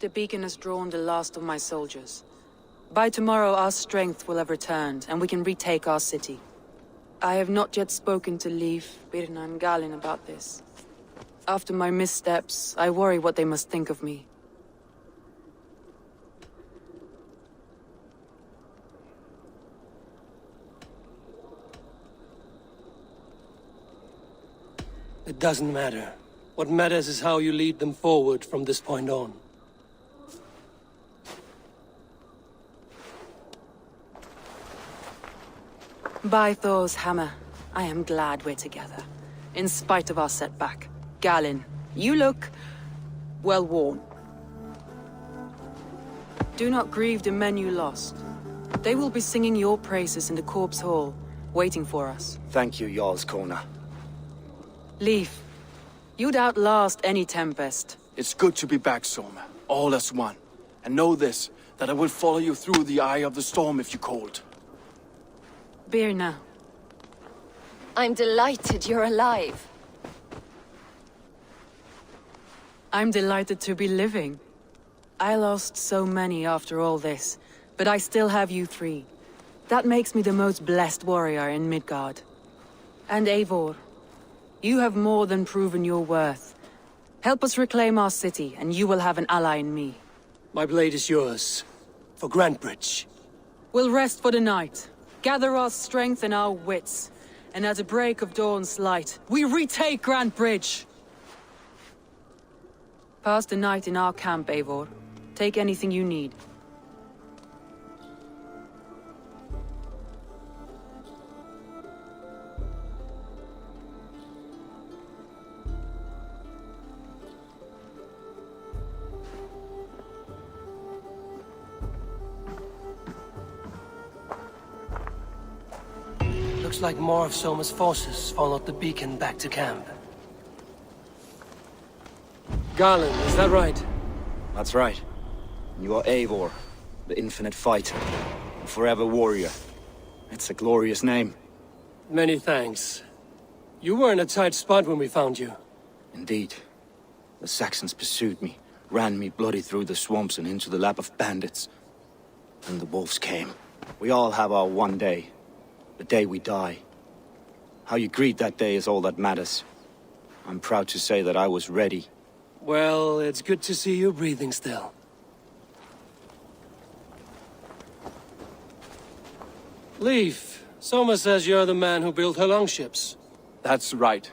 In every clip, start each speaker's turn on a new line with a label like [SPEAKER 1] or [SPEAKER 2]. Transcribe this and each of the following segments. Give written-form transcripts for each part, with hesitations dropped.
[SPEAKER 1] The beacon has drawn the last of my soldiers. By tomorrow our strength will have returned, and we can retake our city. I have not yet spoken to Leif, Birna and Galin about this. After my missteps, I worry what they must think of me.
[SPEAKER 2] It doesn't matter. What matters is how you lead them forward from this point on.
[SPEAKER 1] By Thor's hammer, I am glad we're together. In spite of our setback. Galin, you look... well worn. Do not grieve the men you lost. They will be singing your praises in the Corpse Hall, waiting for us.
[SPEAKER 3] Thank you, Jarl's Kona.
[SPEAKER 1] Leif, you'd outlast any tempest.
[SPEAKER 4] It's good to be back, Soma. All as one. And know this, that I will follow you through the eye of the storm if you called.
[SPEAKER 1] Birna.
[SPEAKER 5] I'm delighted you're alive.
[SPEAKER 1] I'm delighted to be living. I lost so many after all this, but I still have you three. That makes me the most blessed warrior in Midgard. And Eivor, you have more than proven your worth. Help us reclaim our city, and you will have an ally in me.
[SPEAKER 2] My blade is yours. For Grantebridge.
[SPEAKER 1] We'll rest for the night. Gather our strength and our wits. And at the break of dawn's light, we retake Grantebridge! Pass the night in our camp, Eivor. Take anything you need.
[SPEAKER 2] Looks like more of Soma's forces followed the beacon back to camp. Garland, is that right?
[SPEAKER 3] That's right. You are Eivor, the infinite fighter, and forever warrior. It's a glorious name.
[SPEAKER 2] Many thanks. You were in a tight spot when we found you.
[SPEAKER 3] Indeed. The Saxons pursued me, ran me bloody through the swamps and into the lap of bandits. And the wolves came. We all have our one day. The day we die. How you greet that day is all that matters. I'm proud to say that I was ready.
[SPEAKER 2] Well, it's good to see you breathing still. Leif, Soma says you're the man who built her longships.
[SPEAKER 4] That's right.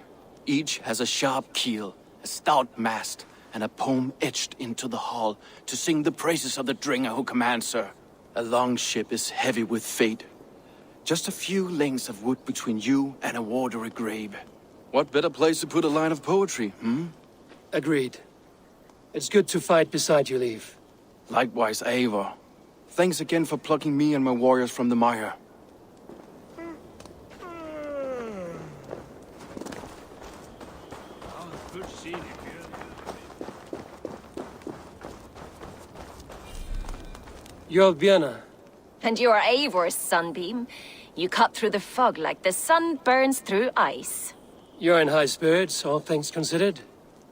[SPEAKER 4] Each has a sharp keel, a stout mast, and a poem etched into the hull to sing the praises of the Dringer who commands her. A longship is heavy with fate. Just a few lengths of wood between you and a watery grave. What better place to put a line of poetry, hmm?
[SPEAKER 2] Agreed. It's good to fight beside you, Leif.
[SPEAKER 4] Likewise, Eivor. Thanks again for plucking me and my warriors from the mire.
[SPEAKER 2] You're Birna.
[SPEAKER 5] And you're Eivor's sunbeam. You cut through the fog like the sun burns through ice.
[SPEAKER 2] You're in high spirits, all things considered.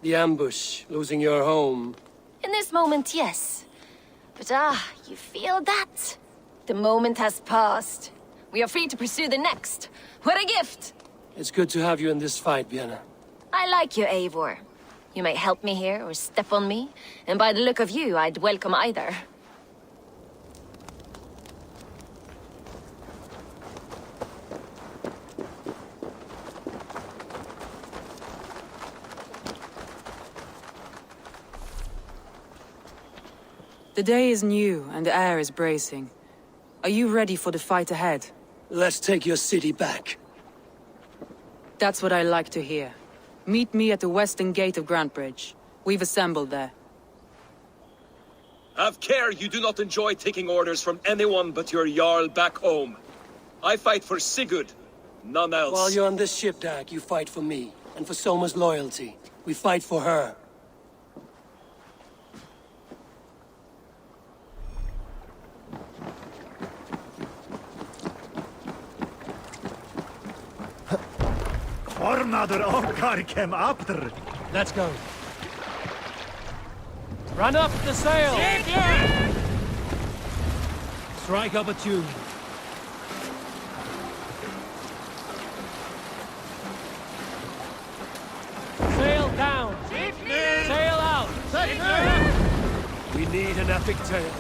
[SPEAKER 2] The ambush, losing your home.
[SPEAKER 5] In this moment, yes. But you feel that? The moment has passed. We are free to pursue the next. What a gift!
[SPEAKER 2] It's good to have you in this fight, Birna.
[SPEAKER 5] I like you, Eivor. You may help me here or step on me, and by the look of you, I'd welcome either.
[SPEAKER 1] The day is new, and the air is bracing. Are you ready for the fight ahead?
[SPEAKER 2] Let's take your city back.
[SPEAKER 1] That's what I like to hear. Meet me at the western gate of Grantebridge. We've assembled there.
[SPEAKER 6] Have care you do not enjoy taking orders from anyone but your Jarl back home. I fight for Sigurd, none else.
[SPEAKER 2] While you're on this ship, Dag, you fight for me, and for Soma's loyalty. We fight for her.
[SPEAKER 7] Ornader Okkar kem after.
[SPEAKER 2] Let's go. Run up the sail! Strike up a tune. Sail down! Sail out! We need an epic tale.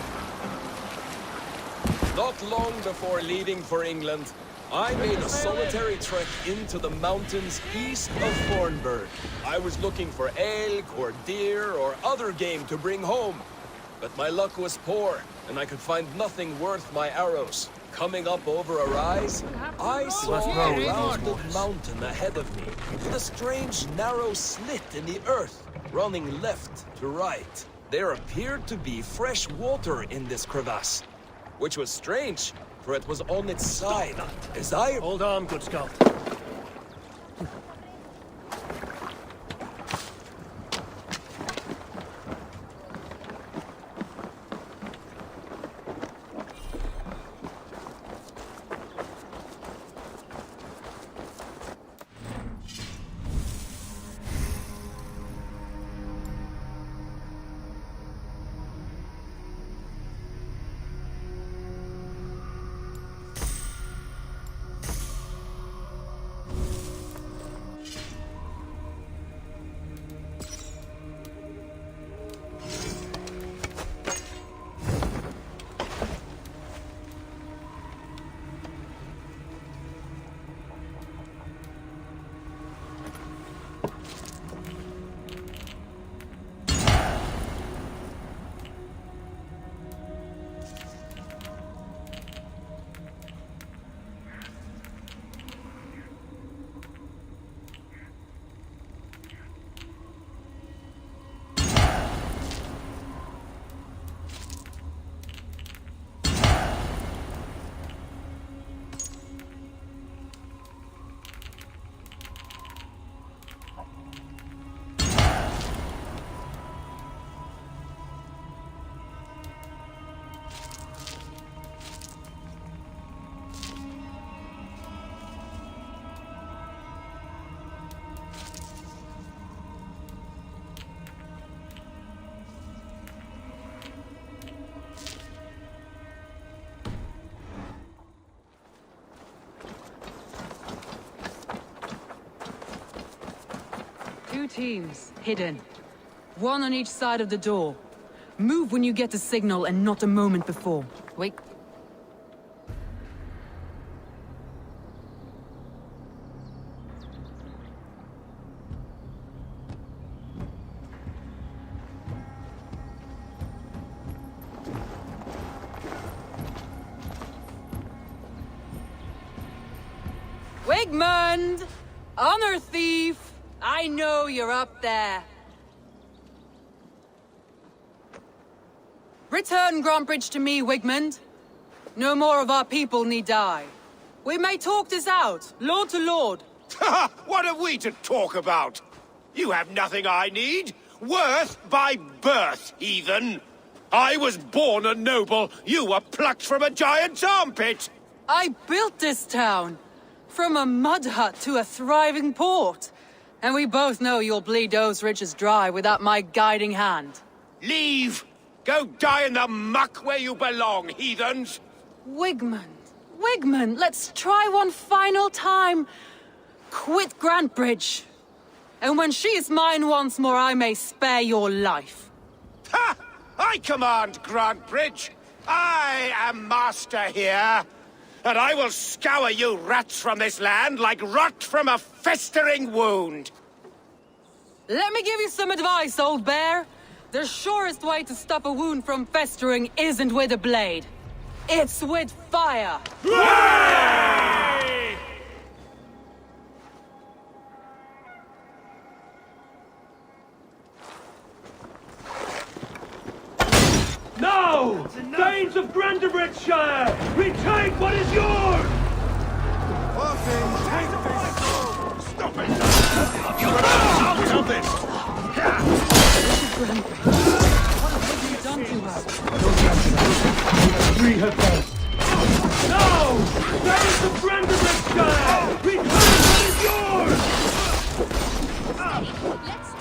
[SPEAKER 6] Not long before leaving for England, I made a solitary trek into the mountains east of Thornburg. I was looking for elk or deer or other game to bring home. But my luck was poor, and I could find nothing worth my arrows. Coming up over a rise, I saw a rounded mountain ahead of me, with a strange narrow slit in the earth, running left to right. There appeared to be fresh water in this crevasse, which was strange, for it was on its side. As I...
[SPEAKER 2] Hold on, good scout.
[SPEAKER 1] Two teams, hidden. One on each side of the door. Move when you get the signal and not a moment before.
[SPEAKER 5] Wait.
[SPEAKER 1] Wigmund! Honor thief! I know you're up there. Return Grantbridge to me, Wigmund. No more of our people need die. We may talk this out, lord to lord.
[SPEAKER 7] What have we to talk about? You have nothing I need. Worth by birth, heathen. I was born a noble. You were plucked from a giant's armpit.
[SPEAKER 1] I built this town. From a mud hut to a thriving port. And we both know you'll bleed those riches dry without my guiding hand.
[SPEAKER 7] Leave! Go die in the muck where you belong, heathens!
[SPEAKER 1] Wigmund, let's try one final time. Quit Grantbridge. And when she is mine once more, I may spare your life.
[SPEAKER 7] Ha! I command Grantbridge. I am master here. And I will scour you rats from this land like rot from a festering wound.
[SPEAKER 1] Let me give you some advice, old bear. The surest way to stop a wound from festering isn't with a blade. It's with fire.
[SPEAKER 2] No! Danes of Grantebridgeshire! Retake what is yours!
[SPEAKER 7] Stop it! Out of this!
[SPEAKER 1] What have you done to her?
[SPEAKER 2] Free her first. No! Danes of Grantebridgeshire! Retake what is yours!
[SPEAKER 5] Let's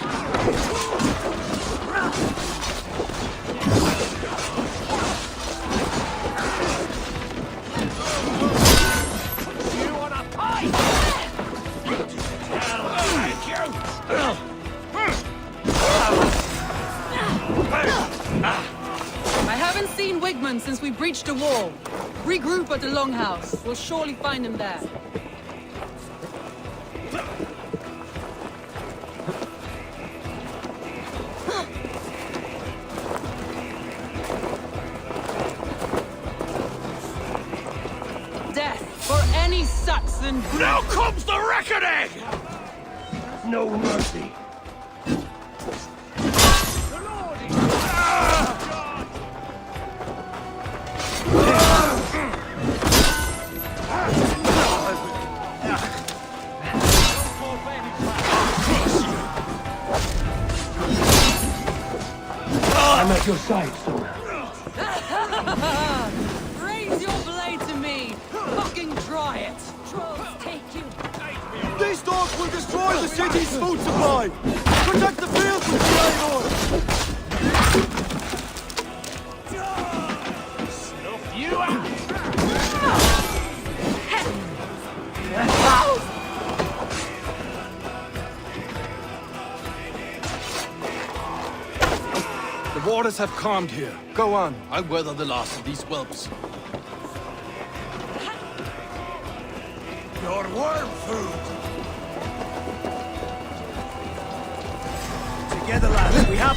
[SPEAKER 1] I haven't seen Wigmund since we breached the wall. Regroup at the Longhouse. We'll surely find him there. Death for any Saxon.
[SPEAKER 7] Now comes the reckoning!
[SPEAKER 2] No mercy. I'm at your side, Sona.
[SPEAKER 1] Raise your blade to me! Fucking try it!
[SPEAKER 5] Trolls take you.
[SPEAKER 4] These dogs will destroy the city's food supply! Protect the fields with
[SPEAKER 2] Snuff you out!
[SPEAKER 4] The waters have calmed here. Go on. I'll weather the last of these whelps.
[SPEAKER 7] Your worm food!
[SPEAKER 3] Together, lads, we have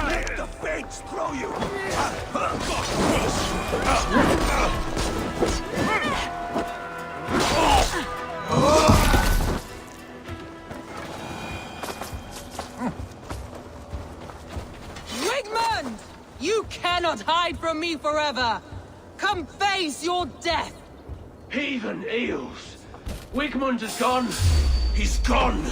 [SPEAKER 7] Let the fates throw you!
[SPEAKER 1] Wigmund! You cannot hide from me forever! Come face your death!
[SPEAKER 2] Heathen eels. Wigmund is gone. He's gone.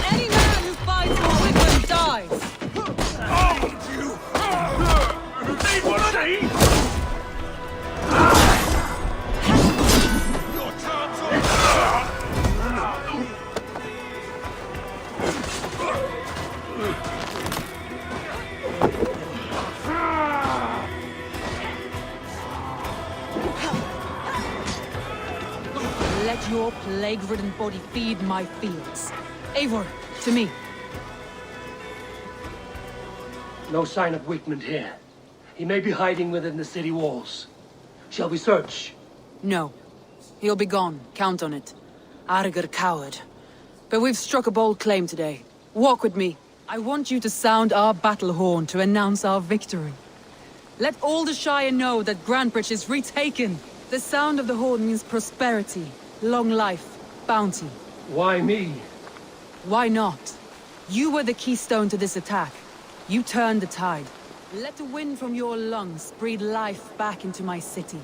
[SPEAKER 1] Any man who fights for Wigmund dies!
[SPEAKER 2] They want to eat.
[SPEAKER 7] Your chance
[SPEAKER 1] Let your plague-ridden body feed my fields. Eivor, to me.
[SPEAKER 2] No sign of Wigmund here. He may be hiding within the city walls. Shall we search?
[SPEAKER 1] No. He'll be gone. Count on it. Arger coward. But we've struck a bold claim today. Walk with me. I want you to sound our battle horn to announce our victory. Let all the Shire know that Grantbridge is retaken. The sound of the horn means prosperity, long life, bounty.
[SPEAKER 2] Why me?
[SPEAKER 1] Why not? You were the keystone to this attack. You turned the tide. Let the wind from your lungs breathe life back into my city.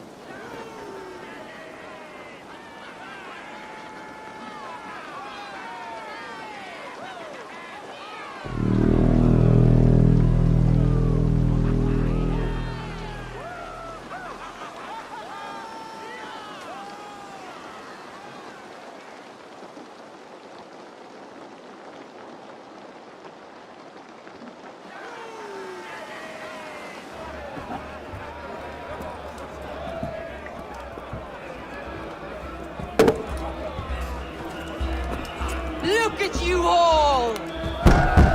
[SPEAKER 1] Look at you all!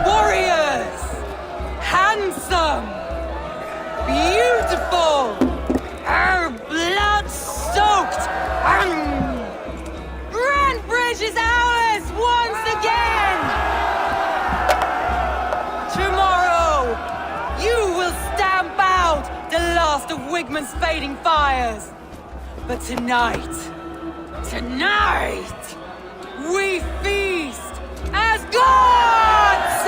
[SPEAKER 1] Warriors! Handsome! Beautiful! Blood-soaked! Grantbridge is ours once again! Tomorrow, you will stamp out the last of Wigmund's fading fires. But tonight, we feast as gods!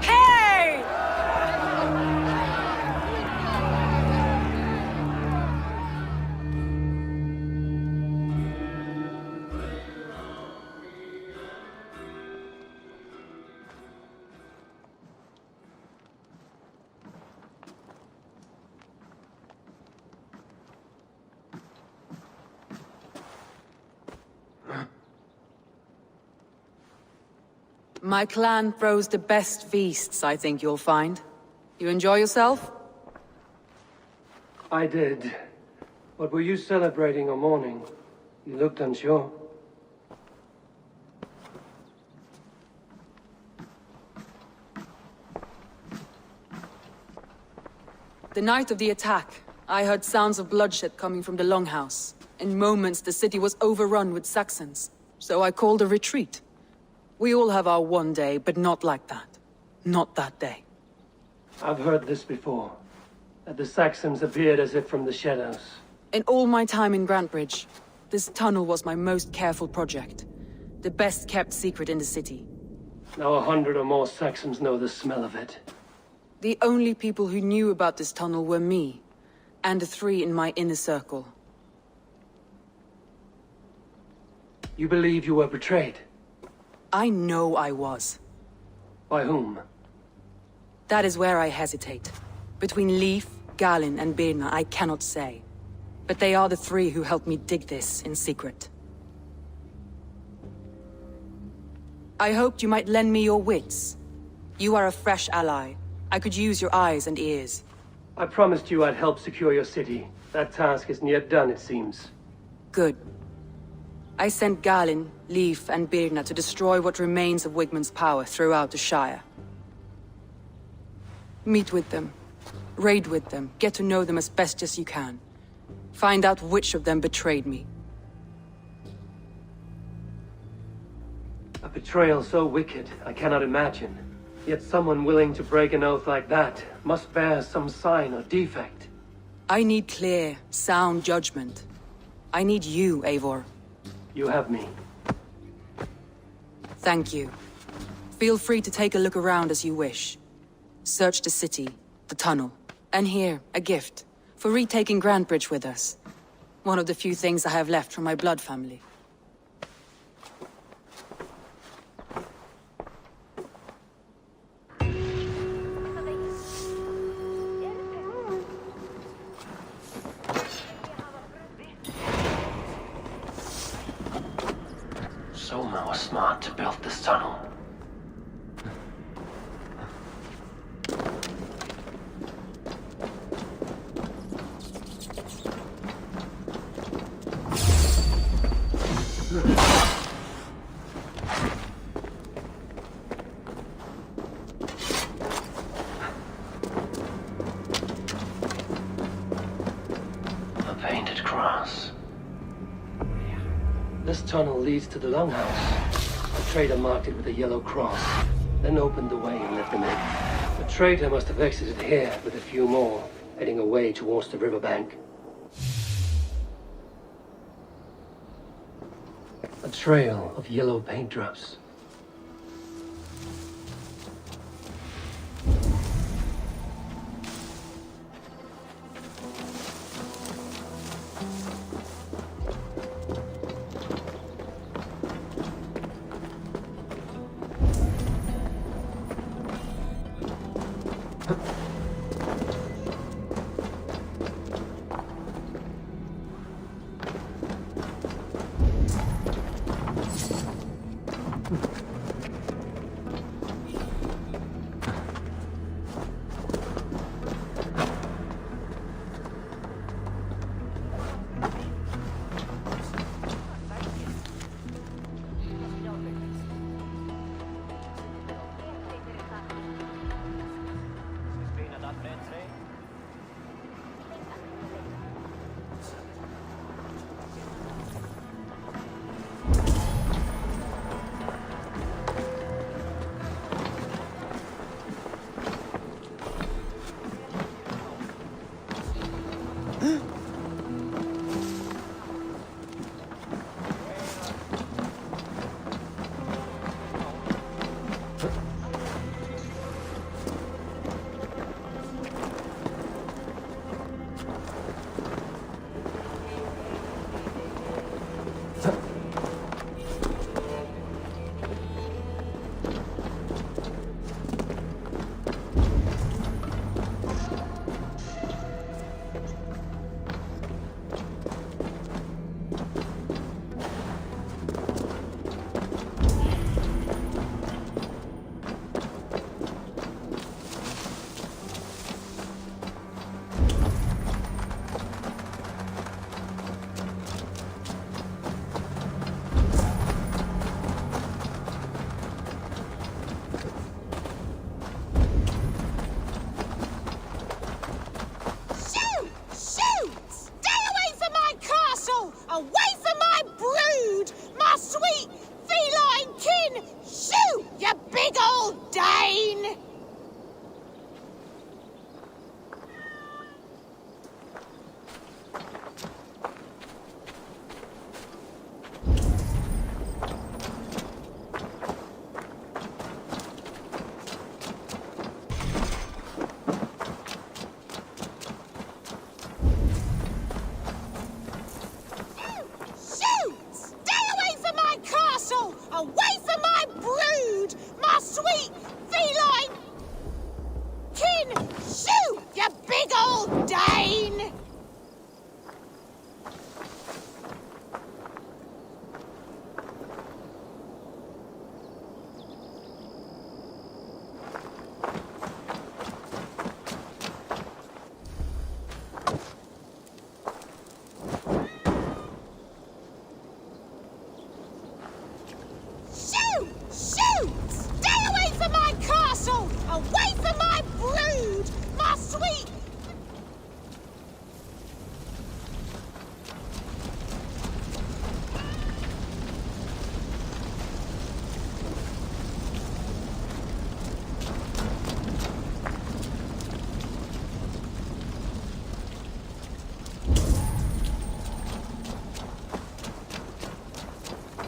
[SPEAKER 1] Hey! My clan throws the best feasts, I think you'll find. You enjoy yourself?
[SPEAKER 2] I did. But were you celebrating or mourning? You looked unsure.
[SPEAKER 1] The night of the attack, I heard sounds of bloodshed coming from the Longhouse. In moments, the city was overrun with Saxons, so I called a retreat. We all have our one day, but not like that. Not that day.
[SPEAKER 2] I've heard this before. That the Saxons appeared as if from the shadows.
[SPEAKER 1] In all my time in Grantbridge, this tunnel was my most careful project. The best kept secret in the city.
[SPEAKER 2] Now 100 or more Saxons know the smell of it.
[SPEAKER 1] The only people who knew about this tunnel were me, and the 3 in my inner circle.
[SPEAKER 2] You believe you were betrayed?
[SPEAKER 1] I know I was.
[SPEAKER 2] By whom?
[SPEAKER 1] That is where I hesitate. Between Leif, Galin, and Birna, I cannot say. But they are the 3 who helped me dig this in secret. I hoped you might lend me your wits. You are a fresh ally. I could use your eyes and ears.
[SPEAKER 2] I promised you I'd help secure your city. That task isn't yet done, it seems.
[SPEAKER 1] Good. I sent Galin, Leif, and Birna to destroy what remains of Wigmund's power throughout the Shire. Meet with them. Raid with them. Get to know them as best as you can. Find out which of them betrayed me.
[SPEAKER 2] A betrayal so wicked, I cannot imagine. Yet someone willing to break an oath like that must bear some sign or defect.
[SPEAKER 1] I need clear, sound judgment. I need you, Eivor.
[SPEAKER 2] You have me.
[SPEAKER 1] Thank you. Feel free to take a look around as you wish. Search the city, the tunnel, and here, a gift, for retaking Grantbridge with us. One of the few things I have left from my blood family.
[SPEAKER 2] Soma was smart to build this tunnel. A painted cross. This tunnel leads to the Longhouse. A trader marked it with a yellow cross, then opened the way and let them in. The trader must have exited here with a few more, heading away towards the riverbank. A trail of yellow paint drops.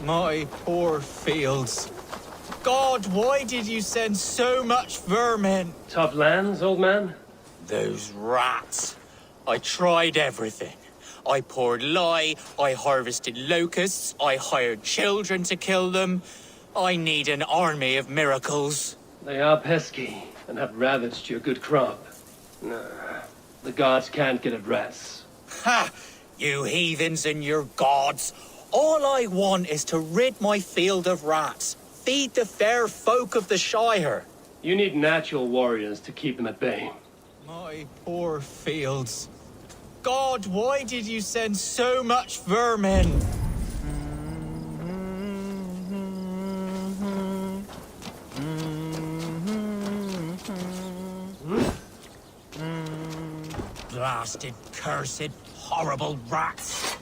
[SPEAKER 8] My poor fields. God, why did you send so much vermin?
[SPEAKER 2] Tough lands, old man?
[SPEAKER 8] Those rats. I tried everything. I poured lye, I harvested locusts, I hired children to kill them. I need an army of miracles.
[SPEAKER 2] They are pesky and have ravaged your good crop. Nah, the gods can't get at rats.
[SPEAKER 8] Ha! You heathens and your gods. All I want is to rid my field of rats. Feed the fair folk of the Shire.
[SPEAKER 2] You need natural warriors to keep them at bay.
[SPEAKER 8] My poor fields. God, why did you send so much vermin? Blasted, cursed, horrible rats.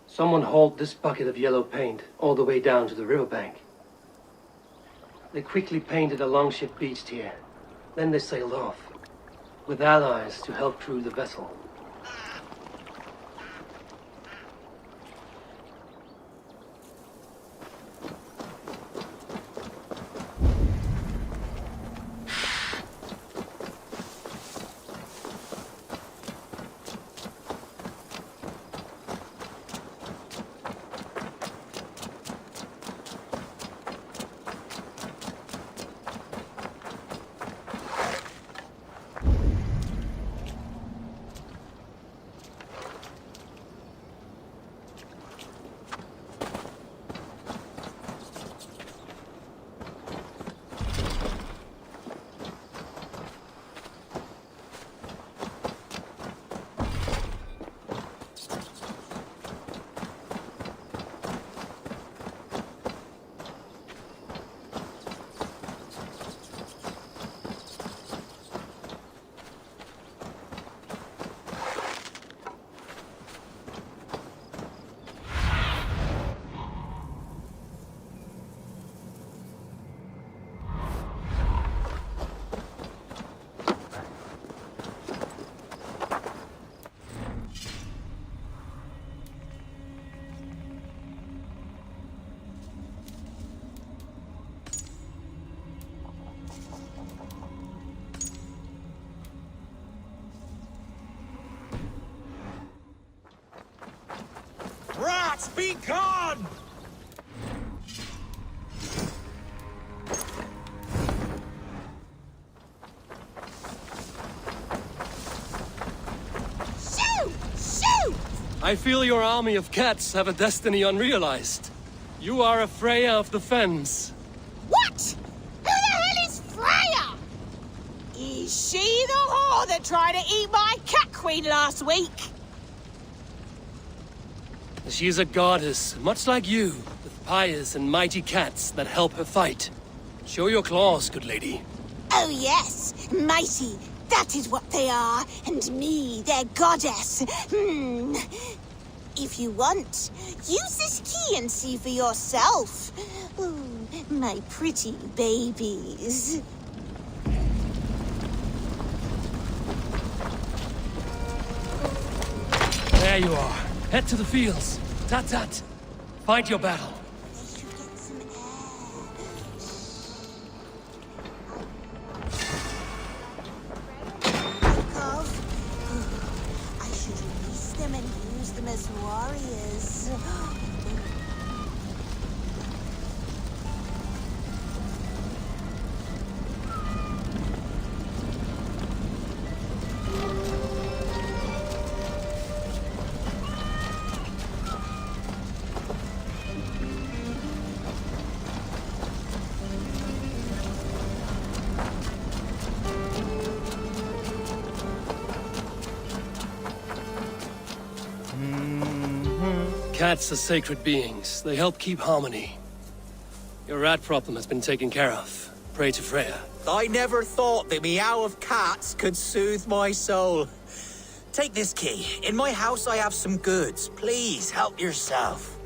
[SPEAKER 2] Someone hauled this bucket of yellow paint all the way down to the riverbank. They quickly painted a longship beached here. Then they sailed off, with allies to help crew the vessel.
[SPEAKER 8] Rats, be gone!
[SPEAKER 5] Shoot! Shoot!
[SPEAKER 2] I feel your army of cats have a destiny unrealized. You are a Freya of the Fens.
[SPEAKER 9] What? Who the hell is Freya? Is she the whore that tried to eat my cat queen last week?
[SPEAKER 2] She is a goddess, much like you, with pious and mighty cats that help her fight. Show your claws, good lady.
[SPEAKER 9] Oh yes, mighty. That is what they are. And me, their goddess. If you want, use this key and see for yourself. Ooh, my pretty babies.
[SPEAKER 2] There you are. Head to the fields. Tat-tat. Fight your battle.
[SPEAKER 9] They should get some air. I should release them and use them as warriors.
[SPEAKER 2] Cats are sacred beings. They help keep harmony. Your rat problem has been taken care of. Pray to Freya.
[SPEAKER 8] I never thought the meow of cats could soothe my soul. Take this key. In my house I have some goods. Please help yourself.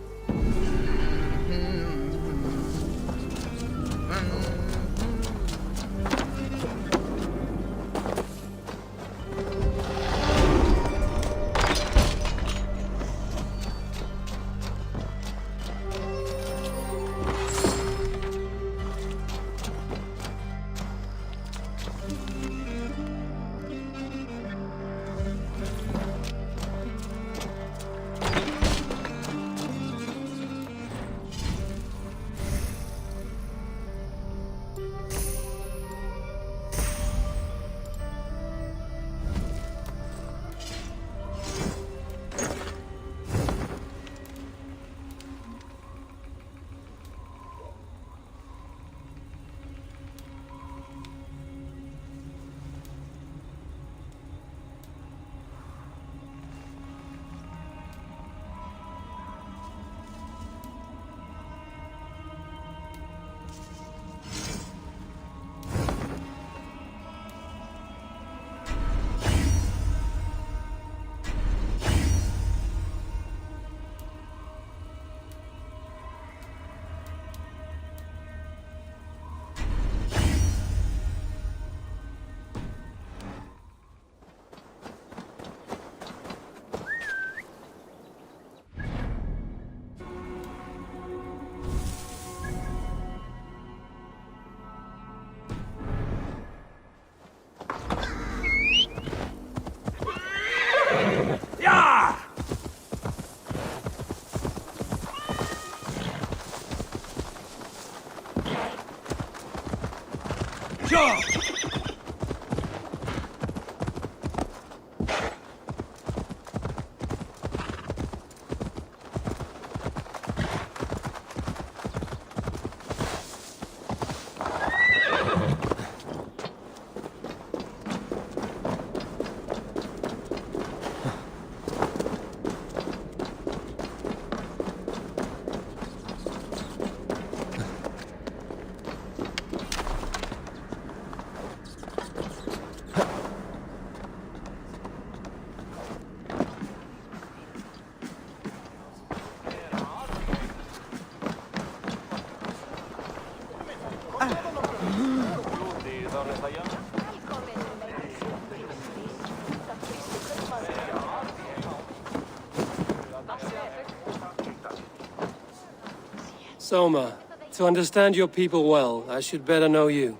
[SPEAKER 2] Soma, to understand your people well, I should better know you.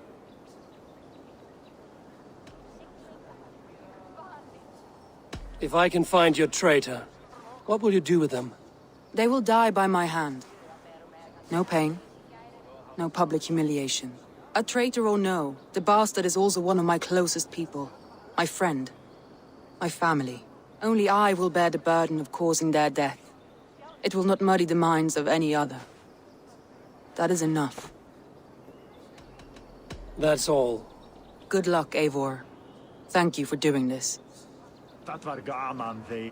[SPEAKER 2] If I can find your traitor, what will you do with them?
[SPEAKER 1] They will die by my hand. No pain. No public humiliation. A traitor or no, the bastard is also one of my closest people. My friend. My family. Only I will bear the burden of causing their death. It will not muddy the minds of any other. That is enough.
[SPEAKER 2] That's all.
[SPEAKER 1] Good luck, Eivor. Thank you for doing this.
[SPEAKER 10] Dat var gaman, vi.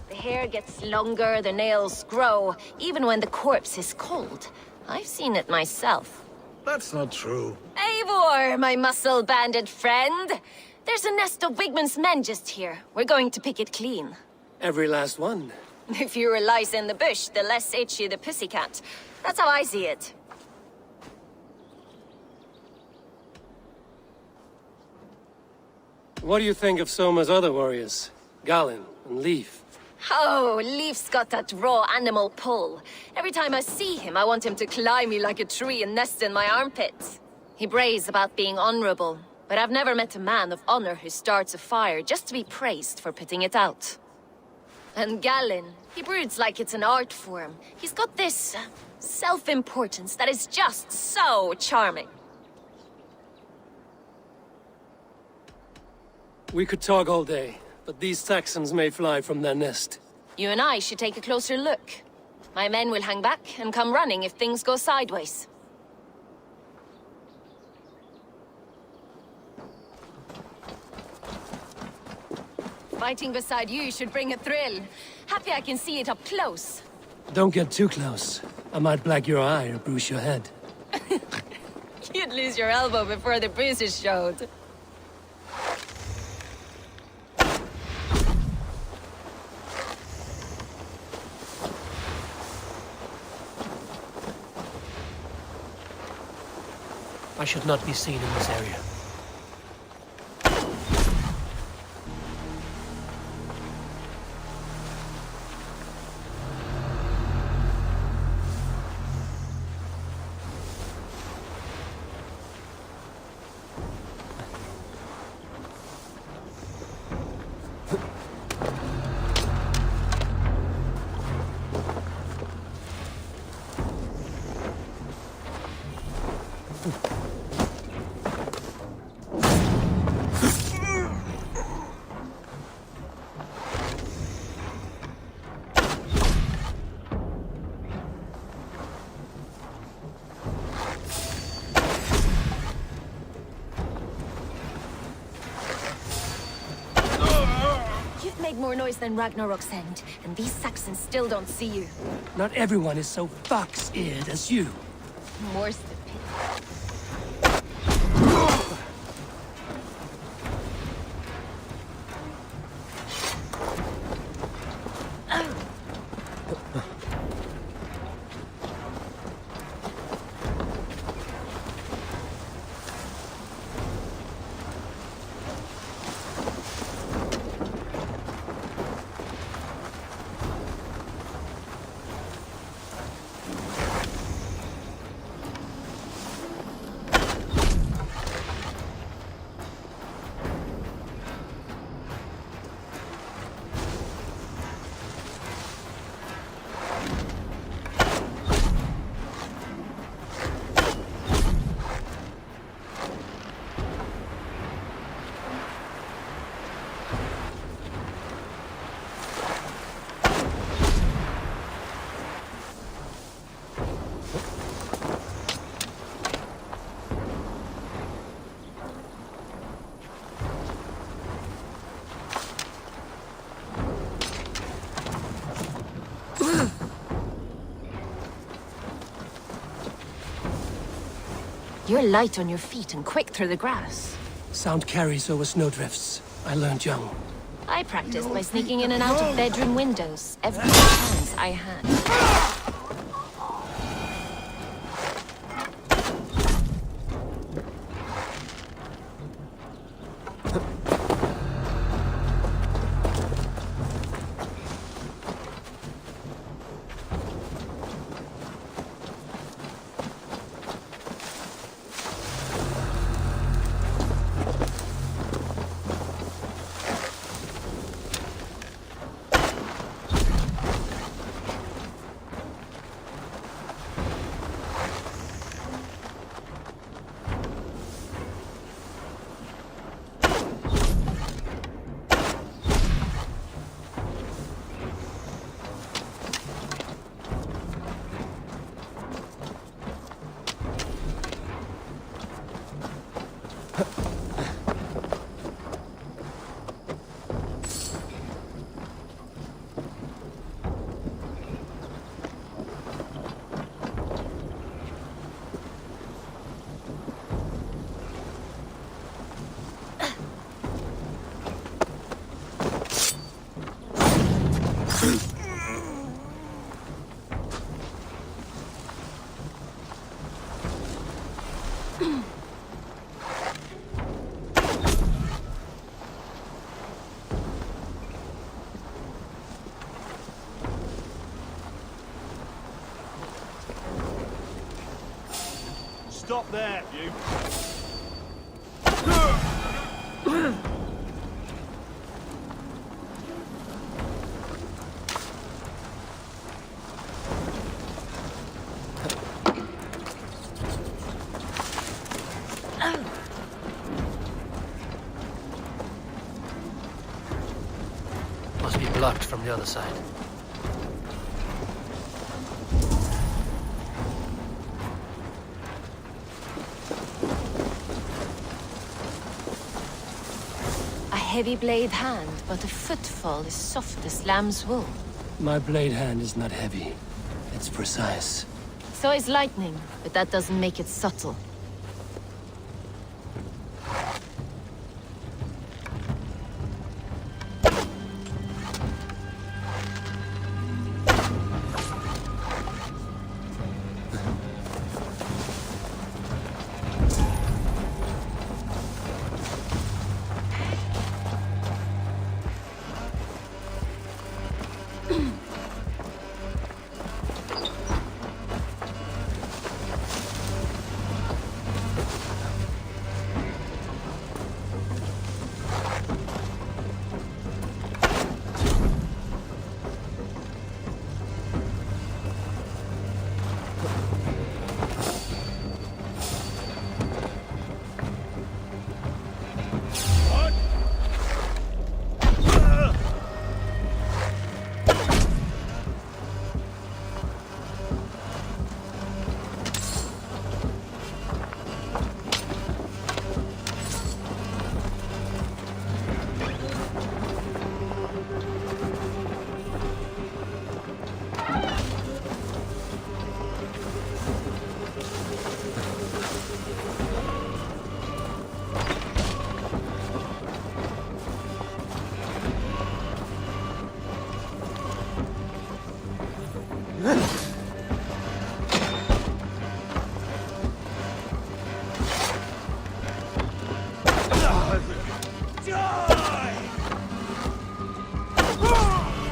[SPEAKER 5] The hair gets longer, the nails grow, even when the corpse is cold. I've seen it myself.
[SPEAKER 10] That's not true.
[SPEAKER 5] Eivor, my muscle-banded friend! There's a nest of Wigman's men just here. We're going to pick it clean.
[SPEAKER 2] Every last one.
[SPEAKER 5] The fewer lice in the bush, the less itchy the pussycat. That's how I see it.
[SPEAKER 2] What do you think of Soma's other warriors? Galen and Leaf?
[SPEAKER 5] Oh, Leaf's got that raw animal pull. Every time I see him, I want him to climb me like a tree and nest in my armpits. He brays about being honorable, but I've never met a man of honor who starts a fire just to be praised for putting it out. And Galen, he broods like it's an art form. He's got this self-importance that is just so charming.
[SPEAKER 2] We could talk all day, but these Saxons may fly from their nest.
[SPEAKER 5] You and I should take a closer look. My men will hang back and come running if things go sideways. Fighting beside you should bring a thrill. Happy I can see it up close.
[SPEAKER 2] Don't get too close. I might black your eye or bruise your head.
[SPEAKER 5] You'd lose your elbow before the bruises showed.
[SPEAKER 2] I should not be seen in this area.
[SPEAKER 5] More noise than Ragnarok's end, and these Saxons still don't see you.
[SPEAKER 2] Not everyone is so fox-eared as you.
[SPEAKER 5] More's the pity. You're light on your feet and quick through the grass.
[SPEAKER 2] Sound carries over snowdrifts. I learned young.
[SPEAKER 5] I practiced by sneaking in and out of bedroom windows every chance I had.
[SPEAKER 10] Stop there, you.
[SPEAKER 2] Must be blocked from the other side.
[SPEAKER 5] A heavy blade hand, but a footfall as soft as lamb's wool.
[SPEAKER 2] My blade hand is not heavy. It's precise.
[SPEAKER 5] So is lightning, but that doesn't make it subtle.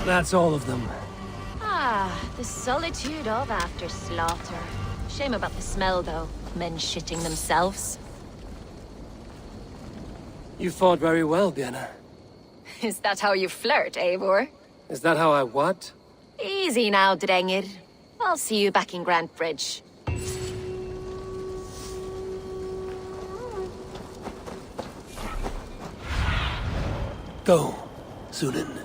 [SPEAKER 2] That's all of them.
[SPEAKER 5] Ah, the solitude of after slaughter. Shame about the smell, though. Men shitting themselves.
[SPEAKER 2] You fought very well, Björn.
[SPEAKER 5] Is that how you flirt, Eivor?
[SPEAKER 2] Is that how I what?
[SPEAKER 5] Easy now, Drengir. I'll see you back in Grant Bridge.
[SPEAKER 2] Go, Sunan.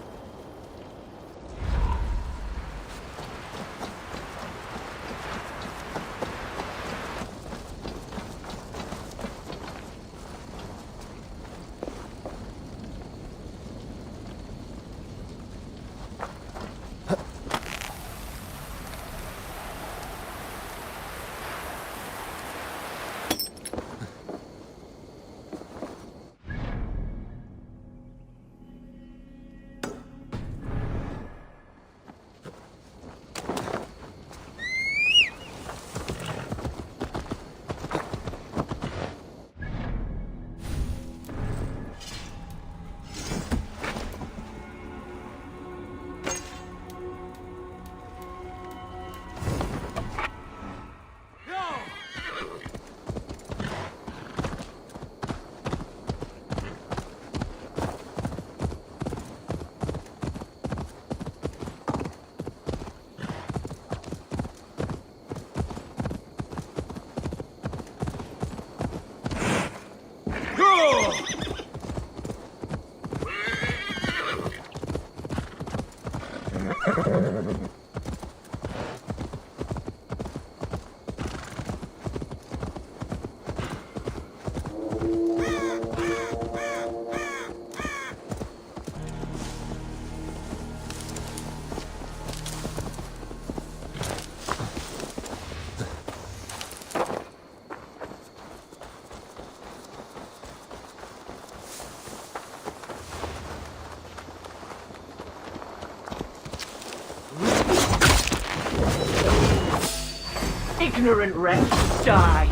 [SPEAKER 11] Ignorant wretch, die!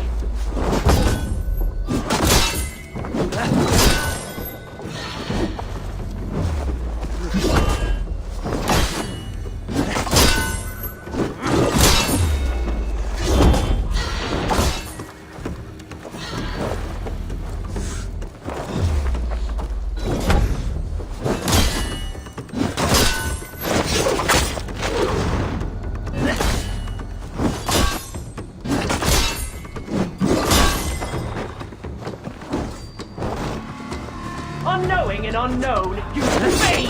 [SPEAKER 11] Unknowing and unknown, you me!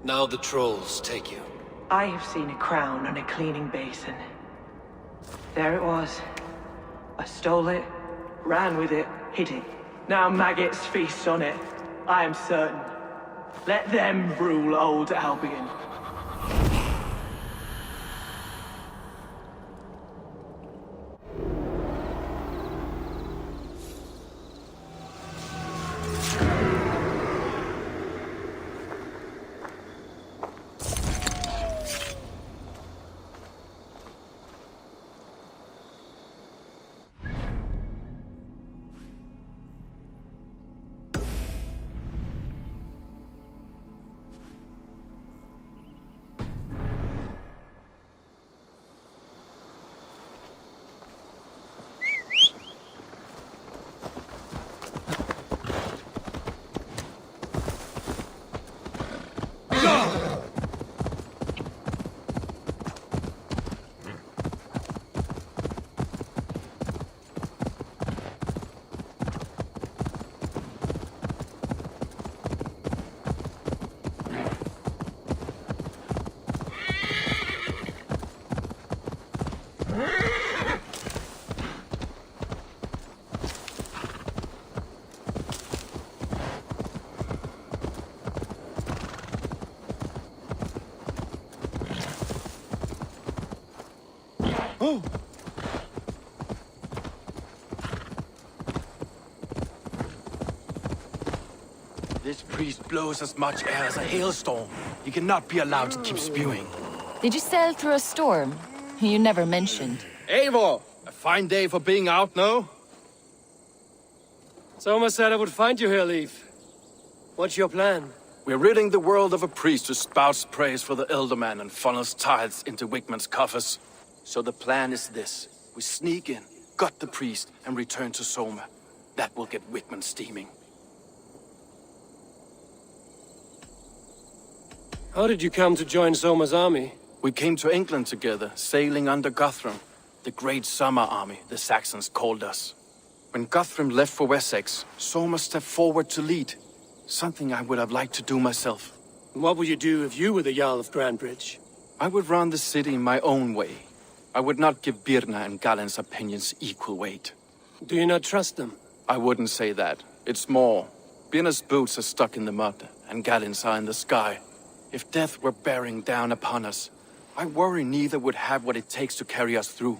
[SPEAKER 2] Now the trolls take you.
[SPEAKER 11] I have seen a crown on a cleaning basin. There it was. I stole it, ran with it, hid it. Now maggots feast on it. I am certain. Let them rule old Albion.
[SPEAKER 4] This priest blows as much air as a hailstorm. He cannot be allowed to keep spewing.
[SPEAKER 5] Did you sail through a storm? You never mentioned.
[SPEAKER 4] Eivor! A fine day for being out, no?
[SPEAKER 2] Soma said I would find you here, Leaf. What's your plan?
[SPEAKER 4] We're ridding the world of a priest who spouts praise for the Elderman and funnels tithes into Wickman's coffers. So the plan is this. We sneak in, gut the priest, and return to Soma. That will get Wickman steaming.
[SPEAKER 2] How did you come to join Soma's army?
[SPEAKER 4] We came to England together, sailing under Guthrum. The great summer army, the Saxons called us. When Guthrum left for Wessex, Soma stepped forward to lead. Something I would have liked to do myself.
[SPEAKER 2] What would you do if you were the Jarl of Grandbridge?
[SPEAKER 4] I would run the city in my own way. I would not give Birna and Galen's opinions equal weight.
[SPEAKER 2] Do you not trust them?
[SPEAKER 4] I wouldn't say that. It's more. Birna's boots are stuck in the mud, and Galen's are in the sky. If death were bearing down upon us, I worry neither would have what it takes to carry us through.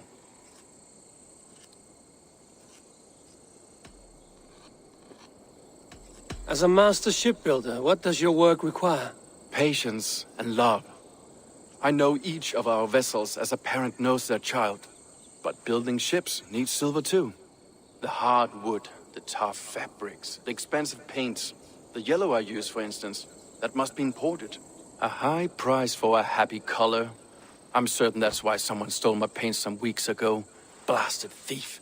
[SPEAKER 2] As a master shipbuilder, what does your work require?
[SPEAKER 4] Patience and love. I know each of our vessels as a parent knows their child. But building ships needs silver too. The hard wood, the tough fabrics, the expensive paints. The yellow I use, for instance, that must be imported. A high price for a happy color. I'm certain that's why someone stole my paint some weeks ago. Blasted thief.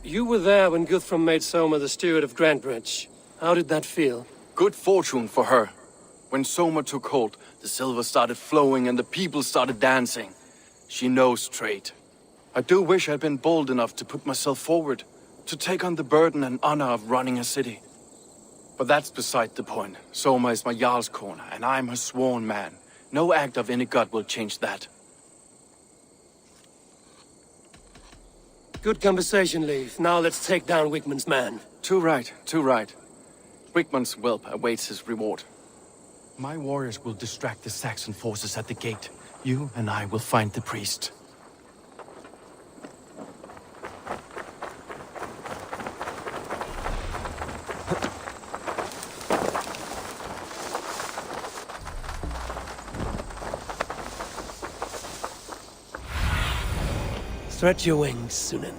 [SPEAKER 2] You were there when Guthrum made Soma the steward of Grandbridge. How did that feel?
[SPEAKER 4] Good fortune for her. When Soma took hold, the silver started flowing and the people started dancing. She knows trade. I do wish I'd been bold enough to put myself forward, to take on the burden and honor of running a city. But that's beside the point. Soma is my Jarl's corner, and I'm her sworn man. No act of any god will change that.
[SPEAKER 2] Good conversation, Leif. Now let's take down Wigman's man.
[SPEAKER 4] Too right, too right. Wigman's whelp awaits his reward. My warriors will distract the Saxon forces at the gate. You and I will find the priest.
[SPEAKER 2] Stretch your wings, Sunan.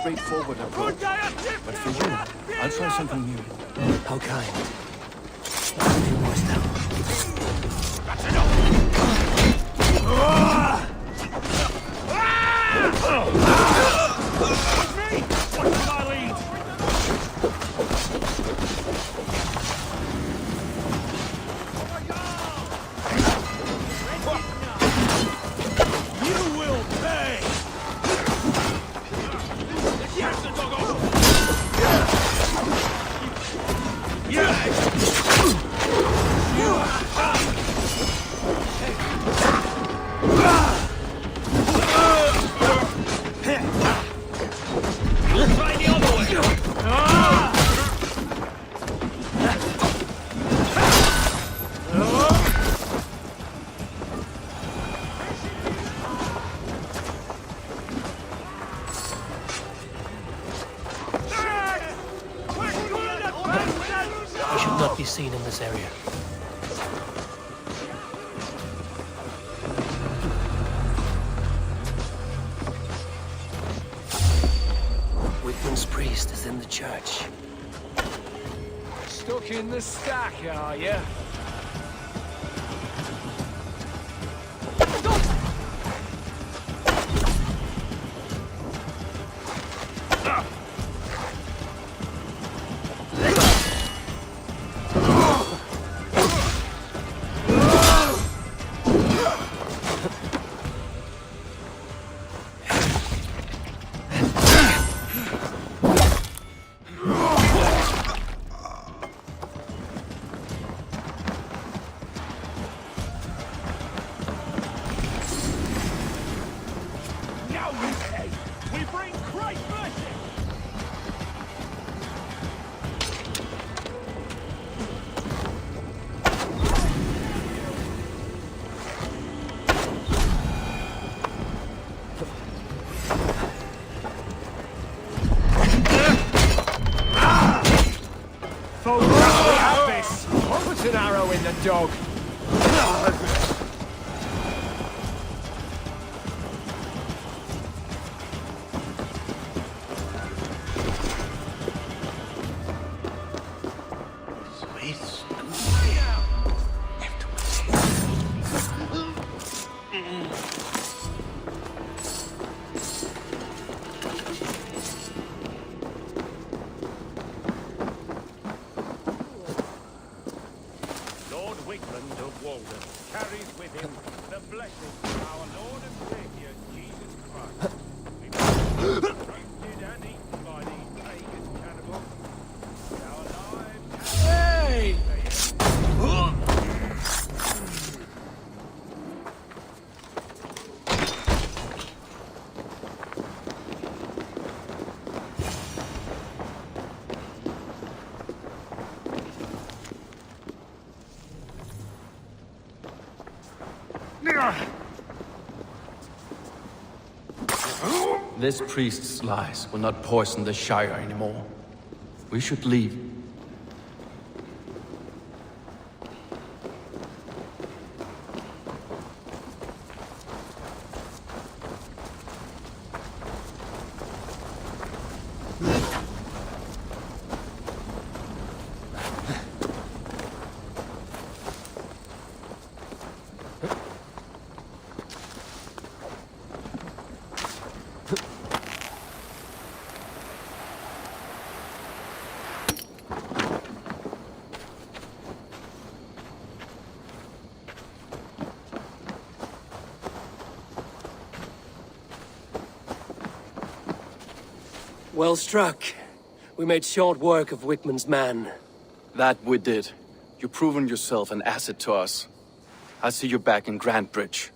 [SPEAKER 4] Straightforward approach. But for you, I'll try something new.
[SPEAKER 2] How kind. A few more steps.
[SPEAKER 7] That's enough! With me! What did I lead? You will pay!
[SPEAKER 2] Not be seen in this area. Wigman's priest is in the church.
[SPEAKER 6] Stuck in the stack, are you? Put an arrow in the dog.
[SPEAKER 7] Carries with him the blessing of our Lord and Savior, Jesus Christ. Roasted and eaten by these pagan cannibals. Our lives... Hey!
[SPEAKER 4] This priest's lies will not poison the Shire anymore. We should leave.
[SPEAKER 2] Well struck. We made short work of Wickman's man.
[SPEAKER 4] That we did. You've proven yourself an asset to us. I'll see you back in Grantbridge.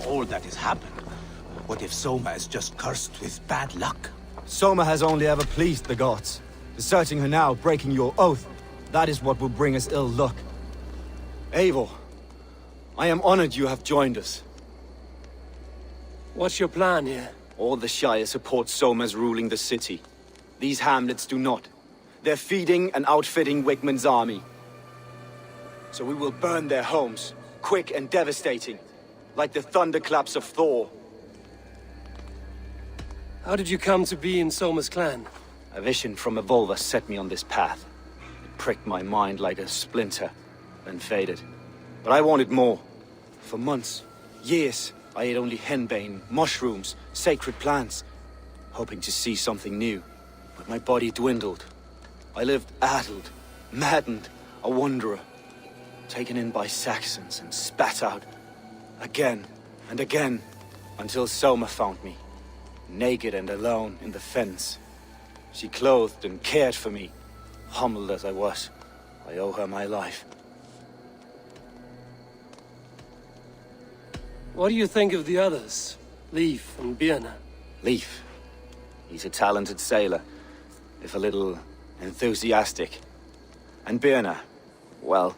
[SPEAKER 3] All that has happened. What if Soma is just cursed with bad luck?
[SPEAKER 12] Soma has only ever pleased the gods. Deserting her now, breaking your oath, that is what will bring us ill luck. Eivor, I am honored you have joined us.
[SPEAKER 2] What's your plan here?
[SPEAKER 3] All the Shire support Soma's ruling the city. These hamlets do not. They're feeding and outfitting Wickman's army. So we will burn their homes, quick and devastating, like the thunderclaps of Thor.
[SPEAKER 2] How did you come to be in Soma's clan?
[SPEAKER 3] A vision from Evolva set me on this path. It pricked my mind like a splinter, then faded. But I wanted more. For months, years, I ate only henbane, mushrooms, sacred plants, hoping to see something new. But my body dwindled. I lived addled, maddened, a wanderer, taken in by Saxons and spat out. Again and again, until Soma found me, naked and alone in the fens. She clothed and cared for me, humbled as I was. I owe her my life.
[SPEAKER 2] What do you think of the others? Leif and Birna?
[SPEAKER 3] Leif. He's a talented sailor, if a little enthusiastic. And Birna, well,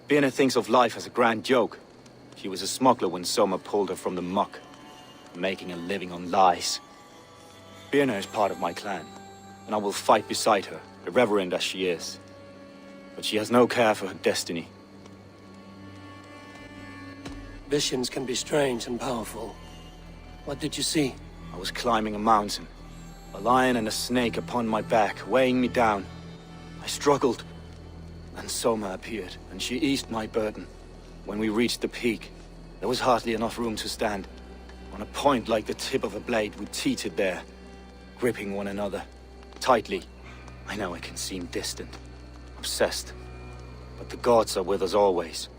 [SPEAKER 3] Birna thinks of life as a grand joke. She was a smuggler when Soma pulled her from the muck, making a living on lies. Birna is part of my clan, and I will fight beside her, irreverent as she is. But she has no care for her destiny.
[SPEAKER 2] Visions can be strange and powerful. What did you see?
[SPEAKER 3] I was climbing a mountain, a lion and a snake upon my back, weighing me down. I struggled, and Soma appeared, and she eased my burden. When we reached the peak, there was hardly enough room to stand. On a point like the tip of a blade, we teetered there, gripping one another, tightly. I know it can seem distant, obsessed, but the gods are with us always.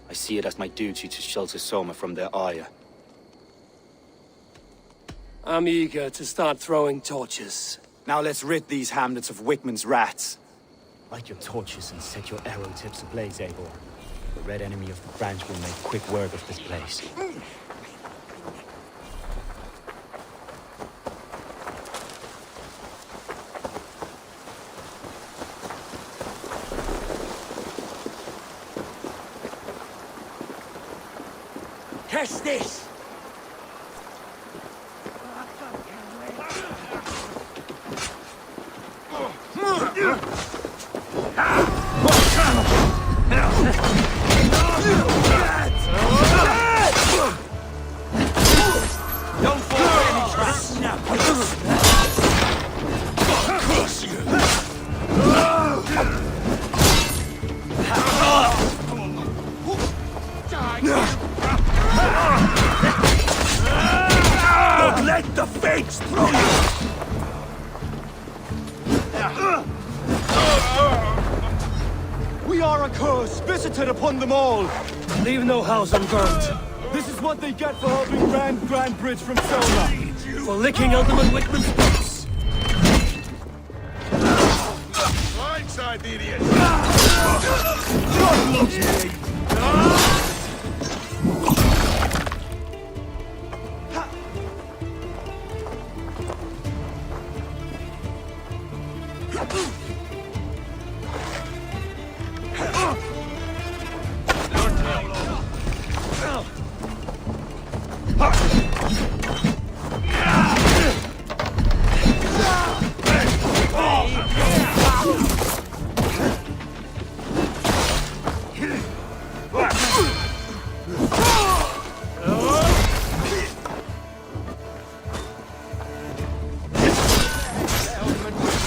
[SPEAKER 3] I see it as my duty to shelter Soma from their ire.
[SPEAKER 2] I'm eager to start throwing torches.
[SPEAKER 12] Now let's rid these hamlets of Wickman's rats. Light your torches and set your arrow tips ablaze, Eivor. The red enemy of the branch will make quick work of this place.
[SPEAKER 2] Catch this!
[SPEAKER 7] Don't fall for any traps. Crush you. Don't let the fates throw you.
[SPEAKER 12] We are a curse visited upon them all!
[SPEAKER 2] Leave no house unburnt.
[SPEAKER 12] This is what they get for helping Grand Bridge from Soma!
[SPEAKER 2] For licking Alderman Wickman's boots.
[SPEAKER 7] Blindside the idiot.
[SPEAKER 12] God loves me!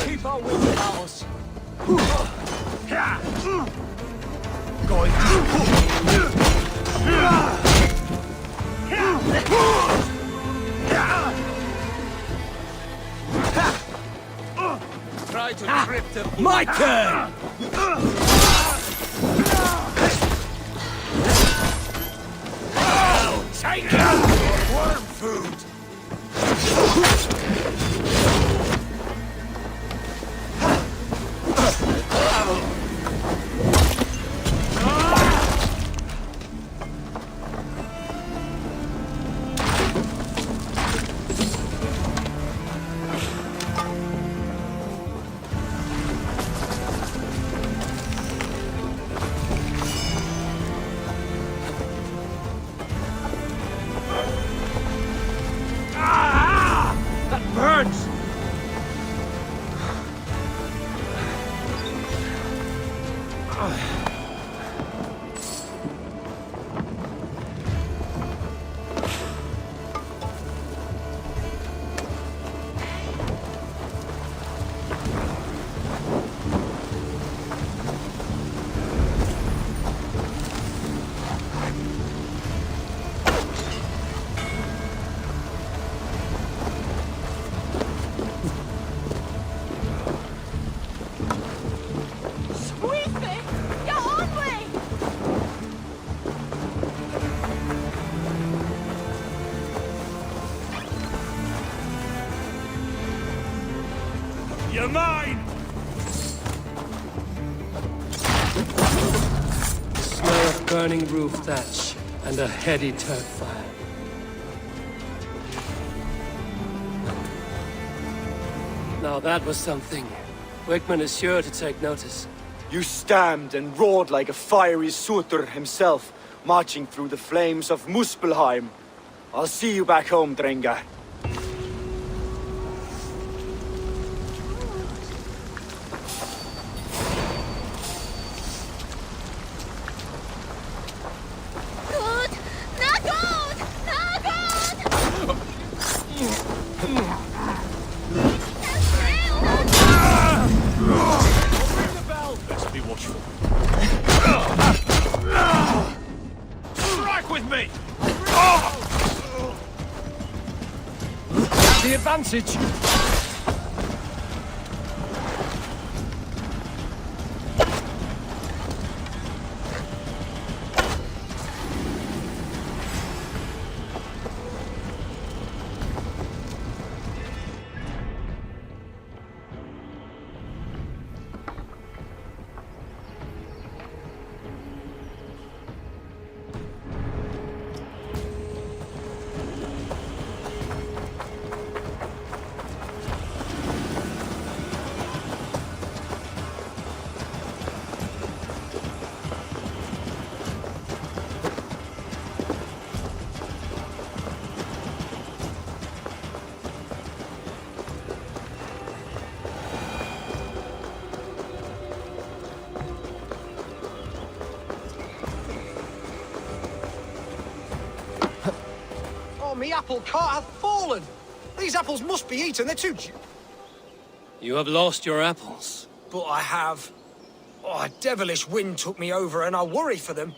[SPEAKER 7] Keep our wings ours. Going
[SPEAKER 6] Try to trip the...
[SPEAKER 7] my turn! Take it! Worm food! You're mine!
[SPEAKER 2] The smell of burning roof thatch and a heady turf fire. Now that was something. Wickman is sure to take notice.
[SPEAKER 12] You stamped and roared like a fiery Surtur himself, marching through the flames of Muspelheim. I'll see you back home, Drengar.
[SPEAKER 5] Good! Not good! Not good!
[SPEAKER 7] Best be watchful. Strike with me!
[SPEAKER 2] The advantage!
[SPEAKER 13] me apple cart hath fallen! These apples must be eaten, they're too...
[SPEAKER 2] You have lost your apples.
[SPEAKER 13] But I have. Oh, a devilish wind took me over and I worry for them.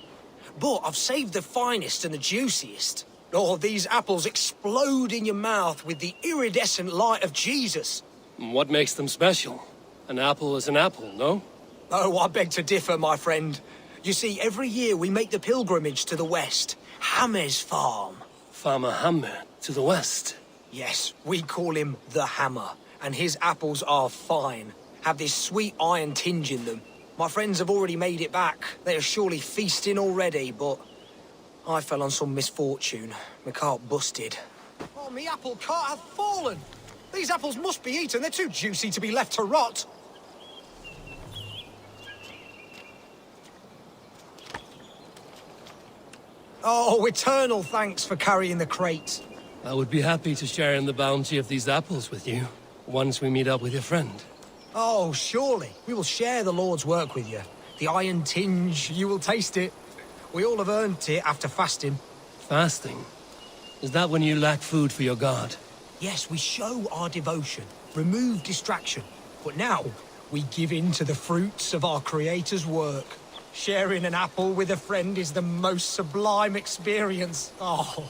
[SPEAKER 13] But I've saved the finest and the juiciest. Oh, these apples explode in your mouth with the iridescent light of Jesus.
[SPEAKER 2] What makes them special? An apple is an apple, no?
[SPEAKER 13] Oh, I beg to differ, my friend. You see, every year we make the pilgrimage to the west. Hammer's farm.
[SPEAKER 2] Farmer Hammer, to the west.
[SPEAKER 13] Yes, we call him the Hammer. And his apples are fine. Have this sweet iron tinge in them. My friends have already made it back. They are surely feasting already, but... I fell on some misfortune. My cart busted. Oh, me apple cart hath fallen! These apples must be eaten. They're too juicy to be left to rot. Oh, eternal thanks for carrying the crate.
[SPEAKER 2] I would be happy to share in the bounty of these apples with you, once we meet up with your friend.
[SPEAKER 13] Oh, surely. We will share the Lord's work with you. The iron tinge, you will taste it. We all have earned it after fasting.
[SPEAKER 2] Fasting? Is that when you lack food for your god?
[SPEAKER 13] Yes, we show our devotion, remove distraction. But now, we give in to the fruits of our Creator's work. Sharing an apple with a friend is the most sublime experience. Oh.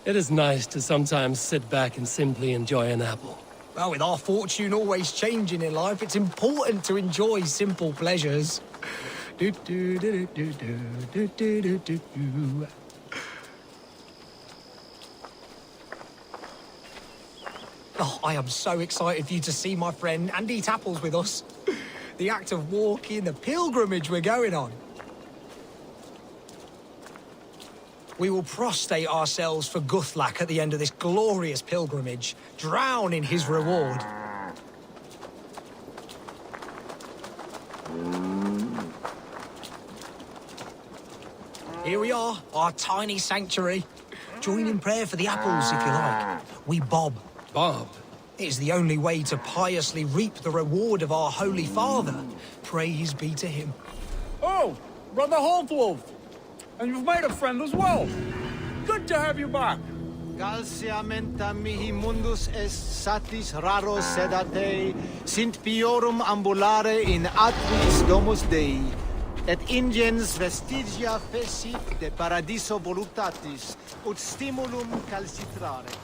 [SPEAKER 2] It is nice to sometimes sit back and simply enjoy an apple.
[SPEAKER 13] Well, with our fortune always changing in life, it's important to enjoy simple pleasures. Oh, I am so excited for you to see my friend and eat apples with us. The act of walking, the pilgrimage we're going on. We will prostrate ourselves for Guthlak at the end of this glorious pilgrimage, drown in his reward. Here we are, our tiny sanctuary. Join in prayer for the apples, if you like. We bob.
[SPEAKER 2] Bob?
[SPEAKER 13] It is the only way to piously reap the reward of our Holy Father. Praise be to him.
[SPEAKER 10] Oh, Brother Holtwolf! And you've made a friend as well. Good to have you back.
[SPEAKER 14] Galsiamenta mihi mundus est satis raro sedate, sint piorum ambulare in atris domus Dei, et ingens vestigia fecit de paradiso voluptatis, ut stimulum calcitrare.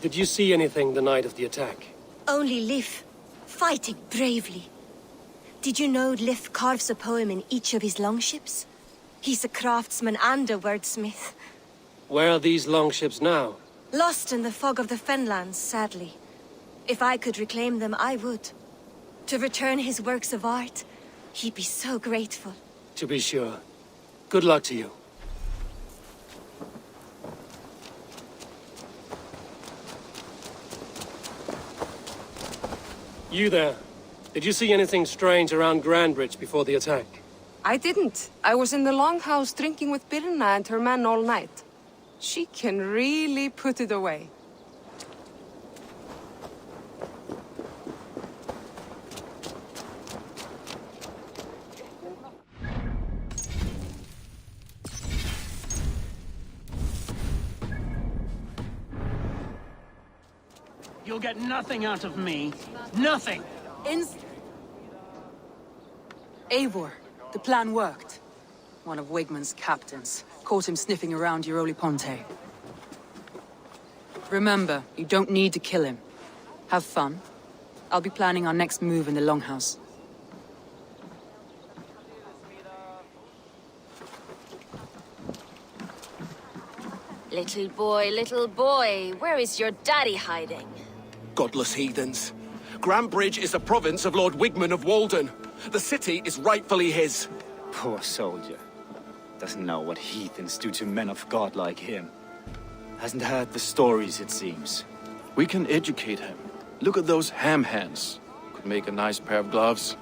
[SPEAKER 2] Did you see anything the night of the attack?
[SPEAKER 15] Only Lif, fighting bravely. Did you know Lif carves a poem in each of his longships? He's a craftsman and a wordsmith.
[SPEAKER 2] Where are these longships now?
[SPEAKER 15] Lost in the fog of the Fenlands, sadly. If I could reclaim them, I would. To return his works of art, he'd be so grateful.
[SPEAKER 2] To be sure. Good luck to you. You there. Did you see anything strange around Grandbridge before the attack?
[SPEAKER 16] I didn't. I was in the longhouse drinking with Birna and her men all night. She can really put it away.
[SPEAKER 17] You'll get nothing out of me. Nothing!
[SPEAKER 1] Eivor, the plan worked. One of Wigmund's captains caught him sniffing around Euroli Ponte. Remember, you don't need to kill him. Have fun. I'll be planning our next move in the Longhouse.
[SPEAKER 5] Little boy, where is your daddy hiding?
[SPEAKER 4] Godless heathens. Grandbridge is a province of Lord Wigmund of Walden. The city is rightfully his.
[SPEAKER 3] Poor soldier. Doesn't know what heathens do to men of God like him. Hasn't heard the stories, it seems.
[SPEAKER 4] We can educate him. Look at those ham hands. Could make a nice pair of gloves.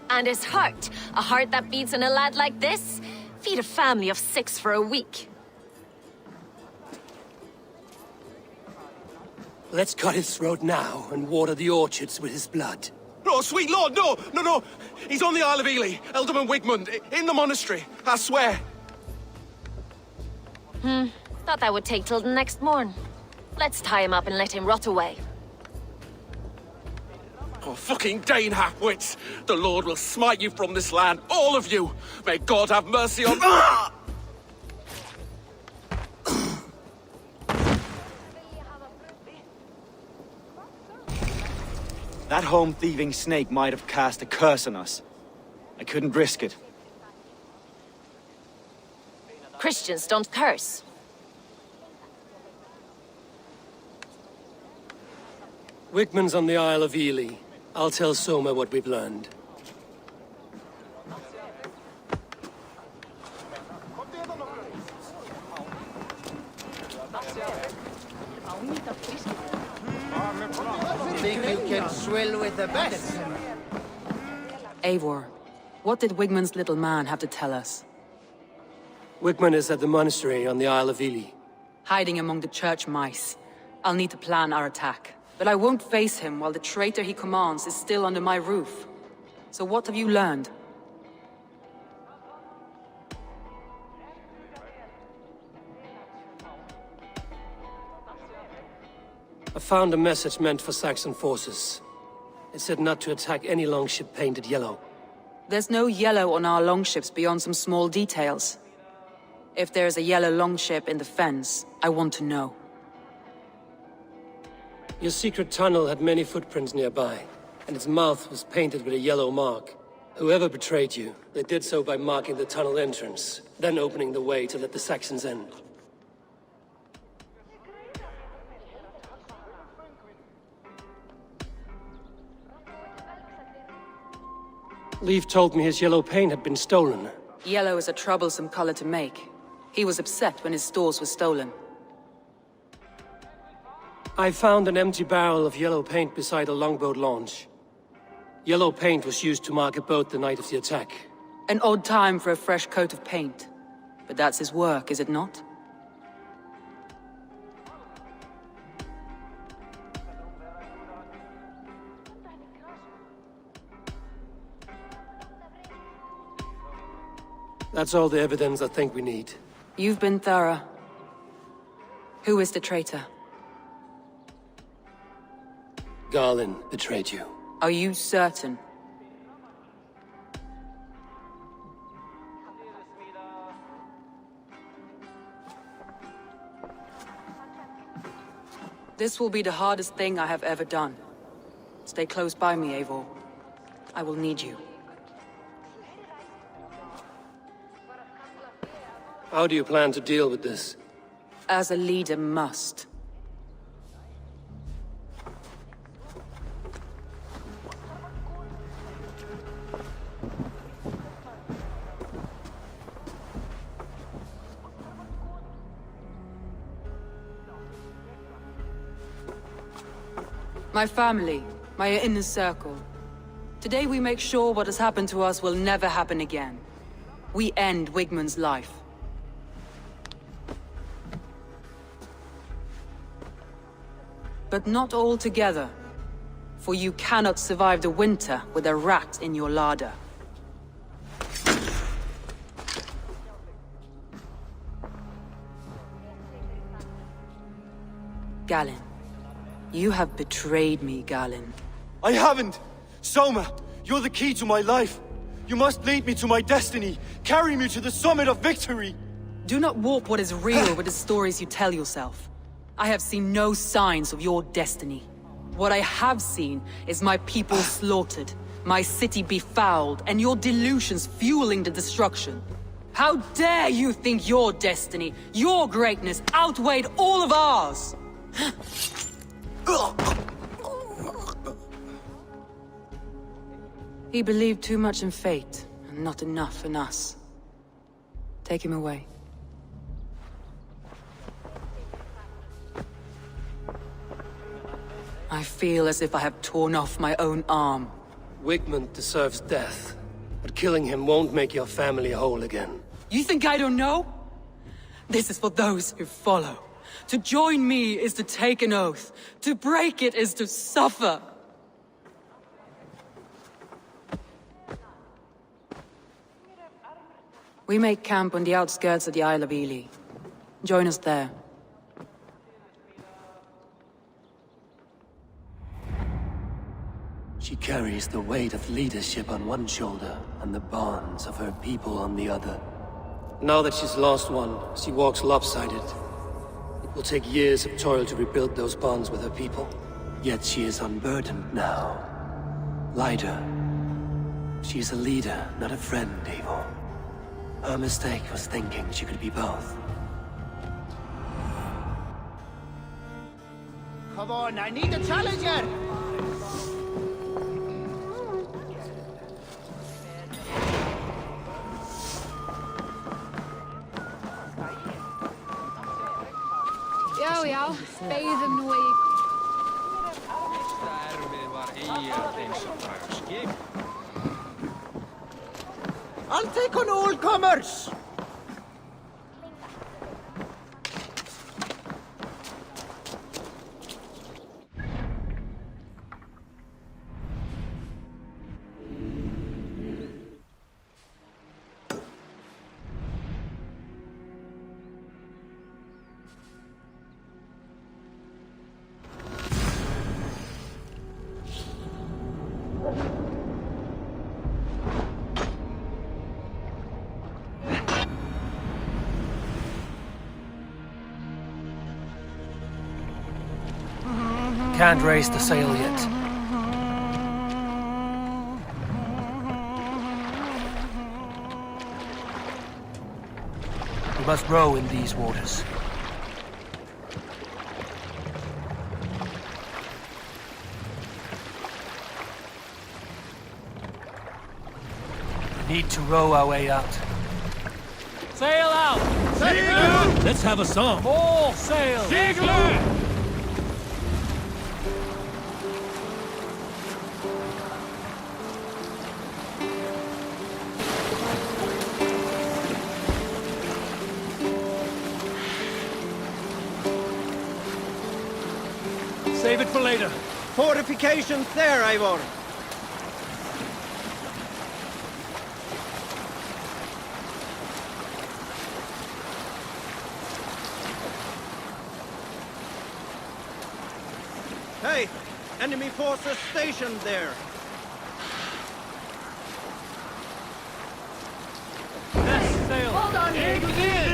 [SPEAKER 5] And his heart. A heart that beats in a lad like this? Feed a family of 6 for a week.
[SPEAKER 2] Let's cut his throat now and water the orchards with his blood.
[SPEAKER 4] Oh, sweet lord, no! No! He's on the Isle of Ely, Ealdorman Wigmund, in the monastery, I swear.
[SPEAKER 5] Thought that would take till the next morn. Let's tie him up and let him rot away.
[SPEAKER 4] Oh, fucking Dane halfwits! The Lord will smite you from this land, all of you! May God have mercy on...
[SPEAKER 12] That home-thieving snake might have cast a curse on us. I couldn't risk it.
[SPEAKER 5] Christians don't curse.
[SPEAKER 2] Wigmund's on the Isle of Ely. I'll tell Soma what we've learned.
[SPEAKER 14] Think you can swill with the best?
[SPEAKER 1] Eivor, what did Wigmund's little man have to tell us?
[SPEAKER 2] Wigmund is at the monastery on the Isle of Ely.
[SPEAKER 1] Hiding among the church mice. I'll need to plan our attack. But I won't face him while the traitor he commands is still under my roof. So what have you learned?
[SPEAKER 2] I found a message meant for Saxon forces. It said not to attack any longship painted yellow.
[SPEAKER 1] There's no yellow on our longships beyond some small details. If there's a yellow longship in the fens, I want to know.
[SPEAKER 2] Your secret tunnel had many footprints nearby, and its mouth was painted with a yellow mark. Whoever betrayed you, they did so by marking the tunnel entrance, then opening the way to let the Saxons in. Leif told me his yellow paint had been stolen.
[SPEAKER 1] Yellow is a troublesome color to make. He was upset when his stores were stolen.
[SPEAKER 2] I found an empty barrel of yellow paint beside a longboat launch. Yellow paint was used to mark a boat the night of the attack.
[SPEAKER 1] An odd time for a fresh coat of paint. But that's his work, is it not?
[SPEAKER 2] That's all the evidence I think we need.
[SPEAKER 1] You've been thorough. Who is the traitor?
[SPEAKER 2] Garlin betrayed you.
[SPEAKER 1] Are you certain? This will be the hardest thing I have ever done. Stay close by me, Eivor. I will need you.
[SPEAKER 2] How do you plan to deal with this?
[SPEAKER 1] As a leader must. My family, my inner circle. Today we make sure what has happened to us will never happen again. We end Wigmund's life. But not all together. For you cannot survive the winter with a rat in your larder. Galen. You have betrayed me, Galen.
[SPEAKER 12] I haven't! Soma, you're the key to my life. You must lead me to my destiny. Carry me to the summit of victory.
[SPEAKER 1] Do not warp what is real with the stories you tell yourself. I have seen no signs of your destiny. What I have seen is my people slaughtered, my city befouled, and your delusions fueling the destruction. How dare you think your destiny, your greatness, outweighed all of ours? He believed too much in fate, and not enough in us. Take him away. I feel as if I have torn off my own arm.
[SPEAKER 2] Wigmund deserves death, but killing him won't make your family whole again.
[SPEAKER 1] You think I don't know? This is for those who follow. To join me is to take an oath. To break it is to suffer. We make camp on the outskirts of the Isle of Ely. Join us there.
[SPEAKER 2] She carries the weight of leadership on one shoulder and the bonds of her people on the other. Now that she's lost one, she walks lopsided. It will take years of toil to rebuild those bonds with her people. Yet she is unburdened now. Lighter. She is a leader, not a friend, Eivor. Her mistake was thinking she could be both.
[SPEAKER 14] Come on, I need a challenger!
[SPEAKER 18] Já, já, beigðum nú í...
[SPEAKER 14] I'll take on all comers!
[SPEAKER 2] Can't raise the sail yet. We must row in these waters. We need to row our way out.
[SPEAKER 10] Sail out!
[SPEAKER 6] Segler! Let's have a song.
[SPEAKER 10] Full sail!
[SPEAKER 6] Segler!
[SPEAKER 10] Save it for later.
[SPEAKER 14] Fortifications there, Eivor. Hey, enemy forces stationed there.
[SPEAKER 10] Yes, sail.
[SPEAKER 14] Hold on,
[SPEAKER 10] Clear.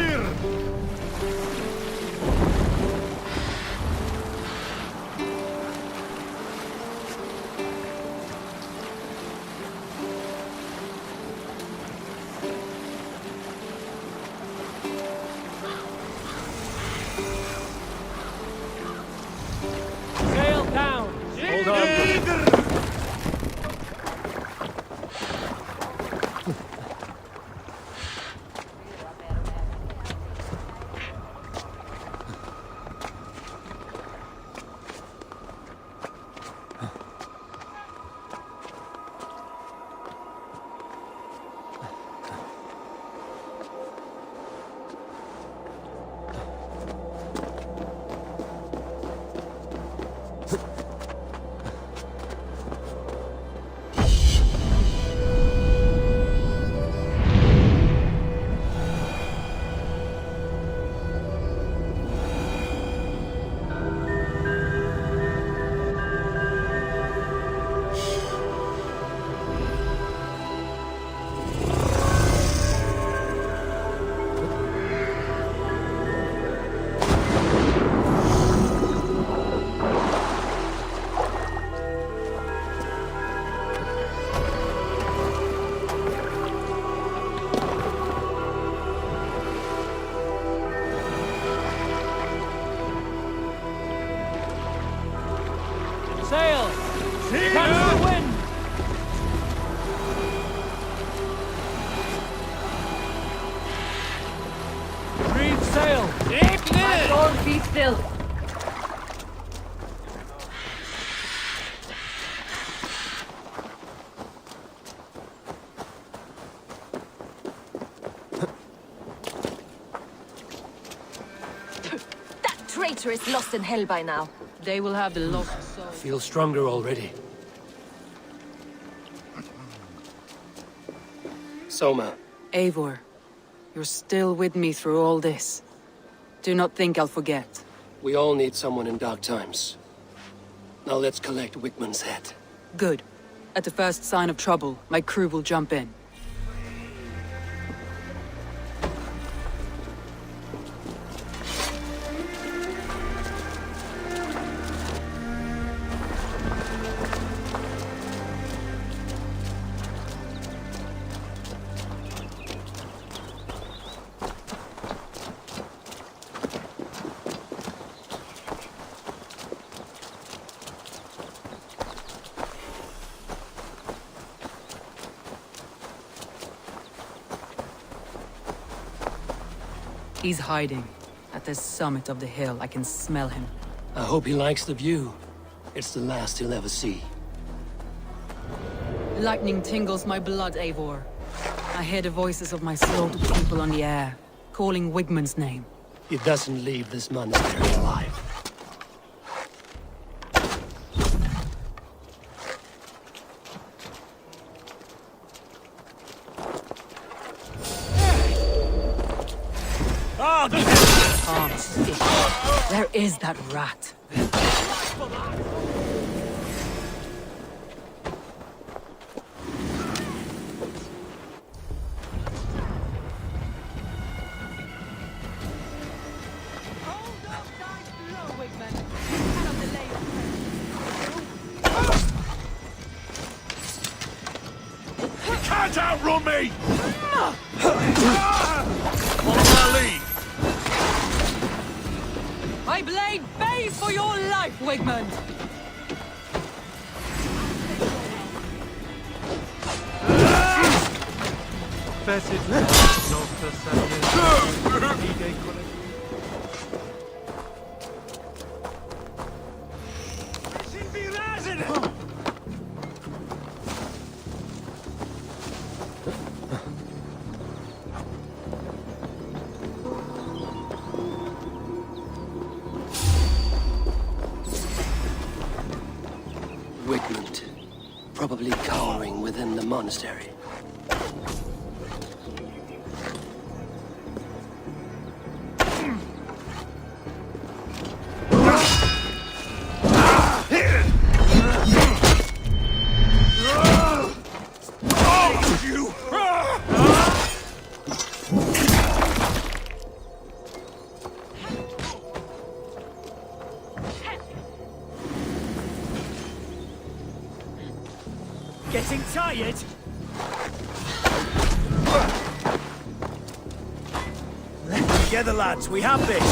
[SPEAKER 1] still.
[SPEAKER 5] That traitor is lost in hell by now.
[SPEAKER 1] They will have the lost soul.
[SPEAKER 2] I feel stronger already. Soma.
[SPEAKER 1] Eivor, you're still with me through all this. Do not think I'll forget.
[SPEAKER 2] We all need someone in dark times. Now let's collect Wickman's head.
[SPEAKER 1] Good. At the first sign of trouble, my crew will jump in. He's hiding. At the summit of the hill, I can smell him.
[SPEAKER 2] I hope he likes the view. It's the last he'll ever see.
[SPEAKER 1] Lightning tingles my blood, Eivor. I hear the voices of my slaughtered people on the air, calling Wigmund's name.
[SPEAKER 2] He doesn't leave this monastery alive.
[SPEAKER 1] Calm, stick. There is that rat.
[SPEAKER 7] You can't outrun me! Follow my lead!
[SPEAKER 1] My blade bays for your life, Wigmund!
[SPEAKER 2] Wigmund, probably cowering within the monastery.
[SPEAKER 10] Getting tired? Together, lads, we have this.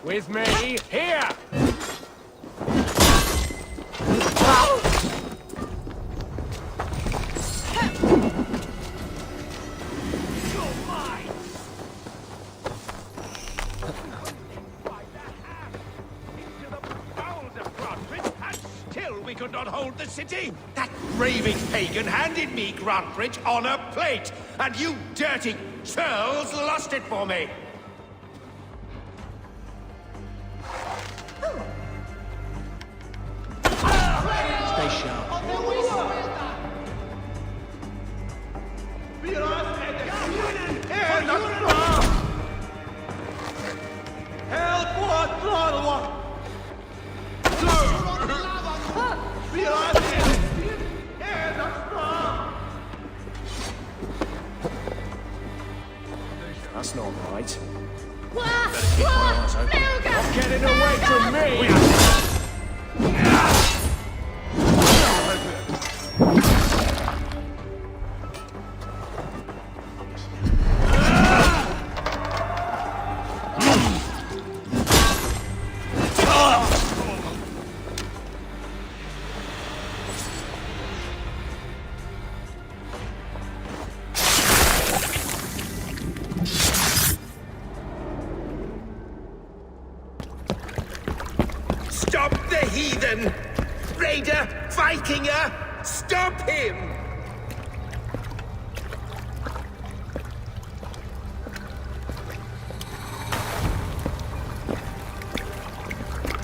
[SPEAKER 6] With me, here!
[SPEAKER 7] Still, we could not hold the city. That raving pagan handed me Grantbridge on a plate, and you dirty churls lost it for me. Stay sharp.
[SPEAKER 10] That's not right.
[SPEAKER 7] Better keep my eyes open.
[SPEAKER 6] Not getting away from me!
[SPEAKER 7] Stop the heathen! Raider! Vikinger! Stop him!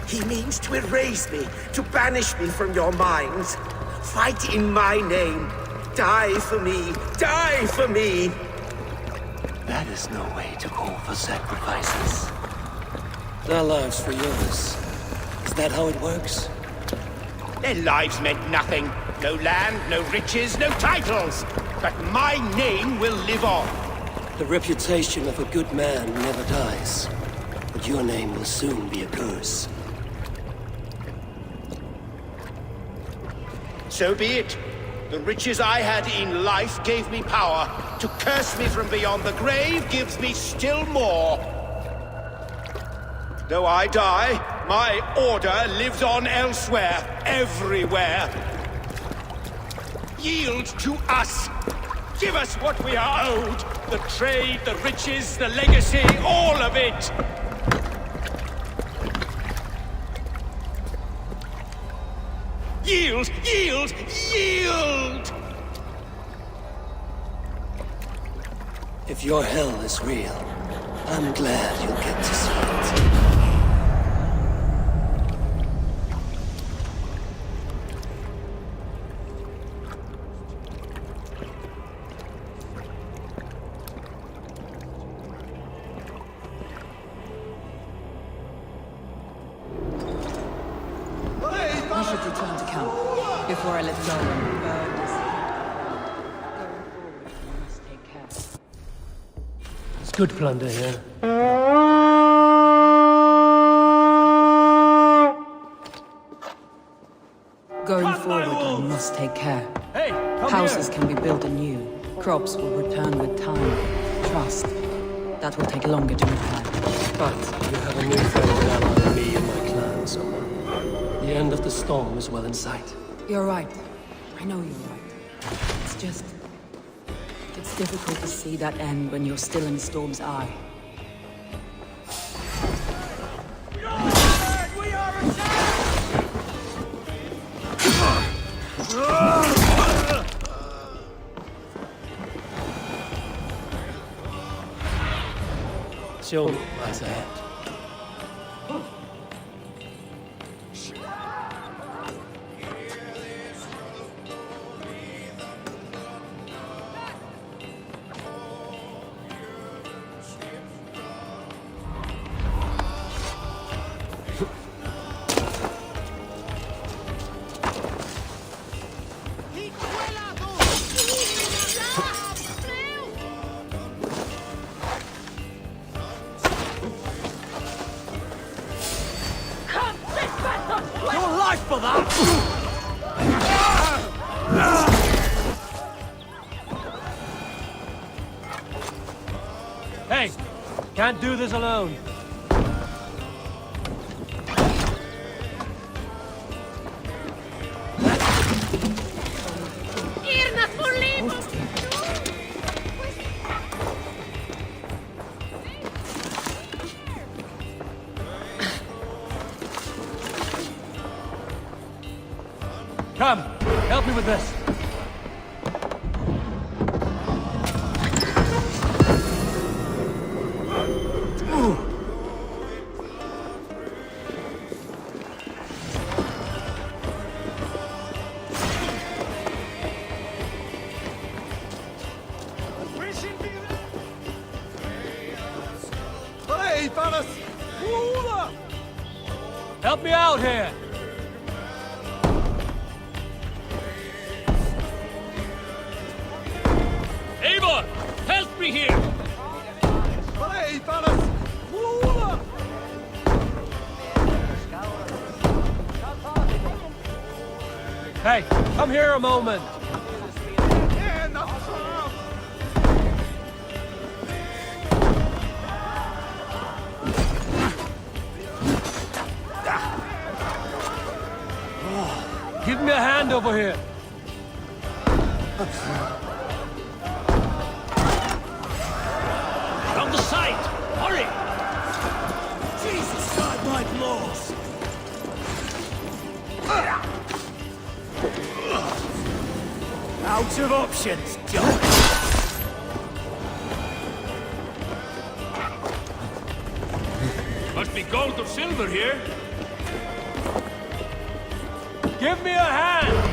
[SPEAKER 7] He means to erase me, to banish me from your minds. Fight in my name. Die for me. Die for me.
[SPEAKER 2] That is no way to call for sacrifices. Their lives for yours. Is that how it works?
[SPEAKER 7] Their lives meant nothing. No land, no riches, no titles. But my name will live on.
[SPEAKER 2] The reputation of a good man never dies. But your name will soon be a curse.
[SPEAKER 7] So be it. The riches I had in life gave me power. To curse me from beyond the grave gives me still more. Though I die, my order lives on elsewhere, everywhere. Yield to us. Give us what we are owed. The trade, the riches, the legacy, all of it. Yield! Yield! Yield!
[SPEAKER 2] If your hell is real, I'm glad you'll get to see it.
[SPEAKER 1] I should return to camp before I let go and burn this. Going forward, you must take care.
[SPEAKER 2] It's good plunder here.
[SPEAKER 1] Going forward, I must take care. Houses can be built anew. Crops will return with time. Trust. That will take longer to repair.
[SPEAKER 2] But you have a new friend and ally in me and my clan, someone. The end of the storm is well in sight.
[SPEAKER 1] You're right. I know you're right. It's just... it's difficult to see that end when you're still in the storm's eye.
[SPEAKER 2] Show me what's ahead. Hey! Can't do this alone. Come, help me with this.
[SPEAKER 10] Hey, fellas!
[SPEAKER 2] Help me out here!
[SPEAKER 10] Eivor! Help me here! Hey, fellas!
[SPEAKER 2] Hey, come here a moment! Give me a hand over here!
[SPEAKER 10] On the side! Hurry! Jesus, God, my blows!
[SPEAKER 7] Out of options, John.
[SPEAKER 6] Must be gold or silver here. Give me a hand!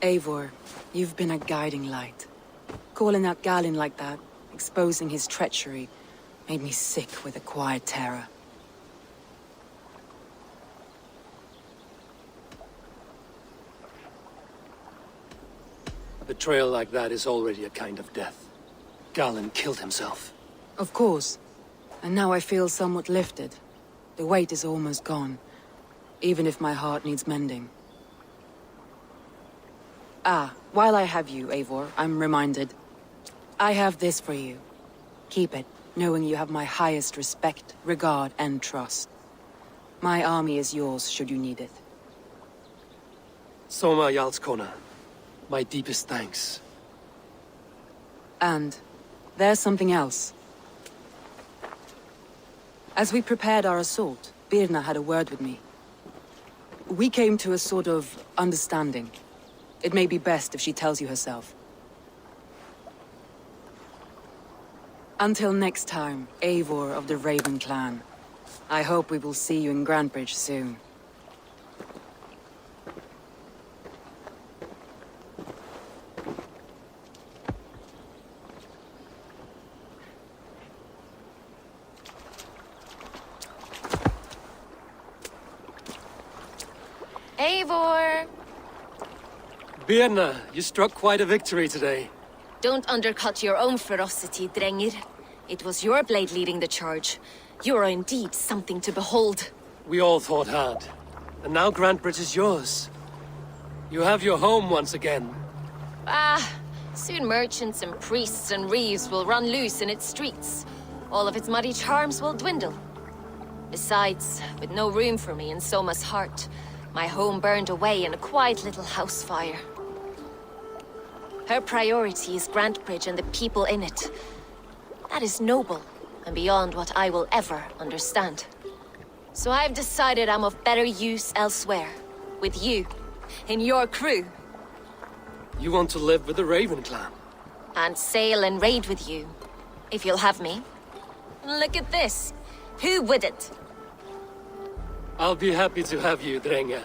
[SPEAKER 1] Eivor, you've been a guiding light. Calling out Galinn like that, exposing his treachery, made me sick with a quiet terror.
[SPEAKER 2] A betrayal like that is already a kind of death. Galinn killed himself.
[SPEAKER 1] Of course. And now I feel somewhat lifted. The weight is almost gone, even if my heart needs mending. Ah, while I have you, Eivor, I'm reminded. I have this for you. Keep it, knowing you have my highest respect, regard, and trust. My army is yours, should you need it.
[SPEAKER 2] Soma Jarlskona, my deepest thanks.
[SPEAKER 1] And there's something else. As we prepared our assault, Birna had a word with me. We came to a sort of understanding. It may be best if she tells you herself. Until next time, Eivor of the Raven Clan. I hope we will see you in Grantebridge soon.
[SPEAKER 5] Eivor!
[SPEAKER 2] Birna, you struck quite a victory today.
[SPEAKER 5] Don't undercut your own ferocity, Drengir. It was your blade leading the charge. You are indeed something to behold.
[SPEAKER 2] We all fought hard. And now Grantebridge is yours. You have your home once again.
[SPEAKER 5] Soon merchants and priests and reeves will run loose in its streets. All of its muddy charms will dwindle. Besides, with no room for me in Soma's heart, my home burned away in a quiet little house fire. Her priority is Grantebridge and the people in it. That is noble, and beyond what I will ever understand. So I've decided I'm of better use elsewhere. With you, in your crew.
[SPEAKER 2] You want to live with the Raven Clan?
[SPEAKER 5] And sail and raid with you, if you'll have me. Look at this. Who wouldn't?
[SPEAKER 2] I'll be happy to have you, Drenga.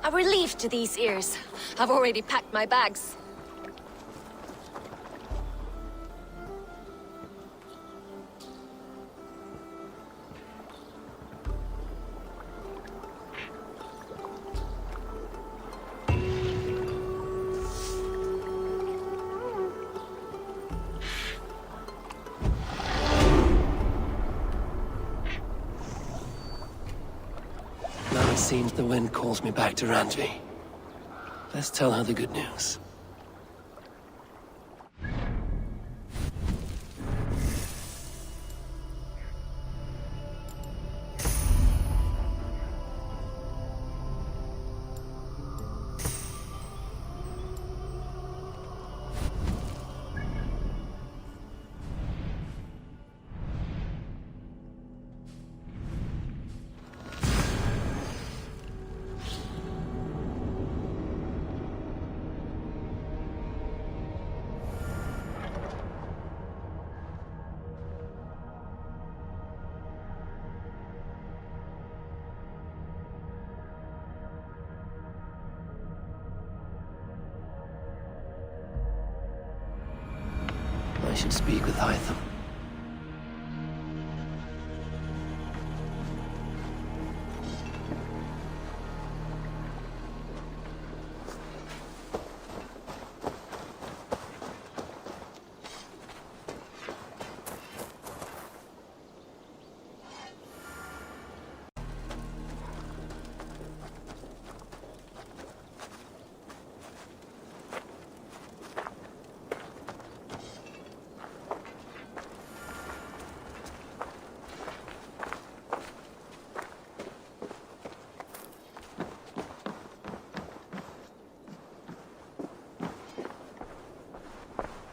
[SPEAKER 5] A relief to these ears. I've already packed my bags.
[SPEAKER 2] Now it seems the wind calls me back to Randvi. Let's tell her the good news. I should speak with Hytham.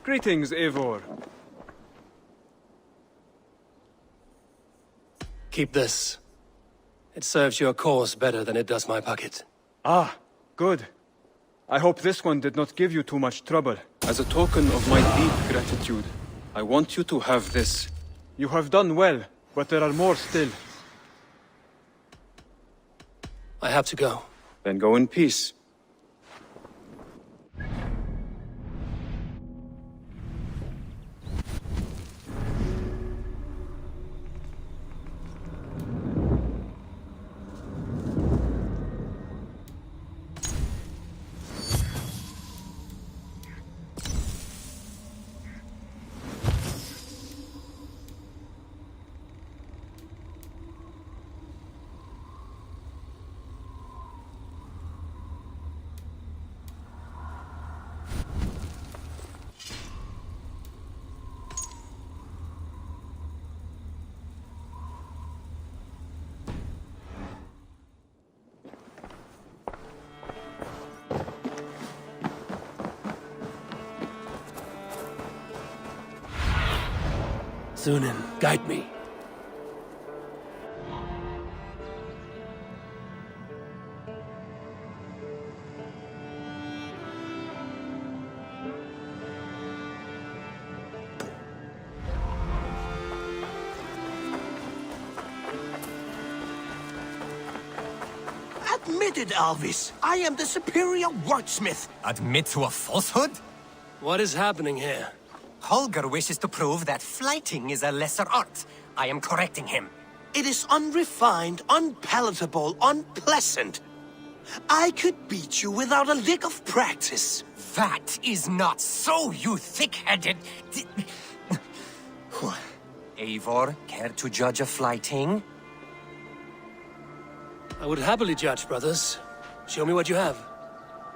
[SPEAKER 19] Greetings, Eivor.
[SPEAKER 2] Keep this. It serves your cause better than it does my pocket.
[SPEAKER 19] Ah, good. I hope this one did not give you too much trouble. As a token of my deep gratitude, I want you to have this. You have done well, but there are more still.
[SPEAKER 2] I have to go.
[SPEAKER 19] Then go in peace.
[SPEAKER 2] Sunan, guide me.
[SPEAKER 7] Admitted, Alvis. I am the superior wordsmith.
[SPEAKER 20] Admit to a falsehood?
[SPEAKER 2] What is happening here?
[SPEAKER 20] Holger wishes to prove that flighting is a lesser art. I am correcting him.
[SPEAKER 7] It is unrefined, unpalatable, unpleasant. I could beat you without a lick of practice.
[SPEAKER 20] That is not so, you thick-headed... Eivor, care to judge a flighting?
[SPEAKER 2] I would happily judge, brothers. Show me what you have.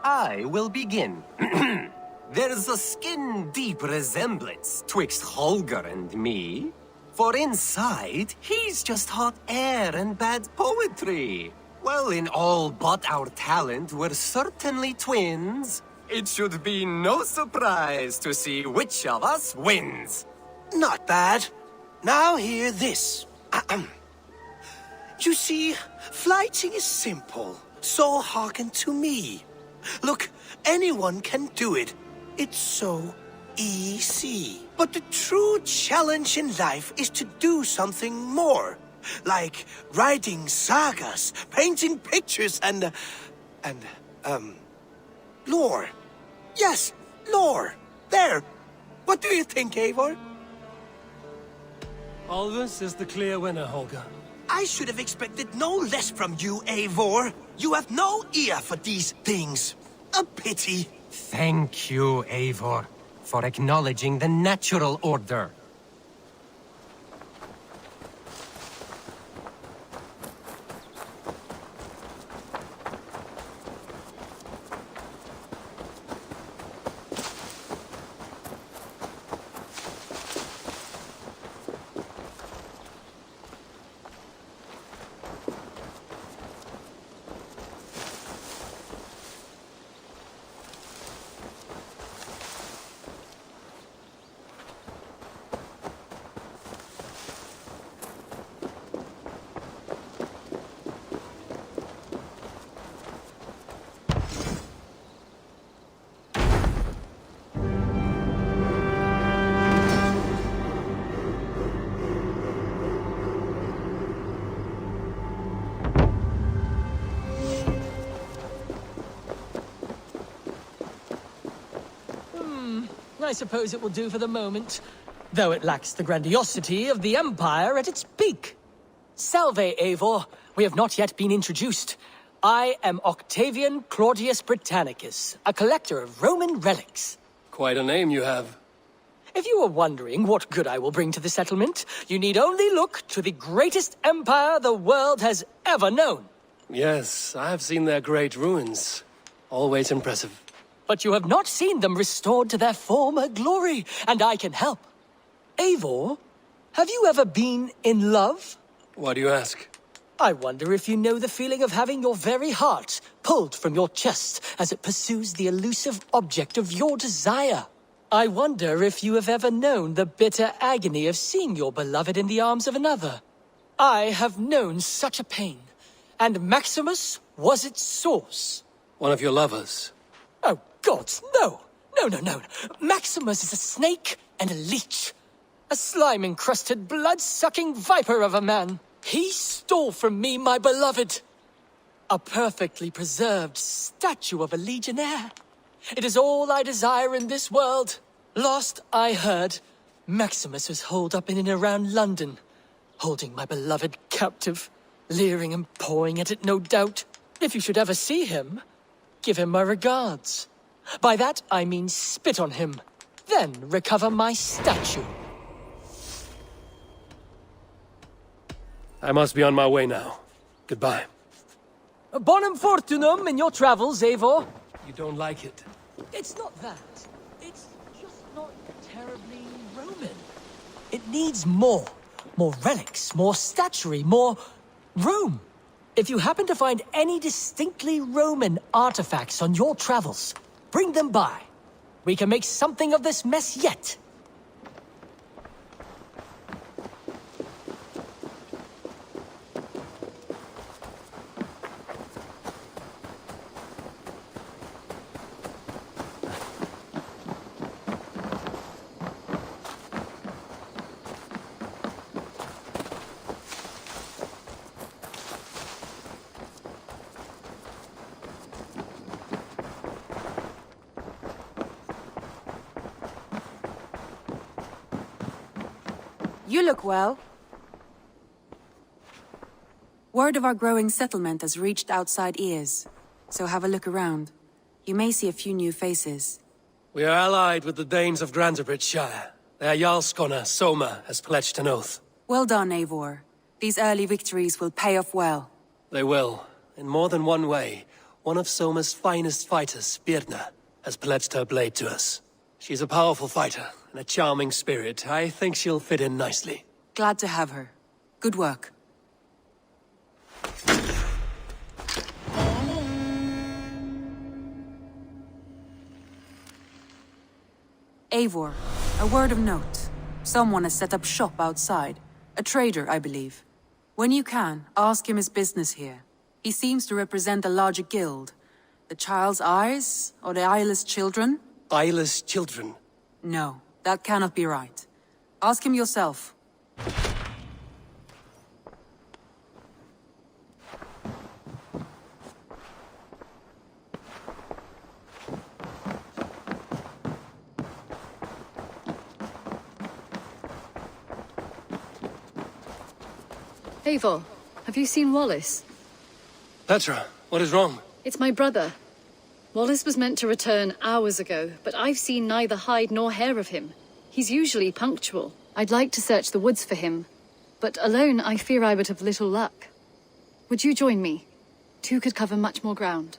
[SPEAKER 20] I will begin. There's a skin-deep resemblance twixt Holger and me. For inside, he's just hot air and bad poetry. Well, in all but our talent, we're certainly twins. It should be no surprise to see which of us wins.
[SPEAKER 7] Not bad. Now hear this. You see, flighting is simple, so hearken to me. Look, anyone can do it. It's so easy. But the true challenge in life is to do something more. Like writing sagas, painting pictures, and lore. Yes, lore. There. What do you think, Eivor?
[SPEAKER 2] Alvis is the clear winner, Holger.
[SPEAKER 7] I should have expected no less from you, Eivor. You have no ear for these things. A pity.
[SPEAKER 20] Thank you, Eivor, for acknowledging the natural order.
[SPEAKER 21] I suppose it will do for the moment, though it lacks the grandiosity of the Empire at its peak. Salve, Eivor. We have not yet been introduced. I am Octavian Claudius Britannicus, a collector of Roman relics.
[SPEAKER 2] Quite a name you have.
[SPEAKER 21] If you are wondering what good I will bring to the settlement, you need only look to the greatest empire the world has ever known.
[SPEAKER 2] Yes, I have seen their great ruins. Always impressive.
[SPEAKER 21] But you have not seen them restored to their former glory, and I can help. Eivor, have you ever been in love?
[SPEAKER 2] Why do you ask?
[SPEAKER 21] I wonder if you know the feeling of having your very heart pulled from your chest as it pursues the elusive object of your desire. I wonder if you have ever known the bitter agony of seeing your beloved in the arms of another. I have known such a pain, and Maximus was its source.
[SPEAKER 2] One of your lovers?
[SPEAKER 21] Oh, gods, no! No. Maximus is a snake and a leech. A slime-encrusted, blood-sucking viper of a man. He stole from me my beloved. A perfectly preserved statue of a legionnaire. It is all I desire in this world. Last I heard, Maximus was holed up in and around London, holding my beloved captive, leering and pawing at it, no doubt. If you should ever see him, give him my regards. By that I mean spit on him, then recover my statue.
[SPEAKER 2] I must be on my way now. Goodbye.
[SPEAKER 21] Bonum fortunum in your travels, Eivor.
[SPEAKER 2] You don't like it?
[SPEAKER 21] It's not that. It's just not terribly Roman. It needs more. More relics, more statuary, more room. If you happen to find any distinctly Roman artifacts on your travels, bring them by. We can make something of this mess yet.
[SPEAKER 1] You look well. Word of our growing settlement has reached outside ears, so have a look around. You may see a few new faces.
[SPEAKER 2] We are allied with the Danes of Shire. Their Jarl Skona, Soma, has pledged an oath.
[SPEAKER 1] Well done, Eivor. These early victories will pay off well.
[SPEAKER 2] They will. In more than one way. One of Soma's finest fighters, Birna, has pledged her blade to us. She's a powerful fighter, and a charming spirit. I think she'll fit in nicely.
[SPEAKER 1] Glad to have her. Good work. Eivor, a word of note. Someone has set up shop outside. A trader, I believe. When you can, ask him his business here. He seems to represent a larger guild. The Child's Eyes, or the Eyeless Children?
[SPEAKER 2] Eyeless children?
[SPEAKER 1] No, that cannot be right. Ask him yourself.
[SPEAKER 18] Eivor, have you seen Wallace?
[SPEAKER 2] Petra, what is wrong?
[SPEAKER 18] It's my brother. Wallace was meant to return hours ago, but I've seen neither hide nor hair of him. He's usually punctual. I'd like to search the woods for him, but alone I fear I would have little luck. Would you join me? Two could cover much more ground.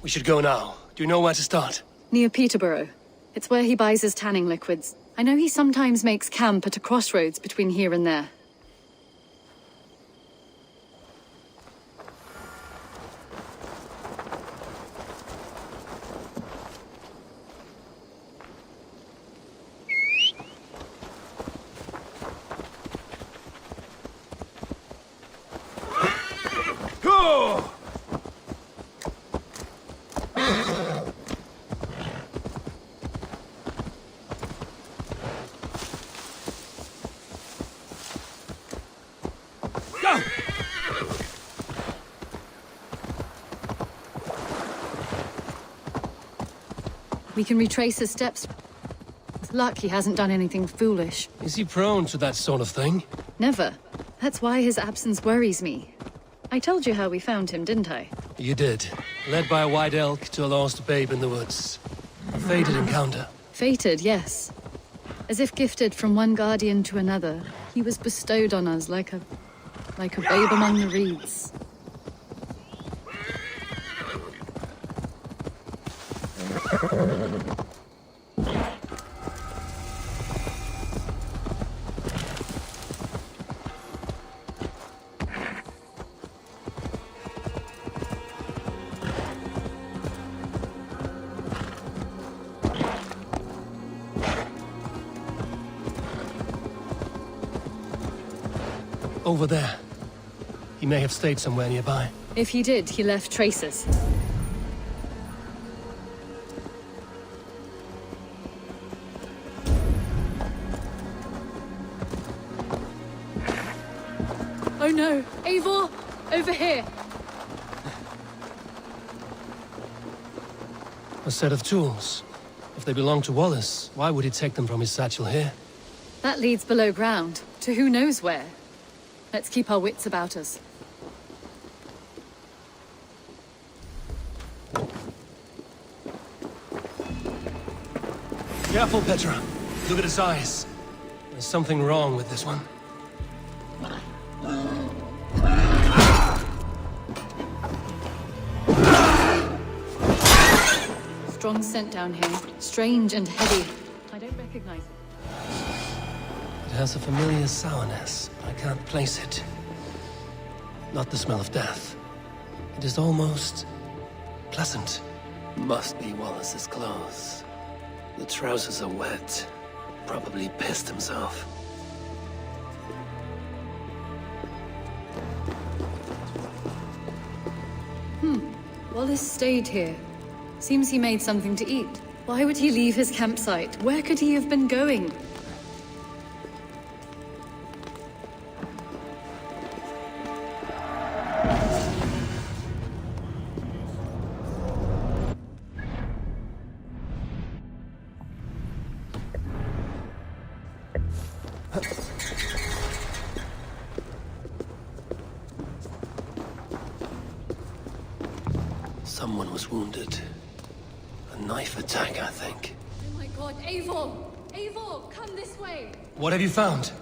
[SPEAKER 2] We should go now. Do you know where to start?
[SPEAKER 18] Near Peterborough. It's where he buys his tanning liquids. I know he sometimes makes camp at a crossroads between here and there. We can retrace his steps. It's luck he hasn't done anything foolish.
[SPEAKER 2] Is he prone to that sort of thing?
[SPEAKER 18] Never. That's why his absence worries me. I told you how we found him, didn't I?
[SPEAKER 2] You did. Led by a white elk to a lost babe in the woods. A fated encounter.
[SPEAKER 18] Fated, yes. As if gifted from one guardian to another, he was bestowed on us like a babe among the reeds.
[SPEAKER 2] Over there. He may have stayed somewhere nearby.
[SPEAKER 18] If he did, he left traces. Oh no! Eivor! Over here!
[SPEAKER 2] A set of tools. If they belong to Wallace, why would he take them from his satchel here?
[SPEAKER 18] That leads below ground, to who knows where. Let's keep our wits about us.
[SPEAKER 2] Careful, Petra. Look at his eyes. There's something wrong with this one.
[SPEAKER 18] Strong scent down here. Strange and heavy. I don't recognize it.
[SPEAKER 2] It has a familiar sourness. I can't place it. Not the smell of death. It is almost pleasant. Must be Wallace's clothes. The trousers are wet. Probably pissed himself.
[SPEAKER 18] Wallace stayed here. Seems he made something to eat. Why would he leave his campsite? Where could he have been going?
[SPEAKER 2] Someone was wounded. A knife attack, I think.
[SPEAKER 18] Oh my god, Eivor! Eivor, come this way!
[SPEAKER 2] What have you found?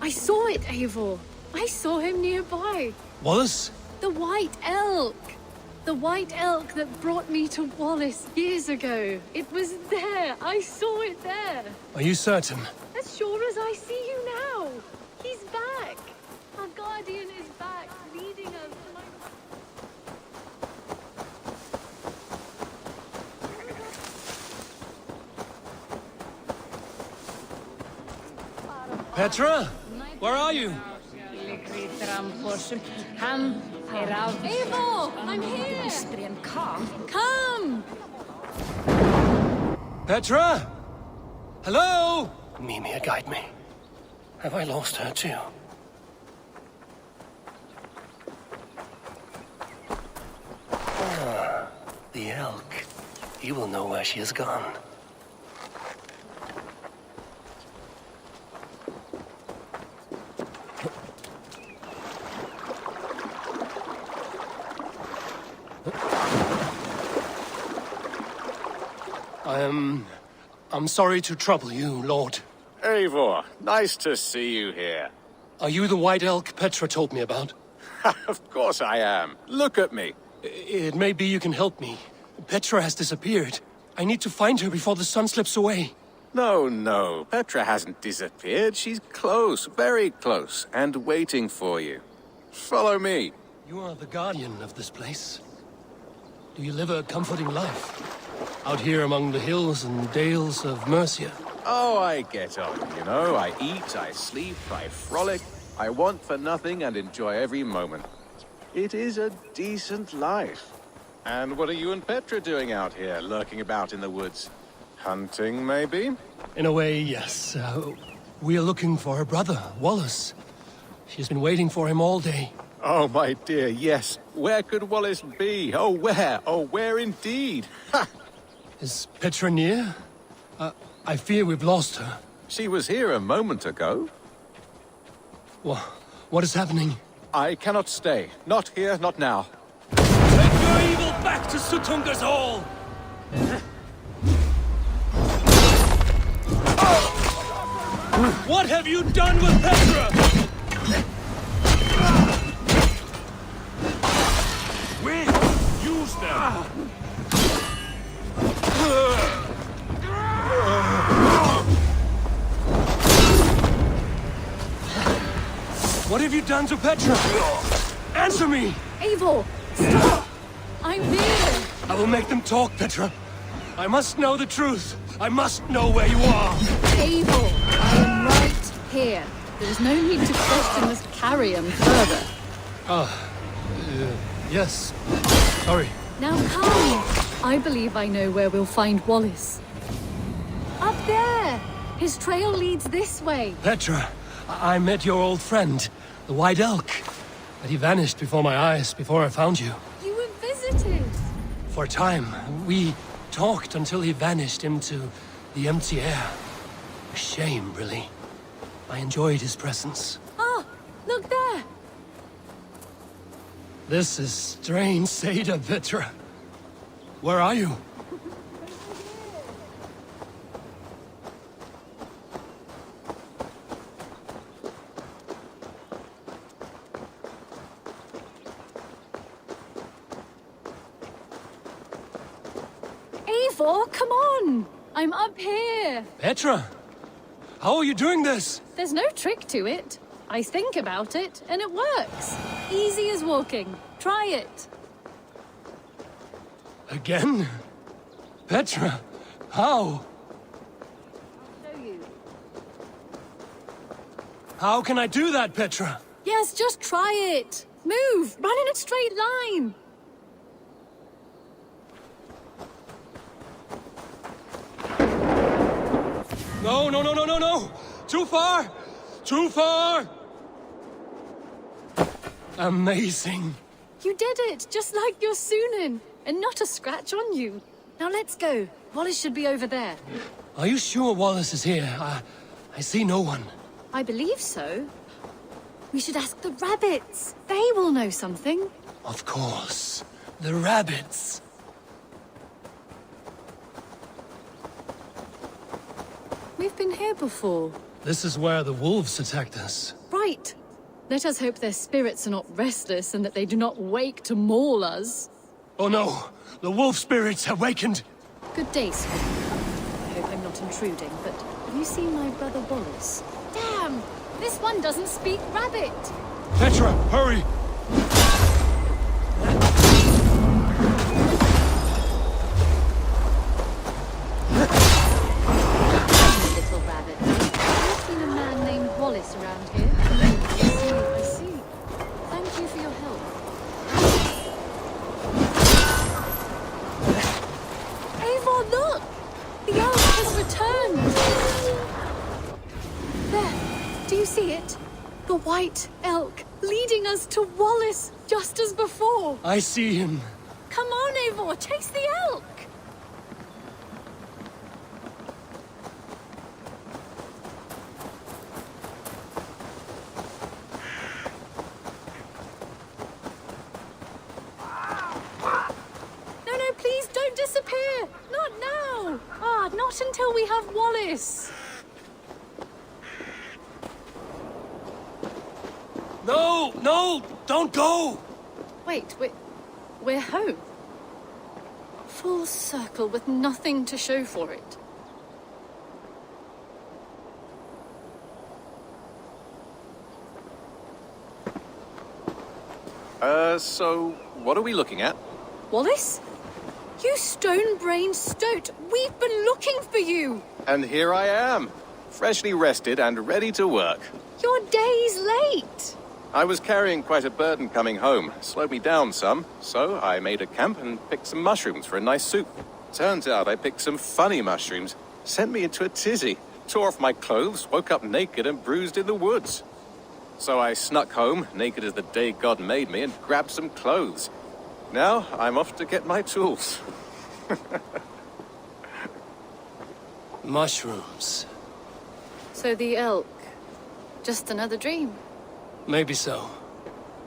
[SPEAKER 18] I saw it, Eivor! I saw him nearby!
[SPEAKER 2] Wallace?
[SPEAKER 18] The white elk! The white elk that brought me to Wallace years ago. It was there! I saw it there!
[SPEAKER 2] Are you certain?
[SPEAKER 18] As sure as I see you now! He's back! Our guardian is back, leading us to my...
[SPEAKER 2] Petra? Where are you?
[SPEAKER 18] Eivor! I'm here! Come!
[SPEAKER 2] Petra? Hello? Mimir, guide me. Have I lost her too? Ah, the elk. He will know where she has gone. I'm sorry to trouble you, Lord.
[SPEAKER 9] Eivor, nice to see you here.
[SPEAKER 2] Are you the white elk Petra told me about?
[SPEAKER 9] Of course I am. Look at me.
[SPEAKER 2] It may be you can help me. Petra has disappeared. I need to find her before the sun slips away.
[SPEAKER 9] No. Petra hasn't disappeared. She's close, very close, and waiting for you. Follow me.
[SPEAKER 2] You are the guardian of this place. Do you live a comforting life? Out here among the hills and dales of Mercia?
[SPEAKER 9] Oh, I get on, you know. I eat, I sleep, I frolic. I want for nothing and enjoy every moment. It is a decent life. And what are you and Petra doing out here, lurking about in the woods? Hunting, maybe?
[SPEAKER 2] In a way, yes. We are looking for her brother, Wallace. She's been waiting for him all day.
[SPEAKER 9] Oh, my dear, yes. Where could Wallace be? Oh, where? Oh, where indeed? Ha!
[SPEAKER 2] Is Petra near? I fear we've lost her.
[SPEAKER 9] She was here a moment ago.
[SPEAKER 2] What is happening?
[SPEAKER 9] I cannot stay. Not here, not now.
[SPEAKER 6] Take your evil back to Sutunga's Hall! What have you done with Petra? Use them! What have you done to Petra? Answer me!
[SPEAKER 18] Eivor, stop! I'm here!
[SPEAKER 2] I will make them talk, Petra. I must know the truth. I must know where you are.
[SPEAKER 18] Eivor, I am right here. There is no need to question this carrion further.
[SPEAKER 2] Yes. Sorry.
[SPEAKER 18] Now come! I believe I know where we'll find Wallace. Up there! His trail leads this way.
[SPEAKER 2] Petra, I met your old friend, the White Elk. But he vanished before my eyes, before I found you.
[SPEAKER 18] You were visited.
[SPEAKER 2] For a time, we talked until he vanished into the empty air. A shame, really. I enjoyed his presence.
[SPEAKER 18] Ah, look there!
[SPEAKER 2] This is strange, Seda, Petra. Where are you?
[SPEAKER 18] Eivor, come on! I'm up here!
[SPEAKER 2] Petra! How are you doing this?
[SPEAKER 18] There's no trick to it. I think about it, and it works. Easy as walking. Try it.
[SPEAKER 2] Again? Petra, how?
[SPEAKER 18] I'll show you.
[SPEAKER 2] How can I do that, Petra?
[SPEAKER 18] Yes, just try it. Move! Run in a straight line!
[SPEAKER 2] No, no, no, no, no, no! Too far! Too far! Amazing.
[SPEAKER 18] You did it, just like your Sunan, and not a scratch on you. Now let's go. Wallace should be over there.
[SPEAKER 2] Are you sure Wallace is here? I see no one.
[SPEAKER 18] I believe so. We should ask the rabbits. They will know something.
[SPEAKER 2] Of course. The rabbits.
[SPEAKER 18] We've been here before.
[SPEAKER 2] This is where the wolves attacked us.
[SPEAKER 18] Right. Let us hope their spirits are not restless and that they do not wake to maul us.
[SPEAKER 2] Oh no! The wolf spirits have wakened!
[SPEAKER 18] Good day, Squid. I hope I'm not intruding, but have you seen my brother Wallace? Damn! This one doesn't speak rabbit!
[SPEAKER 2] Petra, hurry!
[SPEAKER 18] Little rabbit. Have you seen a man named Wallace around here? I see. Thank you for your help. Eivor, look! The elk has returned! There! Do you see it? The white elk leading us to Wallace, just as before!
[SPEAKER 2] I see him.
[SPEAKER 18] Come on, Eivor, chase the elk! No, please don't disappear! Not now! Not until we have Wallace!
[SPEAKER 2] No, no, don't go!
[SPEAKER 18] Wait, we're home. Full circle with nothing to show for it.
[SPEAKER 9] So what are we looking at?
[SPEAKER 18] Wallace? You stone-brained stoat! We've been looking for you!
[SPEAKER 9] And here I am, freshly rested and ready to work.
[SPEAKER 18] You're days late!
[SPEAKER 9] I was carrying quite a burden coming home. Slowed me down some, so I made a camp and picked some mushrooms for a nice soup. Turns out I picked some funny mushrooms. Sent me into a tizzy. Tore off my clothes, woke up naked and bruised in the woods. So I snuck home, naked as the day God made me, and grabbed some clothes. Now I'm off to get my tools.
[SPEAKER 2] Mushrooms.
[SPEAKER 18] So the elk, just another dream.
[SPEAKER 2] Maybe so.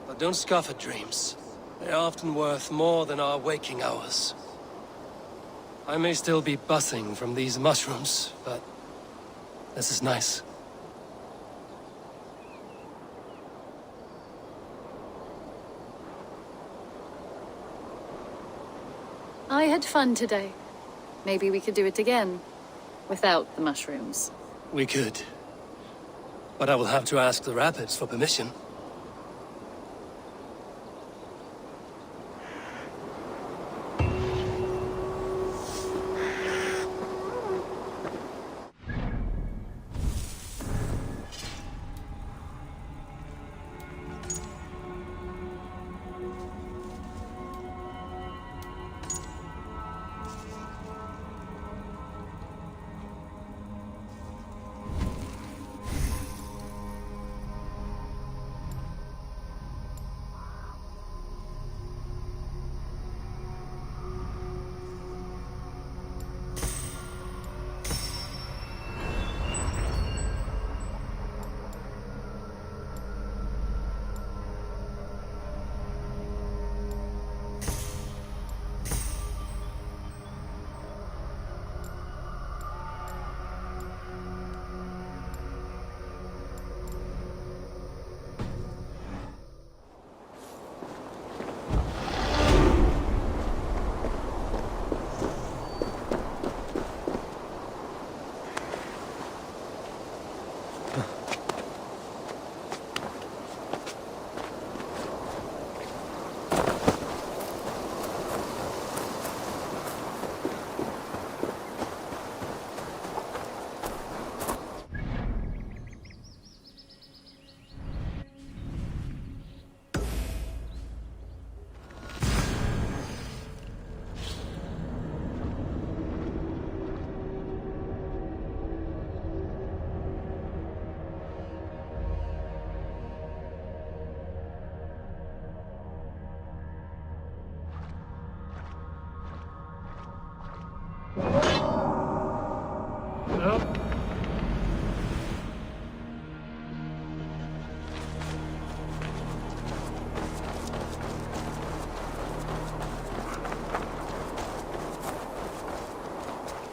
[SPEAKER 2] But don't scoff at dreams. They're often worth more than our waking hours. I may still be buzzing from these mushrooms, but this is nice.
[SPEAKER 18] I had fun today. Maybe we could do it again, without the mushrooms.
[SPEAKER 2] We could. But I will have to ask the rapids for permission.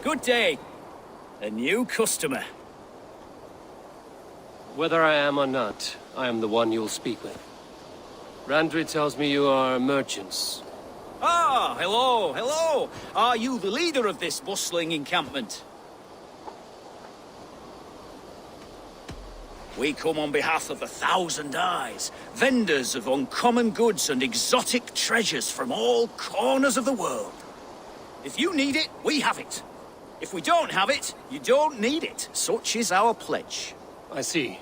[SPEAKER 8] Good day. A new customer.
[SPEAKER 2] Whether I am or not, I am the one you'll speak with. Randri tells me you are merchants.
[SPEAKER 8] Ah, hello, hello. Are you the leader of this bustling encampment? We come on behalf of the Thousand Eyes, vendors of uncommon goods and exotic treasures from all corners of the world. If you need it, we have it. If we don't have it, you don't need it. Such is our pledge.
[SPEAKER 2] I see.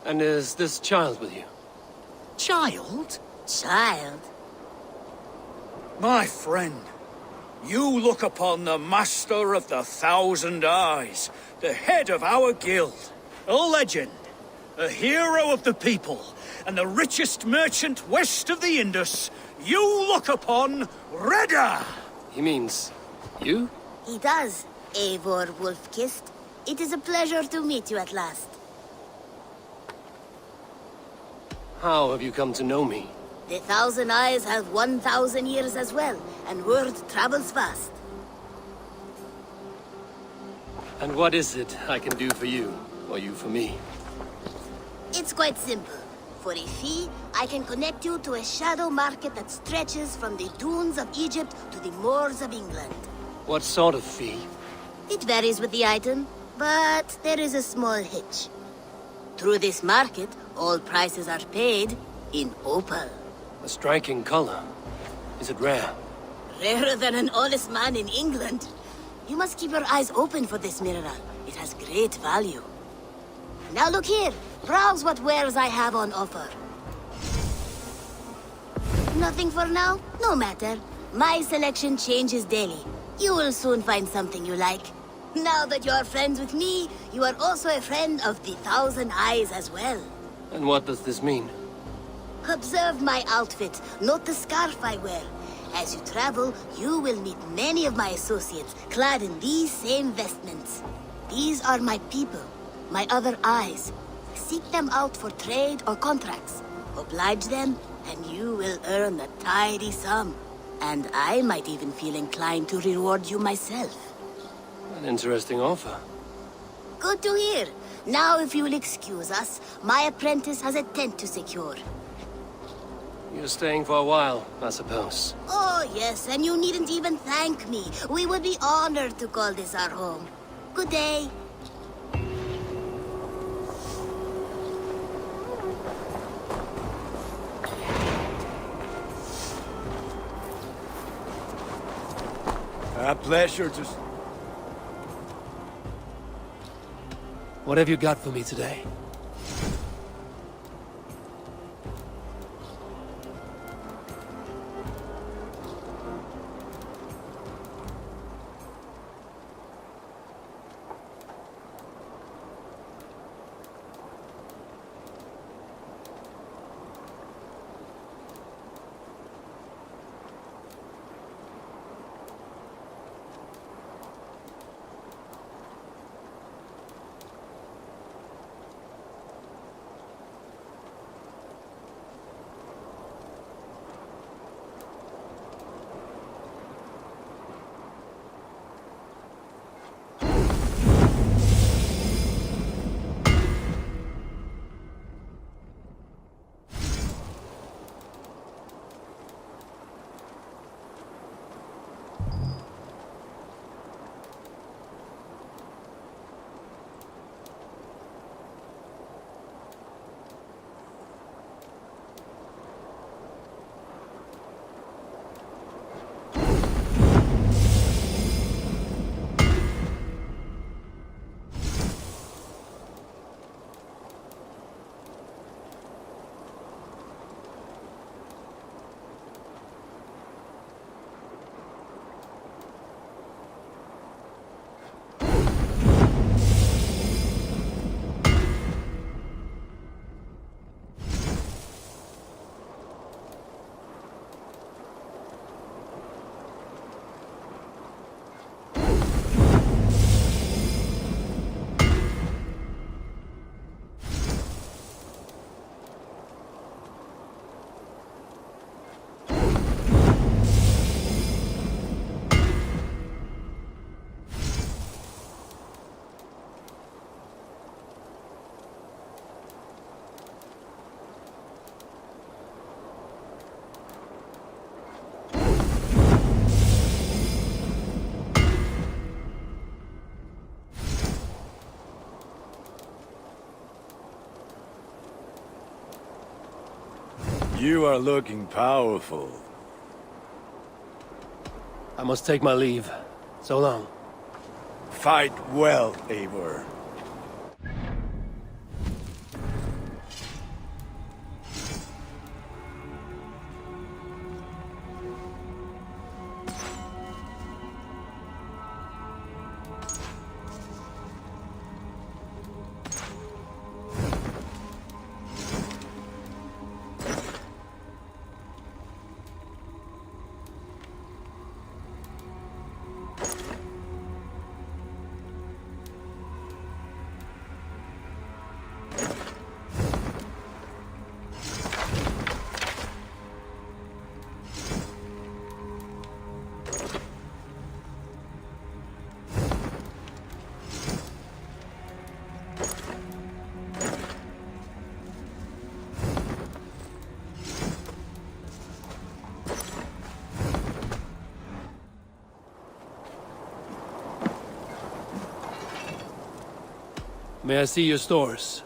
[SPEAKER 2] And is this child with you?
[SPEAKER 8] Child?
[SPEAKER 15] Child?
[SPEAKER 8] My friend, you look upon the master of the Thousand Eyes, the head of our guild, a legend, a hero of the people, and the richest merchant west of the Indus. You look upon Redda!
[SPEAKER 2] He means you?
[SPEAKER 22] He does, Eivor Wolf-Kissed. It is a pleasure to meet you at last.
[SPEAKER 2] How have you come to know me?
[SPEAKER 22] The Thousand Eyes have 1,000 years as well, and word travels fast.
[SPEAKER 2] And what is it I can do for you, or you for me?
[SPEAKER 22] It's quite simple. For a fee, I can connect you to a shadow market that stretches from the dunes of Egypt to the moors of England.
[SPEAKER 2] What sort of fee?
[SPEAKER 22] It varies with the item, but there is a small hitch. Through this market, all prices are paid in opal.
[SPEAKER 2] A striking color. Is it rare?
[SPEAKER 22] Rarer than an honest man in England. You must keep your eyes open for this mineral. It has great value. Now look here. Browse what wares I have on offer. Nothing for now? No matter. My selection changes daily. You will soon find something you like. Now that you are friends with me, you are also a friend of the Thousand Eyes as well.
[SPEAKER 2] And what does this mean?
[SPEAKER 22] Observe my outfit, note the scarf I wear, As you travel, you will meet many of my associates clad in these same vestments. These are my people, my other eyes. Seek them out for trade or contracts. Oblige them, and you will earn a tidy sum. And I might even feel inclined to reward you myself.
[SPEAKER 2] An interesting offer.
[SPEAKER 22] Good to hear. Now, if you will excuse us, my apprentice has a tent to secure.
[SPEAKER 2] You're staying for a while, I suppose.
[SPEAKER 22] Oh, yes, and you needn't even thank me. We would be honored to call this our home. Good day.
[SPEAKER 7] A pleasure to...
[SPEAKER 2] What have you got for me today?
[SPEAKER 7] You are looking powerful.
[SPEAKER 2] I must take my leave. So long.
[SPEAKER 7] Fight well, Eivor.
[SPEAKER 2] May I see your stores?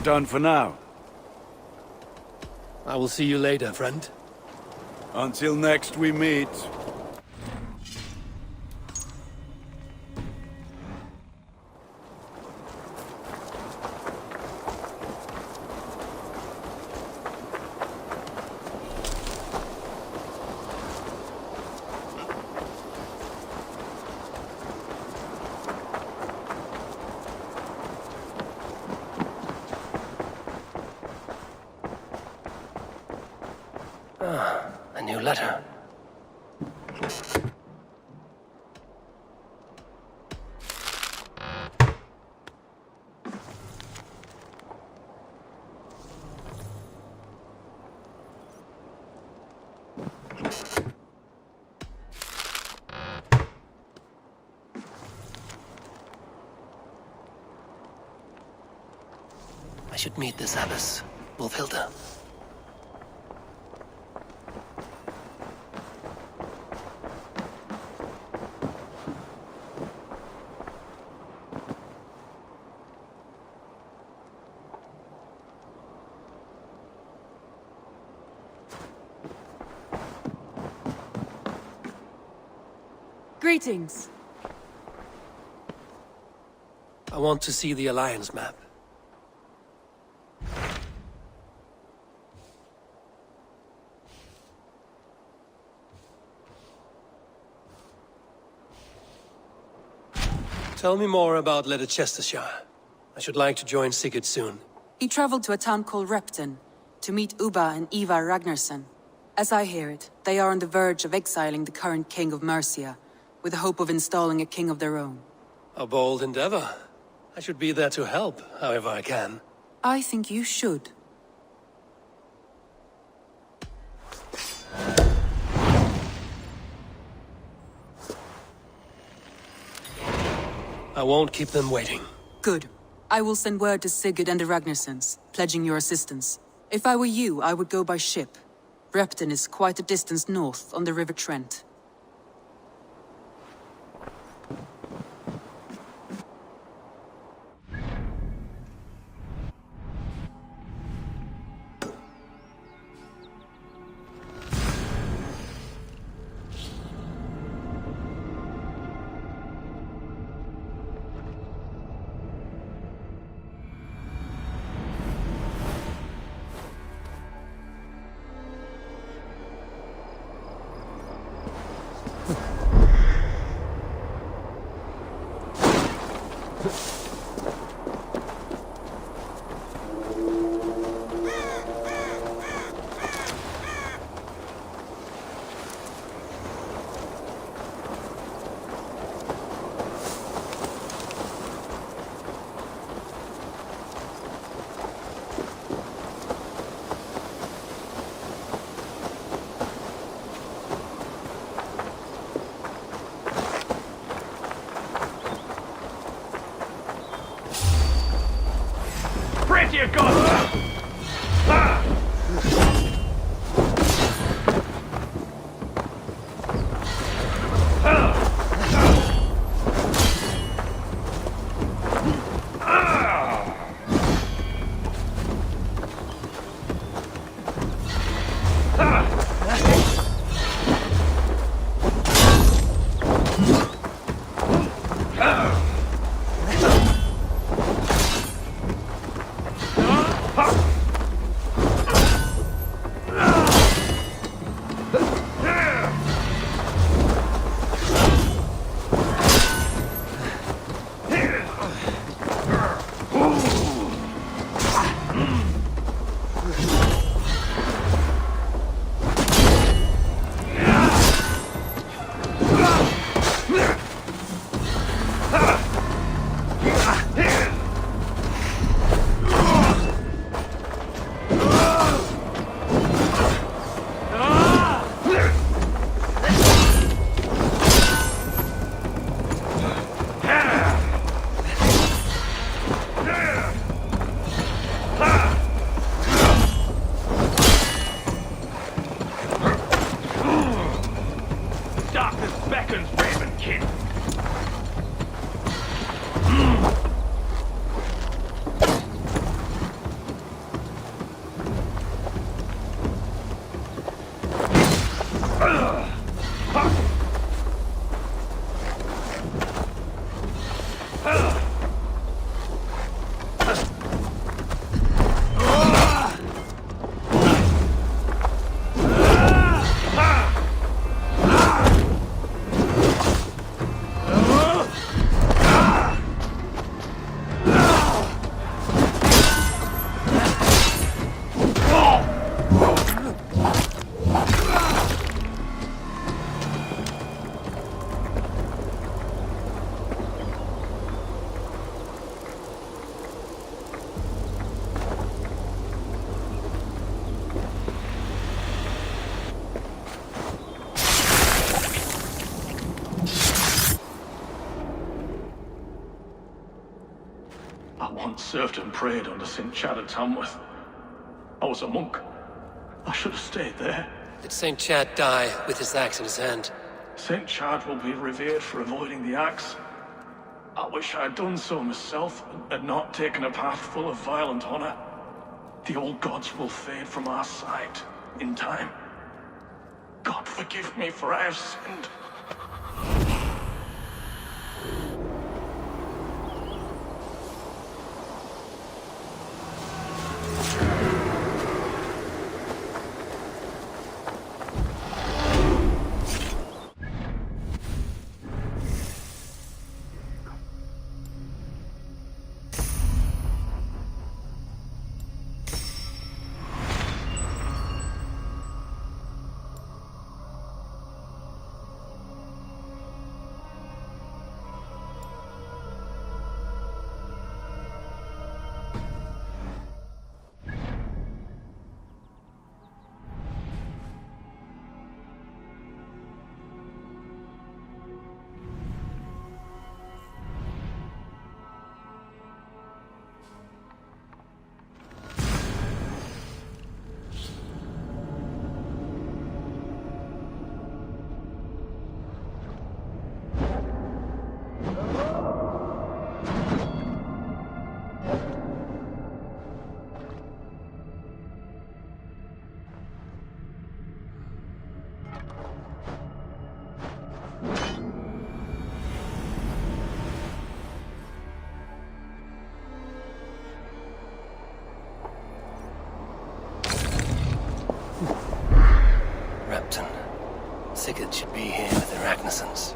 [SPEAKER 7] Done for now.
[SPEAKER 2] I will see you later, friend.
[SPEAKER 7] Until next we meet.
[SPEAKER 2] A new letter. I should meet this abbess, Wolfhilda.
[SPEAKER 1] Greetings.
[SPEAKER 2] I want to see the Alliance map. Tell me more about Leicestershire. I should like to join Sigurd soon.
[SPEAKER 1] He traveled to a town called Repton to meet Ubba and Ivar Ragnarsson. As I hear it, they are on the verge of exiling the current king of Mercia, with the hope of installing a king of their own.
[SPEAKER 2] A bold endeavor. I should be there to help, however I can.
[SPEAKER 1] I think you should.
[SPEAKER 2] I won't keep them waiting.
[SPEAKER 1] Good. I will send word to Sigurd and the Ragnarssons, pledging your assistance. If I were you, I would go by ship. Repton is quite a distance north on the River Trent.
[SPEAKER 7] Pretty good!
[SPEAKER 11] served and prayed under St. Chad at Tamworth. I was a monk. I should have stayed there.
[SPEAKER 2] Did St. Chad die with his axe in his hand?
[SPEAKER 11] St. Chad will be revered for avoiding the axe. I wish I had done so myself, and not taken a path full of violent honor. The old gods will fade from our sight in time. God forgive me, for I have sinned.
[SPEAKER 2] Sigurd should be here with the Ragnarsons.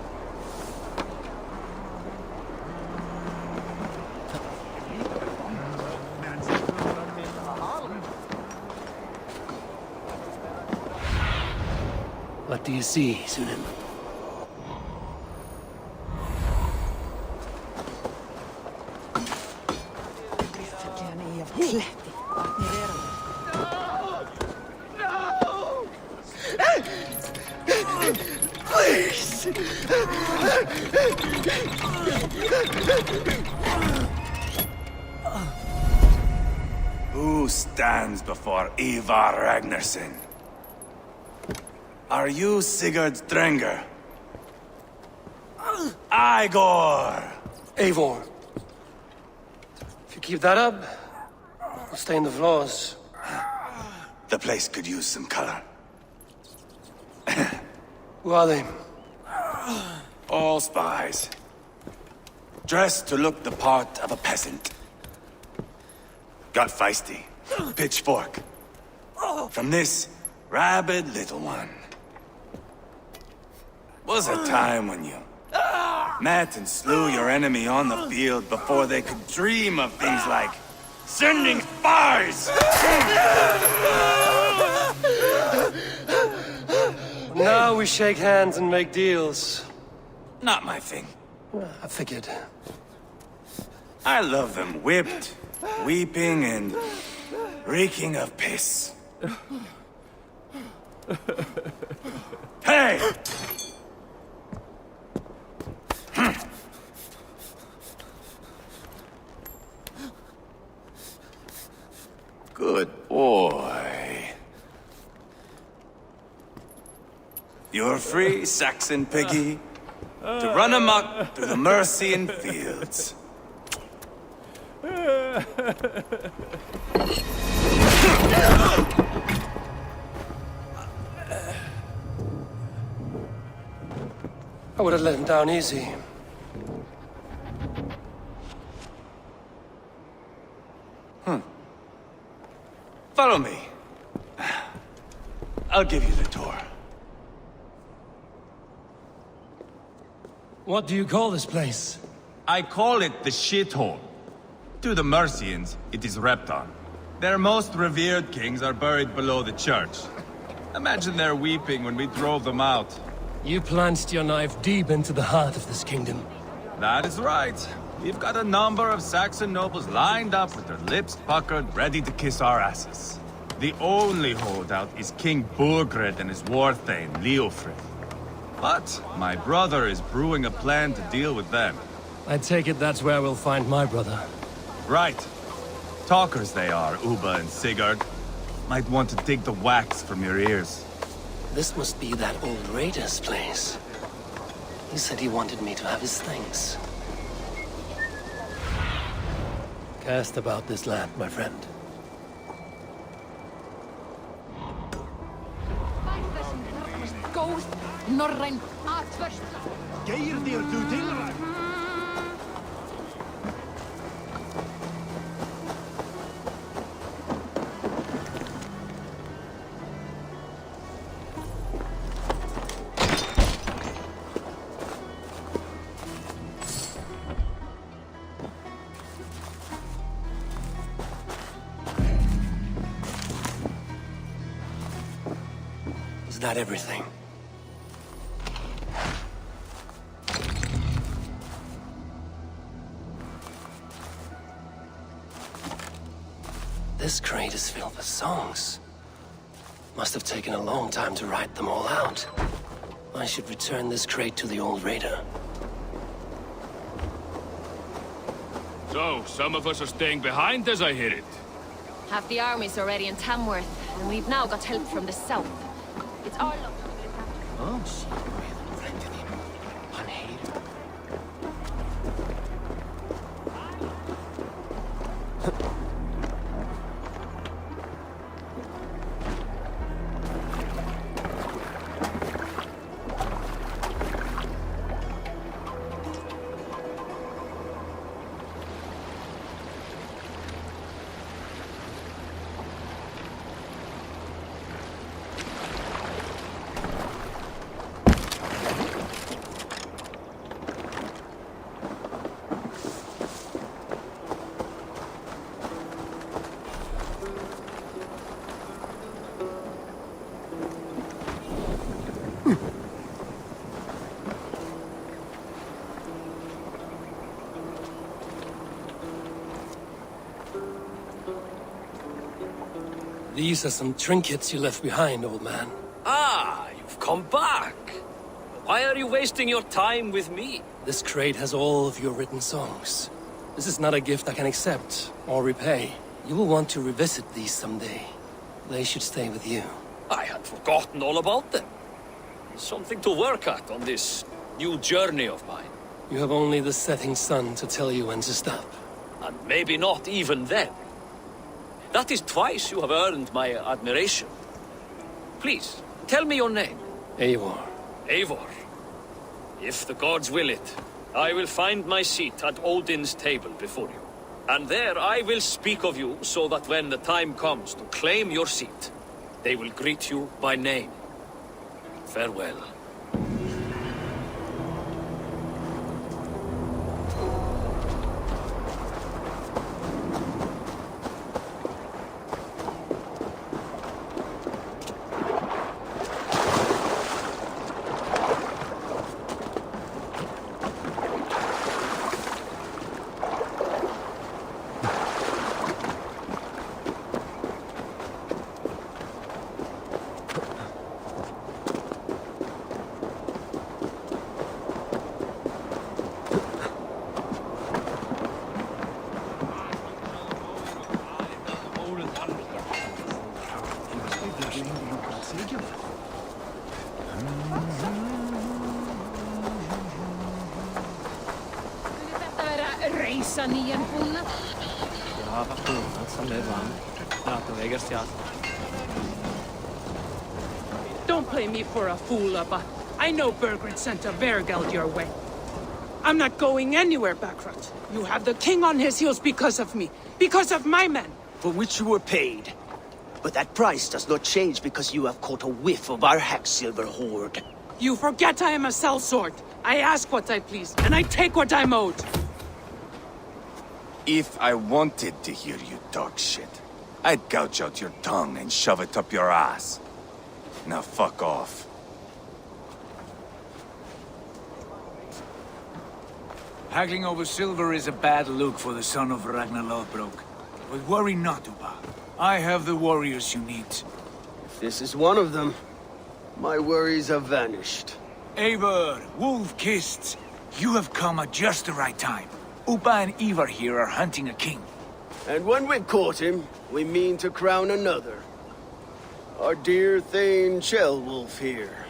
[SPEAKER 2] What do you see, Sunan?
[SPEAKER 13] Please!
[SPEAKER 23] Who stands before Ivar Ragnarsson? Are you Sigurd Drenger? Igor!
[SPEAKER 2] Eivor. If you keep that up, you'll stay in the floors.
[SPEAKER 23] The place could use some color.
[SPEAKER 2] Who are they?
[SPEAKER 23] All spies. Dressed to look the part of a peasant. Got feisty. Pitchfork. From this rabid little one. Was a time when you met and slew your enemy on the field before they could dream of things like sending spies!
[SPEAKER 2] Now we shake hands and make deals.
[SPEAKER 23] Not my thing.
[SPEAKER 2] I figured.
[SPEAKER 23] I love them whipped, weeping, and reeking of piss. Hey! Good boy. You're free, Saxon piggy, to run amok through the Mercian fields.
[SPEAKER 2] I would have let him down easy.
[SPEAKER 23] Follow me. I'll give you the tour.
[SPEAKER 24] What do you call this place?
[SPEAKER 25] I call it the shithole. To the Mercians, it is Repton. Their most revered kings are buried below the church. Imagine their weeping when we drove them out.
[SPEAKER 21] You plunged your knife deep into the heart of this kingdom.
[SPEAKER 25] That is right. We've got a number of Saxon nobles lined up with their lips puckered, ready to kiss our asses. The only holdout is King Burgred and his war thane, Leofrid. But my brother is brewing a plan to deal with them.
[SPEAKER 21] I take it that's where we'll find my brother.
[SPEAKER 25] Right. Talkers they are, Uba and Sigurd. Might want to dig the wax from your ears.
[SPEAKER 2] This must be that old raider's place. He said he wanted me to have his things. Cast about this land, my friend.
[SPEAKER 3] Góð, norræn, atversta.
[SPEAKER 7] Geir þér þú tilræð?
[SPEAKER 2] Is that everything? This crate is filled with songs. Must have taken a long time to write them all out. I should return this crate to the old raider.
[SPEAKER 4] So, some of us are staying behind as I hear it.
[SPEAKER 5] Half the army's already in Tamworth, and we've now got help from the south. It's our luck.
[SPEAKER 2] Oh, shit. Unhated. These are some trinkets you left behind, old man.
[SPEAKER 16] Ah, you've come back. Why are you wasting your time with me?
[SPEAKER 2] This crate has all of your written songs. This is not a gift I can accept or repay. You will want to revisit these someday. They should stay with you.
[SPEAKER 16] I had forgotten all about them. Something to work at on this new journey of mine.
[SPEAKER 2] You have only the setting sun to tell you when to stop.
[SPEAKER 16] And maybe not even then. That is twice you have earned my admiration. Please, tell me your name.
[SPEAKER 2] Eivor.
[SPEAKER 16] Eivor. If the gods will it, I will find my seat at Odin's table before you. And there I will speak of you so that when the time comes to claim your seat, they will greet you by name. Farewell.
[SPEAKER 3] Reisa nýjan búnað?
[SPEAKER 17] Ja, vad búnað som det vann. Natovägar stjärn.
[SPEAKER 24] Don't play me for a fool, Abba. I know Bergred sent a Vergeld your way. I'm not going anywhere, Backrot. You have the king on his heels because of me. Because of my men.
[SPEAKER 13] For which you were paid. But that price does not change because you have caught a whiff of our Hacksilver hoard.
[SPEAKER 24] You forget I am a sellsword. I ask what I please, and I take what I'm owed.
[SPEAKER 23] If I wanted to hear you talk shit, I'd gouge out your tongue and shove it up your ass. Now fuck off.
[SPEAKER 8] Haggling over silver is a bad look for the son of Ragnar Lothbrok. But worry not, Uba. I have the warriors you need.
[SPEAKER 13] If this is one of them, my worries have vanished.
[SPEAKER 8] Eivor, Wolf-Kissed, you have come at just the right time. Uba and Ivar here are hunting a king.
[SPEAKER 13] And when we've caught him, we mean to crown another. Our dear Thane Ceolwulf here.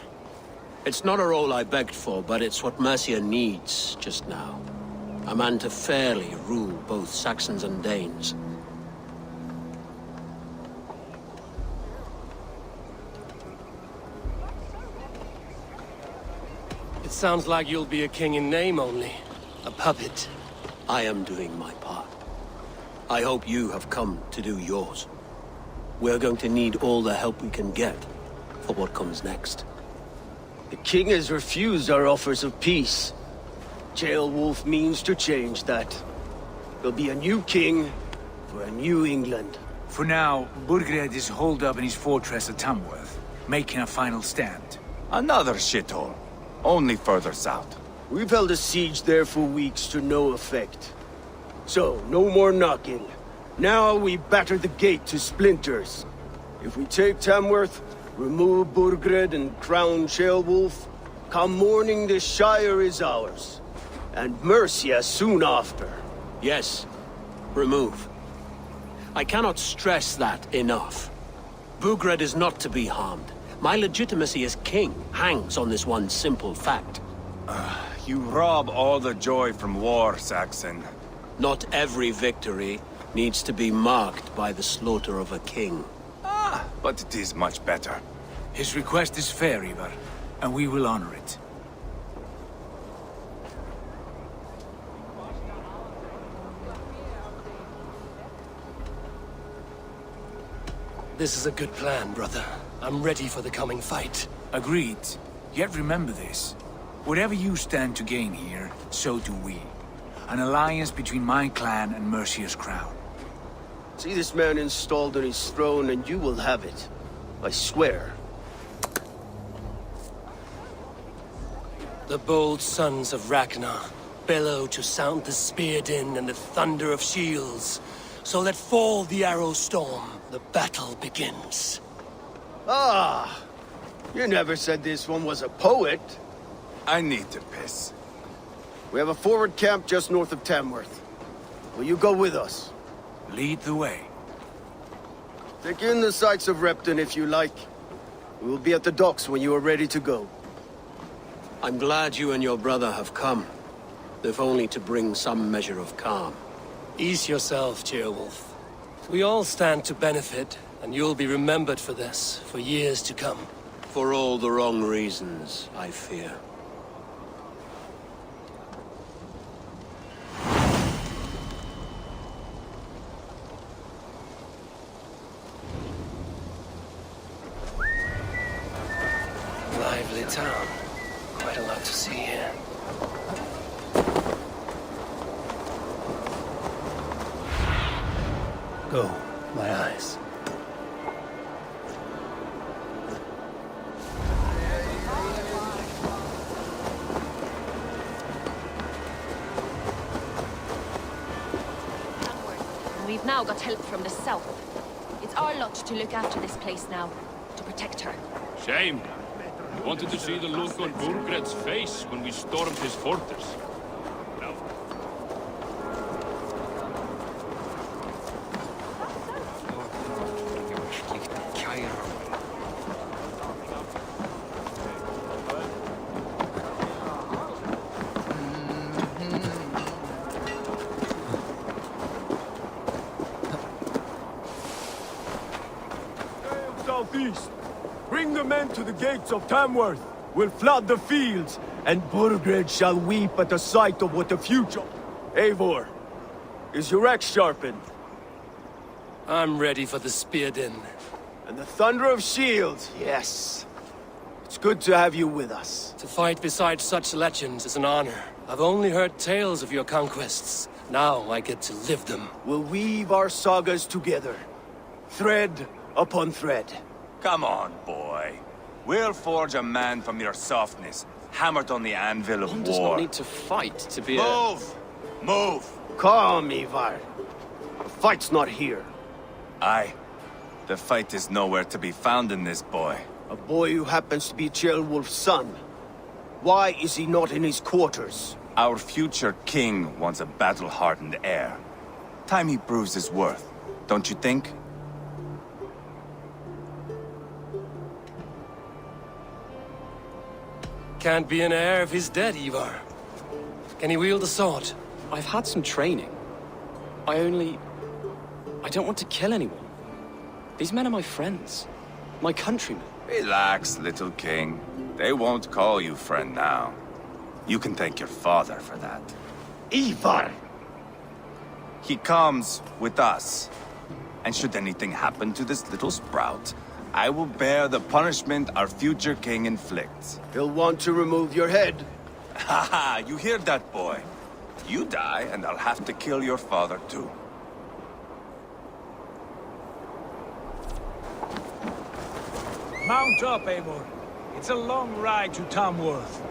[SPEAKER 10] It's not a role I begged for, but it's what Mercia needs just now. A man to fairly rule both Saxons and Danes.
[SPEAKER 2] It sounds like you'll be a king in name only. A puppet.
[SPEAKER 10] I am doing my part. I hope you have come to do yours. We're going to need all the help we can get for what comes next.
[SPEAKER 13] The king has refused our offers of peace. Ceolwulf means to change that. There'll be a new king for a new England.
[SPEAKER 8] For now, Burgred is holed up in his fortress at Tamworth, making a final stand.
[SPEAKER 23] Another shithole. Only further south.
[SPEAKER 13] We've held a siege there for weeks to no effect. So, no more knocking. Now we batter the gate to splinters. If we take Tamworth, remove Burgred and crown Ceolwulf, come morning the Shire is ours. And Mercia soon after.
[SPEAKER 10] Yes, remove. I cannot stress that enough. Burgred is not to be harmed. My legitimacy as king hangs on this one simple fact.
[SPEAKER 23] You rob all the joy from war, Saxon.
[SPEAKER 10] Not every victory needs to be marked by the slaughter of a king.
[SPEAKER 23] But it is much better.
[SPEAKER 8] His request is fair, Ivar, and we will honor it.
[SPEAKER 2] This is a good plan, brother. I'm ready for the coming fight.
[SPEAKER 8] Agreed. Yet remember this. Whatever you stand to gain here, so do we. An alliance between my clan and Mercia's crown.
[SPEAKER 13] See this man installed on his throne and you will have it. I swear.
[SPEAKER 2] The bold sons of Ragnar bellow to sound the spear din and the thunder of shields. So let fall the arrow storm. The battle begins.
[SPEAKER 13] Ah! You never said this one was a poet.
[SPEAKER 23] I need to piss.
[SPEAKER 13] We have a forward camp just north of Tamworth. Will you go with us?
[SPEAKER 8] Lead the way.
[SPEAKER 13] Take in the sights of Repton if you like. We will be at the docks when you are ready to go.
[SPEAKER 10] I'm glad you and your brother have come, if only to bring some measure of calm.
[SPEAKER 2] Ease yourself, Ceolwulf. We all stand to benefit, and you'll be remembered for this, for years to come.
[SPEAKER 10] For all the wrong reasons, I fear.
[SPEAKER 2] Lively town. Quite a lot to see here. Go, my eyes.
[SPEAKER 5] We've now got help from the south. It's our lot to look after this place now, to protect her.
[SPEAKER 4] Shame. I wanted to see the look on Burgred's face when we stormed his fortress. No.
[SPEAKER 23] Southeast. Bring the men to the gates of Tamworth. We'll flood the fields, and Burgred shall weep at the sight of what the future... Eivor, is your axe sharpened?
[SPEAKER 2] I'm ready for the spear din.
[SPEAKER 13] And the thunder of shields, yes. It's good to have you with us.
[SPEAKER 2] To fight beside such legends is an honor. I've only heard tales of your conquests. Now I get to live them.
[SPEAKER 13] We'll weave our sagas together. Thread upon thread.
[SPEAKER 23] Come on, boy. We'll forge a man from your softness, hammered on the anvil of
[SPEAKER 17] One
[SPEAKER 23] war.
[SPEAKER 17] does not need to fight to be
[SPEAKER 23] Move! Move!
[SPEAKER 13] Calm, Ivar. The fight's not here.
[SPEAKER 23] Aye. The fight is nowhere to be found in this boy.
[SPEAKER 13] A boy who happens to be Ceolwulf's son. Why is he not in his quarters?
[SPEAKER 23] Our future king wants a battle-hardened heir.
[SPEAKER 25] Time he proves his worth, don't you think?
[SPEAKER 2] Can't be an heir if he's dead, Ivar. Can he wield a sword?
[SPEAKER 17] I've had some training. I don't want to kill anyone. These men are my friends. My countrymen.
[SPEAKER 25] Relax, little king. They won't call you friend now. You can thank your father for that.
[SPEAKER 13] Ivar!
[SPEAKER 25] He comes with us. And should anything happen to this little sprout, I will bear the punishment our future king inflicts.
[SPEAKER 13] He'll want to remove your head.
[SPEAKER 25] Haha, you hear that, boy? You die, and I'll have to kill your father, too.
[SPEAKER 8] Mount up, Eivor. It's a long ride to Tamworth.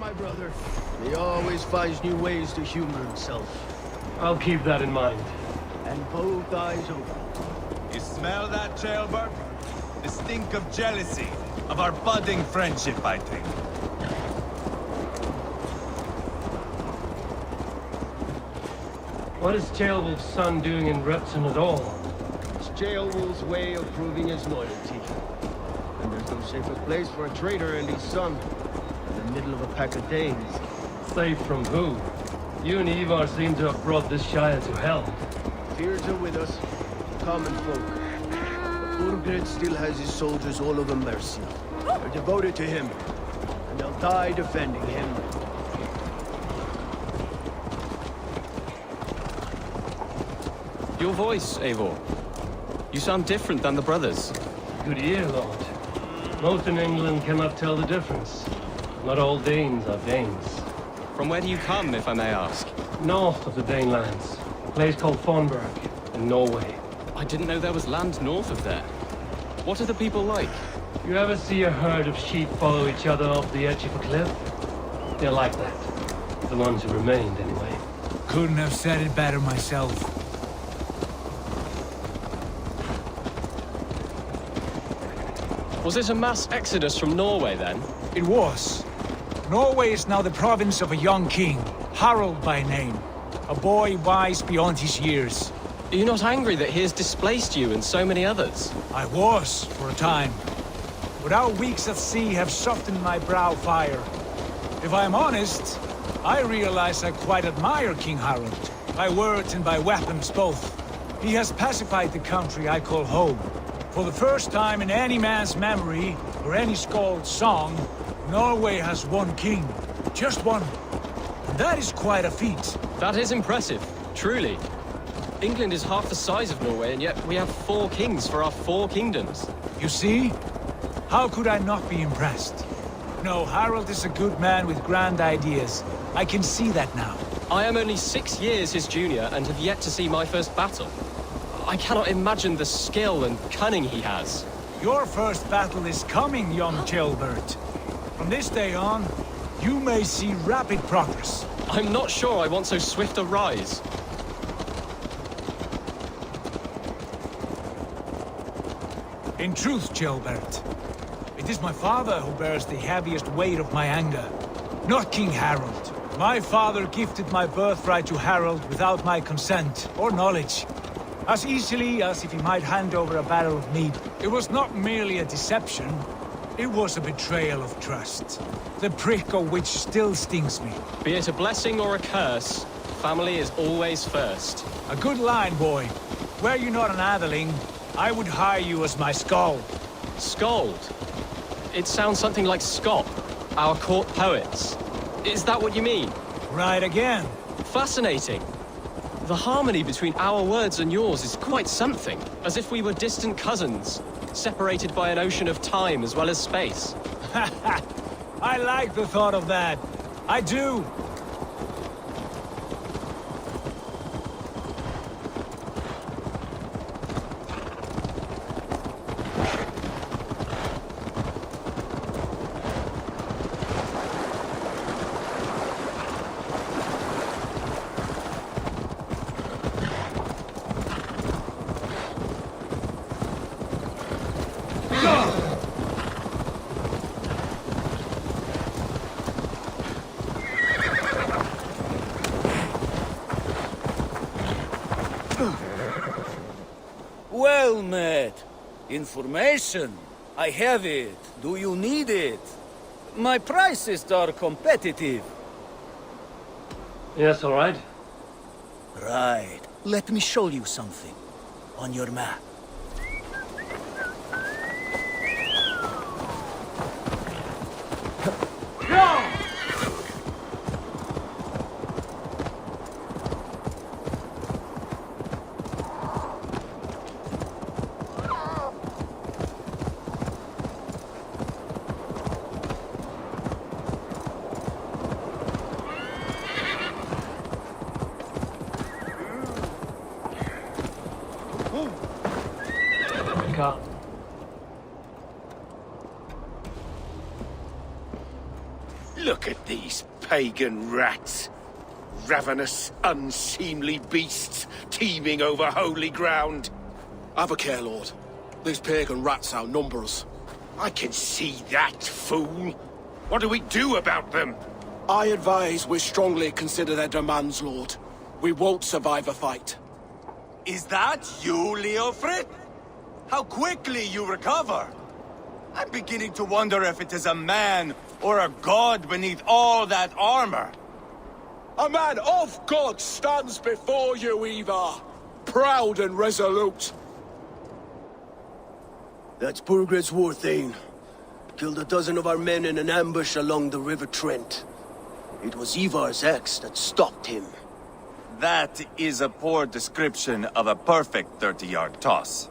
[SPEAKER 13] My brother. He always finds new ways to humor himself.
[SPEAKER 2] I'll keep that in mind.
[SPEAKER 13] And both eyes open.
[SPEAKER 25] You smell that, jailbird? The stink of jealousy, of our budding friendship, I think.
[SPEAKER 2] What is Ceolwulf's son doing in Repton at all?
[SPEAKER 13] It's Ceolwulf's way of proving his loyalty. And there's no safer place for a traitor and his son. In the middle of a pack of Danes.
[SPEAKER 2] Safe from who? You and Ivar seem to have brought this Shire to hell.
[SPEAKER 13] Fears are with us, common folk. But Burgred still has his soldiers all over Mercia. They're devoted to him, and they'll die defending him.
[SPEAKER 17] Your voice, Eivor. You sound different than the brothers.
[SPEAKER 2] Good ear, Lord. Most in England cannot tell the difference. Not all Danes are Danes.
[SPEAKER 17] From where do you come, if I may ask?
[SPEAKER 2] North of the Danelands. A place called Fonberg, in Norway.
[SPEAKER 17] I didn't know there was land north of there. What are the people like?
[SPEAKER 2] You ever see a herd of sheep follow each other off the edge of a cliff? They're like that. The ones who remained, anyway.
[SPEAKER 8] Couldn't have said it better myself.
[SPEAKER 17] Was it a mass exodus from Norway, then?
[SPEAKER 8] It was. Norway is now the province of a young king, Harald by name. A boy wise beyond his years.
[SPEAKER 17] Are you not angry that he has displaced you and so many others?
[SPEAKER 8] I was, for a time. But our weeks at sea have softened my brow fire. If I am honest, I realize I quite admire King Harald. By words and by weapons both. He has pacified the country I call home. For the first time in any man's memory, or any skald's song, Norway has one king. Just one. And that is quite a feat.
[SPEAKER 17] That is impressive, truly. England is half the size of Norway, and yet we have 4 kings for our 4 kingdoms.
[SPEAKER 8] You see? How could I not be impressed? No, Harald is a good man with grand ideas. I can see that now.
[SPEAKER 17] I am only 6 years his junior, and have yet to see my first battle. I cannot imagine the skill and cunning he has.
[SPEAKER 8] Your first battle is coming, young Ceolbert. From this day on, you may see rapid progress.
[SPEAKER 17] I'm not sure I want so swift a rise.
[SPEAKER 8] In truth, Ceolbert, it is my father who bears the heaviest weight of my anger, not King Harald. My father gifted my birthright to Harald without my consent or knowledge. As easily as if he might hand over a barrel of mead. It was not merely a deception, it was a betrayal of trust. The prick of which still stings me.
[SPEAKER 17] Be it a blessing or a curse, family is always first.
[SPEAKER 8] A good line, boy. Were you not an atheling, I would hire you as my skald.
[SPEAKER 17] Skald? It sounds something like Scott, our court poets. Is that what you mean?
[SPEAKER 8] Right again.
[SPEAKER 17] Fascinating. The harmony between our words and yours is quite something. As if we were distant cousins, separated by an ocean of time as well as space.
[SPEAKER 8] I like the thought of that.
[SPEAKER 25] I do!
[SPEAKER 8] Well met. Information. I have it. Do you need it? My prices are competitive.
[SPEAKER 2] Yes, all right.
[SPEAKER 8] Right. Let me show you something. On your map.
[SPEAKER 2] Car.
[SPEAKER 7] Look at these pagan rats. Ravenous, unseemly beasts teeming over holy ground.
[SPEAKER 6] Have a care, Lord. These pagan rats outnumber us.
[SPEAKER 7] I can see that, fool. What do we do about them?
[SPEAKER 6] I advise we strongly consider their demands, Lord. We won't survive a fight.
[SPEAKER 25] Is that you, Leofrid? How quickly you recover! I'm beginning to wonder if it is a man or a god beneath all that armor.
[SPEAKER 6] A man of God stands before you, Ivar. Proud and resolute.
[SPEAKER 13] That's Burgred's Warthane. Killed a dozen of our men in an ambush along the River Trent. It was Ivar's axe that stopped him.
[SPEAKER 25] That is a poor description of a perfect 30-yard toss.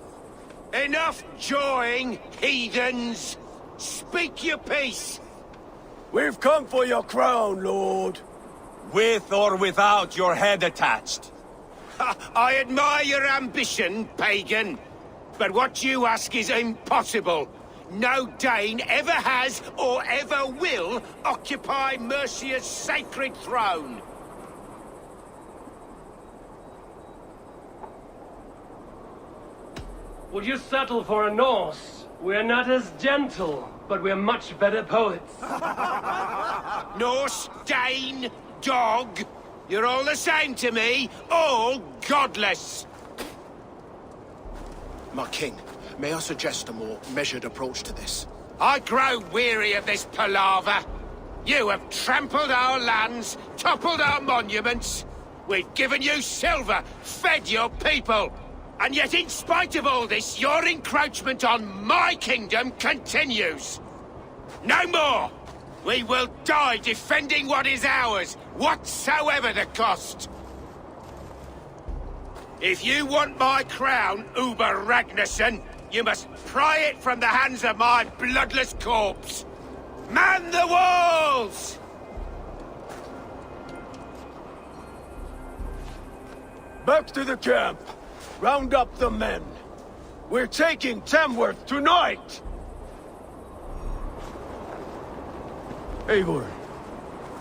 [SPEAKER 7] Enough jawing, heathens! Speak your piece!
[SPEAKER 13] We've come for your crown, Lord.
[SPEAKER 25] With or without your head attached.
[SPEAKER 7] I admire your ambition, pagan. But what you ask is impossible. No Dane ever has or ever will occupy Mercia's sacred throne.
[SPEAKER 2] Would you settle for a Norse? We're not as gentle, but we're much better poets.
[SPEAKER 7] Norse, Dane, dog. You're all the same to me. All godless.
[SPEAKER 6] My king, may I suggest a more measured approach to this?
[SPEAKER 7] I grow weary of this palaver. You have trampled our lands, toppled our monuments. We've given you silver, fed your people. And yet, in spite of all this, your encroachment on my kingdom continues. No more! We will die defending what is ours, whatsoever the cost. If you want my crown, Uber Ragnarsson, you must pry it from the hands of my bloodless corpse. Man the walls!
[SPEAKER 13] Back to the camp. Round up the men. We're taking Tamworth tonight! Eivor,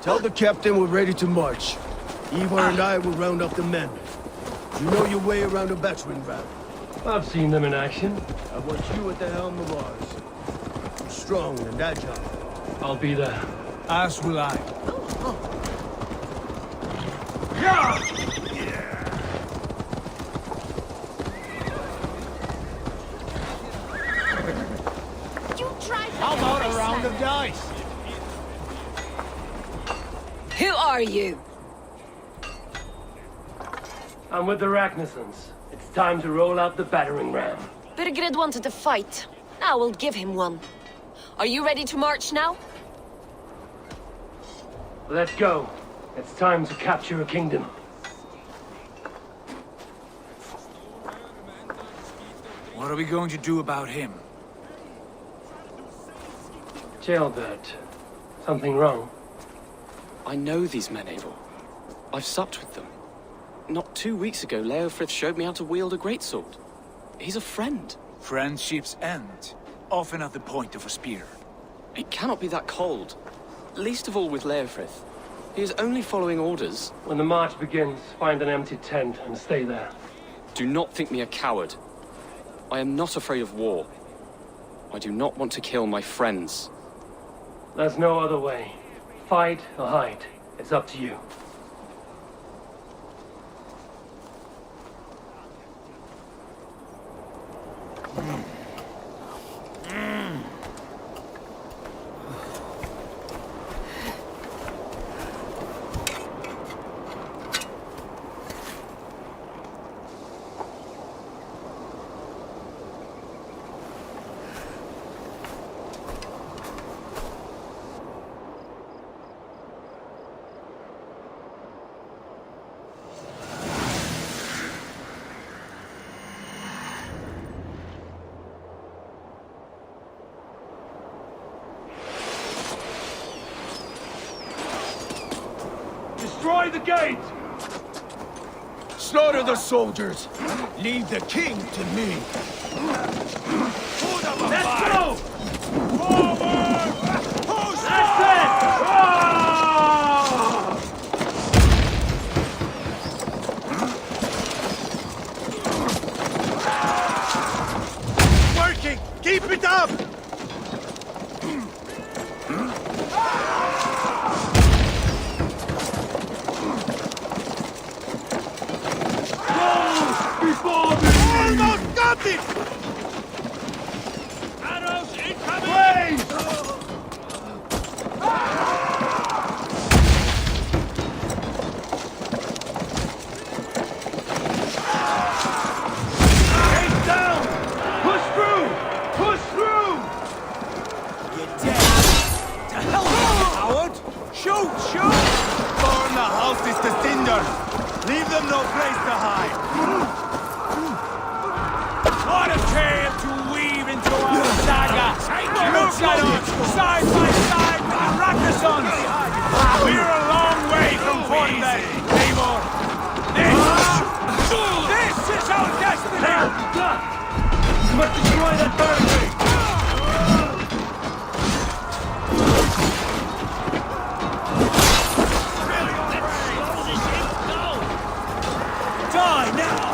[SPEAKER 13] tell the captain we're ready to march. Ivar and I will round up the men. You know your way around a battering ram.
[SPEAKER 2] I've seen them in action.
[SPEAKER 13] I want you at the helm of ours. Strong and agile.
[SPEAKER 2] I'll be there.
[SPEAKER 25] As will I.
[SPEAKER 21] How about a round of dice?
[SPEAKER 5] Who are you?
[SPEAKER 2] I'm with the Ragnarssons. It's time to roll out the battering ram.
[SPEAKER 5] Burgred wanted to fight. Now we'll give him one. Are you ready to march now?
[SPEAKER 2] Let's go. It's time to capture a kingdom.
[SPEAKER 25] What are we going to do about him?
[SPEAKER 2] Jailbird. Something wrong?
[SPEAKER 17] I know these men, Eivor. I've supped with them. Not 2 weeks ago, Leofrith showed me how to wield a greatsword. He's a friend.
[SPEAKER 11] Friendships end, often at the point of a spear.
[SPEAKER 17] It cannot be that cold. Least of all with Leofrith. He is only following orders.
[SPEAKER 2] When the march begins, find an empty tent and stay there.
[SPEAKER 17] Do not think me a coward. I am not afraid of war. I do not want to kill my friends.
[SPEAKER 2] There's no other way. Fight or hide. It's up to you.
[SPEAKER 23] Destroy the gate! Slaughter the soldiers! Leave the king to me! Let's go! Forward! Push! That's it!
[SPEAKER 7] Working! Keep it up! Almost got it!
[SPEAKER 4] Arrows incoming!
[SPEAKER 23] Take down! Push through! Push through!
[SPEAKER 7] You're dead! To hell with you, coward! Shoot! Shoot! Burn the houses to cinders! Leave them no place to hide! What a tale to weave into our saga! Look at us, side by side with the Rakasons! We're a long way from Fortnite, Eivor! This is our destiny!
[SPEAKER 23] You must destroy that barricade!
[SPEAKER 7] Die now!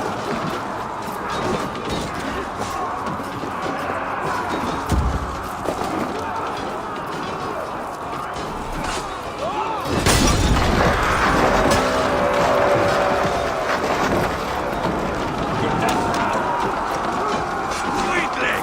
[SPEAKER 7] Sweetly!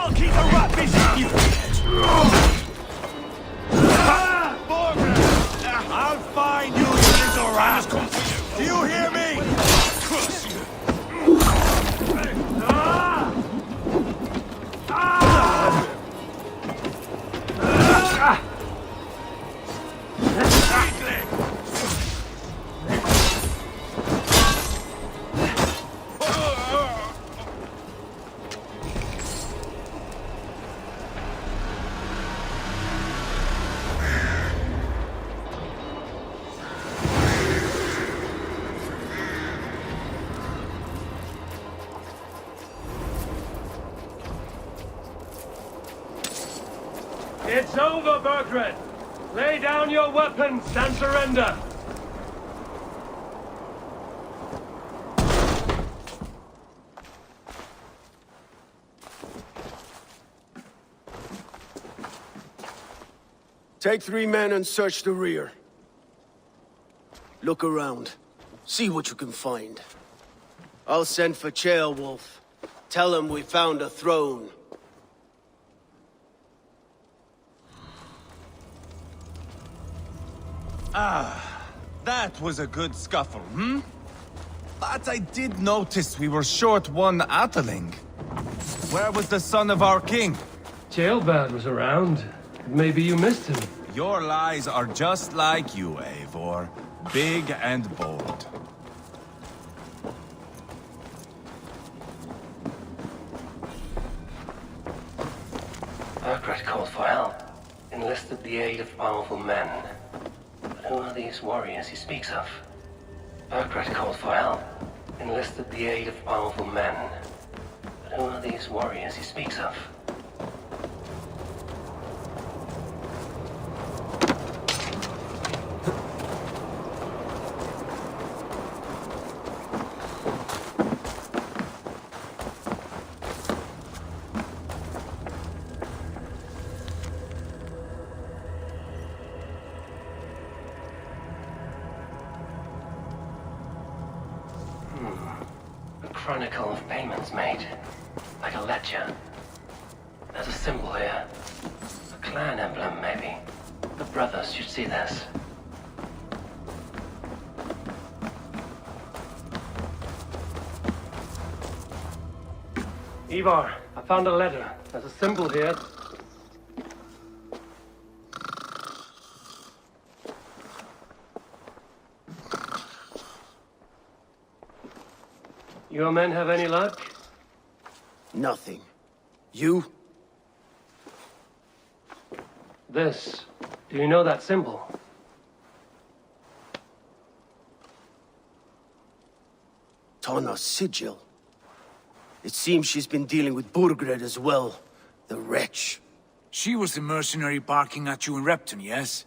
[SPEAKER 7] I'll keep a rat busy, you I'll find you, you little rat! Do you hear me? Curse you!
[SPEAKER 2] It's over, Burgred! Lay down your weapons and surrender!
[SPEAKER 13] Take 3 men and search the rear. Look around. See what you can find. I'll send for Ceolwulf. Tell him we found a throne.
[SPEAKER 25] That was a good scuffle, hmm? But I did notice we were short one Atheling. Where was the son of our king?
[SPEAKER 2] Ceolbad was around. Maybe you missed him.
[SPEAKER 25] Your lies are just like you, Eivor. Big and bold.
[SPEAKER 2] Burgred called for help. Enlisted the aid of powerful men. But who are these warriors he speaks of? Burgred called for help. Enlisted the aid of powerful men. But who are these warriors he speaks of? Chronicle of payments made. Like a ledger. There's a symbol here. A clan emblem, maybe. The brothers should see this. Ivar, I found a letter. There's a symbol here. Your men have any luck?
[SPEAKER 13] Nothing. You?
[SPEAKER 2] This. Do you know that symbol?
[SPEAKER 13] Tana's sigil. It seems she's been dealing with Burgred as well. The wretch.
[SPEAKER 8] She was the mercenary barking at you in Repton, yes?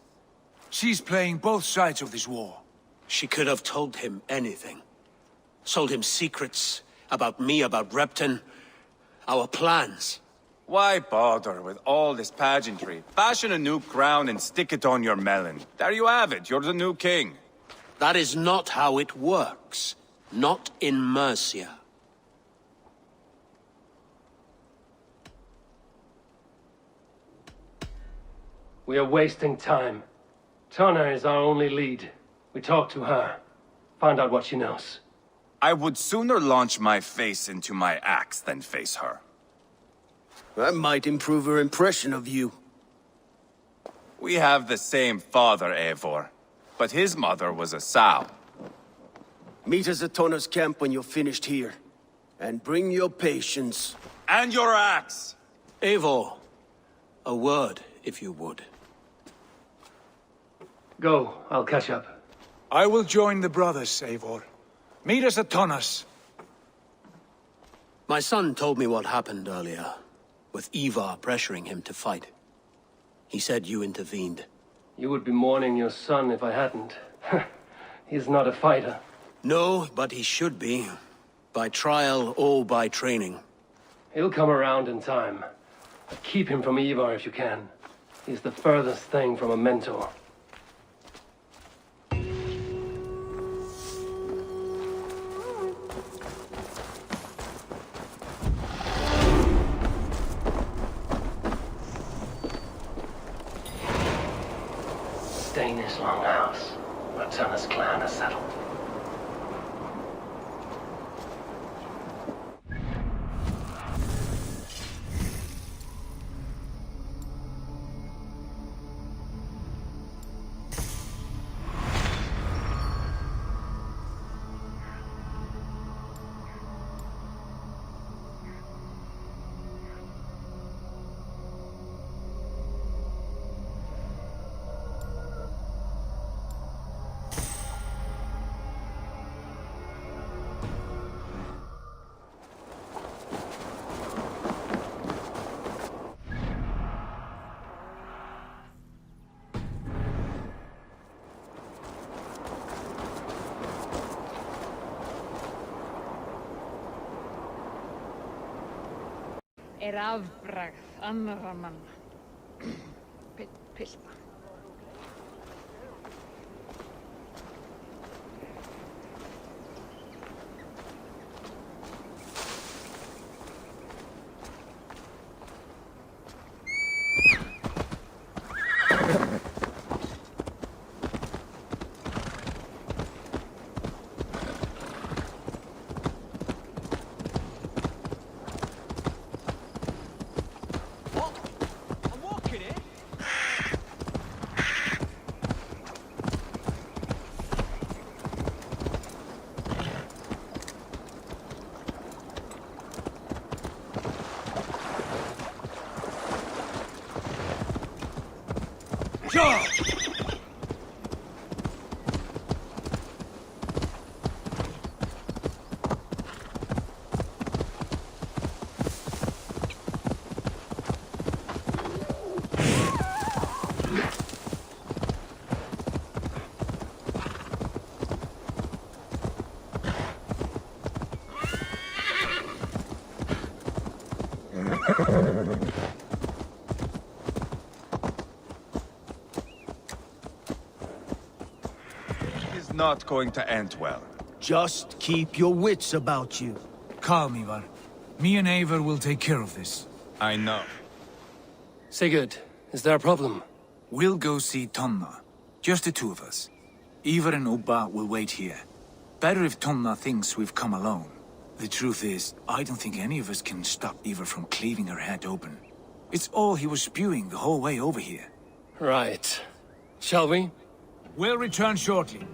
[SPEAKER 8] She's playing both sides of this war.
[SPEAKER 10] She could have told him anything. Sold him secrets about me, about Repton, our plans.
[SPEAKER 25] Why bother with all this pageantry? Fashion a new crown and stick it on your melon. There you have it, you're the new king.
[SPEAKER 10] That is not how it works. Not in Mercia.
[SPEAKER 2] We are wasting time. Tana is our only lead. We talk to her. Find out what she knows.
[SPEAKER 25] I would sooner launch my face into my axe than face her.
[SPEAKER 13] That might improve her impression of you.
[SPEAKER 25] We have the same father, Eivor. But his mother was a sow.
[SPEAKER 13] Meet us at Tana's camp when you're finished here. And bring your patience.
[SPEAKER 25] And your axe!
[SPEAKER 10] Eivor, a word, if you would.
[SPEAKER 2] Go, I'll catch up.
[SPEAKER 8] I will join the brothers, Eivor. Meet us at Tana's.
[SPEAKER 10] My son told me what happened earlier, with Ivar pressuring him to fight. He said you intervened.
[SPEAKER 2] You would be mourning your son if I hadn't. He's not a fighter.
[SPEAKER 10] No, but he should be. By trial or by training.
[SPEAKER 2] He'll come around in time. Keep him from Ivar if you can. He's the furthest thing from a mentor. this longhouse, where Tunna's clan is settled.
[SPEAKER 3] afbragð annarra manna. Pilta.
[SPEAKER 25] It's not going to end well.
[SPEAKER 13] Just keep your wits about you.
[SPEAKER 9] Calm, Ivar. Me and Eivor will take care of this.
[SPEAKER 25] I know.
[SPEAKER 2] Sigurd, is there a problem?
[SPEAKER 9] We'll go see Tonna. Just the two of us. Ivar and Ubba will wait here. Better if Tonna thinks we've come alone. The truth is, I don't think any of us can stop Ivar from cleaving her head open. It's all he was spewing the whole way over here.
[SPEAKER 2] Right. Shall we?
[SPEAKER 9] We'll return shortly.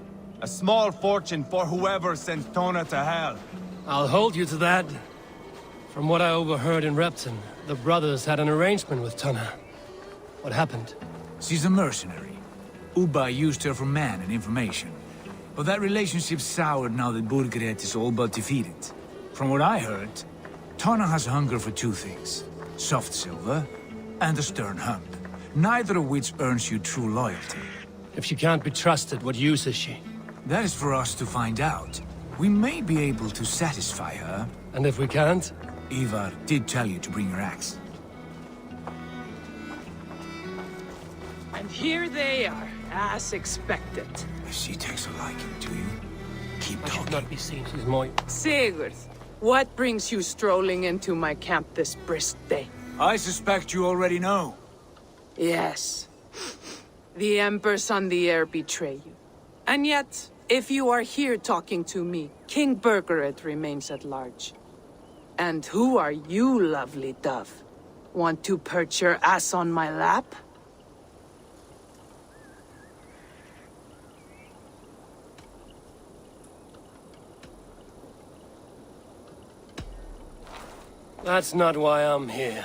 [SPEAKER 25] A small fortune for whoever sent Tonna to hell.
[SPEAKER 2] I'll hold you to that. From what I overheard in Repton, the brothers had an arrangement with Tonna. What happened?
[SPEAKER 9] She's a mercenary. Ubba used her for man and information. But that relationship soured now that Burgred is all but defeated. From what I heard, Tonna has hunger for two things. Soft silver and a stern hump. Neither of which earns you true loyalty.
[SPEAKER 2] If she can't be trusted, what use is she?
[SPEAKER 9] That is for us to find out. We may be able to satisfy her.
[SPEAKER 2] And if we can't?
[SPEAKER 9] Ivar did tell you to bring your axe.
[SPEAKER 24] And here they are, as expected.
[SPEAKER 9] She takes a liking to you. Keep talking.
[SPEAKER 2] I should not be seen, she's more...
[SPEAKER 24] Sigurd, what brings you strolling into my camp this brisk day?
[SPEAKER 9] I suspect you already know.
[SPEAKER 24] Yes. The Embers on the air betray you. And yet, if you are here talking to me, King Burgred remains at large. And who are you, lovely dove? Want to perch your ass on my lap?
[SPEAKER 2] That's not why I'm here.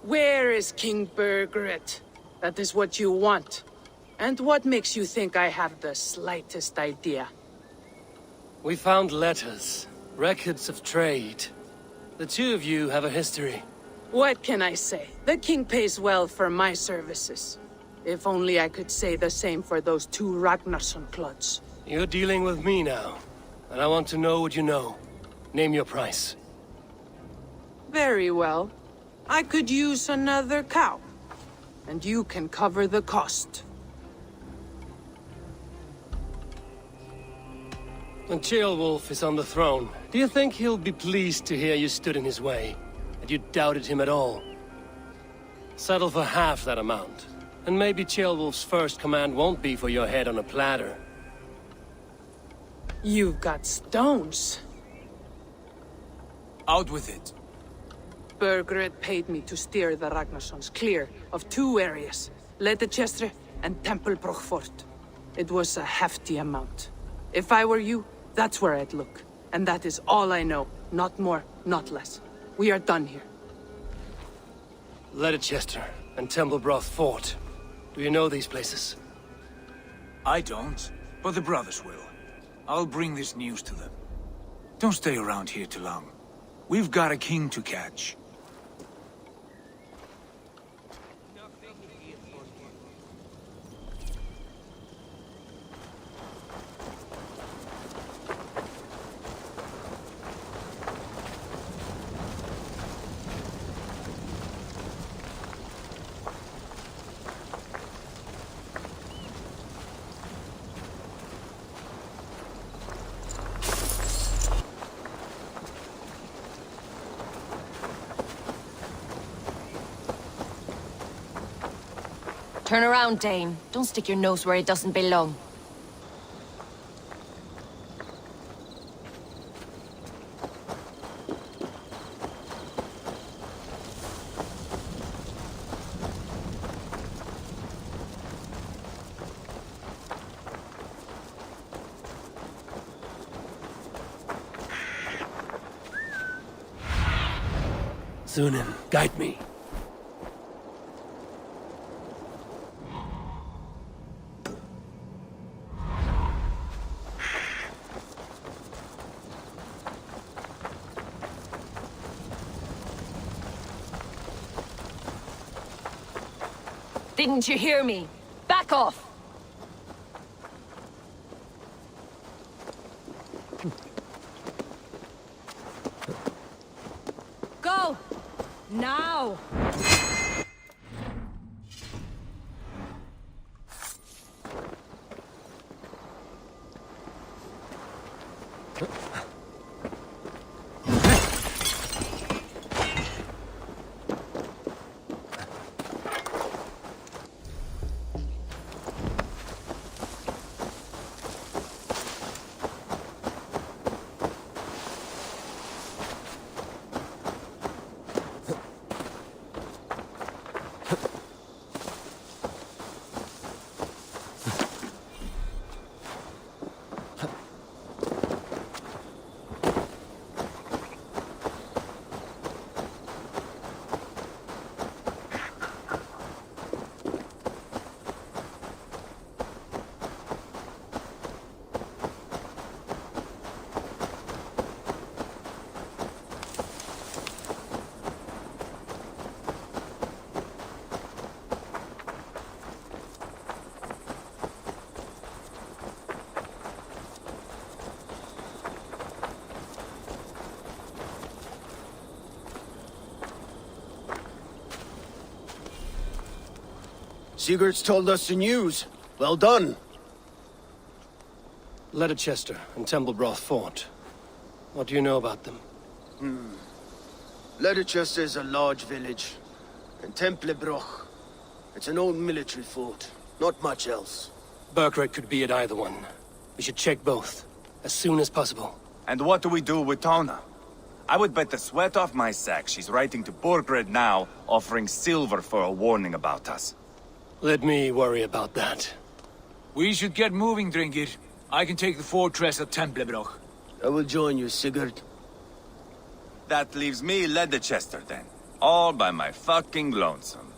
[SPEAKER 24] Where is King Burgred? That is what you want. And what makes you think I have the slightest idea?
[SPEAKER 2] We found letters, records of trade. The two of you have a history.
[SPEAKER 24] What can I say? The king pays well for my services. If only I could say the same for those two Ragnarsson clods.
[SPEAKER 2] You're dealing with me now, and I want to know what you know. Name your price.
[SPEAKER 24] Very well. I could use another cow. And you can cover the cost.
[SPEAKER 2] When Ceolwulf is on the throne, do you think he'll be pleased to hear you stood in his way? That you doubted him at all? Settle for half that amount. And maybe Ceolwulf's first command won't be for your head on a platter.
[SPEAKER 24] You've got stones.
[SPEAKER 9] Out with it.
[SPEAKER 24] Burgred paid me to steer the Ragnarsons clear of 2 areas, Ledechestre and Tempelbroch Fort. It was a hefty amount. If I were you, that's where I'd look. And that is all I know. Not more, not less. We are done here.
[SPEAKER 2] Ledechestre and Tempelbroch Fort. Do you know these places?
[SPEAKER 9] I don't, but the brothers will. I'll bring this news to them. Don't stay around here too long. We've got a king to catch.
[SPEAKER 5] Turn around, Dane. Don't stick your nose where it doesn't belong.
[SPEAKER 2] Sunan, guide me.
[SPEAKER 5] Didn't you hear me? Back off! Go! Now!
[SPEAKER 13] Sigurd's told us the news. Well done.
[SPEAKER 2] Ledechestre and Tempelbroch Fort. What do you know about them?
[SPEAKER 13] Ledechestre is a large village. And Tempelbroch, it's an old military fort. Not much else.
[SPEAKER 2] Burgred could be at either one. We should check both, as soon as possible.
[SPEAKER 25] And what do we do with Tona? I would bet the sweat off my sack she's writing to Burgred now, offering silver for a warning about us.
[SPEAKER 2] Let me worry about that.
[SPEAKER 9] We should get moving, Drinkit. I can take the fortress of Tempelbroch.
[SPEAKER 13] I will join you, Sigurd.
[SPEAKER 25] That leaves me Ledechestre then. All by my fucking lonesome.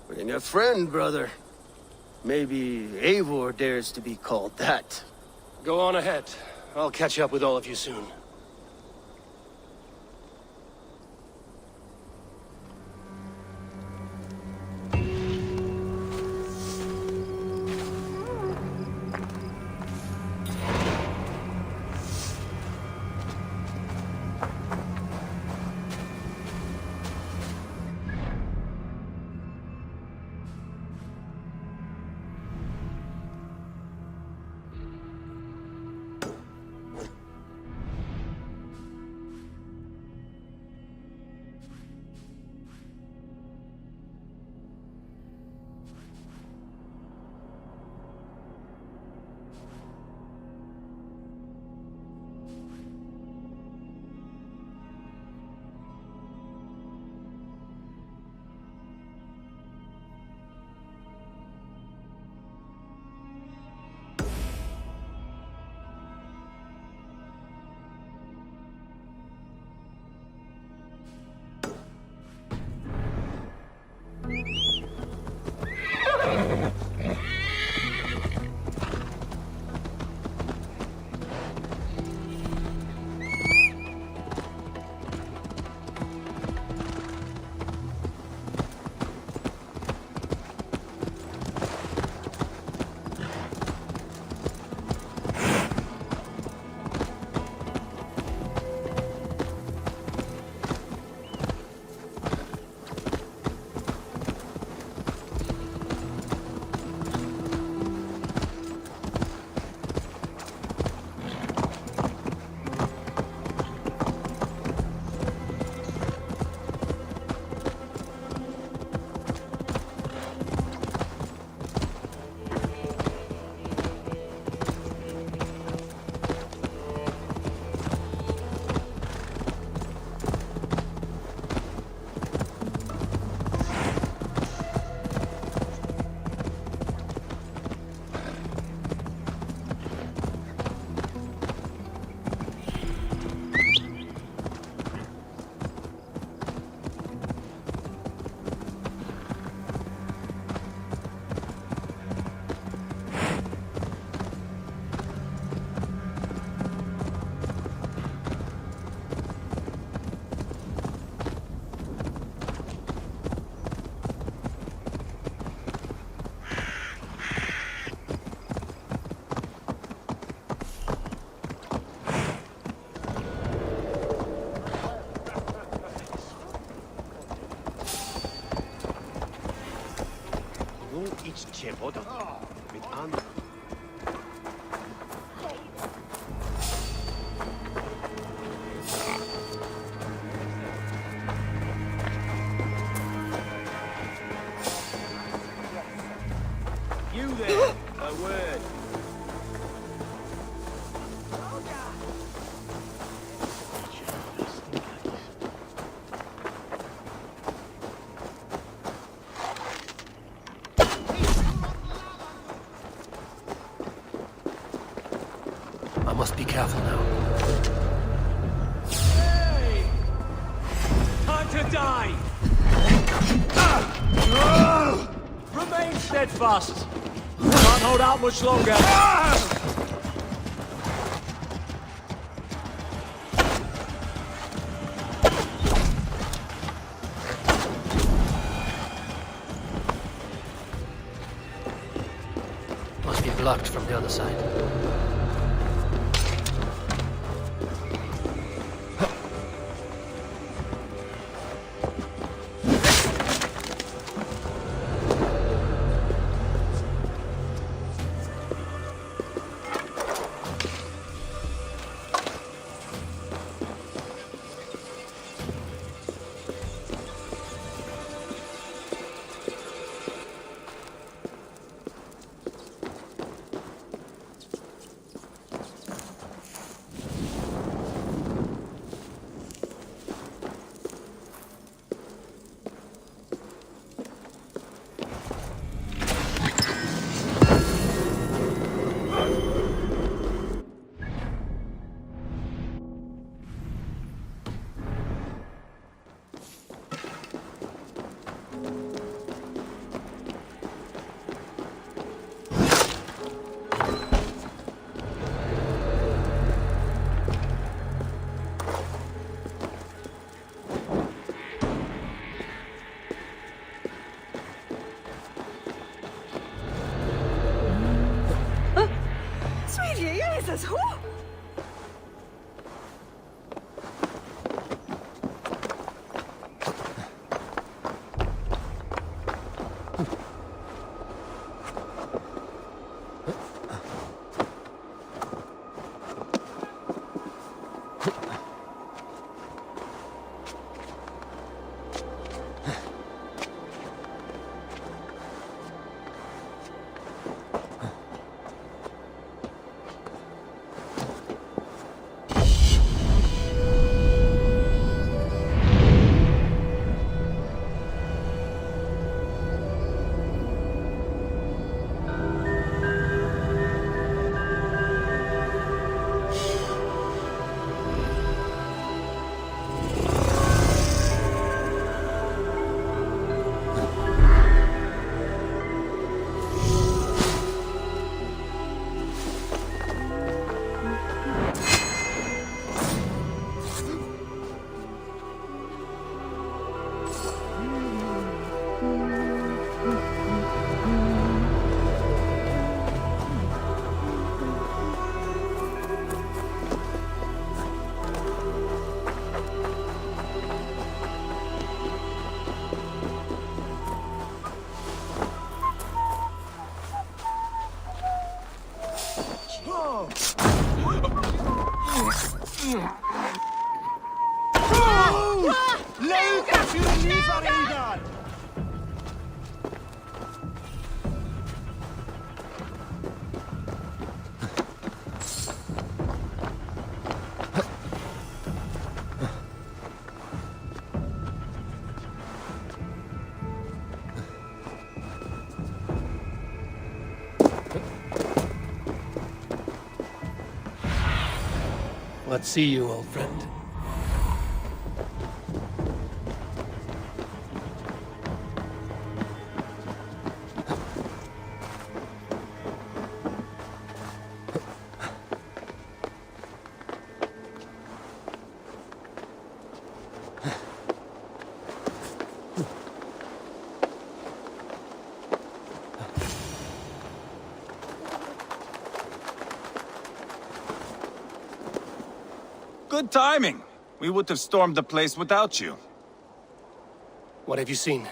[SPEAKER 13] Bring a friend, brother. Maybe Eivor dares to be called that.
[SPEAKER 2] Go on ahead. I'll catch up with all of you soon.
[SPEAKER 7] No, it's Cheboda. Mit An.
[SPEAKER 23] You there, a word.
[SPEAKER 2] I must be careful now.
[SPEAKER 8] Hey! Time to die! Remain steadfast. Can't hold out much longer.
[SPEAKER 2] Must be blocked from the other side. Let's see you, old friend.
[SPEAKER 25] Good timing. We would have stormed the place without you.
[SPEAKER 2] What have you seen?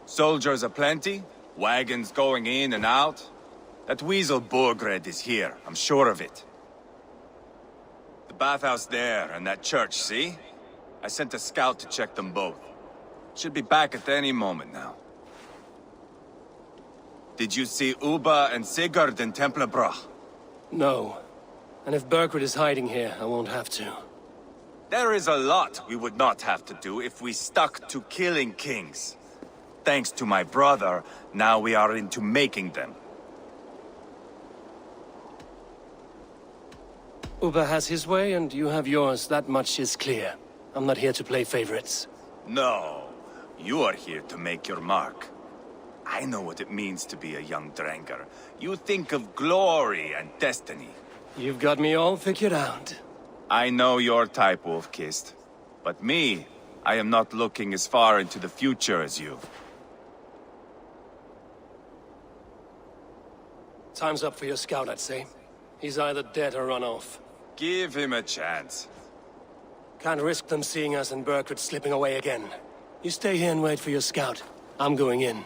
[SPEAKER 25] Soldiers aplenty, Wagons going in and out. That weasel Burgred is here, I'm sure of it. The bathhouse there, and that church, see? I sent a scout to check them both. Should be back at any moment now. Did you see Uba and Sigurd in Templebrach?
[SPEAKER 2] No. And if Burgred is hiding here, I won't have to.
[SPEAKER 25] There is a lot we would not have to do if we stuck to killing kings. Thanks to my brother, now we are into making them.
[SPEAKER 2] Uba has his way, and you have yours. That much is clear. I'm not here to play favorites.
[SPEAKER 25] No. You are here to make your mark. I know what it means to be a young Dranger. You think of glory and destiny.
[SPEAKER 2] You've got me all figured out.
[SPEAKER 25] I know your type, Wolf-Kissed. But me, I am not looking as far into the future as you.
[SPEAKER 2] Time's up for your scout, I'd say. He's either dead or run off.
[SPEAKER 25] Give him a chance.
[SPEAKER 2] Can't risk them seeing us and Burgred slipping away again. You stay here and wait for your scout. I'm going in.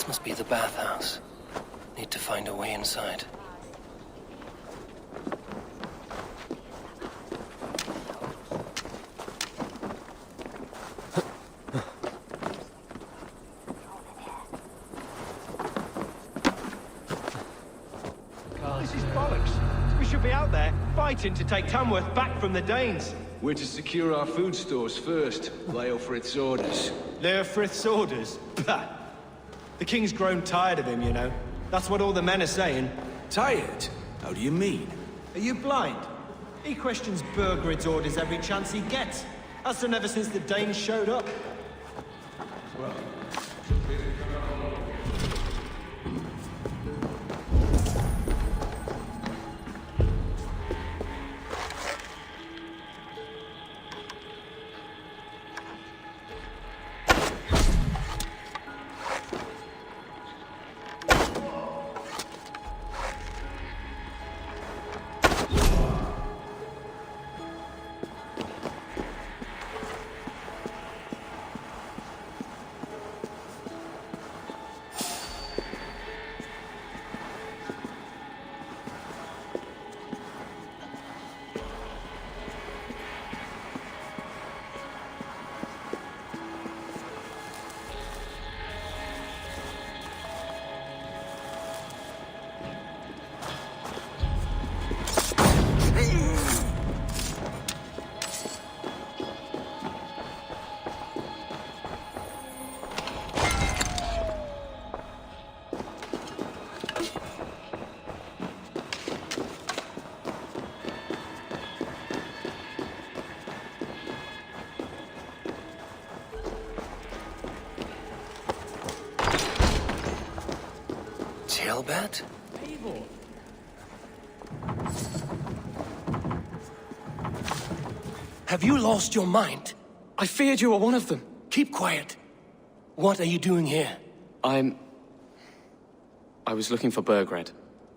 [SPEAKER 2] Must be the bathhouse. Need to find a way inside.
[SPEAKER 12] This is bollocks. We should be out there, fighting to take Tamworth back from the Danes.
[SPEAKER 14] We're to secure our food stores first. Leofrith's orders.
[SPEAKER 12] Leofrith's orders? Bah! The king's grown tired of him, you know. That's what all the men are saying.
[SPEAKER 9] Tired? How do you mean?
[SPEAKER 12] Are you blind? He questions Burgred's orders every chance he gets. Has done ever since the Danes showed up. Well...
[SPEAKER 2] Tailbat? Have you lost your mind?
[SPEAKER 17] I feared you were one of them.
[SPEAKER 2] Keep quiet. What are you doing here?
[SPEAKER 17] I was looking for Burgred.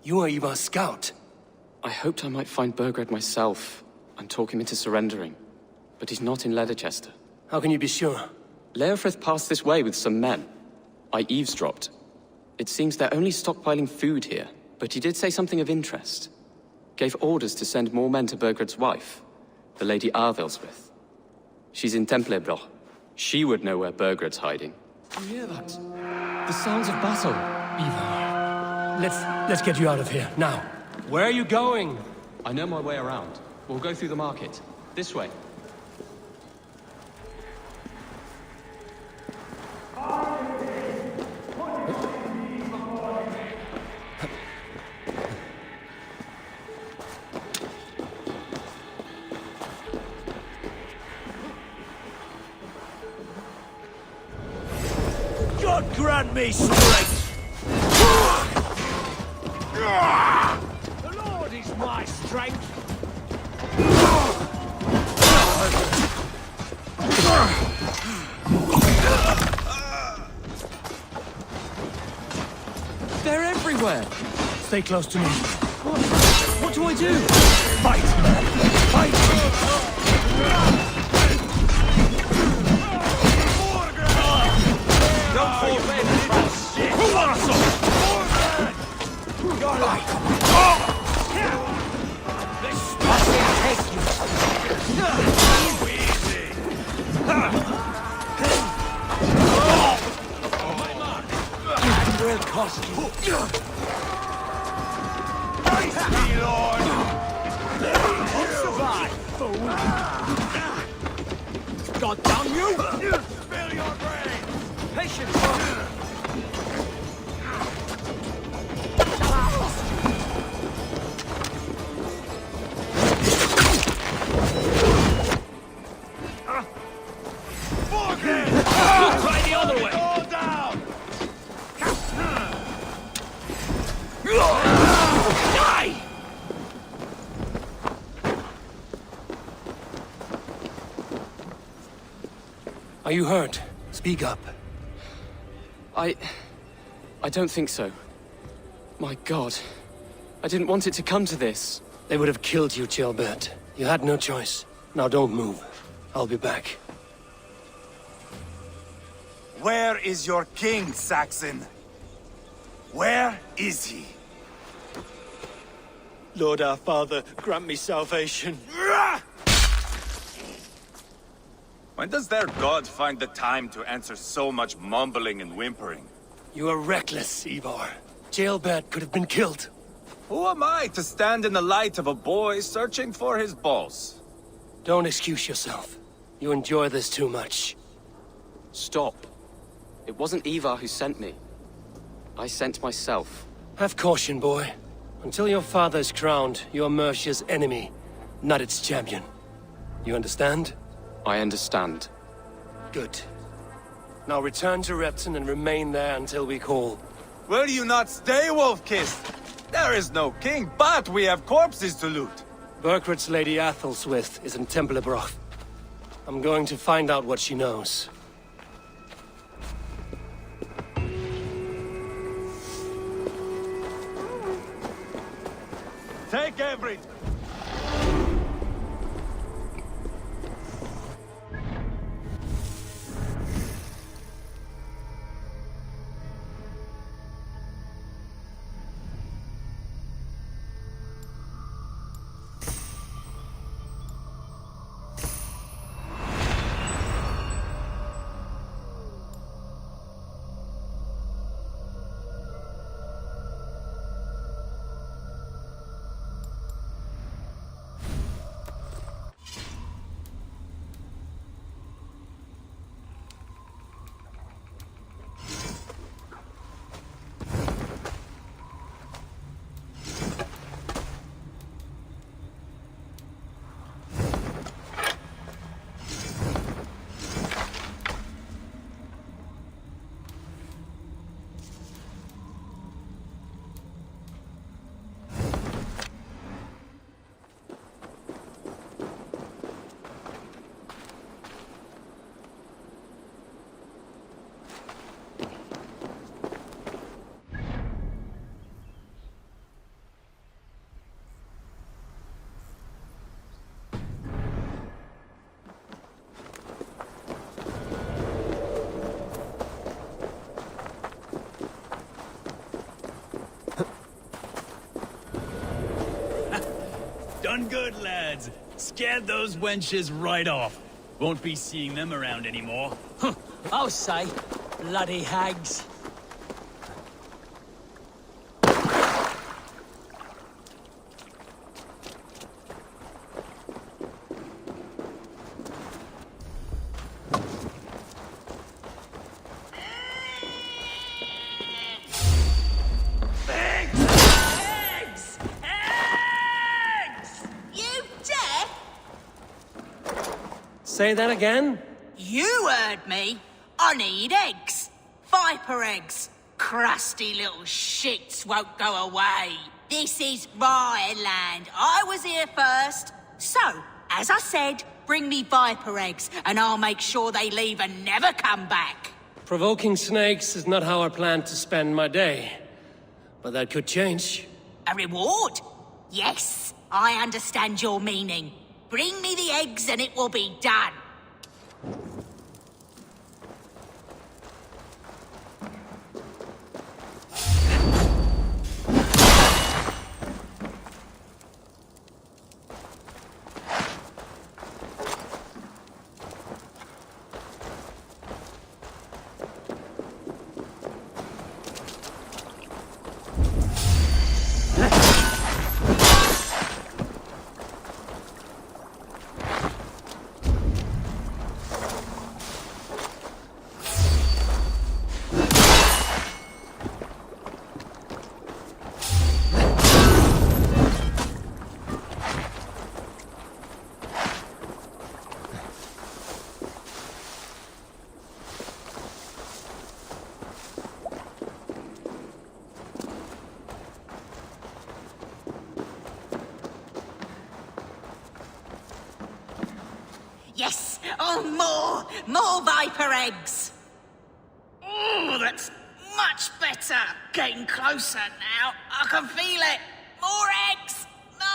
[SPEAKER 2] You are Ivar's scout.
[SPEAKER 17] I hoped I might find Burgred myself and talk him into surrendering. But he's not in Leatherchester.
[SPEAKER 2] How can you be sure?
[SPEAKER 17] Leofrith passed this way with some men. I eavesdropped. It seems they're only stockpiling food here, but he did say something of interest. Gave orders to send more men to Burgred's wife, the Lady Arvelswith. She's in Templebroch. She would know where Burgred's hiding.
[SPEAKER 2] You hear that? The sounds of battle. Ivar, let's get you out of here, now. Where are you going?
[SPEAKER 17] I know my way around. We'll go through the market. This way.
[SPEAKER 7] God grant me strength! The Lord is my strength!
[SPEAKER 21] They're everywhere!
[SPEAKER 2] Stay close to me.
[SPEAKER 21] What do I do?
[SPEAKER 2] Fight! Fight!
[SPEAKER 7] Don't fall back, little shit! Who wants some? You're like... This stuff will take you! Easy! That will cost you! Praise me, Lord! Survive, fool! God damn you! Spill your brain! Patience!
[SPEAKER 16] Try the other way!
[SPEAKER 7] All down!
[SPEAKER 16] Die!
[SPEAKER 2] Are you hurt? Speak up.
[SPEAKER 17] I don't think so. My God. I didn't want it to come to this.
[SPEAKER 2] They would have killed you, Gilbert. You had no choice. Now don't move. I'll be back.
[SPEAKER 15] Where is your king, Saxon? Where is he?
[SPEAKER 12] Lord our Father, grant me salvation.
[SPEAKER 25] When does their god find the time to answer so much mumbling and whimpering?
[SPEAKER 2] You are reckless, Ivar. Jailbird could have been killed.
[SPEAKER 25] Who am I to stand in the light of a boy searching for his boss?
[SPEAKER 2] Don't excuse yourself. You enjoy this too much.
[SPEAKER 17] Stop. It wasn't Ivar who sent me. I sent myself.
[SPEAKER 2] Have caution, boy. Until your father is crowned, you are Mercia's enemy, not its champion. You understand?
[SPEAKER 17] I understand.
[SPEAKER 2] Good. Now return to Repton and remain there until we call.
[SPEAKER 25] Will you not stay, Wolf-Kissed? There is no king, but we have corpses to loot.
[SPEAKER 2] Burgred's Lady Athelstwith is in Templebroch. I'm going to find out what she knows.
[SPEAKER 15] Take everything!
[SPEAKER 25] Done good, lads. Scared those wenches right off. Won't be seeing them around anymore.
[SPEAKER 21] I'll say, bloody hags.
[SPEAKER 2] Say that again?
[SPEAKER 1] You heard me. I need eggs. Viper eggs. Crusty little shits won't go away. This is my land. I was here first. So, as I said, bring me viper eggs, and I'll make sure they leave and never come back.
[SPEAKER 2] Provoking snakes is not how I plan to spend my day. But that could change.
[SPEAKER 1] A reward? Yes, I understand your meaning. Bring me the eggs and it will be done. Yes! Oh, more viper eggs! Oh, that's much better. Getting closer now. I can feel it. More eggs! No!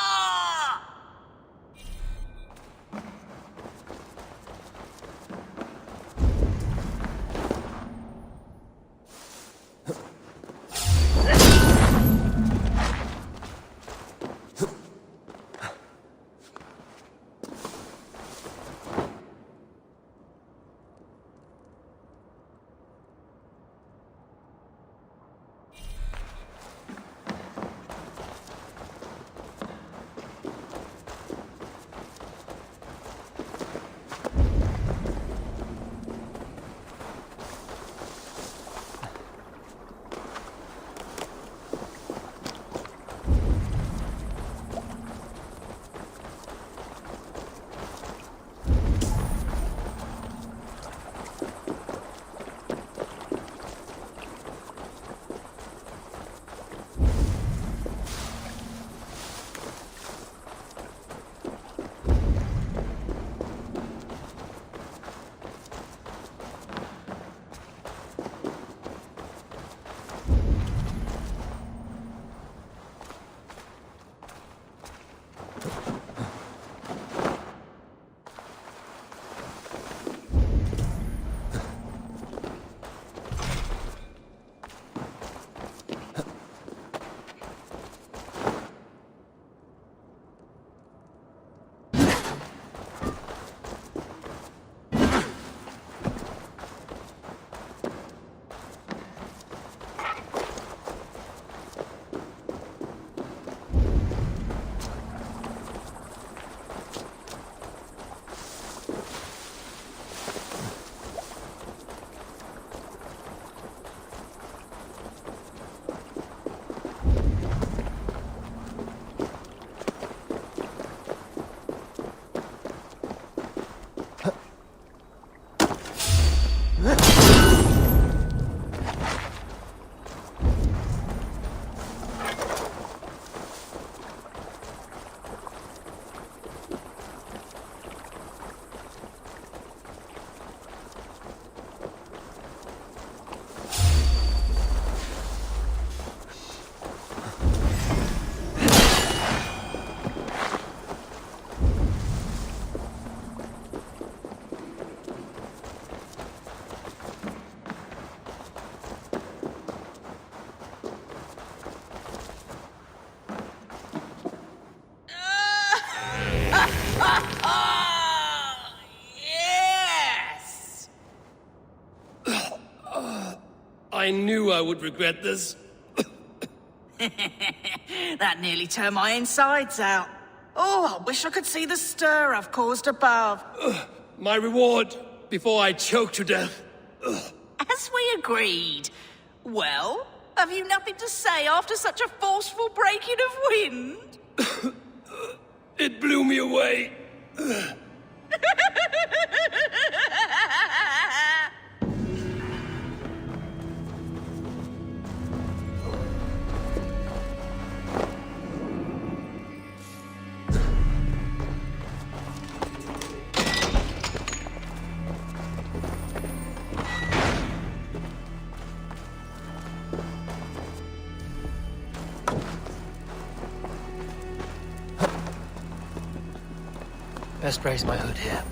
[SPEAKER 6] would regret this.
[SPEAKER 1] That nearly turned my insides out. Oh, I wish I could see the stir I've caused above.
[SPEAKER 6] My reward, before I choke to death.
[SPEAKER 1] As we agreed. Well, have you nothing to say after such a forceful breaking of wind?
[SPEAKER 6] It blew me away.
[SPEAKER 2] Best raise my hood here.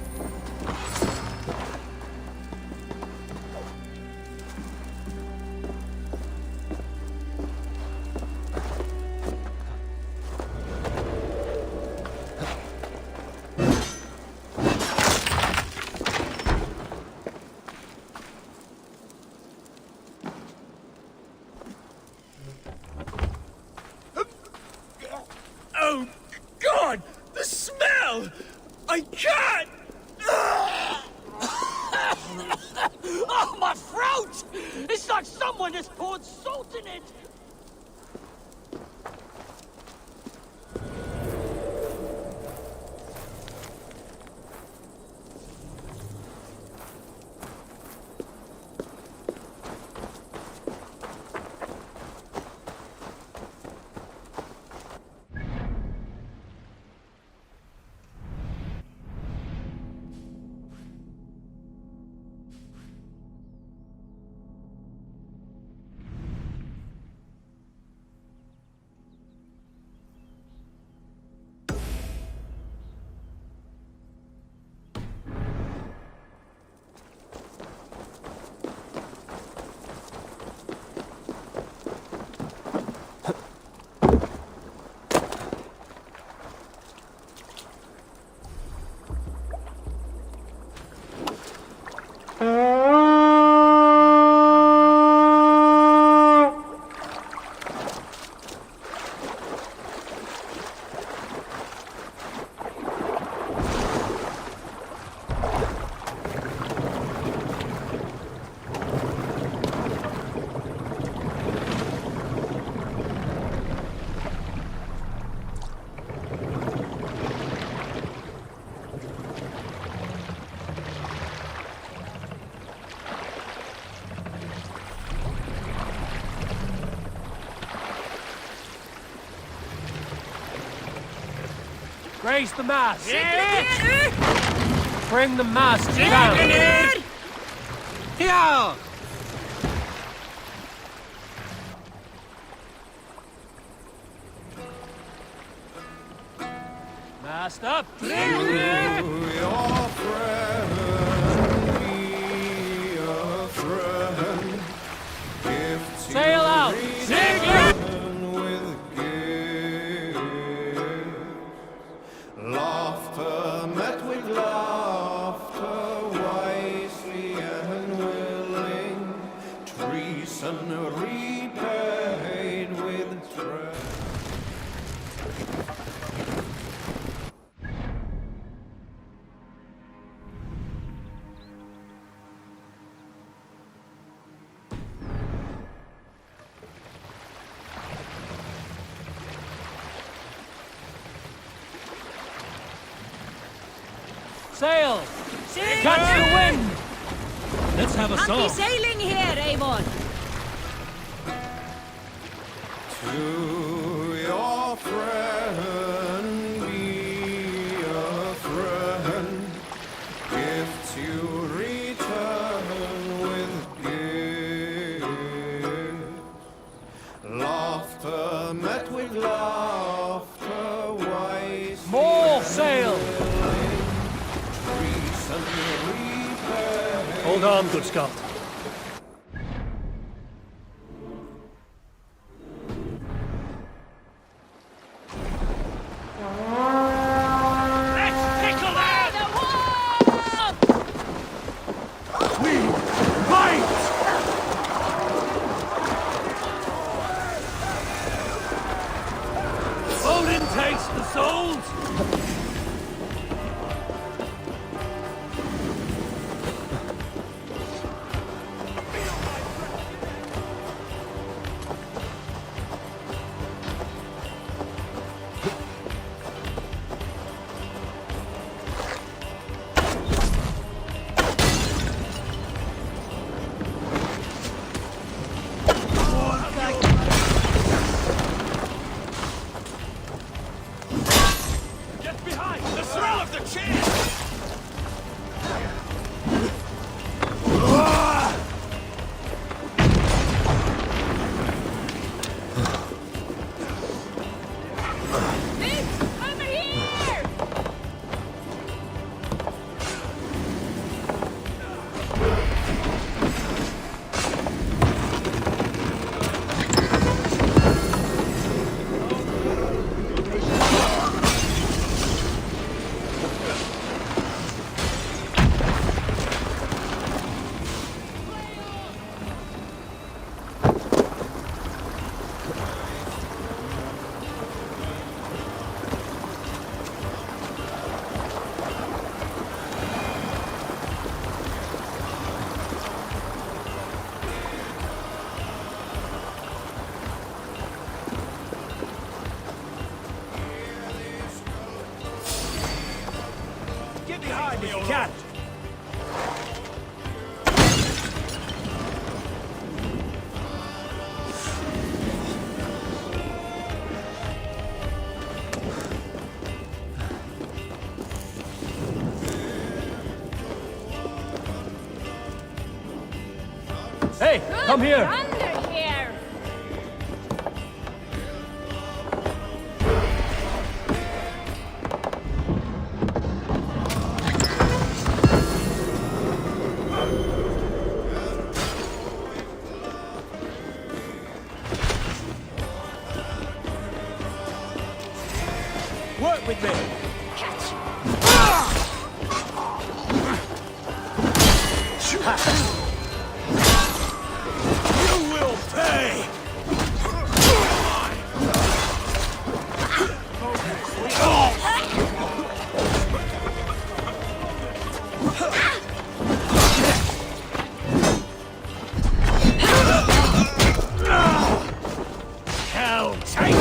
[SPEAKER 6] Oh, God! The smell! I can't!
[SPEAKER 21] Oh, my throat! It's like someone has poured salt in it!
[SPEAKER 18] Raise the mast! Bring the mast down!
[SPEAKER 21] Here!
[SPEAKER 18] Mast up! Sail out!
[SPEAKER 19] Laughter met with laughter, wisely and willing. Treason repaid with treasure.
[SPEAKER 18] Sail! Catch the wind! Let's have a song.
[SPEAKER 1] Happy sailing here, Amon!
[SPEAKER 19] To your friend, be a friend. Gifts you return with gifts. Laughter met with laughter, wise.
[SPEAKER 18] More sail! Hold on, good Scott.
[SPEAKER 6] Waste the souls! Cat!
[SPEAKER 18] Hey, come here!
[SPEAKER 5] Under here!
[SPEAKER 6] Work with me!
[SPEAKER 5] Catch!
[SPEAKER 6] You will pay! Hell, take you!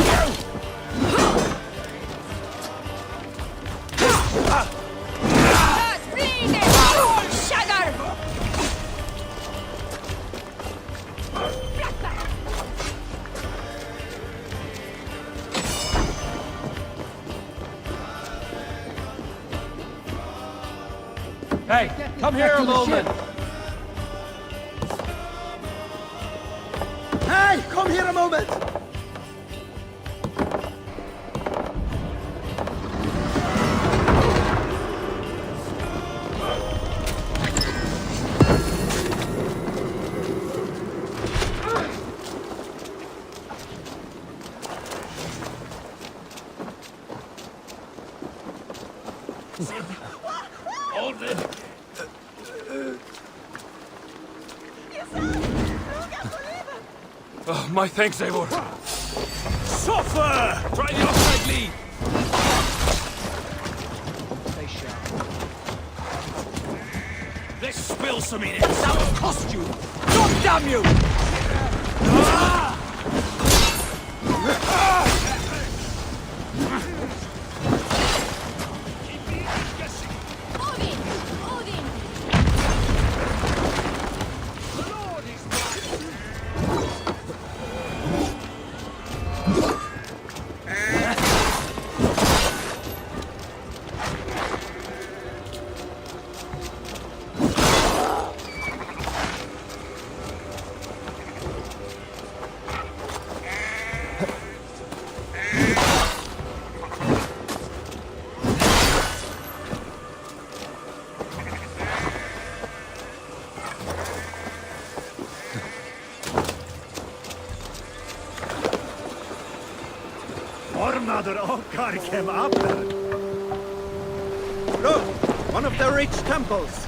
[SPEAKER 18] Hey, come here a moment!
[SPEAKER 12] Hey, come here a moment!
[SPEAKER 6] Hold it!
[SPEAKER 25] Oh, my thanks, Eivor.
[SPEAKER 6] Suffer!
[SPEAKER 25] Try the outside lead.
[SPEAKER 6] They shall. Let's spill some in it. That will cost you! God damn you!
[SPEAKER 12] Ormader Okkar came after. Look, one of the rich temples.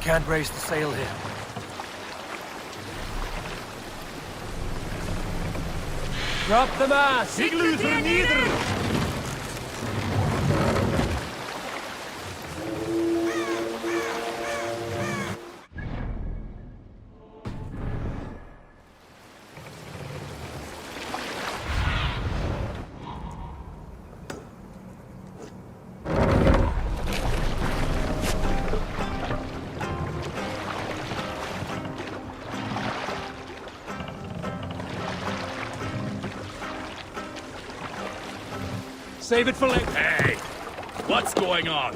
[SPEAKER 21] Can't raise the sail here. Drop the mast!
[SPEAKER 25] Igluther nieder!
[SPEAKER 16] Save it for later.
[SPEAKER 25] Hey! What's going on?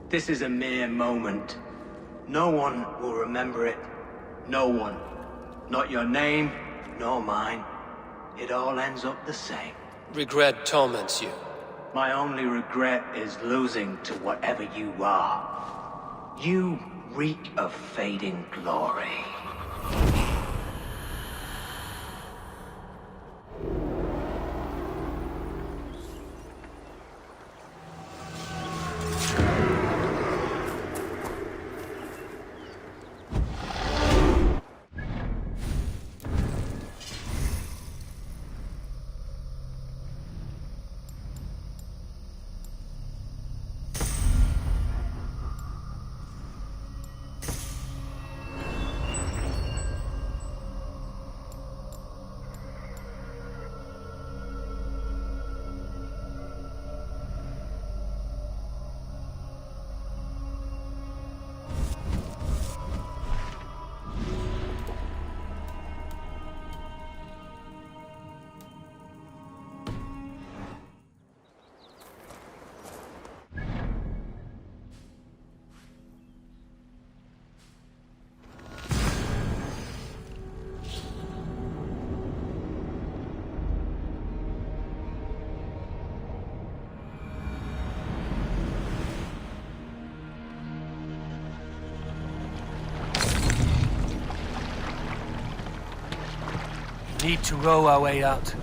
[SPEAKER 2] This is a mere moment. No one will remember it. No one. Not your name, nor mine. It all ends up the same.
[SPEAKER 21] Regret torments you.
[SPEAKER 2] My only regret is losing to whatever you are. You reek of fading glory.
[SPEAKER 21] Need to row our way out.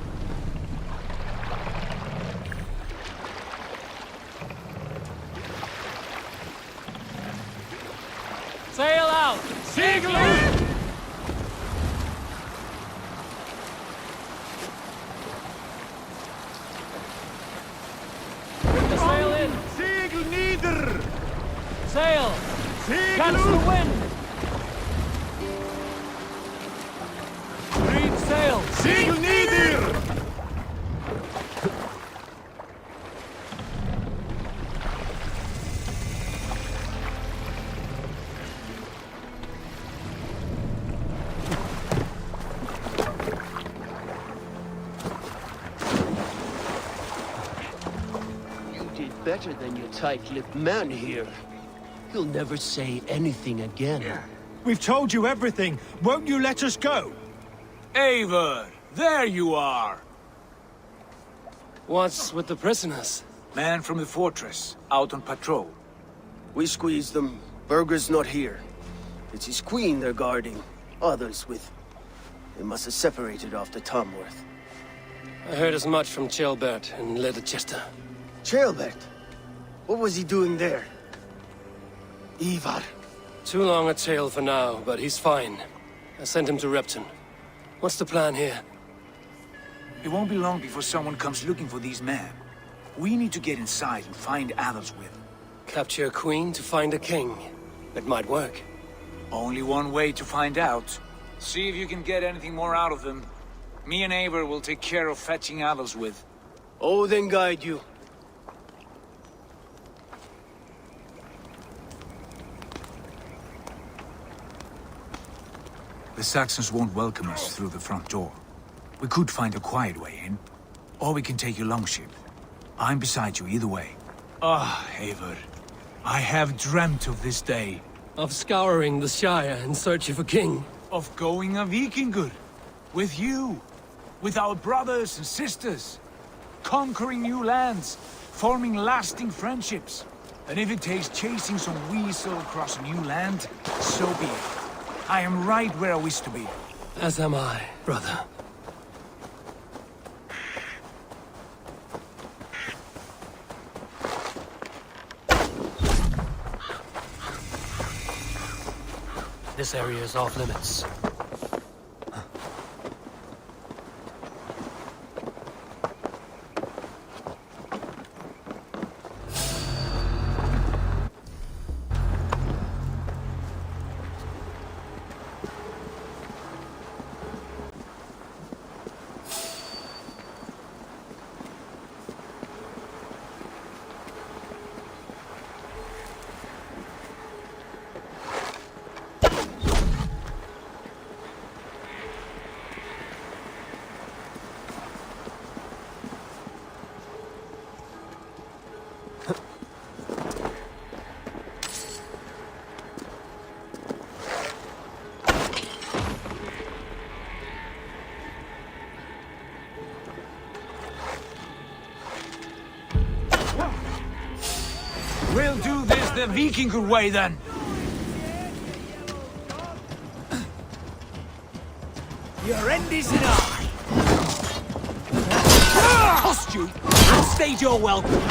[SPEAKER 18] Sail out!
[SPEAKER 25] Siegel!
[SPEAKER 18] Bring the sail in!
[SPEAKER 25] Siegel nieder!
[SPEAKER 18] Sail!
[SPEAKER 25] Siegel!
[SPEAKER 18] Catch the wind! Reef sail!
[SPEAKER 25] Siegel nieder!
[SPEAKER 13] Better than your tight-lipped man here. He'll never say anything again.
[SPEAKER 12] We've told you everything. Won't you let us go?
[SPEAKER 9] Eivor, there you are.
[SPEAKER 2] What's with the prisoners?
[SPEAKER 9] Man from the fortress, out on patrol.
[SPEAKER 13] We squeezed them. Burger's not here. It's his queen they're guarding. Others with... They must have separated after Tamworth.
[SPEAKER 2] I heard as much from Chelbert and Leicester.
[SPEAKER 13] Chelbert? What was he doing there? Ivar.
[SPEAKER 2] Too long a tale for now, but he's fine. I sent him to Repton. What's the plan here?
[SPEAKER 9] It won't be long before someone comes looking for these men. We need to get inside and find Adelswith.
[SPEAKER 2] Capture a queen to find a king. It might work.
[SPEAKER 9] Only one way to find out. See if you can get anything more out of them. Me and Eivor will take care of fetching Adelswith.
[SPEAKER 13] Odin guide you.
[SPEAKER 9] The Saxons won't welcome us through the front door. We could find a quiet way in, or we can take your longship. I'm beside you either way. Ah, Eivor. I have dreamt of this day.
[SPEAKER 2] Of scouring the Shire in search of a king.
[SPEAKER 9] Of going a Vikingur. With you. With our brothers and sisters. Conquering new lands. Forming lasting friendships. And if it takes chasing some weasel across a new land, so be it. I am right where I wish to be.
[SPEAKER 2] As am I, brother. This area is off limits.
[SPEAKER 9] We'll do this the Vikingur way, then. Your end is nigh. Cost you. State your welcome.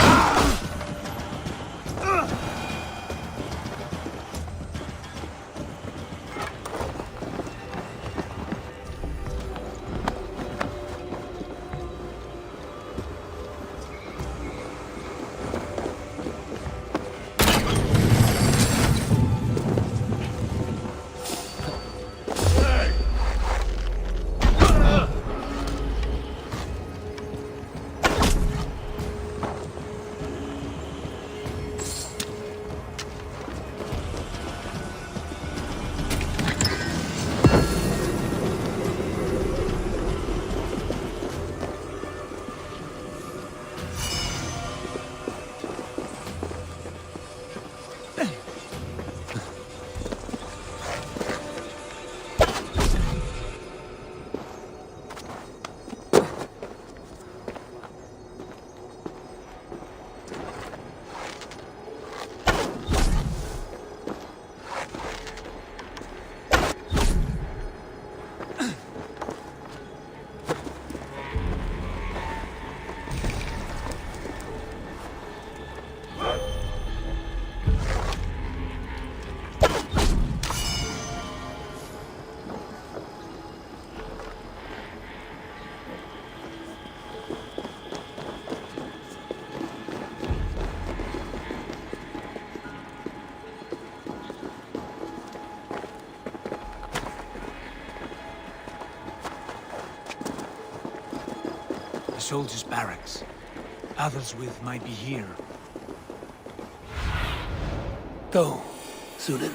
[SPEAKER 9] Soldiers' barracks. Adelswith might be here.
[SPEAKER 2] Go, Sunan.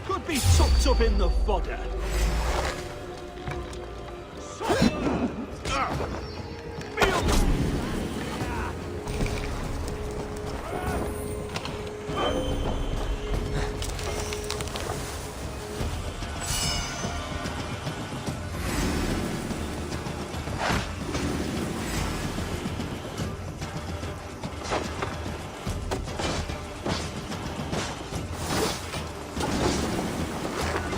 [SPEAKER 8] Could be tucked up in the fodder.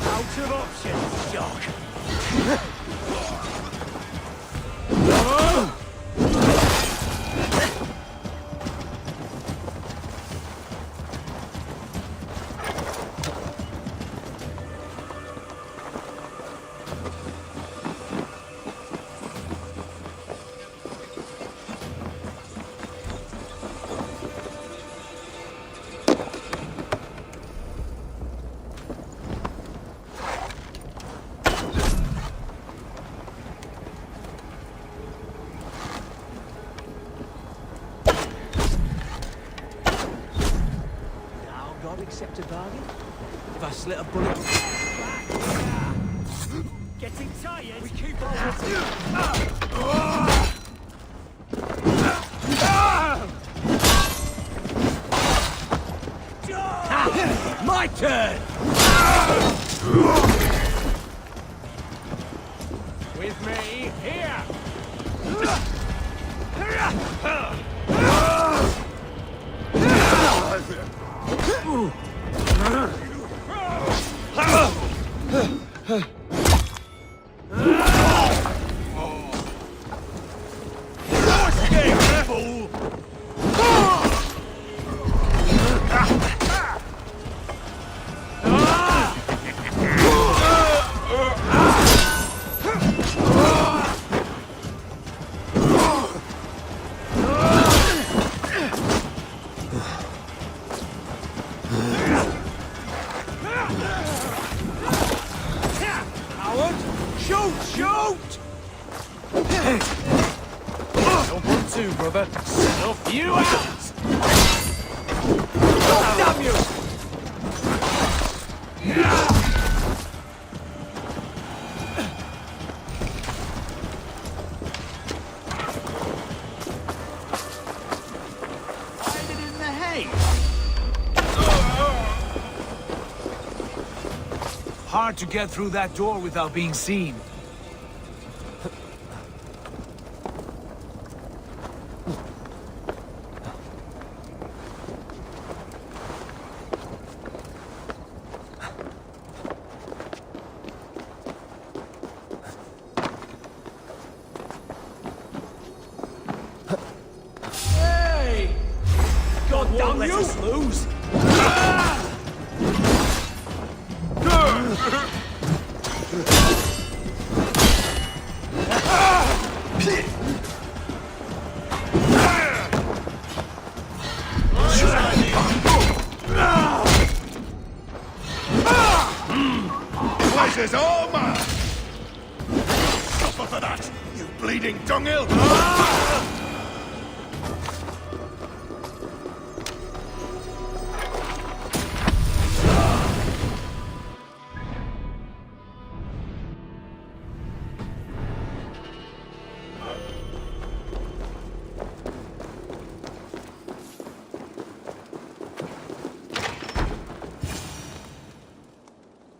[SPEAKER 8] Out of options, Doc.
[SPEAKER 18] God accept a bargain? If I slit a bullet...
[SPEAKER 8] Getting tired?
[SPEAKER 18] We keep on...
[SPEAKER 8] My turn!
[SPEAKER 18] With me, here!
[SPEAKER 8] Shoot! Don't want to, brother. Snuff you out! Oh, damn you!
[SPEAKER 18] Find it in the hay!
[SPEAKER 9] Hard to get through that door without being seen.
[SPEAKER 8] Hey! God damn you! Let us lose!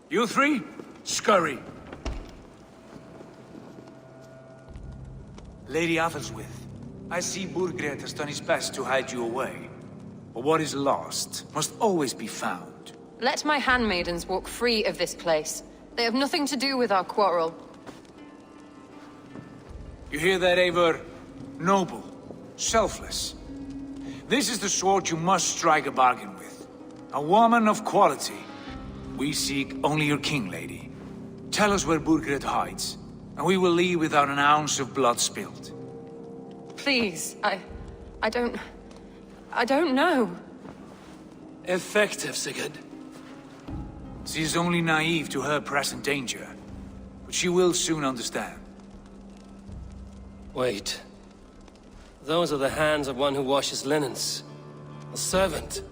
[SPEAKER 9] You three, scurry. Lady Athelwith, I see Burgred has done his best to hide you away. But what is lost must always be found.
[SPEAKER 5] Let my handmaidens walk free of this place. They have nothing to do with our quarrel.
[SPEAKER 9] You hear that, Eivor? Noble, selfless. This is the sword you must strike a bargain with. A woman of quality. We seek only your king, lady. Tell us where Burgred hides, and we will leave without an ounce of blood spilled.
[SPEAKER 5] Please, I don't know.
[SPEAKER 2] Effective, Sigurd.
[SPEAKER 9] She is only naive to her present danger, but she will soon understand.
[SPEAKER 2] Wait. Those are the hands of one who washes linens. A servant.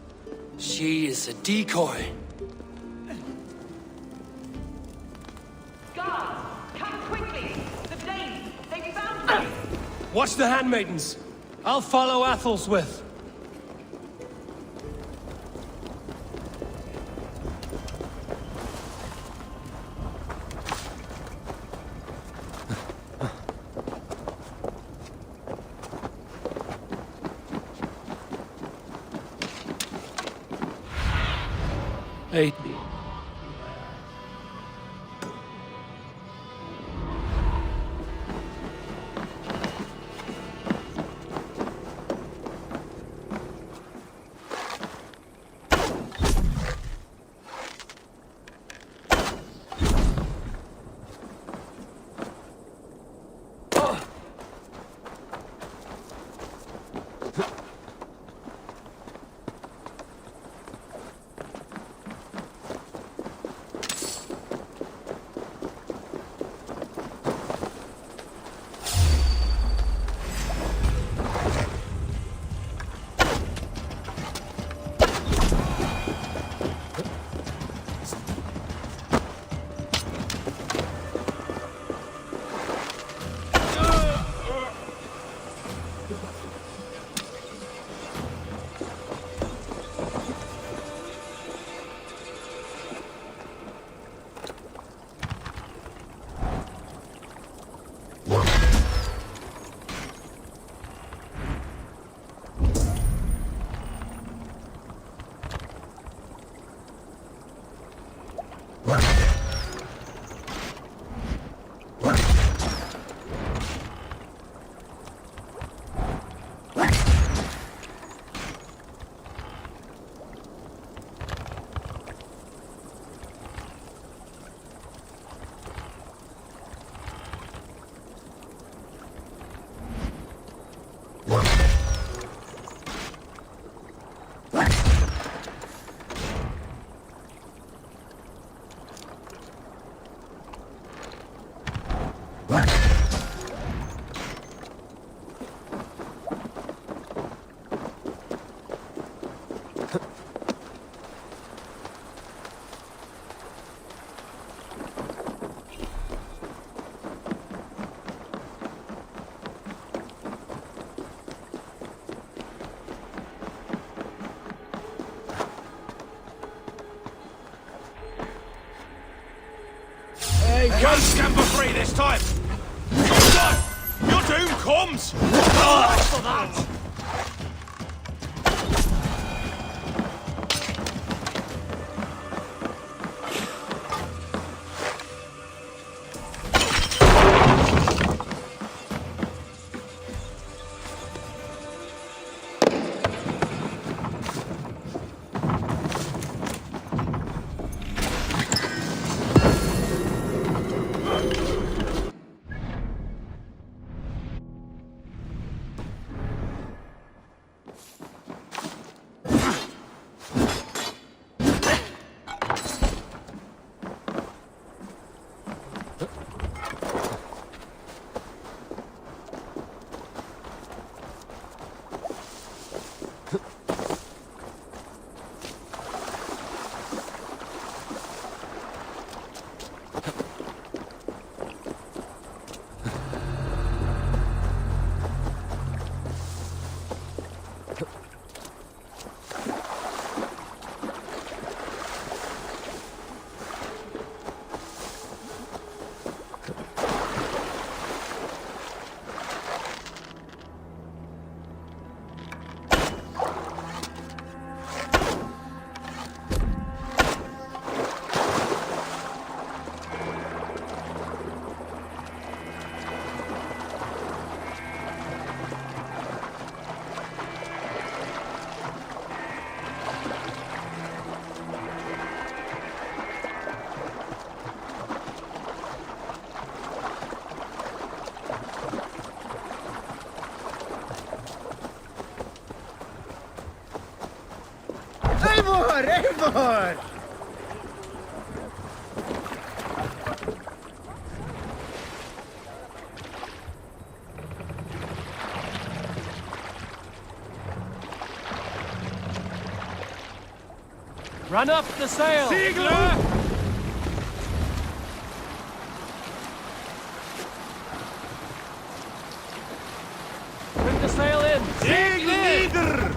[SPEAKER 2] She is a decoy.
[SPEAKER 1] Guards, come quickly! The Danes, they found me!
[SPEAKER 12] Watch the handmaidens. I'll follow Athelwith.
[SPEAKER 2] Aid me.
[SPEAKER 7] Don't scamper free this time! Your doom comes! For that!
[SPEAKER 6] Eivor! Eivor!
[SPEAKER 12] Run up the sail!
[SPEAKER 6] Siegler!
[SPEAKER 12] Bring the sail in!
[SPEAKER 6] Siegler!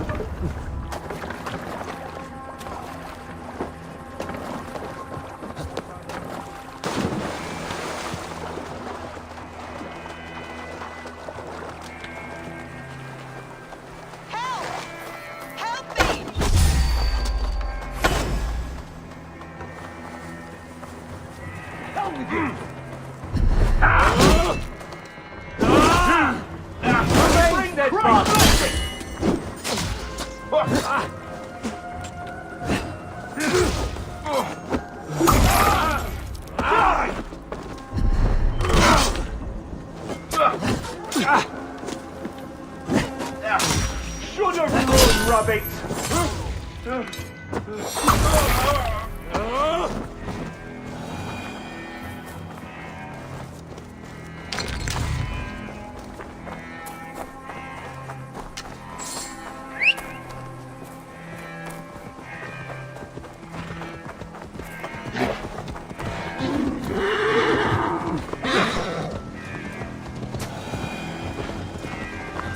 [SPEAKER 15] Should have known, rabbit!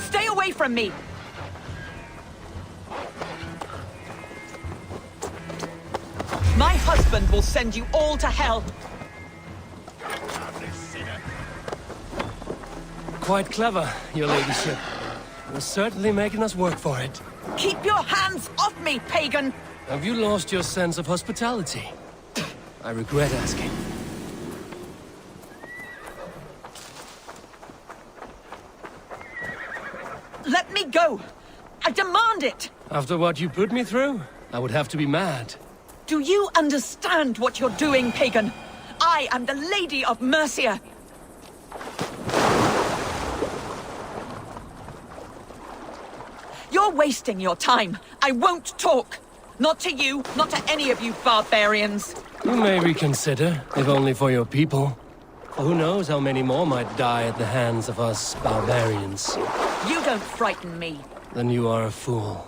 [SPEAKER 1] Stay away from me! My husband will send you all to hell!
[SPEAKER 12] Quite clever, your ladyship. You're certainly making us work for it.
[SPEAKER 1] Keep your hands off me, pagan!
[SPEAKER 12] Have you lost your sense of hospitality? I regret asking.
[SPEAKER 1] Let me go! I demand it!
[SPEAKER 12] After what you put me through, I would have to be mad.
[SPEAKER 1] Do you understand what you're doing, pagan? I am the Lady of Mercia! You're wasting your time. I won't talk. Not to you, not to any of you barbarians.
[SPEAKER 12] You may reconsider, if only for your people. For who knows how many more might die at the hands of us barbarians.
[SPEAKER 1] You don't frighten me.
[SPEAKER 12] Then you are a fool.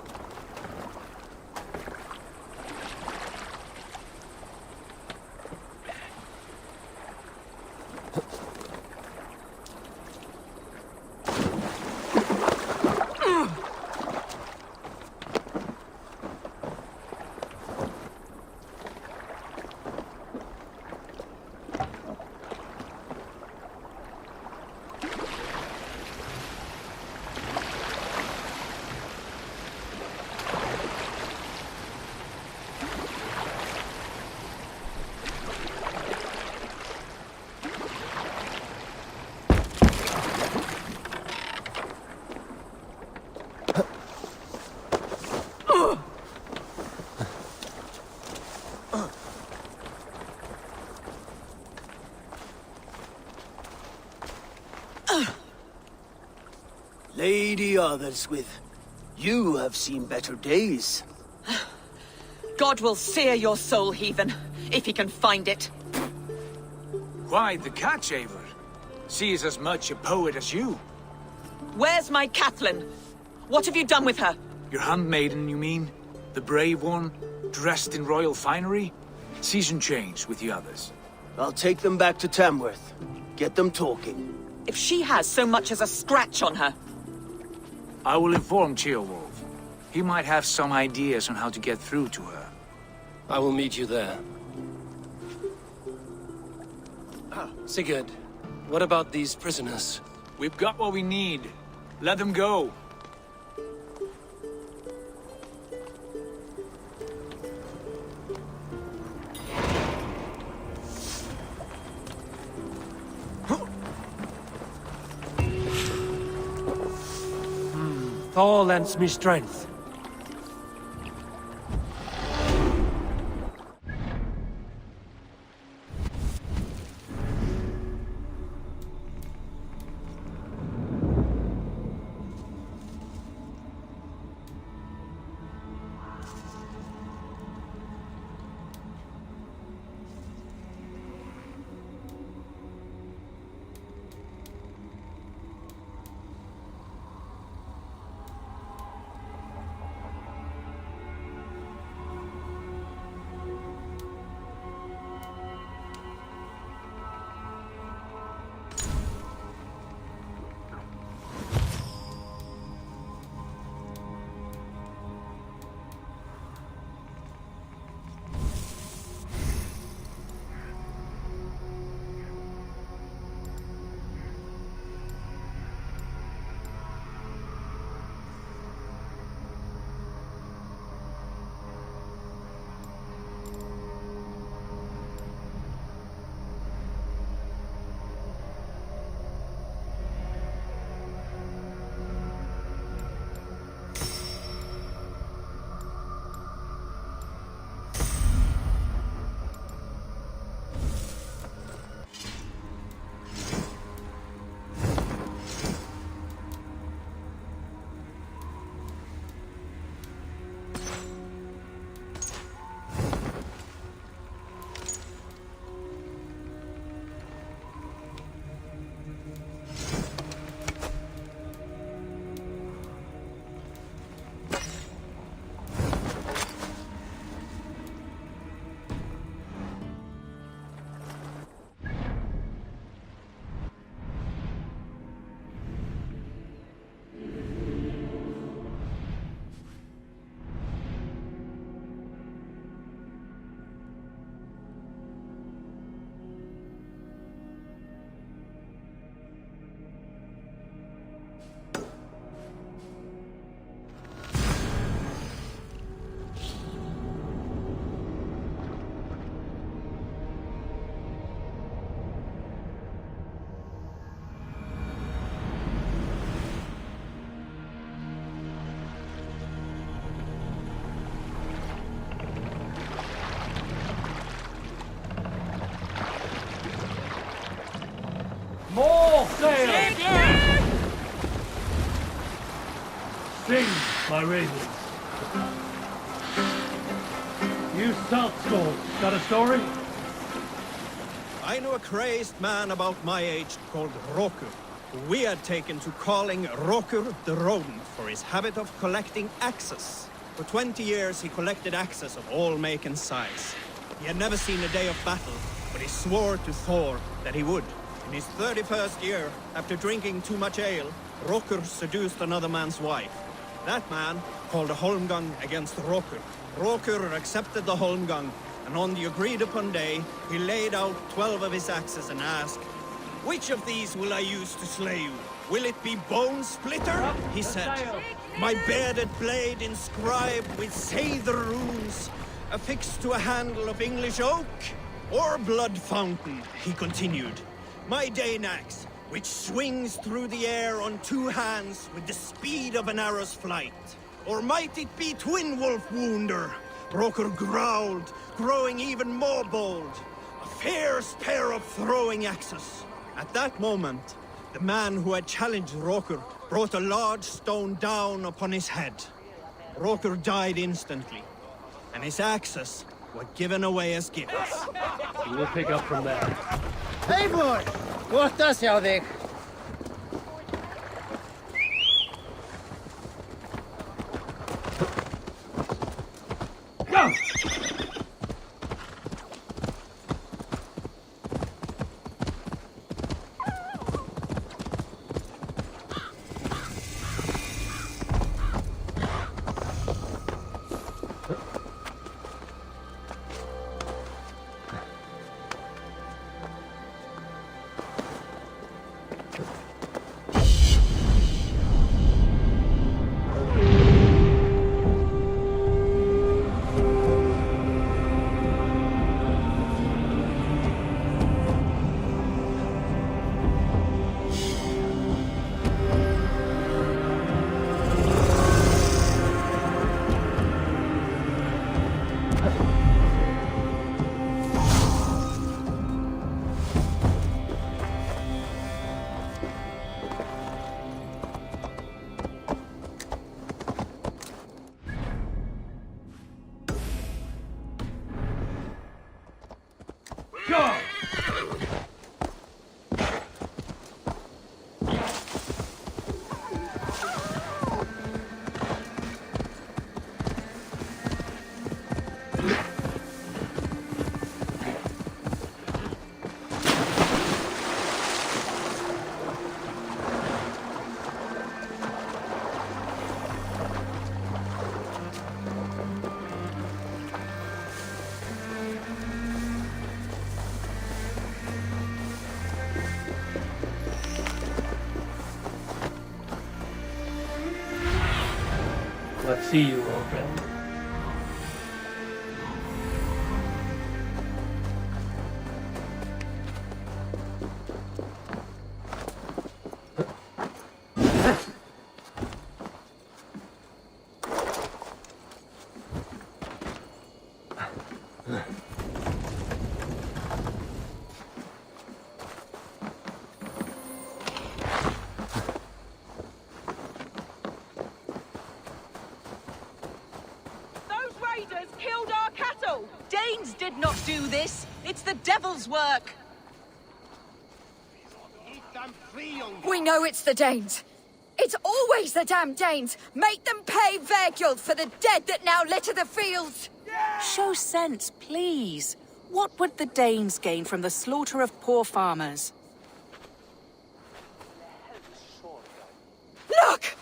[SPEAKER 13] Lady Otherswith, you have seen better days.
[SPEAKER 1] God will sear your soul, heathen, if he can find it.
[SPEAKER 9] Why the catch, Eivor? She is as much a poet as you.
[SPEAKER 1] Where's my Catelyn? What have you done with her?
[SPEAKER 9] Your handmaiden, you mean? The brave one, dressed in royal finery? Season change with the others.
[SPEAKER 13] I'll take them back to Tamworth. Get them talking.
[SPEAKER 1] If she has so much as a scratch on her.
[SPEAKER 9] I will inform Ceolwulf. He might have some ideas on how to get through to her.
[SPEAKER 12] I will meet you there. Sigurd, what about these prisoners?
[SPEAKER 9] We've got what we need. Let them go.
[SPEAKER 12] Thor lends me strength.
[SPEAKER 4] Sing, my ravens. You South Skulls, got a story?
[SPEAKER 12] I know a crazed man about my age called Roku, who we had taken to calling Roku the Rodent for his habit of collecting axes. For 20 years he collected axes of all make and size. He had never seen a day of battle, but he swore to Thor that he would. In his 31st year, after drinking too much ale, Rokur seduced another man's wife. That man called a holmgang against Rokur. Rokur accepted the holmgang, and on the agreed-upon day, he laid out 12 of his axes and asked, "Which of these will I use to slay you? Will it be Bone Splitter?" He said. "My bearded blade inscribed with Seidr runes, affixed to a handle of English oak? Or Blood Fountain," he continued. "My Dane axe, which swings through the air on 2 hands with the speed of an arrow's flight. Or might it be Twin Wolf Wounder?" Rokur growled, growing even more bold. A fierce pair of throwing axes. At that moment, the man who had challenged Rokur brought a large stone down upon his head. Rokur died instantly, and his axes were given away as gifts.
[SPEAKER 2] We'll pick up from there.
[SPEAKER 10] Hey boy, what does jag dig?
[SPEAKER 4] Go! Go!
[SPEAKER 2] Let's see you, old friend.
[SPEAKER 1] Killed our cattle! Danes did not do this! It's the devil's work!
[SPEAKER 11] We know it's the Danes! It's always the damn Danes! Make them pay Verguld for the dead that now litter the fields!
[SPEAKER 20] Show sense, please. What would the Danes gain from the slaughter of poor farmers?
[SPEAKER 11] Look!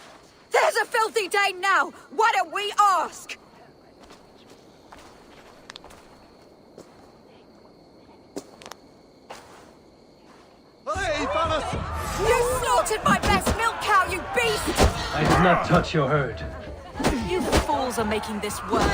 [SPEAKER 11] There's a filthy Dane now! Why don't we ask?
[SPEAKER 12] Hey, fellas!
[SPEAKER 11] You slaughtered my best milk cow, you beast!
[SPEAKER 2] I did not touch your herd.
[SPEAKER 20] You fools are making this worse.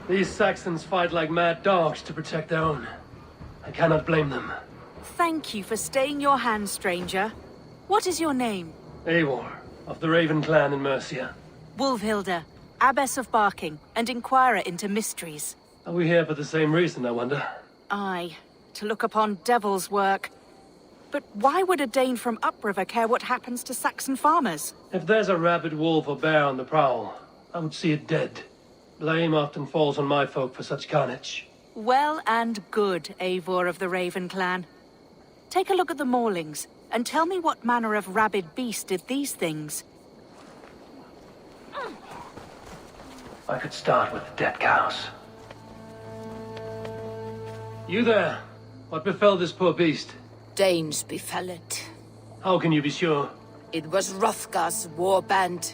[SPEAKER 2] These Saxons fight like mad dogs to protect their own. I cannot blame them.
[SPEAKER 20] Thank you for staying your hand, stranger. What is your name?
[SPEAKER 2] Eivor, of the Raven clan in Mercia.
[SPEAKER 20] Wolfhilda, Abbess of Barking, and Inquirer into mysteries.
[SPEAKER 2] Are we here for the same reason, I wonder?
[SPEAKER 20] Aye, to look upon devil's work. But why would a Dane from upriver care what happens to Saxon farmers?
[SPEAKER 2] If there's a rabid wolf or bear on the prowl, I would see it dead. Blame often falls on my folk for such carnage.
[SPEAKER 20] Well and good, Eivor of the Raven clan. Take a look at the maulings, and tell me what manner of rabid beast did these things.
[SPEAKER 2] I could start with the dead cows. You there? What befell this poor beast?
[SPEAKER 3] Danes befell it.
[SPEAKER 2] How can you be sure?
[SPEAKER 3] It was Hrothgar's war band.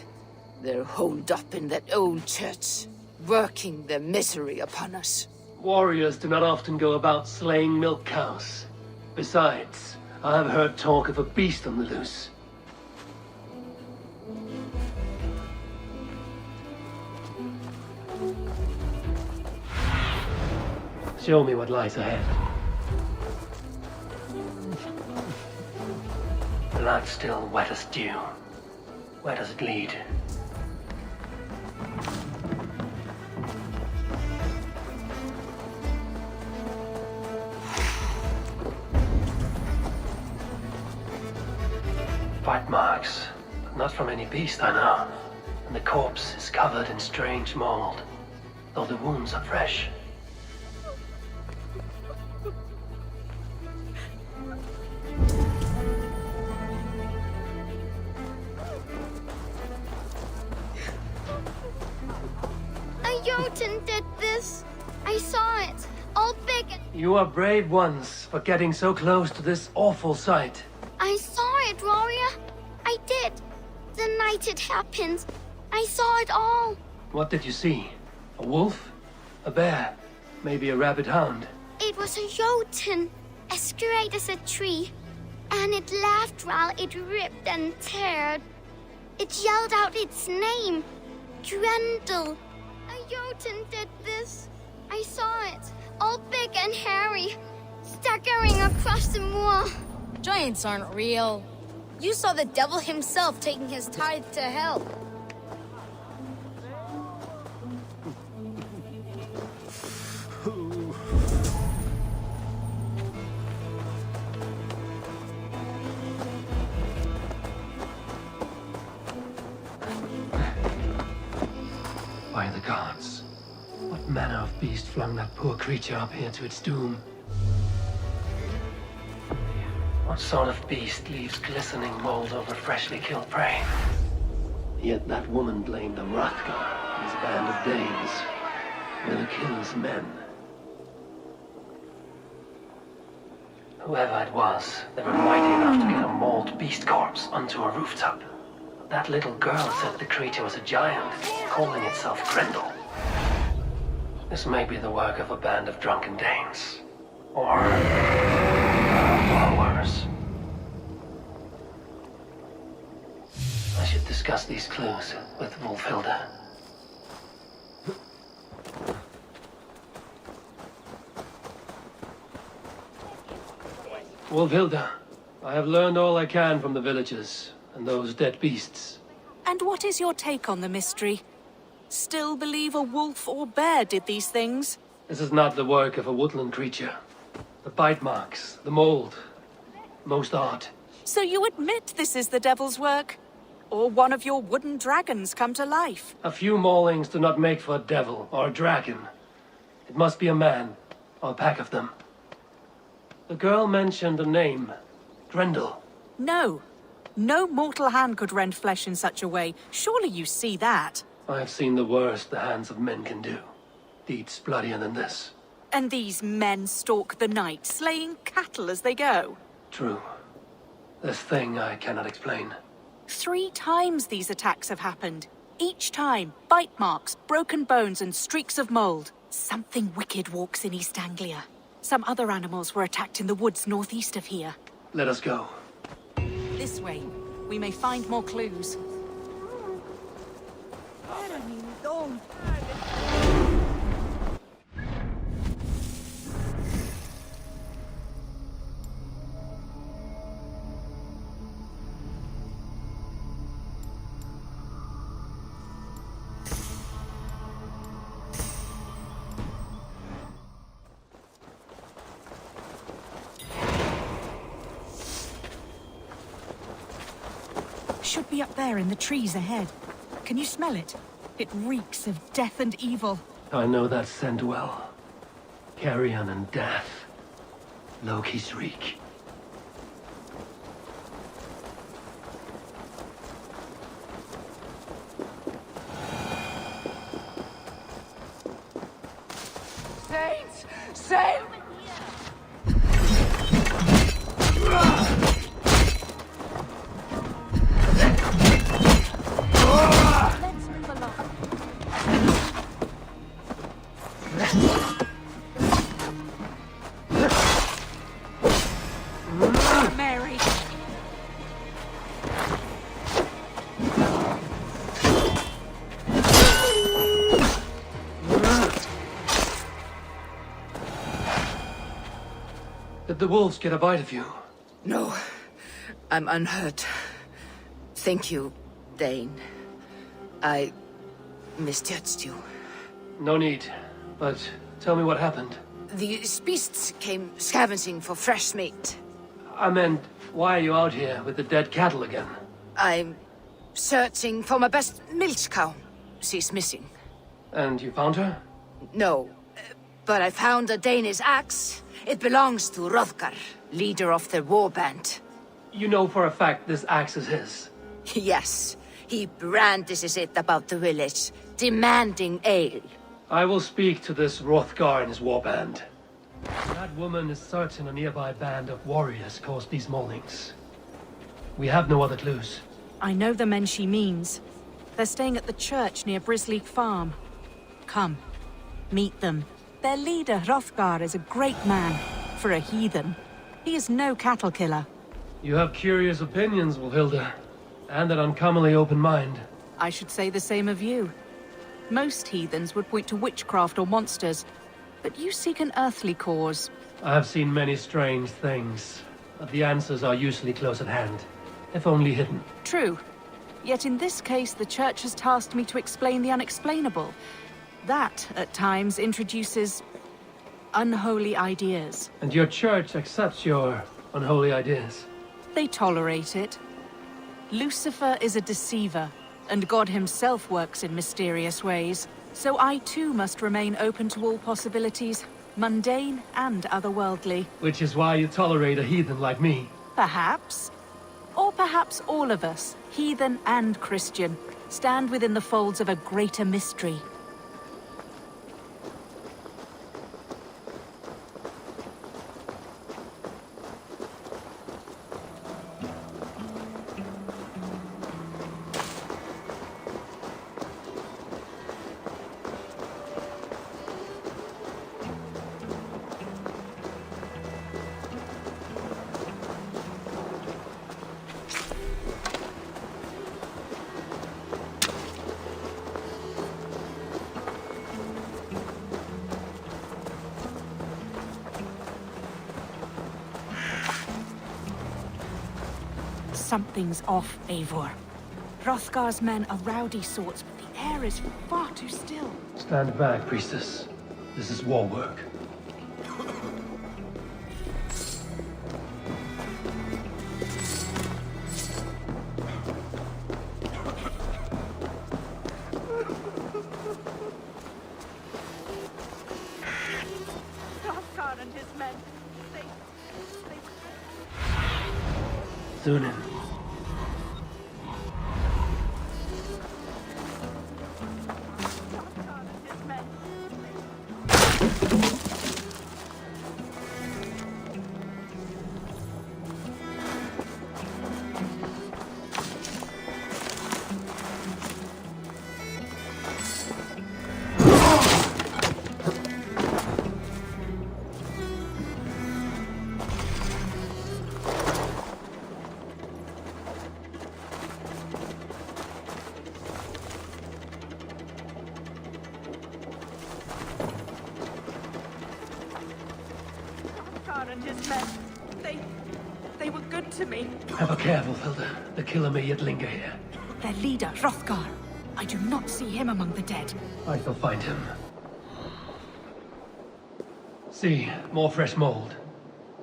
[SPEAKER 3] They're holed up in that old church, working their misery upon us.
[SPEAKER 2] Warriors do not often go about slaying milk cows. Besides, I have heard talk of a beast on the loose. Show me what lies ahead. Blood still wet as dew. Where does it lead? Bite marks, but not from any beast I know. And the corpse is covered in strange mold, though the wounds are fresh.
[SPEAKER 14] A Jotun did this. I saw it. All big.
[SPEAKER 2] You are brave ones for getting so close to this awful sight.
[SPEAKER 14] I saw it, warrior. I did. The night it happened. I saw it all.
[SPEAKER 2] What did you see? A wolf? A bear? Maybe a rabid hound?
[SPEAKER 14] It was a Jotun, as straight as a tree. And it laughed while it ripped and teared. It yelled out its name. Grendel. A Jotun did this. I saw it. All big and hairy. Staggering across the moor.
[SPEAKER 22] Giants aren't real. You saw the devil himself taking his tithe to hell.
[SPEAKER 2] By the gods, what manner of beast flung that poor creature up here to its doom? What sort of beast leaves glistening mold over freshly killed prey? Yet that woman blamed the Hrothgar and his band of Danes. Will kills men. Whoever it was, they were mighty enough to get a mauled beast corpse onto a rooftop. That little girl said the creature was a giant, calling itself Grendel. This may be the work of a band of drunken Danes. Or followers. I should discuss these clues with Wolfhilda. Wolfhilda, I have learned all I can from the villagers and those dead beasts.
[SPEAKER 20] And what is your take on the mystery? Still believe a wolf or bear did these things?
[SPEAKER 2] This is not the work of a woodland creature. The bite marks, the mold, most odd.
[SPEAKER 20] So you admit this is the devil's work? Or one of your wooden dragons come to life?
[SPEAKER 2] A few maulings do not make for a devil or a dragon. It must be a man, or a pack of them. The girl mentioned a name, Grendel.
[SPEAKER 20] No. No mortal hand could rend flesh in such a way. Surely you see that.
[SPEAKER 2] I have seen the worst the hands of men can do. Deeds bloodier than this.
[SPEAKER 20] And these men stalk the night, slaying cattle as they go.
[SPEAKER 2] True. This thing I cannot explain.
[SPEAKER 20] 3 times these attacks have happened. Each time, bite marks, broken bones, and streaks of mold. Something wicked walks in East Anglia. Some other animals were attacked in the woods northeast of here.
[SPEAKER 2] Let us go.
[SPEAKER 20] This way. We may find more clues. Should be up there in the trees ahead. Can you smell it? It reeks of death and evil.
[SPEAKER 2] I know that scent well. Carrion and death. Loki's reek.
[SPEAKER 21] Saints! Saints!
[SPEAKER 20] Let's move along. Mary.
[SPEAKER 2] Did the wolves get a bite of you?
[SPEAKER 3] No, I'm unhurt. Thank you, Dane. I misjudged you.
[SPEAKER 2] No need. But tell me what happened.
[SPEAKER 3] These beasts came scavenging for fresh meat.
[SPEAKER 2] I meant, why are you out here with the dead cattle again?
[SPEAKER 3] I'm searching for my best milch cow. She's missing.
[SPEAKER 2] And you found her?
[SPEAKER 3] No, but I found a Danish axe. It belongs to Hrothgar, leader of the war band.
[SPEAKER 2] You know for a fact this axe is his?
[SPEAKER 3] Yes, he brandishes it about the village, demanding ale.
[SPEAKER 2] I will speak to this Hrothgar and his warband. That woman is certain a nearby band of warriors caused these maulings. We have no other clues.
[SPEAKER 20] I know the men she means. They're staying at the church near Brisleek Farm. Come, meet them. Their leader, Hrothgar, is a great man. For a heathen. He is no cattle killer.
[SPEAKER 2] You have curious opinions, Wolfhilda. And an uncommonly open mind.
[SPEAKER 20] I should say the same of you. Most heathens would point to witchcraft or monsters, but you seek an earthly cause.
[SPEAKER 2] I have seen many strange things, but the answers are usually close at hand, if only hidden.
[SPEAKER 20] True. Yet in this case, the Church has tasked me to explain the unexplainable. That, at times, introduces unholy ideas.
[SPEAKER 2] And your Church accepts your unholy ideas?
[SPEAKER 20] They tolerate it. Lucifer is a deceiver, and God himself works in mysterious ways. So I too must remain open to all possibilities, mundane and otherworldly.
[SPEAKER 2] Which is why you tolerate a heathen like me.
[SPEAKER 20] Perhaps. Or perhaps all of us, heathen and Christian, stand within the folds of a greater mystery. Something's off, Eivor. Hrothgar's men are rowdy sorts, but the air is far too still.
[SPEAKER 2] Stand back, priestess. This is war work.
[SPEAKER 20] Hrothgar and his men,
[SPEAKER 2] Sunan.
[SPEAKER 20] and his men. They were good to me.
[SPEAKER 2] Ever careful, Hilda. The killer may yet linger here.
[SPEAKER 20] Their leader, Hrothgar. I do not see him among the dead.
[SPEAKER 2] I shall find him. See, more fresh mold.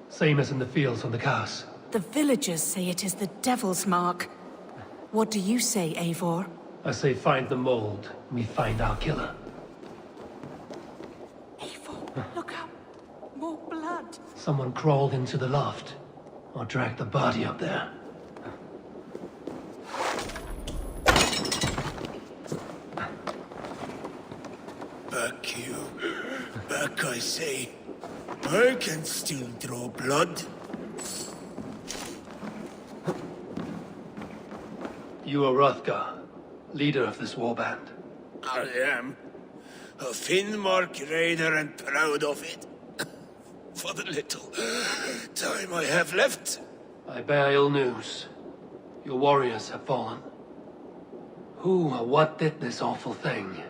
[SPEAKER 2] Same as in the fields on the cows.
[SPEAKER 20] The villagers say it is the devil's mark. What do you say, Eivor?
[SPEAKER 2] I say find the mold, and we find our killer.
[SPEAKER 20] Eivor, look up. More blood.
[SPEAKER 2] Someone crawled into the loft, or dragged the body up there.
[SPEAKER 13] Back you. Back, I say. I can still draw blood.
[SPEAKER 2] You are Hrothgar, leader of this warband.
[SPEAKER 13] I am. A Finnmark raider and proud of it. For the little time I have left.
[SPEAKER 2] I bear ill news. Your warriors have fallen. Who or what did this awful thing?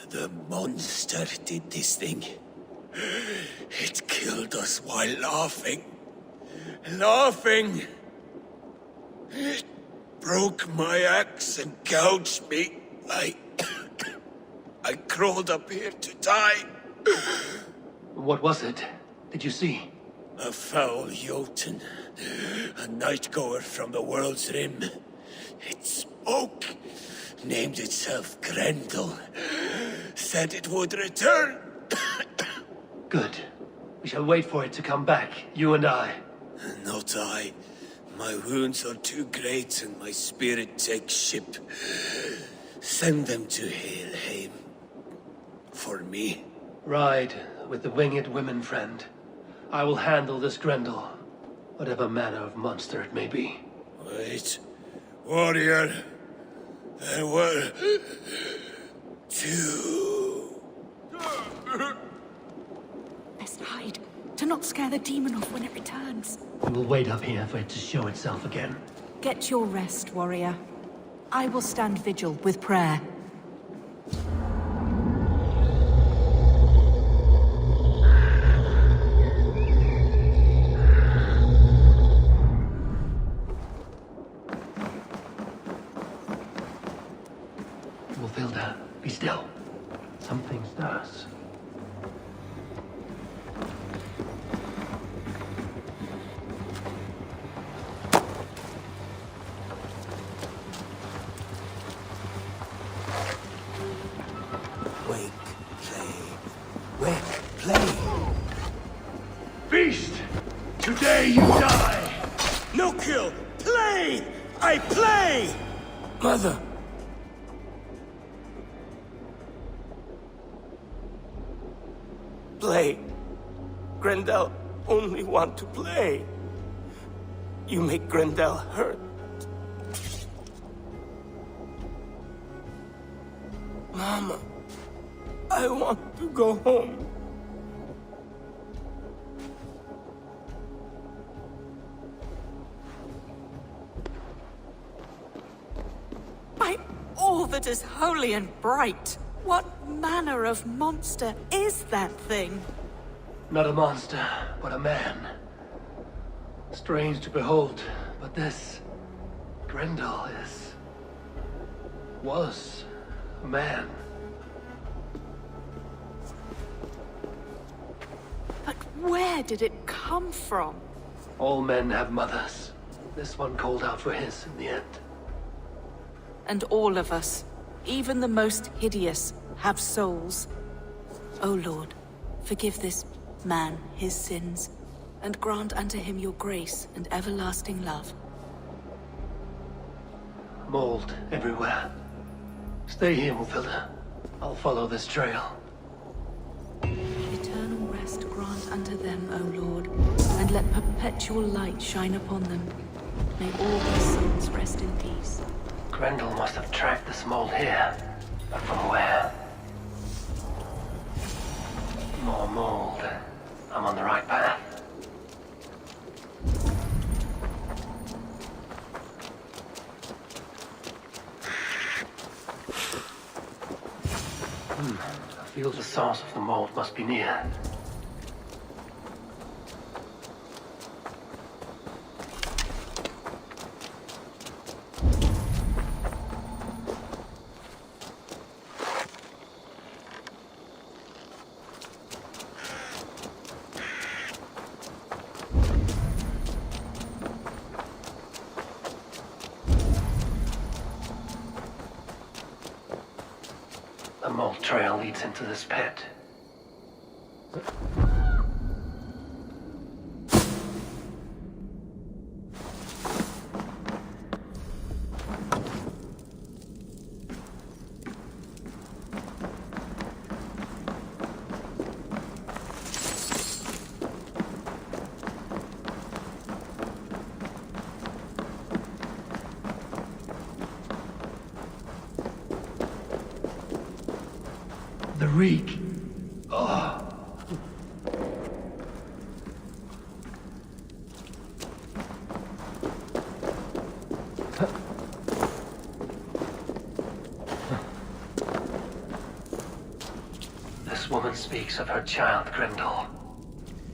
[SPEAKER 13] The monster did this thing. It killed us while laughing. Laughing! It broke my axe and gouged me. I crawled up here to die.
[SPEAKER 2] What was it? Did you see?
[SPEAKER 13] A foul Jotun. A night-goer from the world's rim. It spoke. Named itself Grendel. Said it would return.
[SPEAKER 2] Good. We shall wait for it to come back, you and I.
[SPEAKER 13] Not I. My wounds are too great and my spirit takes ship. Send them to Helheim. For me.
[SPEAKER 2] Ride with the winged women, friend. I will handle this Grendel, whatever manner of monster it may be.
[SPEAKER 13] Wait. Warrior. There were... two.
[SPEAKER 20] Best hide, to not scare the demon off when it returns.
[SPEAKER 2] We will wait up here for it to show itself again.
[SPEAKER 20] Get your rest, warrior. I will stand vigil with prayer.
[SPEAKER 2] Wolfilda, be still. Something stirs.
[SPEAKER 13] Wake, play. Wake, play.
[SPEAKER 4] Beast! Today you die!
[SPEAKER 13] No kill! Play! I play! Mother! Play. Grendel only want to play. You make Grendel hurt. Mama, I want to go home.
[SPEAKER 20] By all that is holy and bright, what manner of monster is that thing?
[SPEAKER 2] Not a monster, but a man. Strange to behold, but this... Grendel was a man.
[SPEAKER 20] But where did it come from?
[SPEAKER 2] All men have mothers. This one called out for his in the end.
[SPEAKER 20] And all of us, even the most hideous, have souls. O Lord, forgive this man his sins, and grant unto him your grace and everlasting love.
[SPEAKER 2] Mold everywhere. Stay here, Wolfilda. I'll follow this trail.
[SPEAKER 20] Eternal rest grant unto them, O Lord, and let perpetual light shine upon them. May all his sons rest in peace.
[SPEAKER 2] Grendel must have tracked this mold here, but from where? More mold. I'm on the right path. I feel the source of the mold must be near. small trail leads into this pit. The reek. Oh. This woman speaks of her child, Grendel.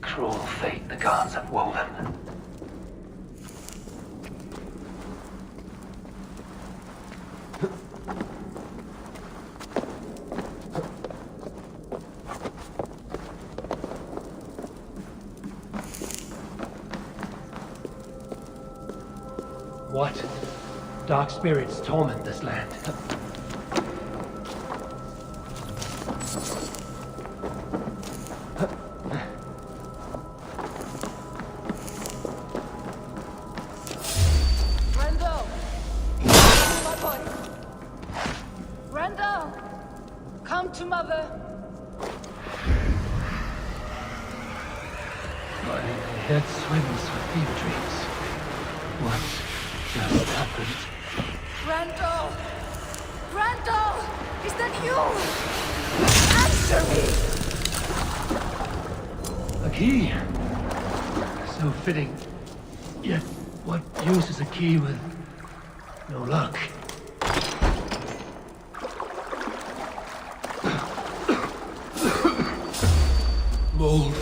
[SPEAKER 2] Cruel fate the gods have woven. What? Dark spirits torment this land.
[SPEAKER 3] Grendel! My boy! Grendel! Come to mother!
[SPEAKER 2] My head swims with fever dreams. What just happened?
[SPEAKER 3] Grendel! Grendel! Is that you? Answer me!
[SPEAKER 2] A key! So fitting. Yet, what use is a key with no luck? Mold.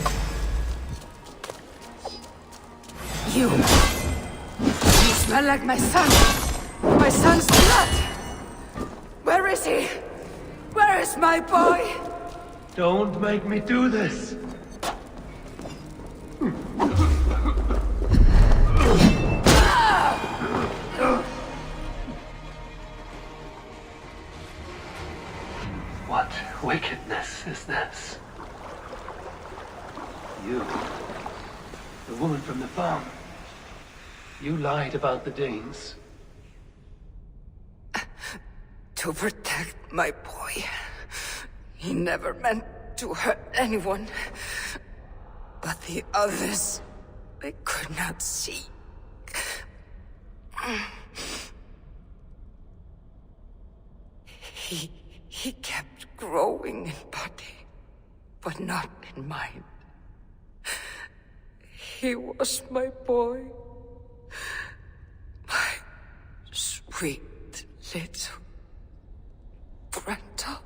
[SPEAKER 3] You smell like my son! My son's blood! Where is he? Where is my boy?
[SPEAKER 2] Don't make me do this! What wickedness is this? You, the woman from the farm. You lied about the Danes.
[SPEAKER 3] To protect my boy. He never meant to hurt anyone. But the others, they could not see. He kept growing in body, but not in mind. He was my boy. My sweet little Grendel.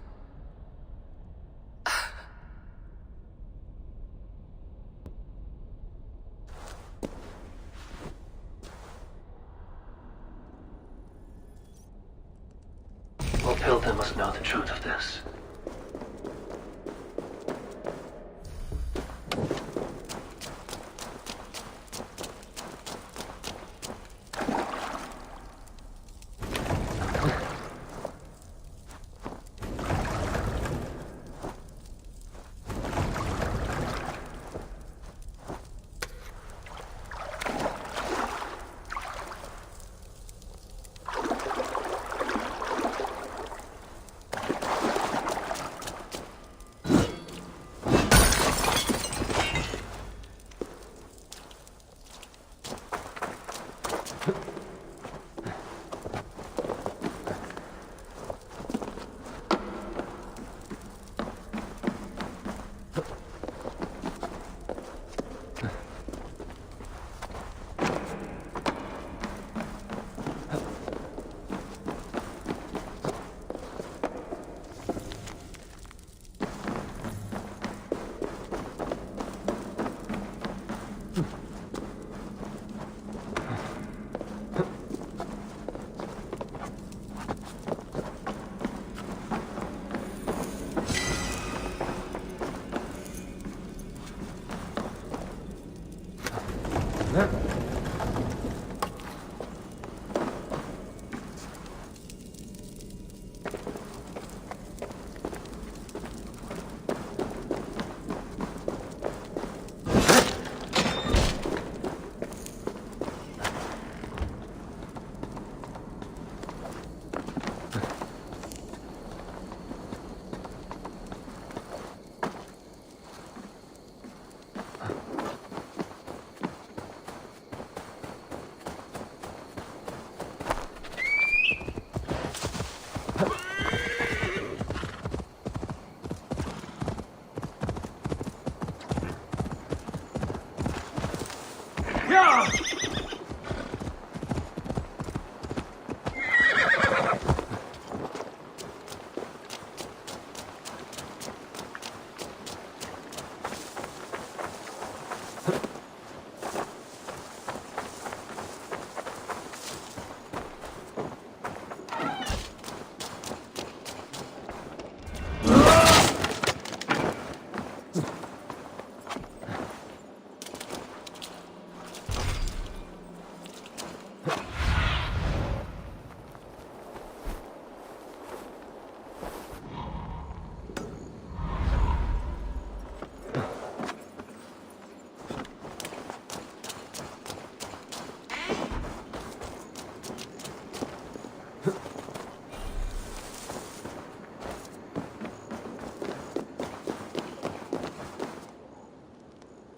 [SPEAKER 2] Lord Pilton must know the truth of this.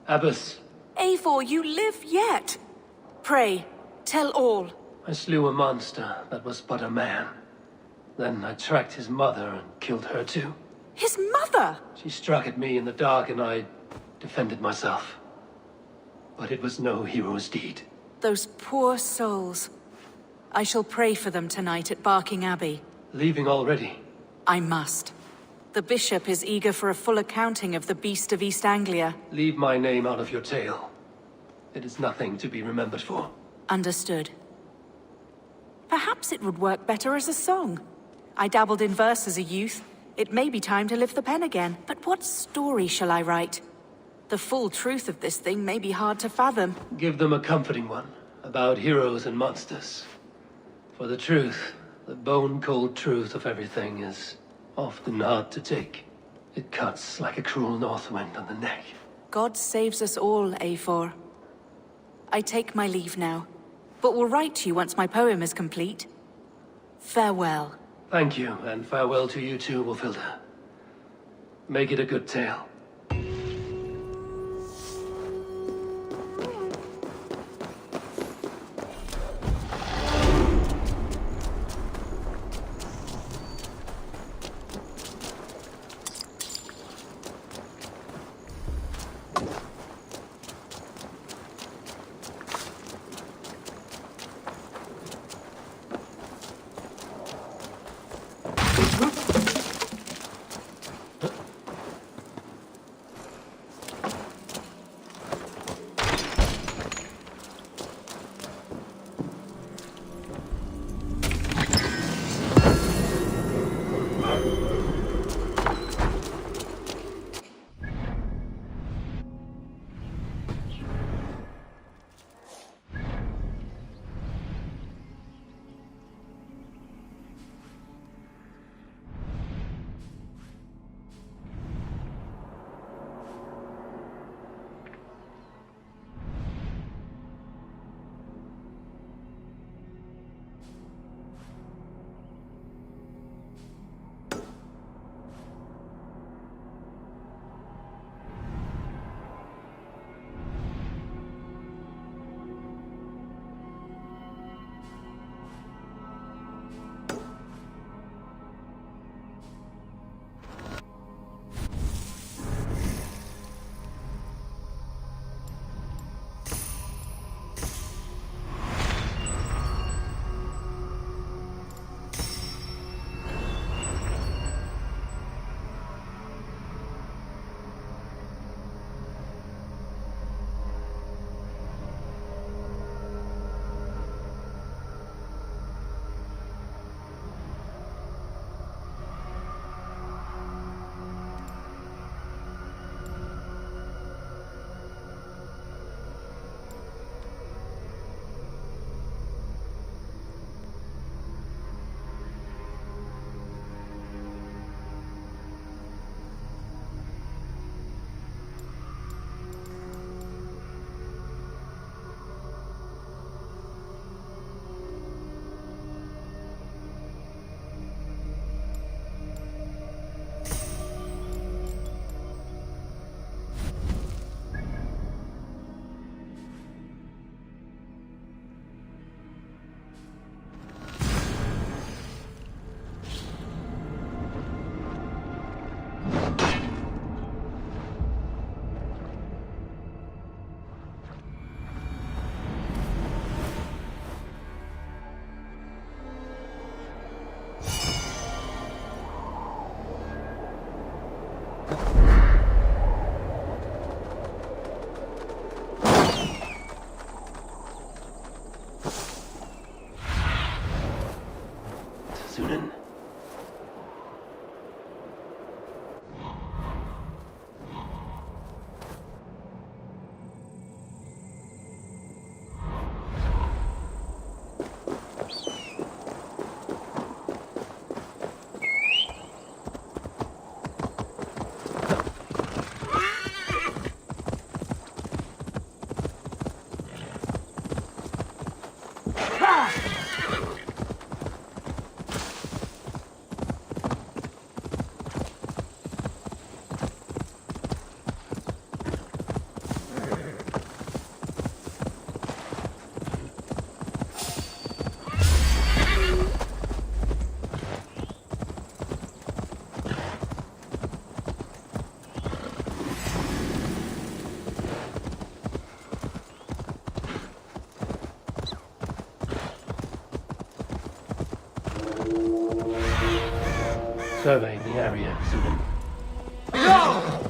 [SPEAKER 2] Abbess,
[SPEAKER 20] Eivor, you live yet. Pray, tell all.
[SPEAKER 2] I slew a monster that was but a man. Then I tracked his mother and killed her too.
[SPEAKER 20] His mother?
[SPEAKER 2] She struck at me in the dark and I defended myself. But it was no hero's deed.
[SPEAKER 20] Those poor souls. I shall pray for them tonight at Barking Abbey.
[SPEAKER 2] Leaving already?
[SPEAKER 20] I must. The bishop is eager for a full accounting of the Beast of East Anglia.
[SPEAKER 2] Leave my name out of your tale. It is nothing to be remembered for.
[SPEAKER 20] Understood. Perhaps it would work better as a song. I dabbled in verse as a youth. It may be time to lift the pen again. But what story shall I write? The full truth of this thing may be hard to fathom.
[SPEAKER 2] Give them a comforting one, about heroes and monsters. For the truth, the bone-cold truth of everything is often hard to take. It cuts like a cruel north wind on the neck.
[SPEAKER 20] God saves us all, Eivor. I take my leave now, but will write to you once my poem is complete. Farewell.
[SPEAKER 2] Thank you, and farewell to you too, Wolfilda. Make it a good tale. surveying the area, Susan.
[SPEAKER 4] No!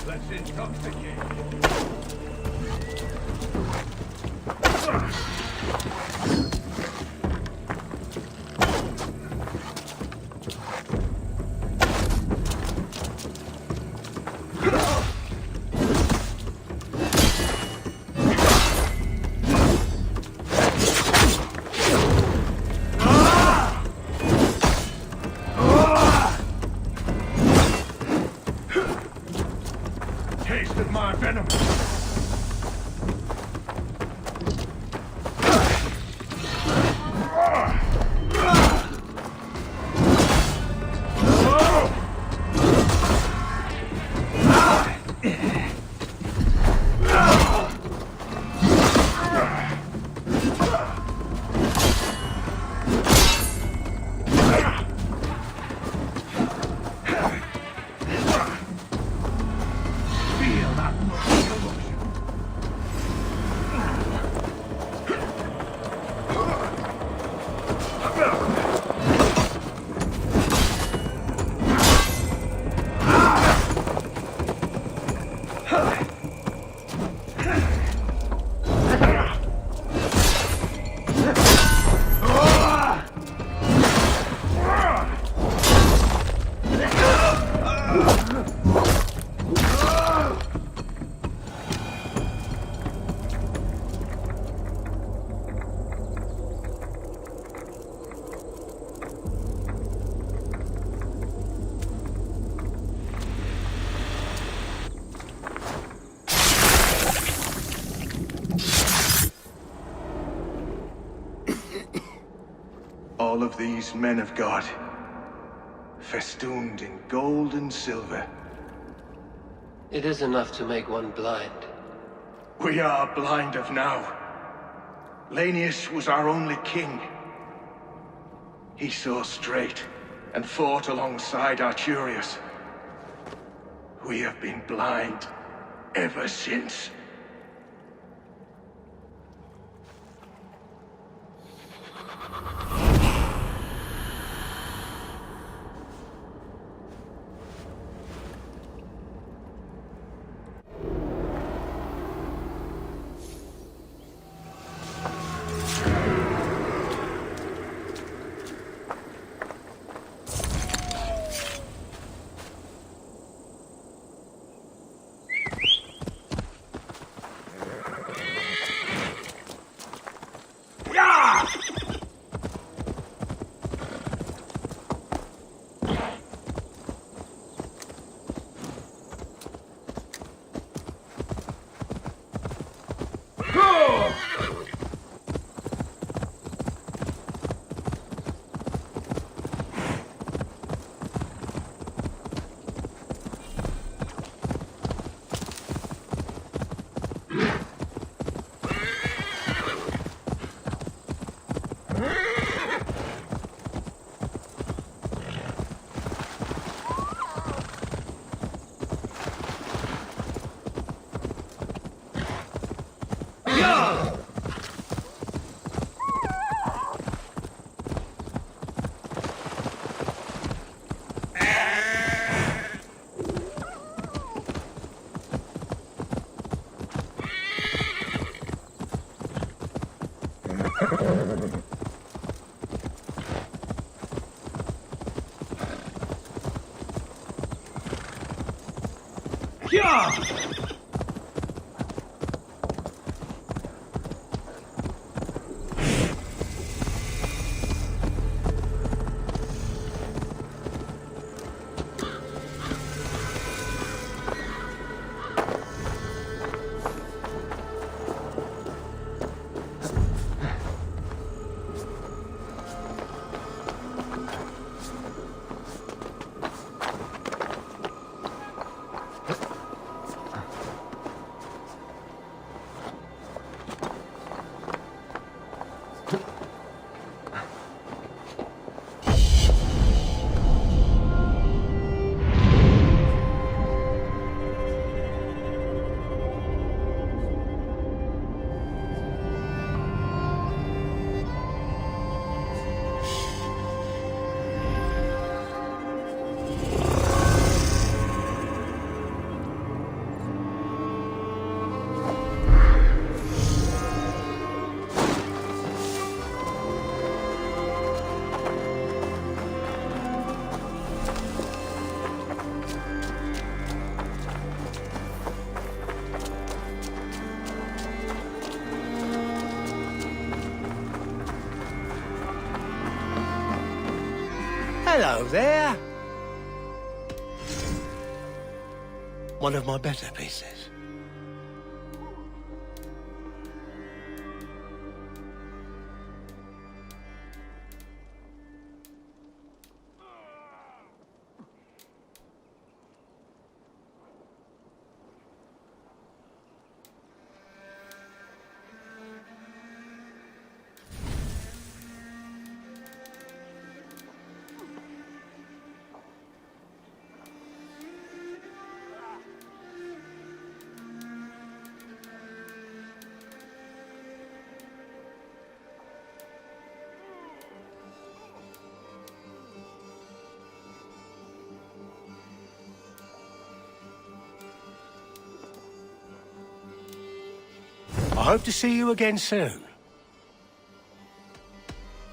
[SPEAKER 4] Let's intoxicate. Taste of my venom. Feel that emotion. All of these men of God, festooned in gold and silver.
[SPEAKER 2] It is enough to make one blind.
[SPEAKER 4] We are blind of now. Lanius was our only king. He saw straight and fought alongside Arturius. We have been blind ever since.
[SPEAKER 16] Hello there. One of my better pieces. I hope to see you again soon.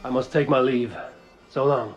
[SPEAKER 2] I must take my leave. So long.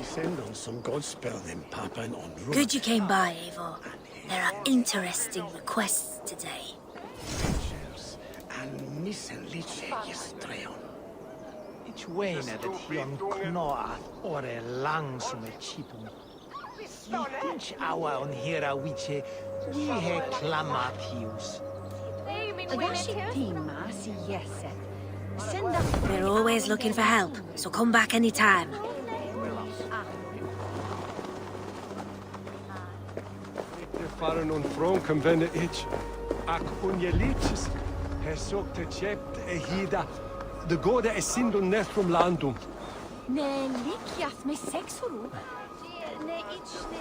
[SPEAKER 16] Send on some godspell then, Papa, and on road.
[SPEAKER 17] Good you came by, Eivor. There are interesting requests today.
[SPEAKER 16] And missen liche gestreon.
[SPEAKER 19] Ich wene dat hion knoat ore langsume chipum. Inch awa on hera wiche, we he clamatius.
[SPEAKER 17] We're always looking for help, so come back anytime.
[SPEAKER 13] Fahren und Franken wenn ich ak unjeliches hersogte chept hida de gode es sind und nest vom landum.
[SPEAKER 23] Ne likias me sexuru. Ne ich ne.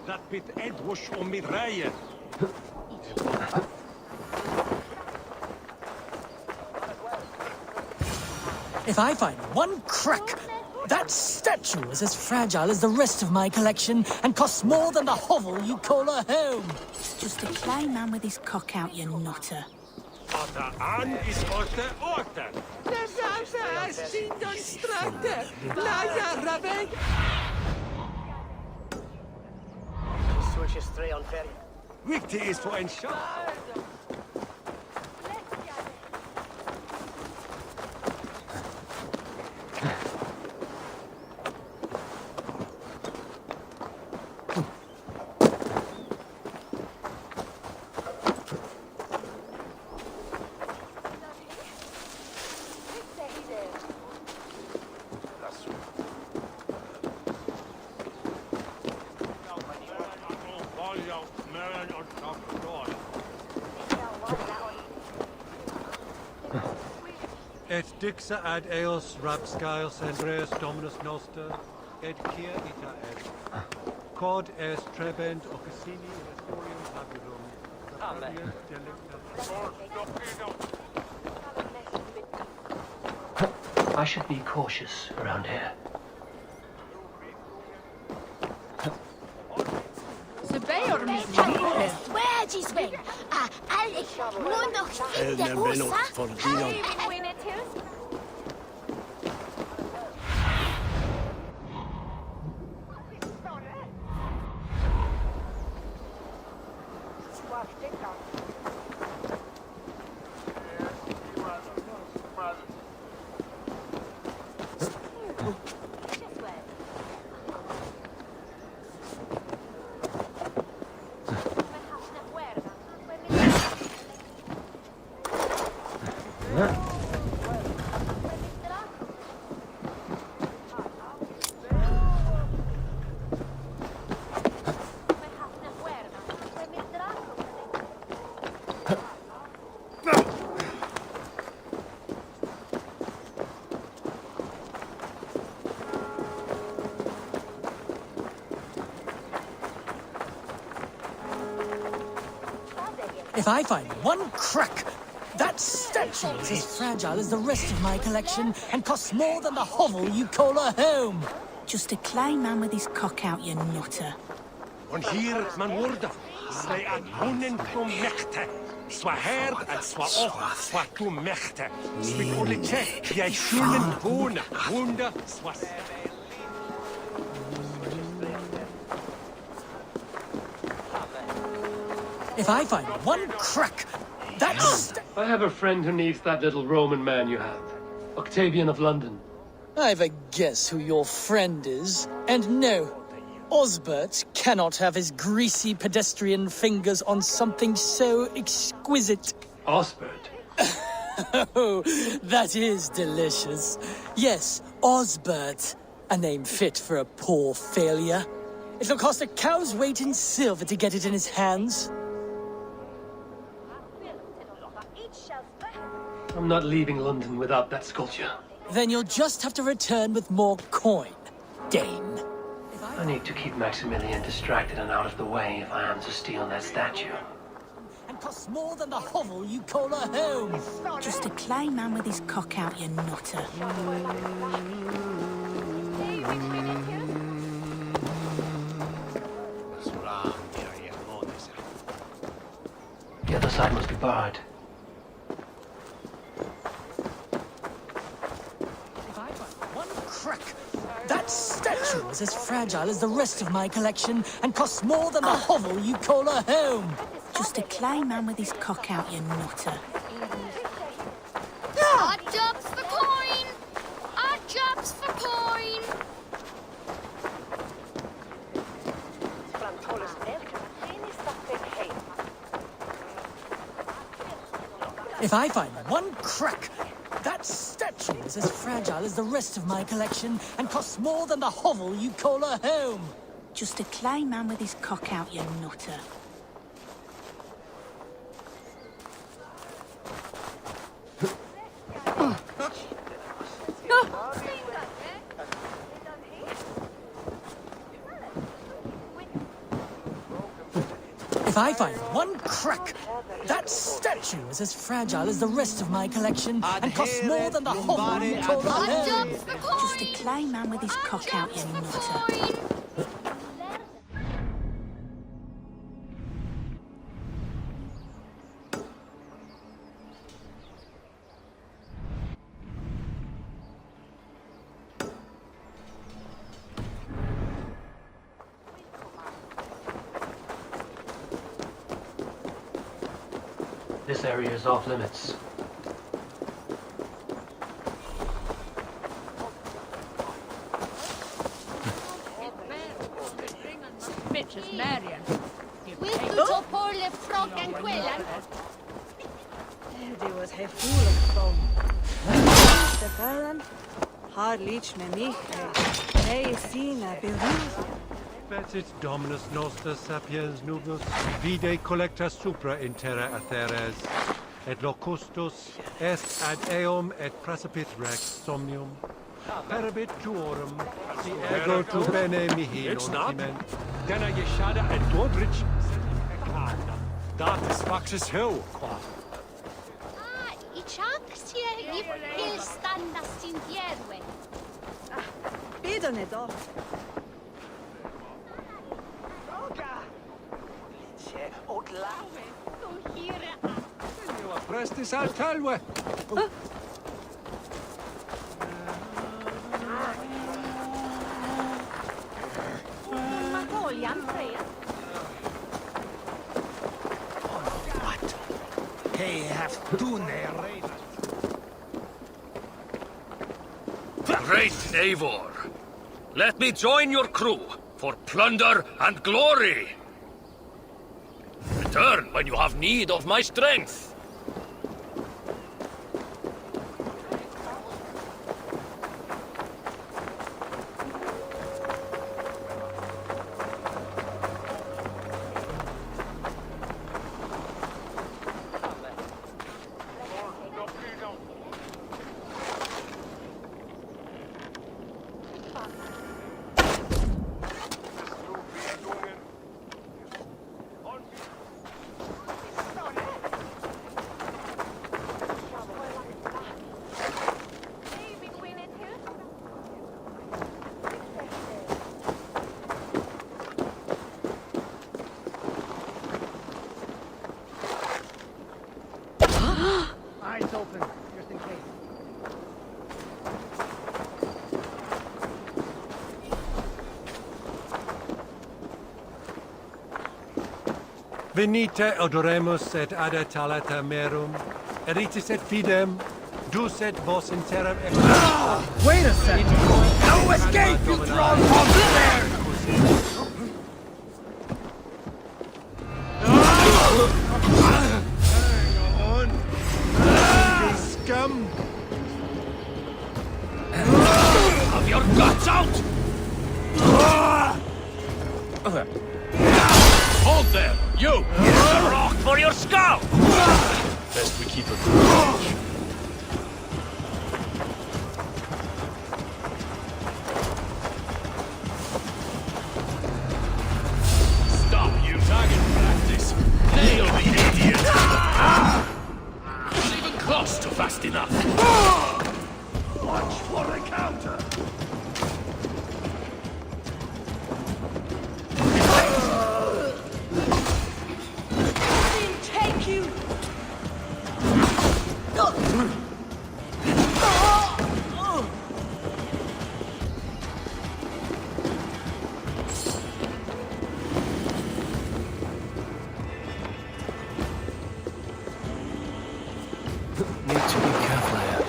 [SPEAKER 13] Dat bit Edwush om mit rijden.
[SPEAKER 21] If I find one crack, that statue is as fragile as the rest of my collection and costs more than the hovel you call a home.
[SPEAKER 20] It's just a plain man with his cock out, you nutter.
[SPEAKER 13] Otter an is orte orte. Wichtig ist für ein Schaf.
[SPEAKER 5] Et dixa ad eos rapscaios Andreas Dominus Noster, et kia ita et. Cod est trebent occasini historium haburum.
[SPEAKER 2] I should be cautious around here.
[SPEAKER 21] If I find one crack, that statue is as fragile as the rest of my collection and costs more than the hovel you call a home.
[SPEAKER 20] Just a clay man with his cock out, you nutter.
[SPEAKER 7] Und hier, man wurde, sei an Hunnen zum Mächte. Swa herd en swa off, swa tu mächte. Spik orliche, jij schönen Hohne, Hunde, swa...
[SPEAKER 21] If I find one crack, that's...
[SPEAKER 2] I have a friend who needs that little Roman man you have. Octavian of London.
[SPEAKER 21] I've a guess who your friend is. And no, Osbert cannot have his greasy pedestrian fingers on something so exquisite.
[SPEAKER 2] Osbert?
[SPEAKER 21] Oh, that is delicious. Yes, Osbert. A name fit for a poor failure. It'll cost a cow's weight in silver to get it in his hands.
[SPEAKER 2] I'm not leaving London without that sculpture.
[SPEAKER 21] Then you'll just have to return with more coin, Dane.
[SPEAKER 2] I need to keep Maximilian distracted and out of the way if I am to steal that statue.
[SPEAKER 21] And costs more than the hovel you call a home.
[SPEAKER 20] Just a clay man with his cock out, you nutter.
[SPEAKER 2] The other side must be barred.
[SPEAKER 21] That statue is as fragile as the rest of my collection and costs more than the hovel you call a home.
[SPEAKER 20] Just a clay man with his cock out, you nutter.
[SPEAKER 14] Odd jobs for coin! Odd jobs for coin!
[SPEAKER 21] If I find one crack, that statue is as fragile as the rest of my collection and costs more than the hovel you call a home.
[SPEAKER 20] Just a clay man with his cock out, you nutter.
[SPEAKER 21] If I find one crack, that statue is as fragile as the rest of my collection and costs more than the hovel you call a home.
[SPEAKER 20] Just a clay man with his cock out, you nutter.
[SPEAKER 2] This area is off limits.
[SPEAKER 23] Bitches, Marion.
[SPEAKER 14] Vill du ta på dig fraken kvällen?
[SPEAKER 8] Det was helt full of foam. The Fallon hard leech me mich. Hey, sina beruf.
[SPEAKER 5] Petit Dominus Noster sapiens nubus, vide collecta supra in terra atheres. et locustus est ad eum et precipit rex somnium. Perabit tuorum, si ego tu bene mihi
[SPEAKER 6] It's
[SPEAKER 5] non
[SPEAKER 6] not.
[SPEAKER 5] timent.
[SPEAKER 6] Denna yeshada et dodrich. Dat is faxes hill, qua.
[SPEAKER 23] I čaksie i pilstanda sin djerve.
[SPEAKER 8] Bidon it off.
[SPEAKER 6] Prestis al talwe.
[SPEAKER 19] Hey, have done
[SPEAKER 15] Great Eivor, let me join your crew for plunder and glory. Return when you have need of my strength.
[SPEAKER 10] Eyes open, just in case.
[SPEAKER 5] Venite odoremus et adetalata merum, eritis et fidem, dus et vos in terram ex...
[SPEAKER 10] Wait a second! No escape, you thrall monster!
[SPEAKER 5] Scum!
[SPEAKER 15] Have your guts out! Hold there, you! A rock for your skull! Best we keep a good watch. Stop, you target practice! Nail the idiot! Not even close to fast enough!
[SPEAKER 7] Watch for a counter!
[SPEAKER 23] Take you!
[SPEAKER 9] Need to be careful here.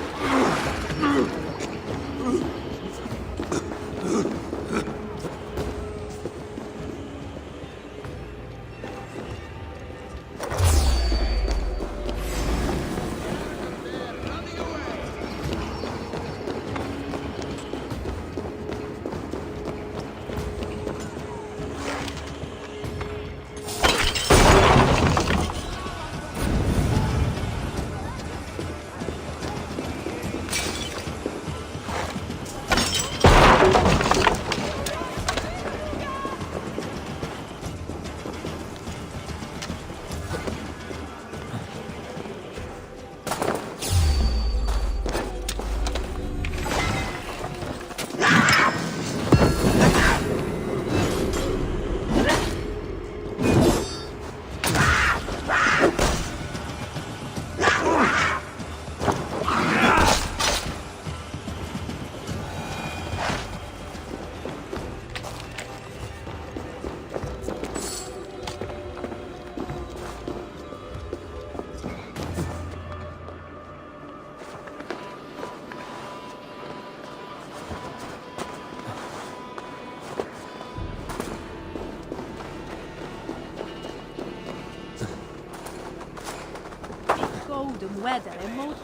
[SPEAKER 23] Golden weather and more.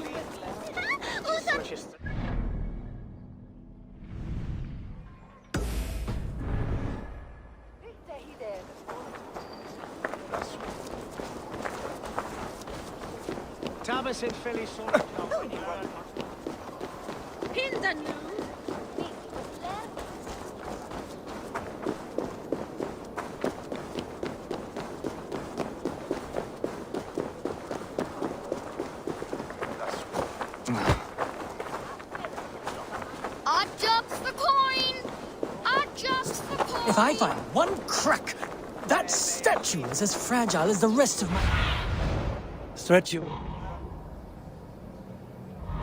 [SPEAKER 21] If I find one crack, that statue is as fragile as the rest of my...
[SPEAKER 2] Statue?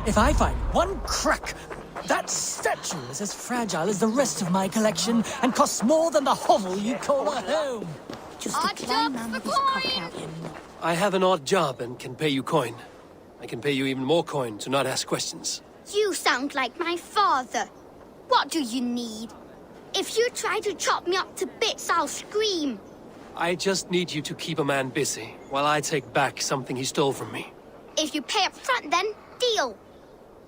[SPEAKER 21] If I find one crack, that statue is as fragile as the rest of my collection and costs more than the hovel you call a home.
[SPEAKER 20] Just a climb out of this cock out, you know.
[SPEAKER 2] I have an odd job and can pay you coin. I can pay you even more coin to not ask questions.
[SPEAKER 14] You sound like my father. What do you need? If you try to chop me up to bits, I'll scream.
[SPEAKER 2] I just need you to keep a man busy, while I take back something he stole from me.
[SPEAKER 14] If you pay up front, then deal.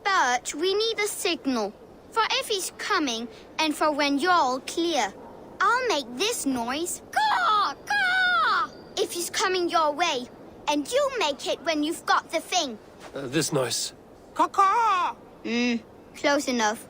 [SPEAKER 14] But we need a signal. For if he's coming, and for when you're all clear. I'll make this noise. Caw! Caw! If he's coming your way. And you make it when you've got the thing.
[SPEAKER 2] This noise.
[SPEAKER 14] Caw-caw! Close enough.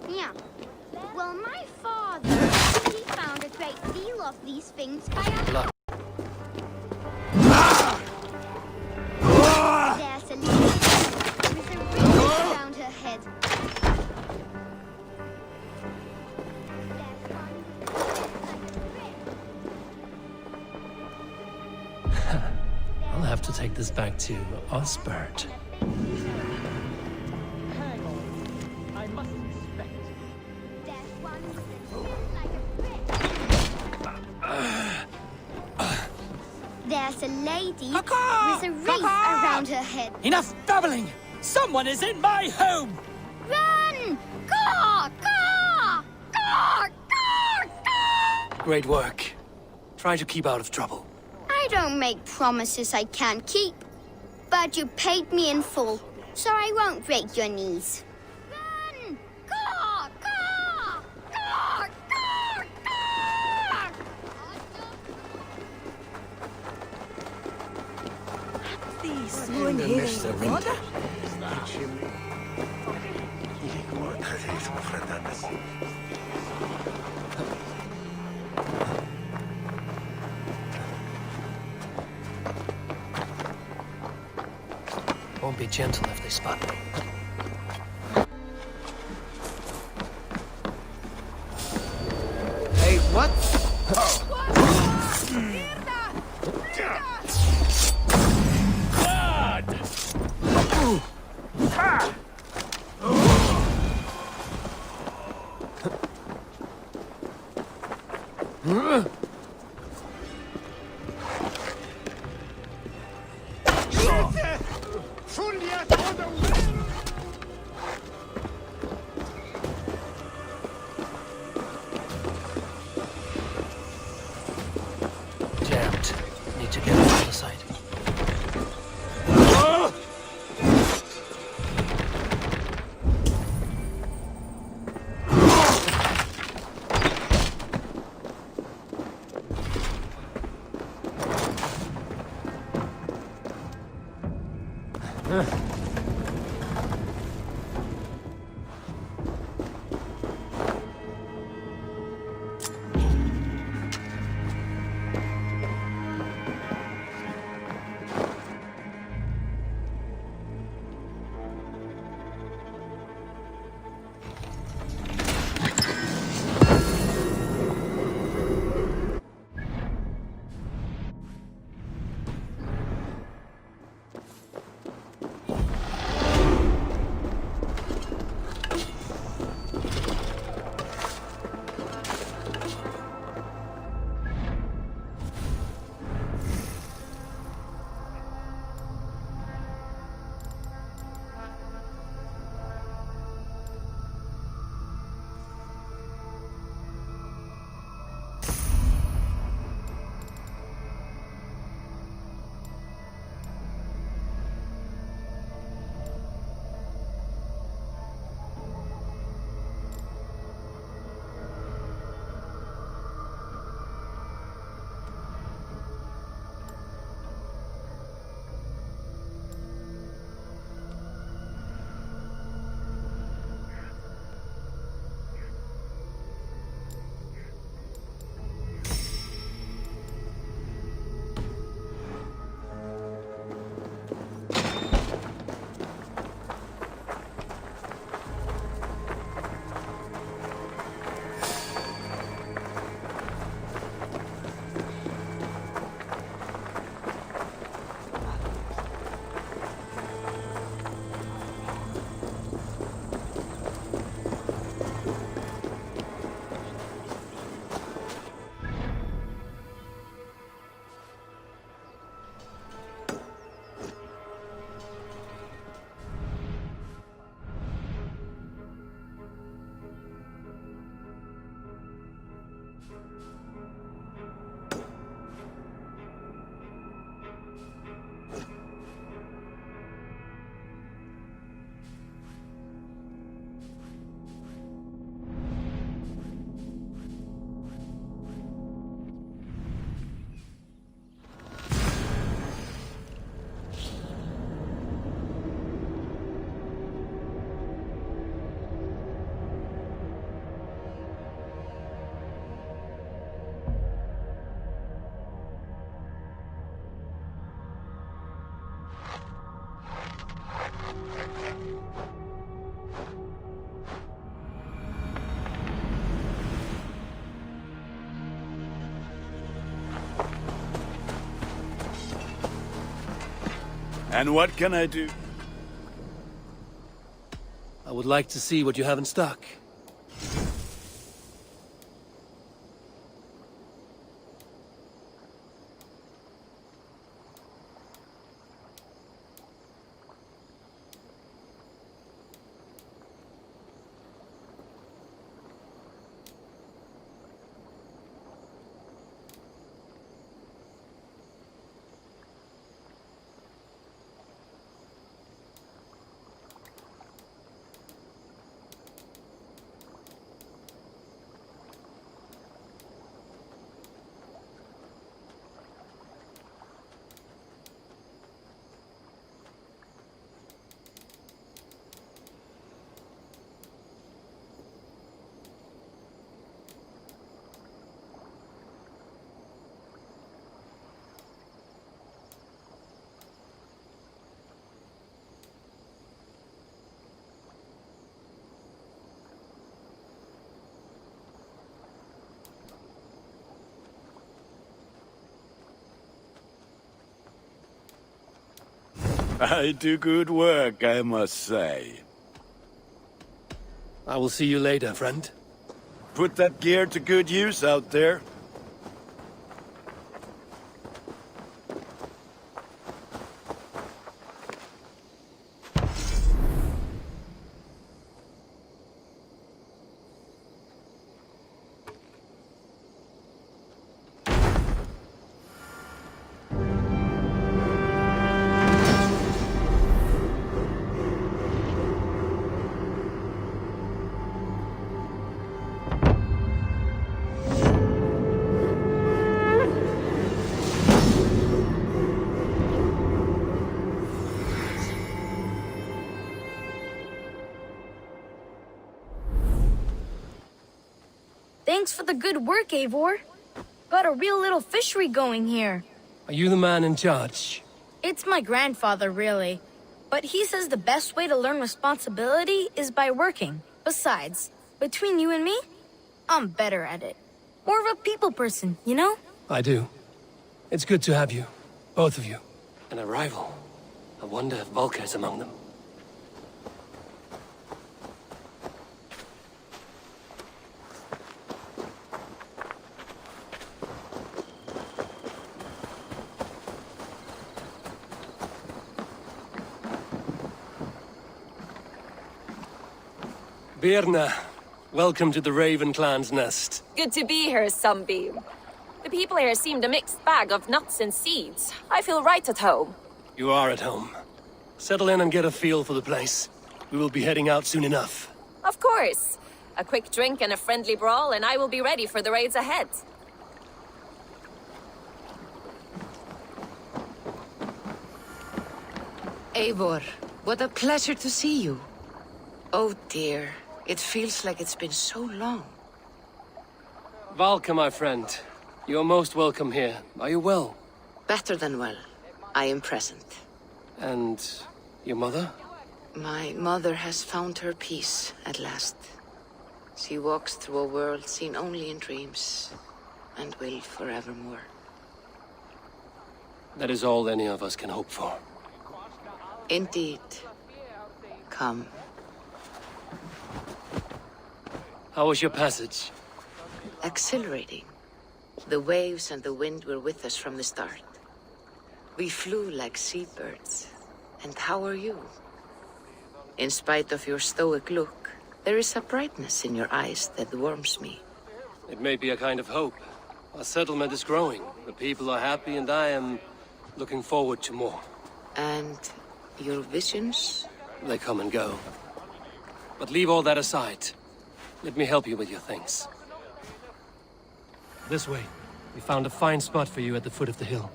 [SPEAKER 14] Yeah. Well, my father, he found a great deal of these things by a... There's a lady with a ring around her head.
[SPEAKER 2] I'll have to take this back to Osbert.
[SPEAKER 14] There's a lady with a wreath around her head.
[SPEAKER 21] Enough babbling! Someone is in my home!
[SPEAKER 14] Run! Caw! Caw! Caw! Caw! Caw!
[SPEAKER 2] Great work. Try to keep out of trouble.
[SPEAKER 14] I don't make promises I can't keep. But you paid me in full, so I won't break your knees. Run! Caw! Caw! Caw! Caw! Caw!
[SPEAKER 8] These one here in water?
[SPEAKER 2] Won't be gentle if they spot me.
[SPEAKER 10] Hey, what?
[SPEAKER 2] Jammed. Need to get on the other side.
[SPEAKER 1] And what can I do?
[SPEAKER 12] I would like to see what you have in stock.
[SPEAKER 1] I do good work, I must say.
[SPEAKER 12] I will see you later, friend.
[SPEAKER 1] Put that gear to good use out there.
[SPEAKER 11] Thanks for the good work, Eivor. Got a real little fishery going here.
[SPEAKER 12] Are you the man in charge?
[SPEAKER 11] It's my grandfather, really. But he says the best way to learn responsibility is by working. Besides, between you and me, I'm better at it. More of a people person, you know?
[SPEAKER 12] I do. It's good to have you. Both of you. And a rival. I wonder if Volker is among them. Birna, welcome to the Raven Clan's nest.
[SPEAKER 18] Good to be here, Sunbeam. The people here seemed a mixed bag of nuts and seeds. I feel right at home.
[SPEAKER 12] You are at home. Settle in and get a feel for the place. We will be heading out soon enough.
[SPEAKER 18] Of course. A quick drink and a friendly brawl, and I will be ready for the raids ahead.
[SPEAKER 3] Eivor, what a pleasure to see you. Oh dear, it feels like it's been so long.
[SPEAKER 12] Valka, my friend. You're most welcome here. Are you well?
[SPEAKER 3] Better than well. I am present.
[SPEAKER 12] And your mother?
[SPEAKER 3] My mother has found her peace at last. She walks through a world seen only in dreams, and will forevermore.
[SPEAKER 12] That is all any of us can hope for.
[SPEAKER 3] Indeed. Come.
[SPEAKER 12] How was your passage?
[SPEAKER 3] Exhilarating. The waves and the wind were with us from the start. We flew like seabirds. And how are you? In spite of your stoic look, there is a brightness in your eyes that warms me.
[SPEAKER 12] It may be a kind of hope. Our settlement is growing. The people are happy and I am looking forward to more.
[SPEAKER 3] And your visions?
[SPEAKER 12] They come and go. But leave all that aside. Let me help you with your things. This way. We found a fine spot for you at the foot of the hill.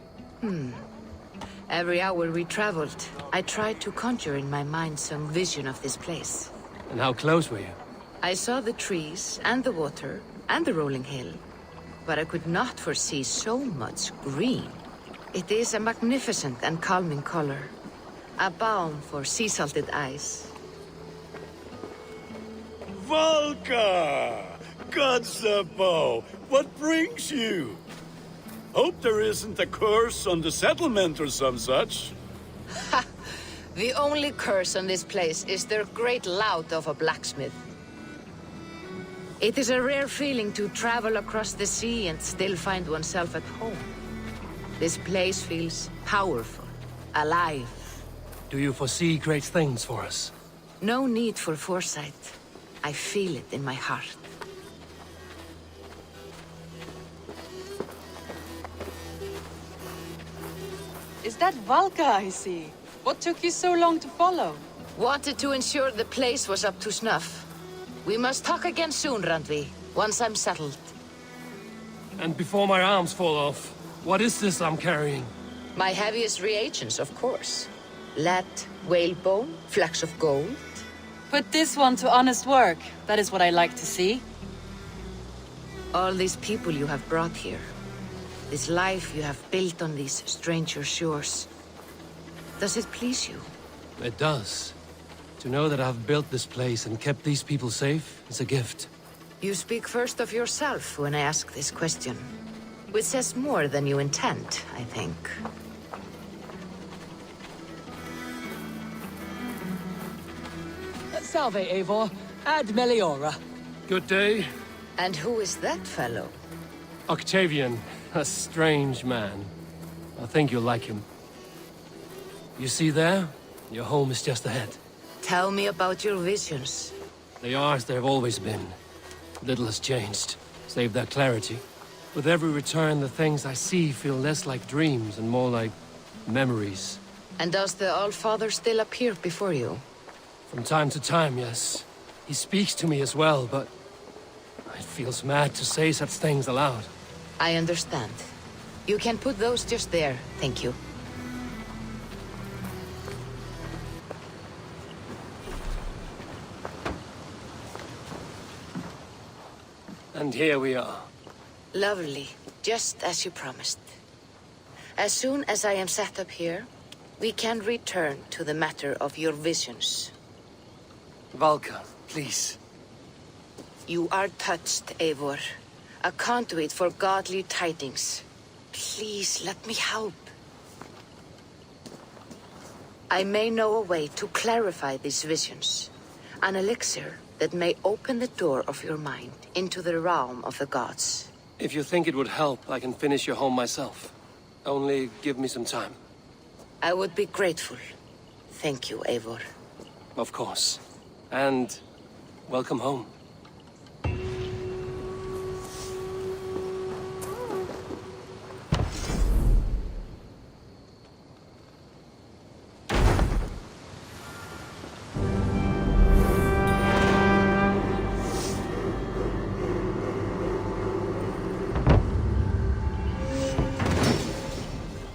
[SPEAKER 3] Every hour we traveled, I tried to conjure in my mind some vision of this place.
[SPEAKER 12] And how close were you?
[SPEAKER 3] I saw the trees and the water and the rolling hill, but I could not foresee so much green. It is a magnificent and calming color, a balm for sea-salted eyes.
[SPEAKER 1] Valka! Godsabo! What brings you? Hope there isn't a curse on the settlement or some such.
[SPEAKER 3] Ha! The only curse on this place is their great lout of a blacksmith. It is a rare feeling to travel across the sea and still find oneself at home. This place feels powerful, alive.
[SPEAKER 12] Do you foresee great things for us?
[SPEAKER 3] No need for foresight. I feel it in my heart.
[SPEAKER 8] Is that Valka I see? What took you so long to follow?
[SPEAKER 3] Wanted to ensure the place was up to snuff. We must talk again soon, Randvi, once I'm settled.
[SPEAKER 12] And before my arms fall off, what is this I'm carrying?
[SPEAKER 3] My heaviest reagents, of course. Lead, whalebone, flecks of gold.
[SPEAKER 8] Put this one to honest work. That is what I like to see.
[SPEAKER 3] All these people you have brought here. This life you have built on these stranger shores. Does it please you?
[SPEAKER 12] It does. To know that I've built this place and kept these people safe is a gift.
[SPEAKER 3] You speak first of yourself when I ask this question. Which says more than you intend, I think.
[SPEAKER 21] Salve, Eivor. Ad Meliora.
[SPEAKER 12] Good day.
[SPEAKER 3] And who is that fellow?
[SPEAKER 12] Octavian, a strange man. I think you'll like him. You see there? Your home is just ahead.
[SPEAKER 3] Tell me about your visions.
[SPEAKER 12] They are as they've always been. Little has changed, save their clarity. With every return, the things I see feel less like dreams and more like memories.
[SPEAKER 3] And does the All-Father still appear before you?
[SPEAKER 12] From time to time, yes. He speaks to me as well, but it feels mad to say such things aloud.
[SPEAKER 3] I understand. You can put those just there, thank you.
[SPEAKER 12] And And here we are.
[SPEAKER 3] Lovely, just as you promised. As soon as I am set up here, we can return to the matter of your visions.
[SPEAKER 12] Valka, please.
[SPEAKER 3] You are touched, Eivor. A conduit for godly tidings. Please, let me help. I may know a way to clarify these visions. An elixir that may open the door of your mind into the realm of the gods.
[SPEAKER 12] If you think it would help, I can finish your home myself. Only give me some time.
[SPEAKER 3] I would be grateful. Thank you, Eivor.
[SPEAKER 12] Of course. And welcome home.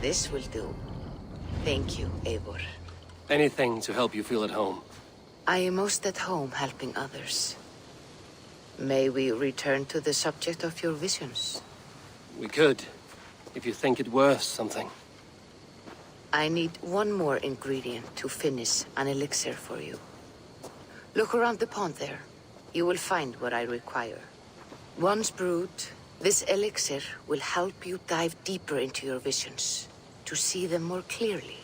[SPEAKER 3] This will do. Thank you, Eivor.
[SPEAKER 12] Anything to help you feel at home.
[SPEAKER 3] I am most at home helping others. May we return to the subject of your visions?
[SPEAKER 12] We could, if you think it worth something.
[SPEAKER 3] I need one more ingredient to finish an elixir for you. Look around the pond there. You will find what I require. Once brewed, this elixir will help you dive deeper into your visions, to see them more clearly.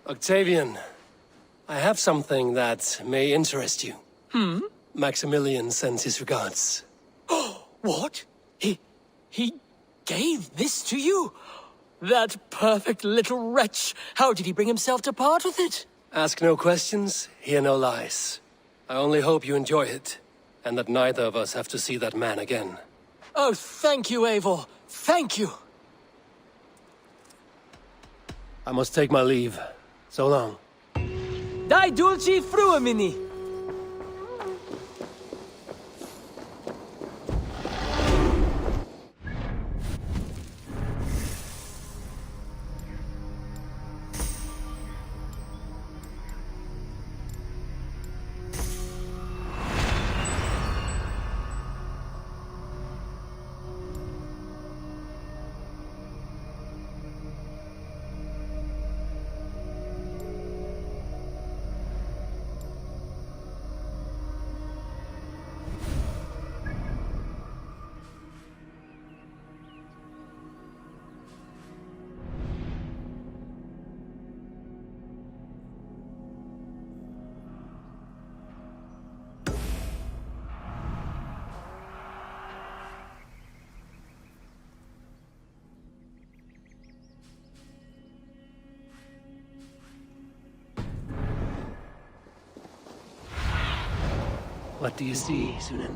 [SPEAKER 12] Octavian, I have something that may interest you. Maximilian sends his regards.
[SPEAKER 21] What? He gave this to you? That perfect little wretch. How did he bring himself to part with it?
[SPEAKER 12] Ask no questions, hear no lies. I only hope you enjoy it, and that neither of us have to see that man again.
[SPEAKER 21] Oh, thank you, Eivor. Thank you.
[SPEAKER 12] I must take my leave. So long.
[SPEAKER 21] Dai dulci fruamini.
[SPEAKER 12] What do you see, Sunan?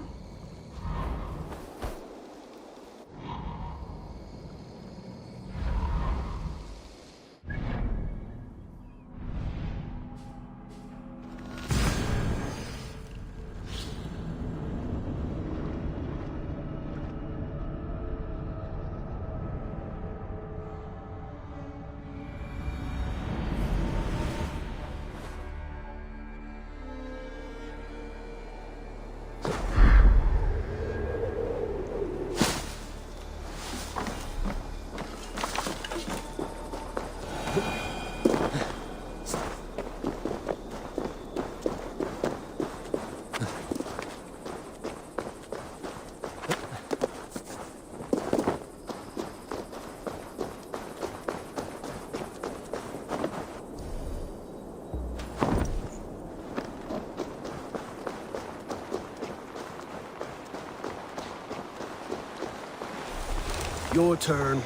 [SPEAKER 13] Your turn.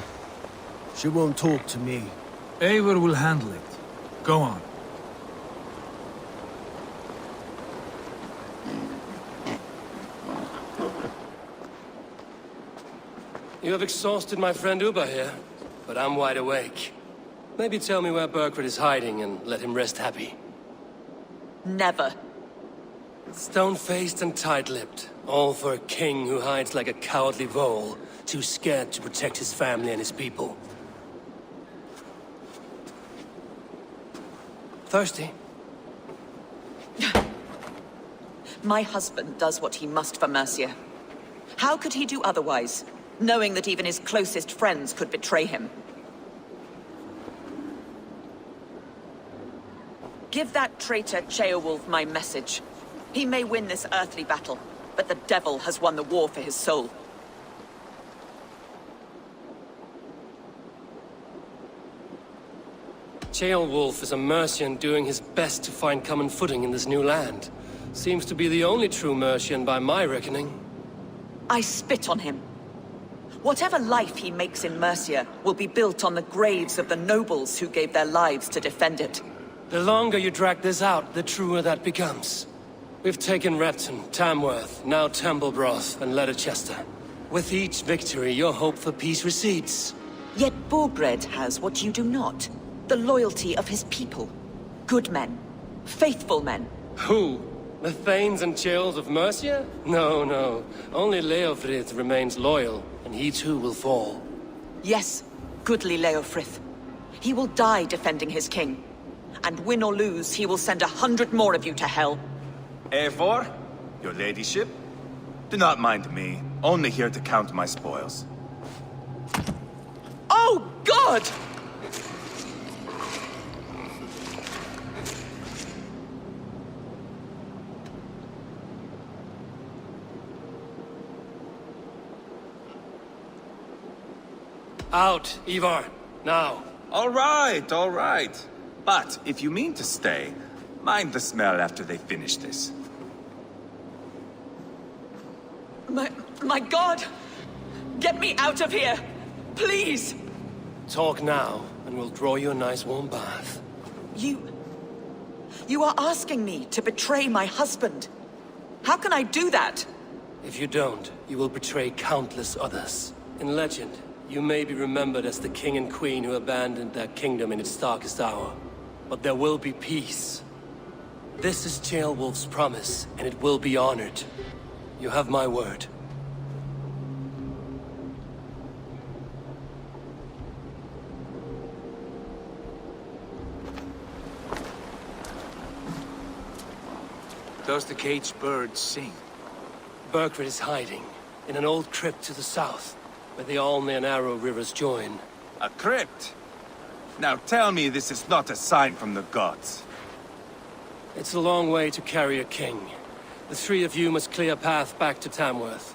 [SPEAKER 13] She won't talk to me.
[SPEAKER 9] Eivor will handle it. Go on.
[SPEAKER 12] You have exhausted my friend Uba here, but I'm wide awake. Maybe tell me where Burkred is hiding and let him rest happy.
[SPEAKER 20] Never.
[SPEAKER 12] Stone-faced and tight-lipped, all for a king who hides like a cowardly vole, too scared to protect his family and his people. Thirsty?
[SPEAKER 4] My husband does what he must for Mercia. How could he do otherwise, knowing that even his closest friends could betray him? Give that traitor Ceolwulf my message. He may win this earthly battle, but the devil has won the war for his soul.
[SPEAKER 12] Ceolwulf is a Mercian doing his best to find common footing in this new land. Seems to be the only true Mercian by my reckoning.
[SPEAKER 4] I spit on him. Whatever life he makes in Mercia will be built on the graves of the nobles who gave their lives to defend it.
[SPEAKER 12] The longer you drag this out, the truer that becomes. We've taken Repton, Tamworth, now Templebroth, and Leicester. With each victory, your hope for peace recedes.
[SPEAKER 4] Yet Burgred has what you do not. The loyalty of his people. Good men. Faithful men.
[SPEAKER 12] Who? The Thanes and Chills of Mercia? No, no. Only Leofrith remains loyal, and he too will fall.
[SPEAKER 4] Yes, goodly Leofrith. He will die defending his king. And win or lose, he will send 100 more of you to hell.
[SPEAKER 16] Eivor, your ladyship? Do not mind me. Only here to count my spoils.
[SPEAKER 4] Oh, God!
[SPEAKER 12] Out, Ivar. Now.
[SPEAKER 16] All right. But if you mean to stay, mind the smell after they finish this.
[SPEAKER 4] My God! Get me out of here! Please!
[SPEAKER 12] Talk now, and we'll draw you a nice warm bath.
[SPEAKER 4] You are asking me to betray my husband. How can I do that?
[SPEAKER 12] If you don't, you will betray countless others. In legend, you may be remembered as the king and queen who abandoned their kingdom in its darkest hour. But there will be peace. This is Ceolwulf's promise, and it will be honored. You have my word.
[SPEAKER 9] Does the caged bird sing?
[SPEAKER 12] Burkred is hiding in an old crypt to the south, where the Alne and Arrow rivers join.
[SPEAKER 16] A crypt? Now tell me this is not a sign from the gods.
[SPEAKER 12] It's a long way to carry a king. The three of you must clear a path back to Tamworth.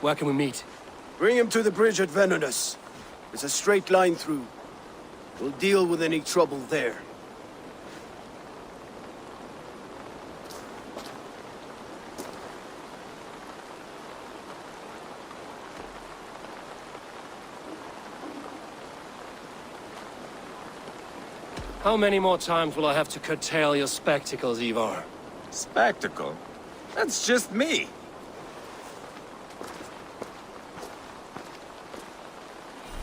[SPEAKER 12] Where can we meet?
[SPEAKER 13] Bring him to the bridge at Venonus. It's a straight line through. We'll deal with any trouble there.
[SPEAKER 12] How many more times will I have to curtail your spectacles, Ivar?
[SPEAKER 16] Spectacle? That's just me.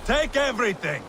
[SPEAKER 16] Take everything!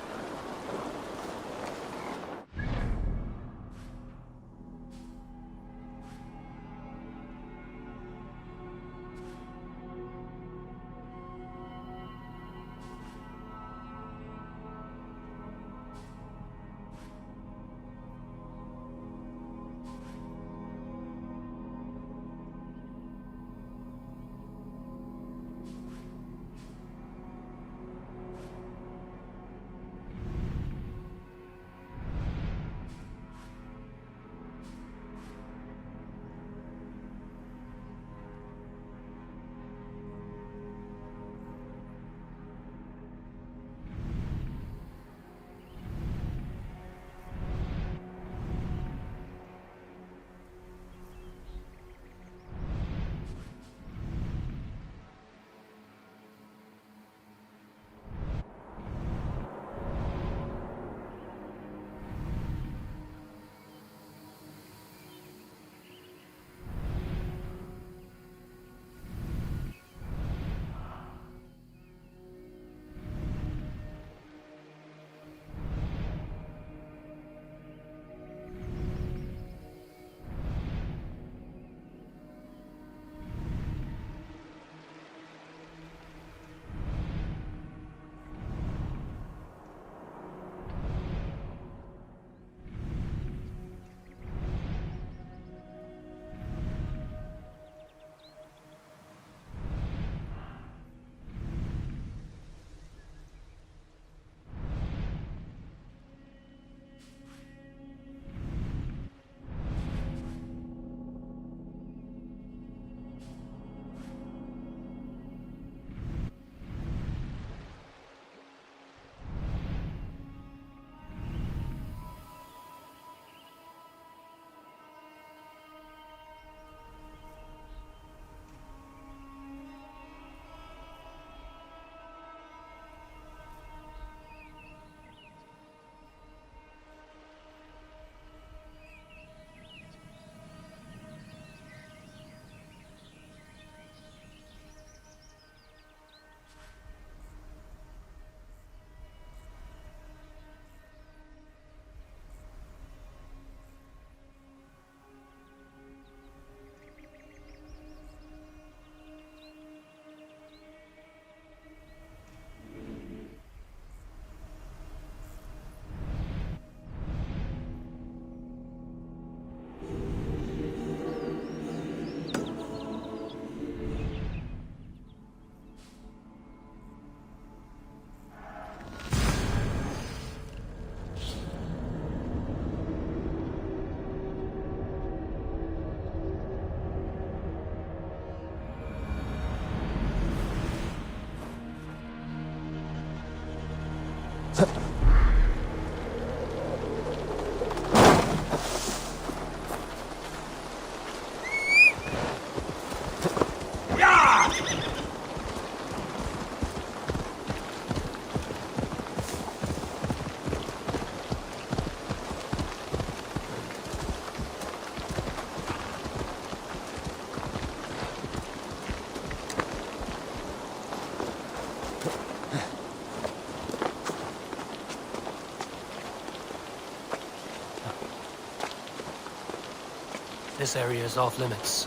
[SPEAKER 2] This area is off limits.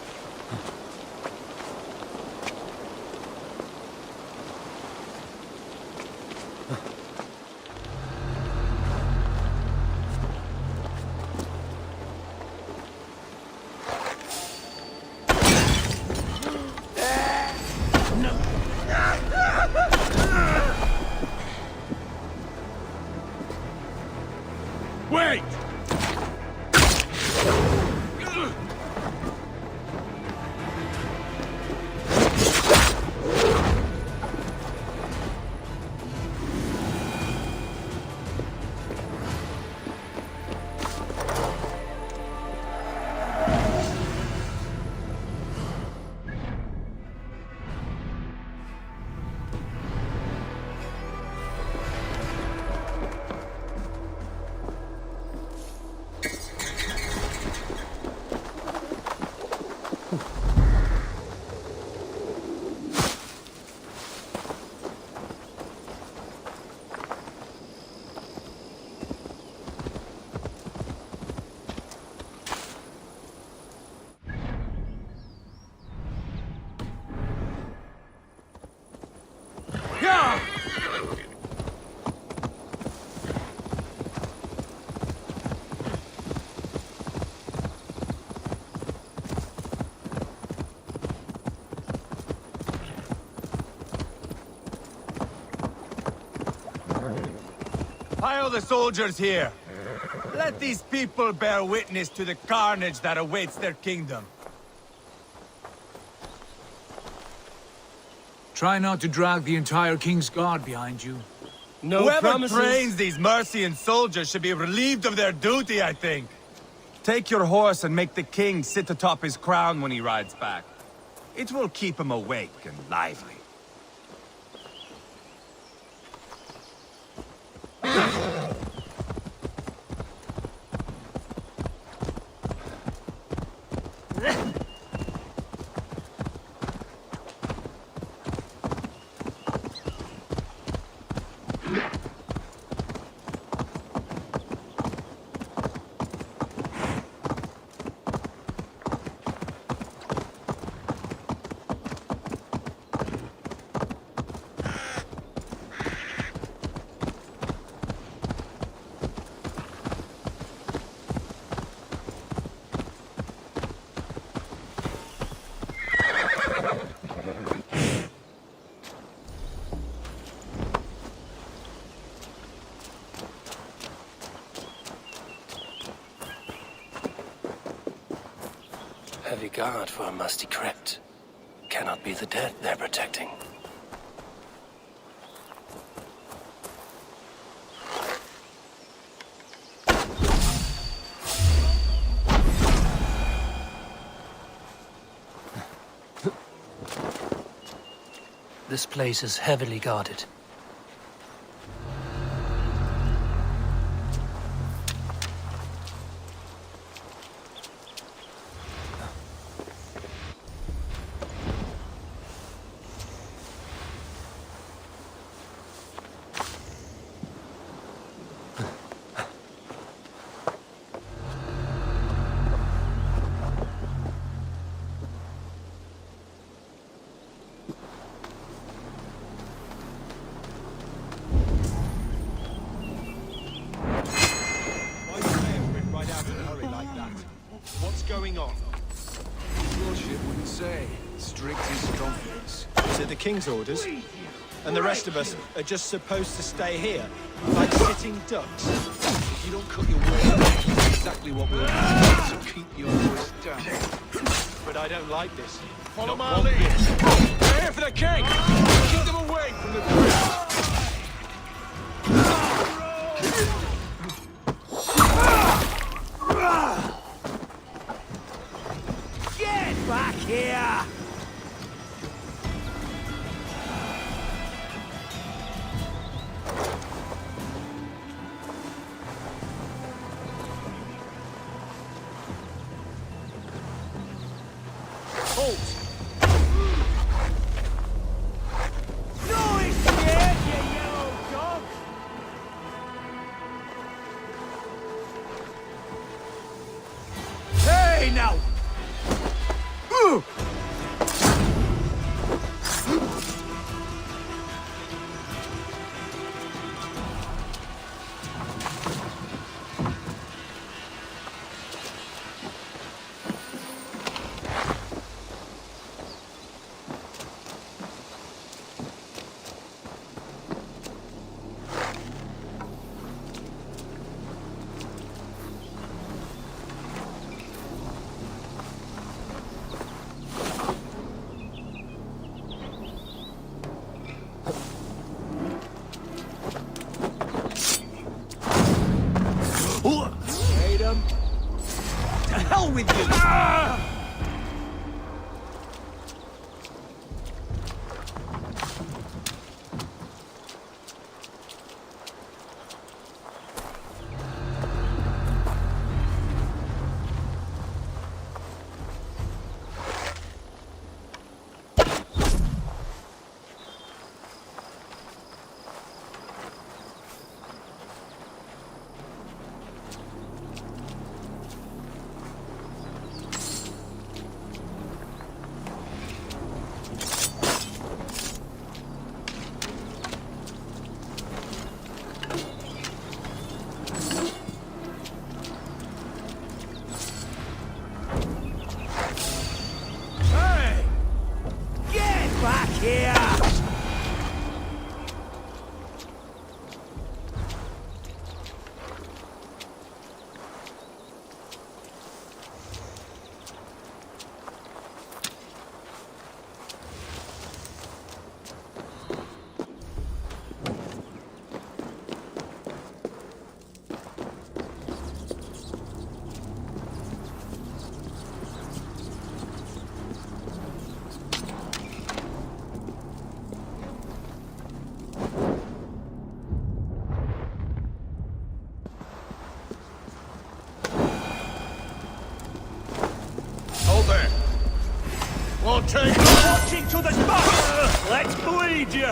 [SPEAKER 1] Wait!
[SPEAKER 16] Pile the soldiers here. Let these people bear witness to the carnage that awaits their kingdom.
[SPEAKER 9] Try not to drag the entire King's Guard behind you.
[SPEAKER 2] No
[SPEAKER 16] Whoever
[SPEAKER 2] promises.
[SPEAKER 16] trains these Mercian soldiers should be relieved of their duty, I think. Take your horse and make the king sit atop his crown when he rides back. It will keep him awake and lively.
[SPEAKER 2] Heavy guard for a musty crypt. Cannot be the dead they're protecting. This place is heavily guarded.
[SPEAKER 7] What's going on?
[SPEAKER 10] Lordship wouldn't say. Strict is confidence.
[SPEAKER 6] Is it the King's orders? And the rest of us are just supposed to stay here, like sitting ducks?
[SPEAKER 10] If you don't cut your way, that's exactly what we'll do. So keep your voice down.
[SPEAKER 6] But I don't like this.
[SPEAKER 10] Follow
[SPEAKER 6] Not
[SPEAKER 10] my
[SPEAKER 6] one
[SPEAKER 10] lead.
[SPEAKER 6] bit.
[SPEAKER 10] We're here for the king! Keep them away from the crypt!
[SPEAKER 9] back here! Halt! No, he's scared, you yellow dog! Hey, now! Hate him. To hell with you! Back here!
[SPEAKER 7] We'll take watching to the spot! Let's bleed you!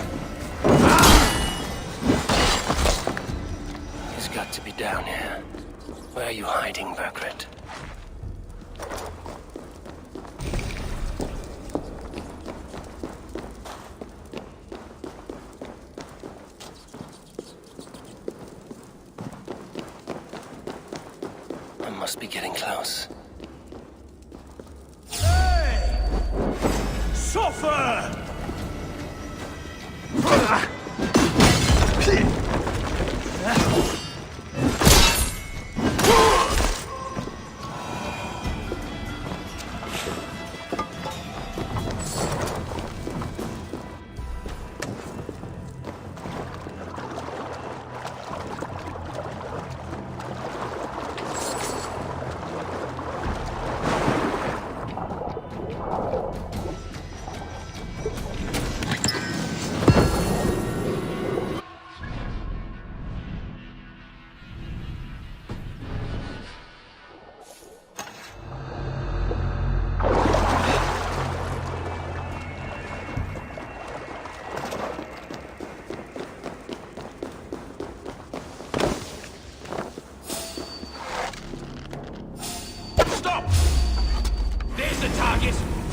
[SPEAKER 12] He's got to be down here. Where are you hiding, Berkrit? I must be getting close.
[SPEAKER 7] Suffer!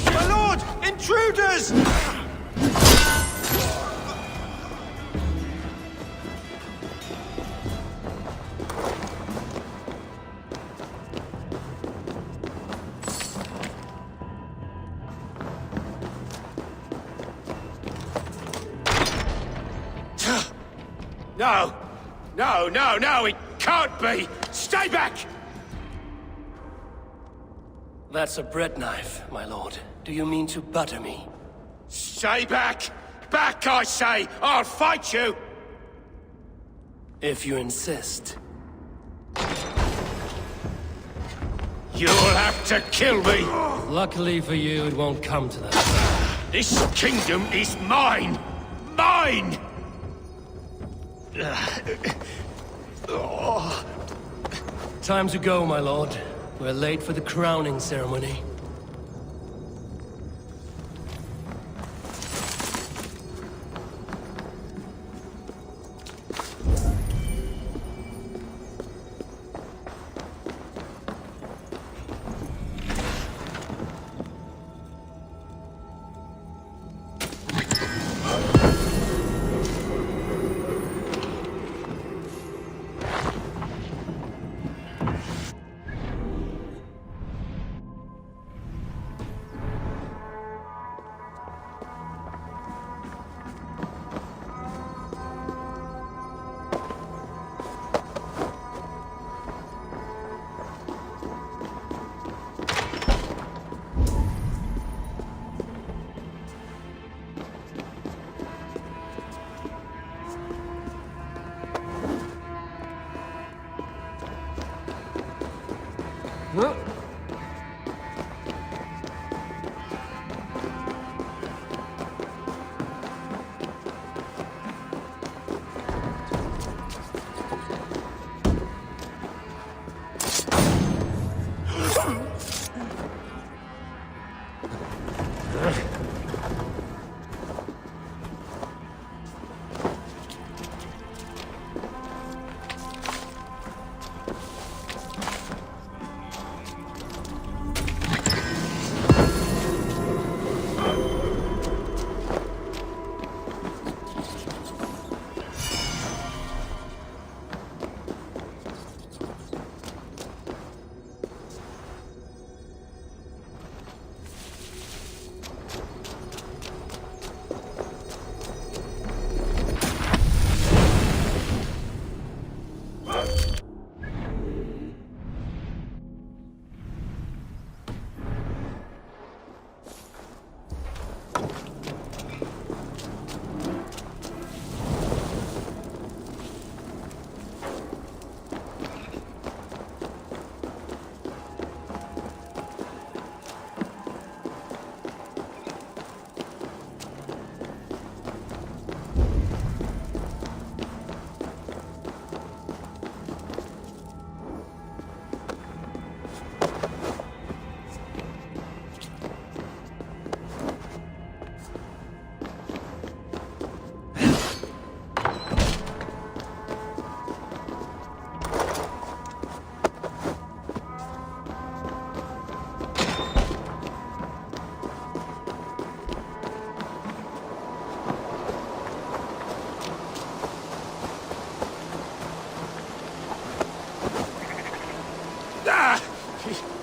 [SPEAKER 6] My lord! Intruders!
[SPEAKER 7] No! No, no, no! It can't be! Stay back!
[SPEAKER 12] That's a bread knife, my lord. Do you mean to butter me?
[SPEAKER 7] Stay back! Back, I say! I'll fight you!
[SPEAKER 12] If you insist.
[SPEAKER 7] You'll have to kill me!
[SPEAKER 12] Luckily for you, it won't come to that.
[SPEAKER 7] This kingdom is mine! Mine!
[SPEAKER 12] Time to go, my lord. We're late for the crowning ceremony.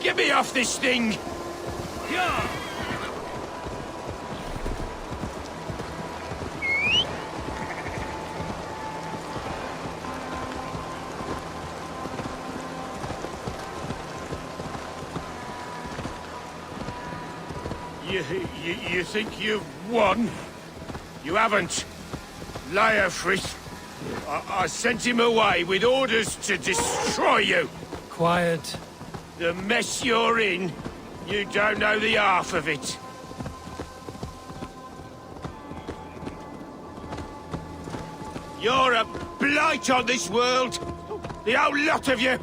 [SPEAKER 7] Get me off this thing! You think you've won? You haven't. Liarfrith. I sent him away with orders to destroy you.
[SPEAKER 12] Quiet.
[SPEAKER 7] The mess you're in, you don't know the half of it. You're a blight on this world. The whole lot of you.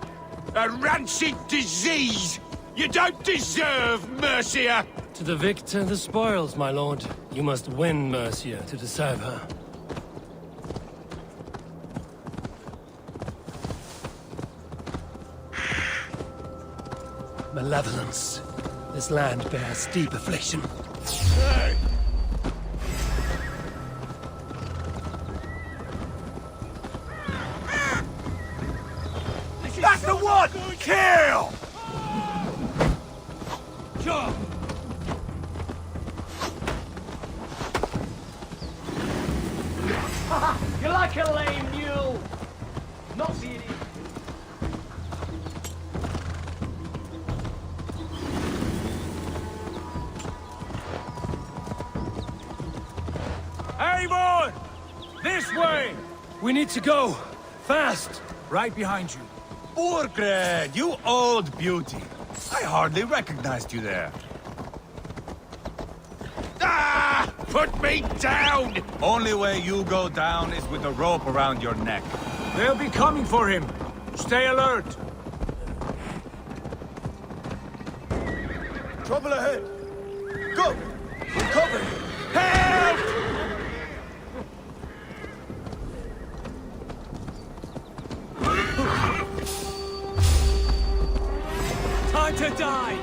[SPEAKER 7] A rancid disease. You don't deserve Mercia.
[SPEAKER 12] To the victor, the spoils, my lord. You must win Mercia to deserve her. Malevolence. This land bears deep affliction.
[SPEAKER 7] Hey.
[SPEAKER 13] That's the one! Kill!
[SPEAKER 7] Sure.
[SPEAKER 17] You're like a lame mule. Not the idiot.
[SPEAKER 9] Avon! This way!
[SPEAKER 12] We need to go. Fast!
[SPEAKER 9] Right behind you.
[SPEAKER 16] Burgred, you old beauty. I hardly recognized you there.
[SPEAKER 7] Ah! Put me down!
[SPEAKER 16] Only way you go down is with a rope around your neck.
[SPEAKER 9] They'll be coming for him. Stay alert.
[SPEAKER 13] Trouble ahead! Go! We're covered! Help!
[SPEAKER 21] Time to die!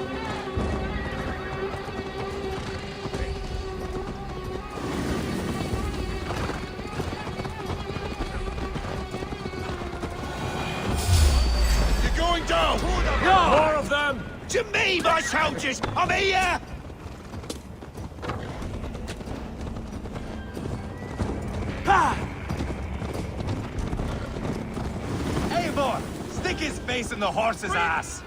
[SPEAKER 7] You're going down!
[SPEAKER 21] No! More of them!
[SPEAKER 7] To me, my soldiers! I'm here!
[SPEAKER 16] Eivor! Stick his face in the horse's ass!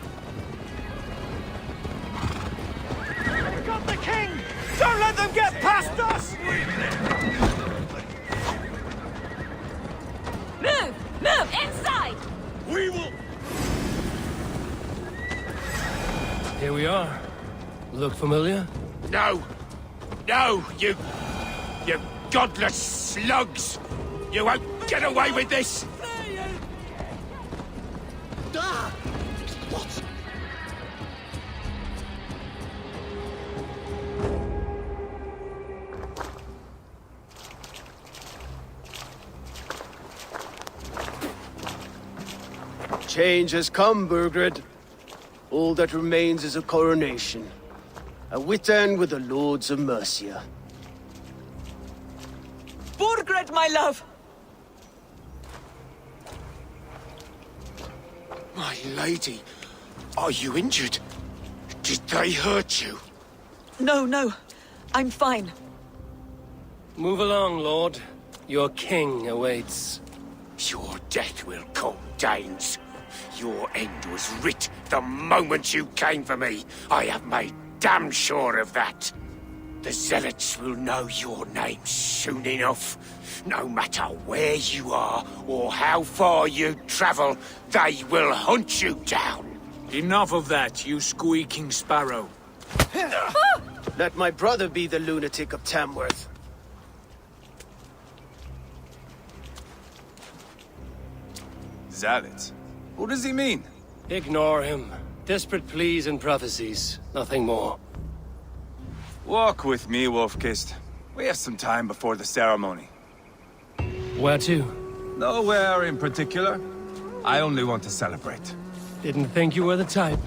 [SPEAKER 7] We got the king! Don't let them get past us!
[SPEAKER 18] Move! Move! Inside!
[SPEAKER 7] We will...
[SPEAKER 12] Here we are. Look familiar?
[SPEAKER 7] No! No, you godless slugs! You won't get away with this! What?
[SPEAKER 13] Change has come, Burgred. All that remains is a coronation. A witan with the Lords of Mercia.
[SPEAKER 4] Burgred, my love!
[SPEAKER 7] My lady, are you injured? Did they hurt you?
[SPEAKER 4] No. I'm fine.
[SPEAKER 12] Move along, Lord. Your king awaits.
[SPEAKER 7] Your death will come, Danes. Your end was writ the moment you came for me. I have made damn sure of that. The Zealots will know your name soon enough. No matter where you are or how far you travel, they will hunt you down.
[SPEAKER 9] Enough of that, you squeaking sparrow.
[SPEAKER 13] Let my brother be the lunatic of Tamworth.
[SPEAKER 16] Zealots? Who does he mean?
[SPEAKER 12] Ignore him. Desperate pleas and prophecies. Nothing more.
[SPEAKER 16] Walk with me, Wolfkist. We have some time before the ceremony.
[SPEAKER 12] Where to?
[SPEAKER 16] Nowhere in particular. I only want to celebrate.
[SPEAKER 12] Didn't think you were the type.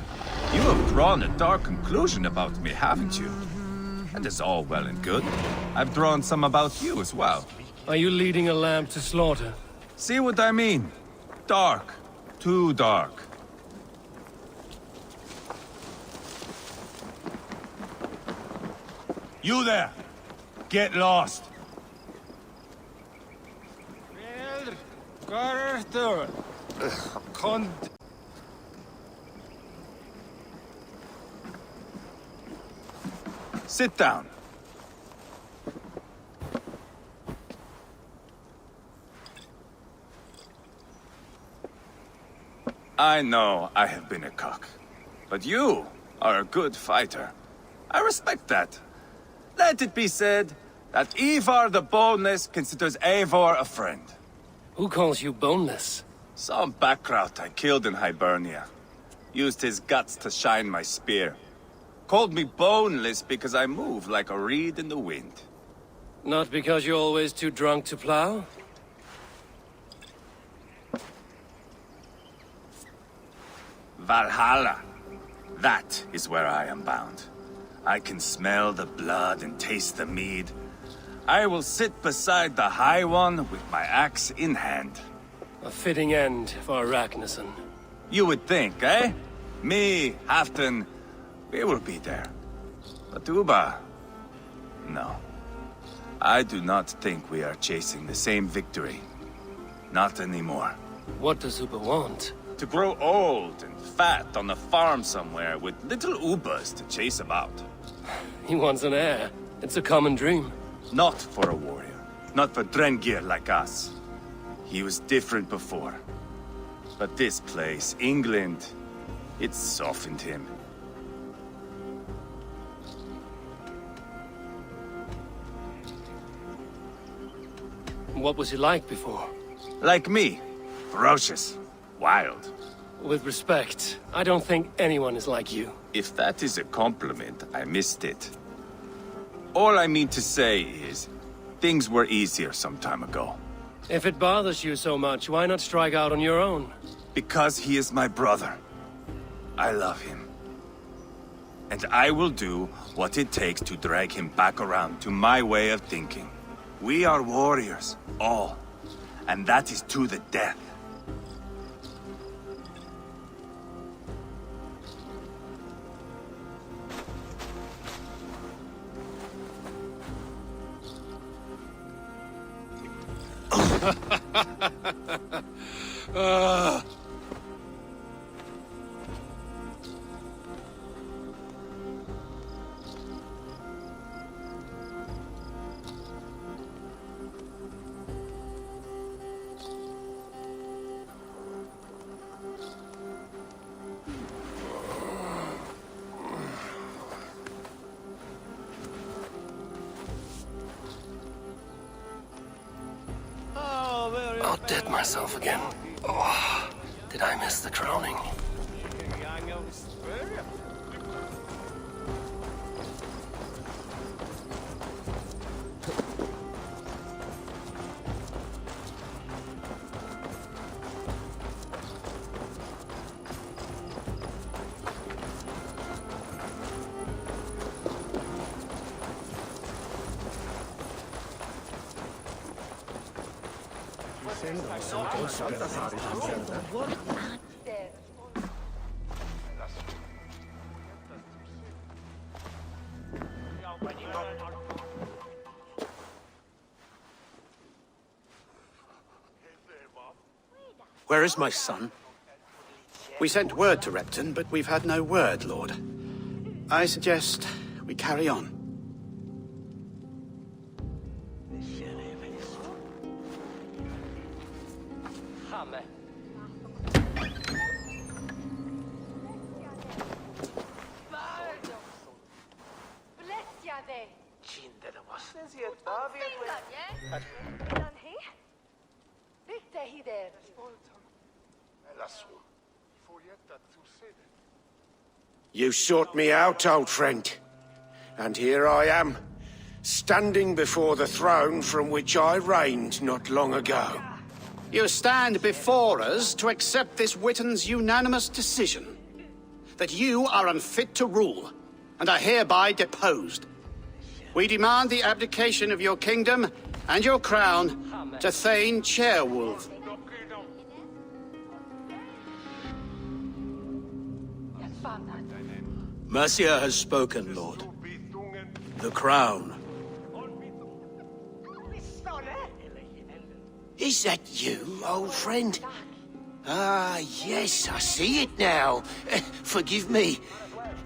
[SPEAKER 16] You have drawn a dark conclusion about me, haven't you? That is all well and good. I've drawn some about you as well.
[SPEAKER 12] Are you leading a lamb to slaughter?
[SPEAKER 16] See what I mean? Dark. Too dark. You there! Get lost! Sit down. I know I have been a cock, but you are a good fighter. I respect that. Let it be said that Ivar the Boneless considers Eivor a friend.
[SPEAKER 12] Who calls you boneless?
[SPEAKER 16] Some backrout I killed in Hibernia. Used his guts to shine my spear. Called me boneless because I move like a reed in the wind.
[SPEAKER 12] Not because you're always too drunk to plow?
[SPEAKER 16] Valhalla. That is where I am bound. I can smell the blood and taste the mead. I will sit beside the High One with my axe in hand.
[SPEAKER 12] A fitting end for Ragnarsson.
[SPEAKER 16] You would think, eh? Me, Halfdan, we will be there. But Uba... no. I do not think we are chasing the same victory. Not anymore.
[SPEAKER 12] What does Uba want?
[SPEAKER 16] To grow old and fat on a farm somewhere with little Ubas to chase about.
[SPEAKER 12] He wants an heir. It's a common dream.
[SPEAKER 16] Not for a warrior. Not for Drengir like us. He was different before. But this place, England, it softened him.
[SPEAKER 12] What was he like before?
[SPEAKER 16] Like me. Ferocious. Wild.
[SPEAKER 12] With respect, I don't think anyone is like you.
[SPEAKER 16] If that is a compliment, I missed it. All I mean to say is, things were easier some time ago.
[SPEAKER 12] If it bothers you so much, why not strike out on your own?
[SPEAKER 16] Because he is my brother. I love him. And I will do what it takes to drag him back around to my way of thinking. We are warriors, all. And that is to the death.
[SPEAKER 12] Outdid myself again. Oh, did I miss the drowning?
[SPEAKER 5] Where is my son? We sent word to Repton, but we've had no word, Lord. I suggest we carry on.
[SPEAKER 7] You sought me out, old friend. And here I am, standing before the throne from which I reigned not long ago.
[SPEAKER 5] You stand before us to accept this Witten's unanimous decision. That you are unfit to rule, and are hereby deposed. We demand the abdication of your kingdom and your crown to Thane Chairwolf. Mercia has spoken, Lord. The crown.
[SPEAKER 7] Is that you, old friend? Ah, yes, I see it now. Forgive me.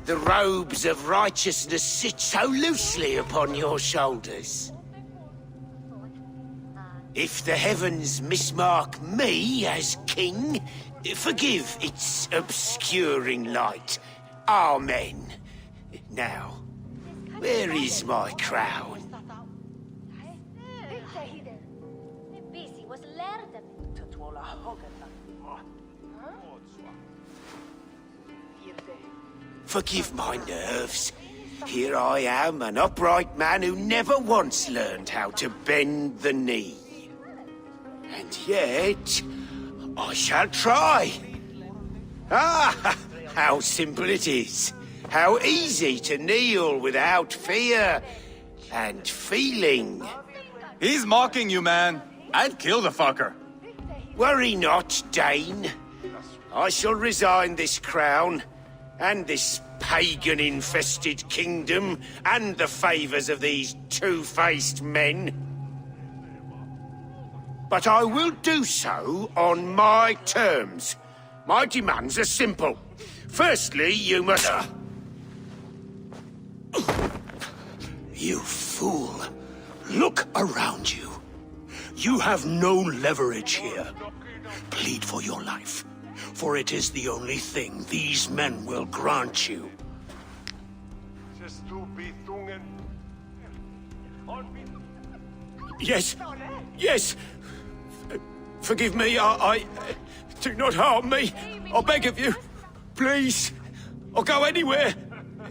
[SPEAKER 7] The robes of righteousness sit so loosely upon your shoulders. If the heavens mismark me as king, forgive its obscuring light. Amen. Now, where is my crown? Forgive my nerves. Here I am, an upright man who never once learned how to bend the knee. And yet, I shall try. Ah, how simple it is. How easy to kneel without fear and feeling.
[SPEAKER 16] He's mocking you, man. I'd kill the fucker.
[SPEAKER 7] Worry not, Dane. I shall resign this crown, and this pagan-infested kingdom, and the favors of these two-faced men. But I will do so on my terms. My demands are simple. Firstly, you must...
[SPEAKER 19] You fool. Look around you. You have no leverage here. Plead for your life, for it is the only thing these men will grant you.
[SPEAKER 7] Yes, yes. Forgive me, I do not harm me. I beg of you. Please. I'll go anywhere.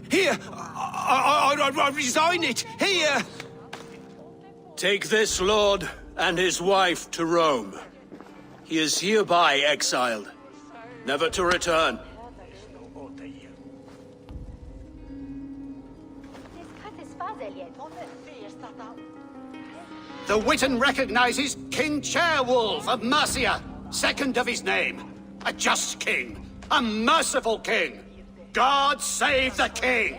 [SPEAKER 7] Here, I resign it. Here.
[SPEAKER 19] Take this lord and his wife to Rome. He is hereby exiled, never to return.
[SPEAKER 5] The Witan recognizes King Chairwolf of Mercia, second of his name. A just king, a merciful king. God save the king!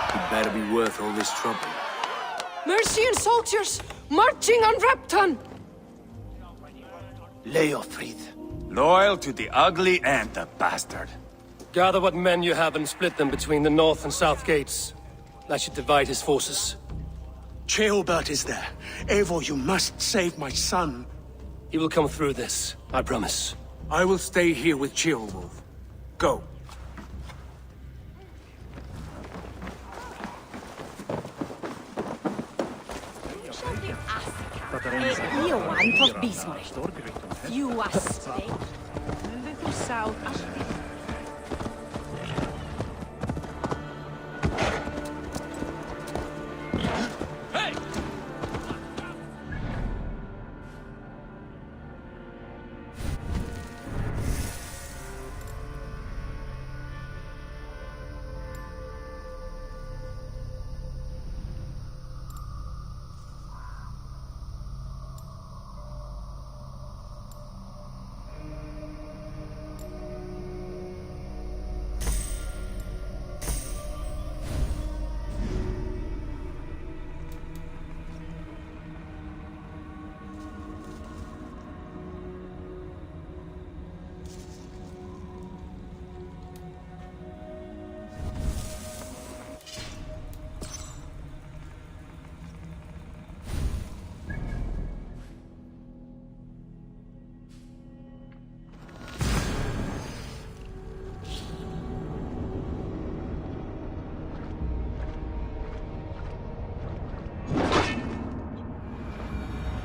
[SPEAKER 12] It better be worth all this trouble.
[SPEAKER 15] Mercian soldiers, marching on Repton!
[SPEAKER 19] Leofrid.
[SPEAKER 16] Loyal to the ugly and the bastard.
[SPEAKER 12] Gather what men you have and split them between the north and south gates. That should divide his forces.
[SPEAKER 19] Ceolbert is there. Eivor, you must save my son.
[SPEAKER 12] He will come through this, I promise.
[SPEAKER 9] I will stay here with Ceolwulf. Go.
[SPEAKER 20] Io antoch bismarck. You aspect. Little south.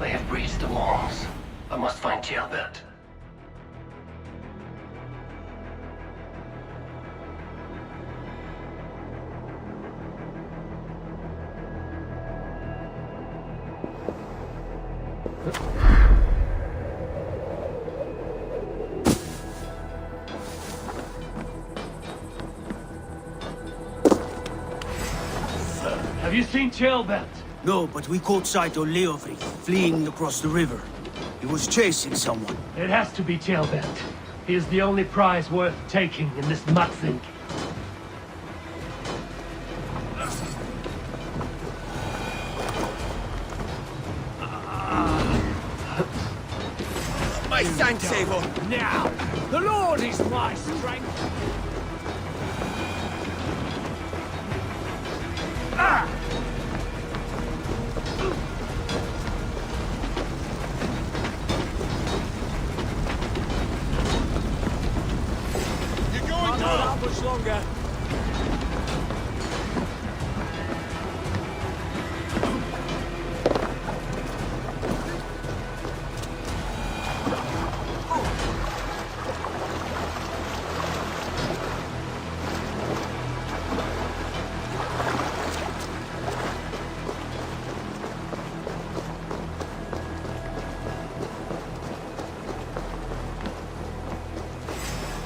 [SPEAKER 2] They have breached the walls. I must find Ceolbert.
[SPEAKER 17] Have you seen Ceolbert?
[SPEAKER 13] No, but we caught sight of Leofrid fleeing across the river. He was chasing someone.
[SPEAKER 17] It has to be Ceolbert. He is the only prize worth taking in this mutzing.
[SPEAKER 7] My thanks, Eivor.
[SPEAKER 17] Now, the Lord is my strength.
[SPEAKER 7] You're going down.
[SPEAKER 17] Not much longer.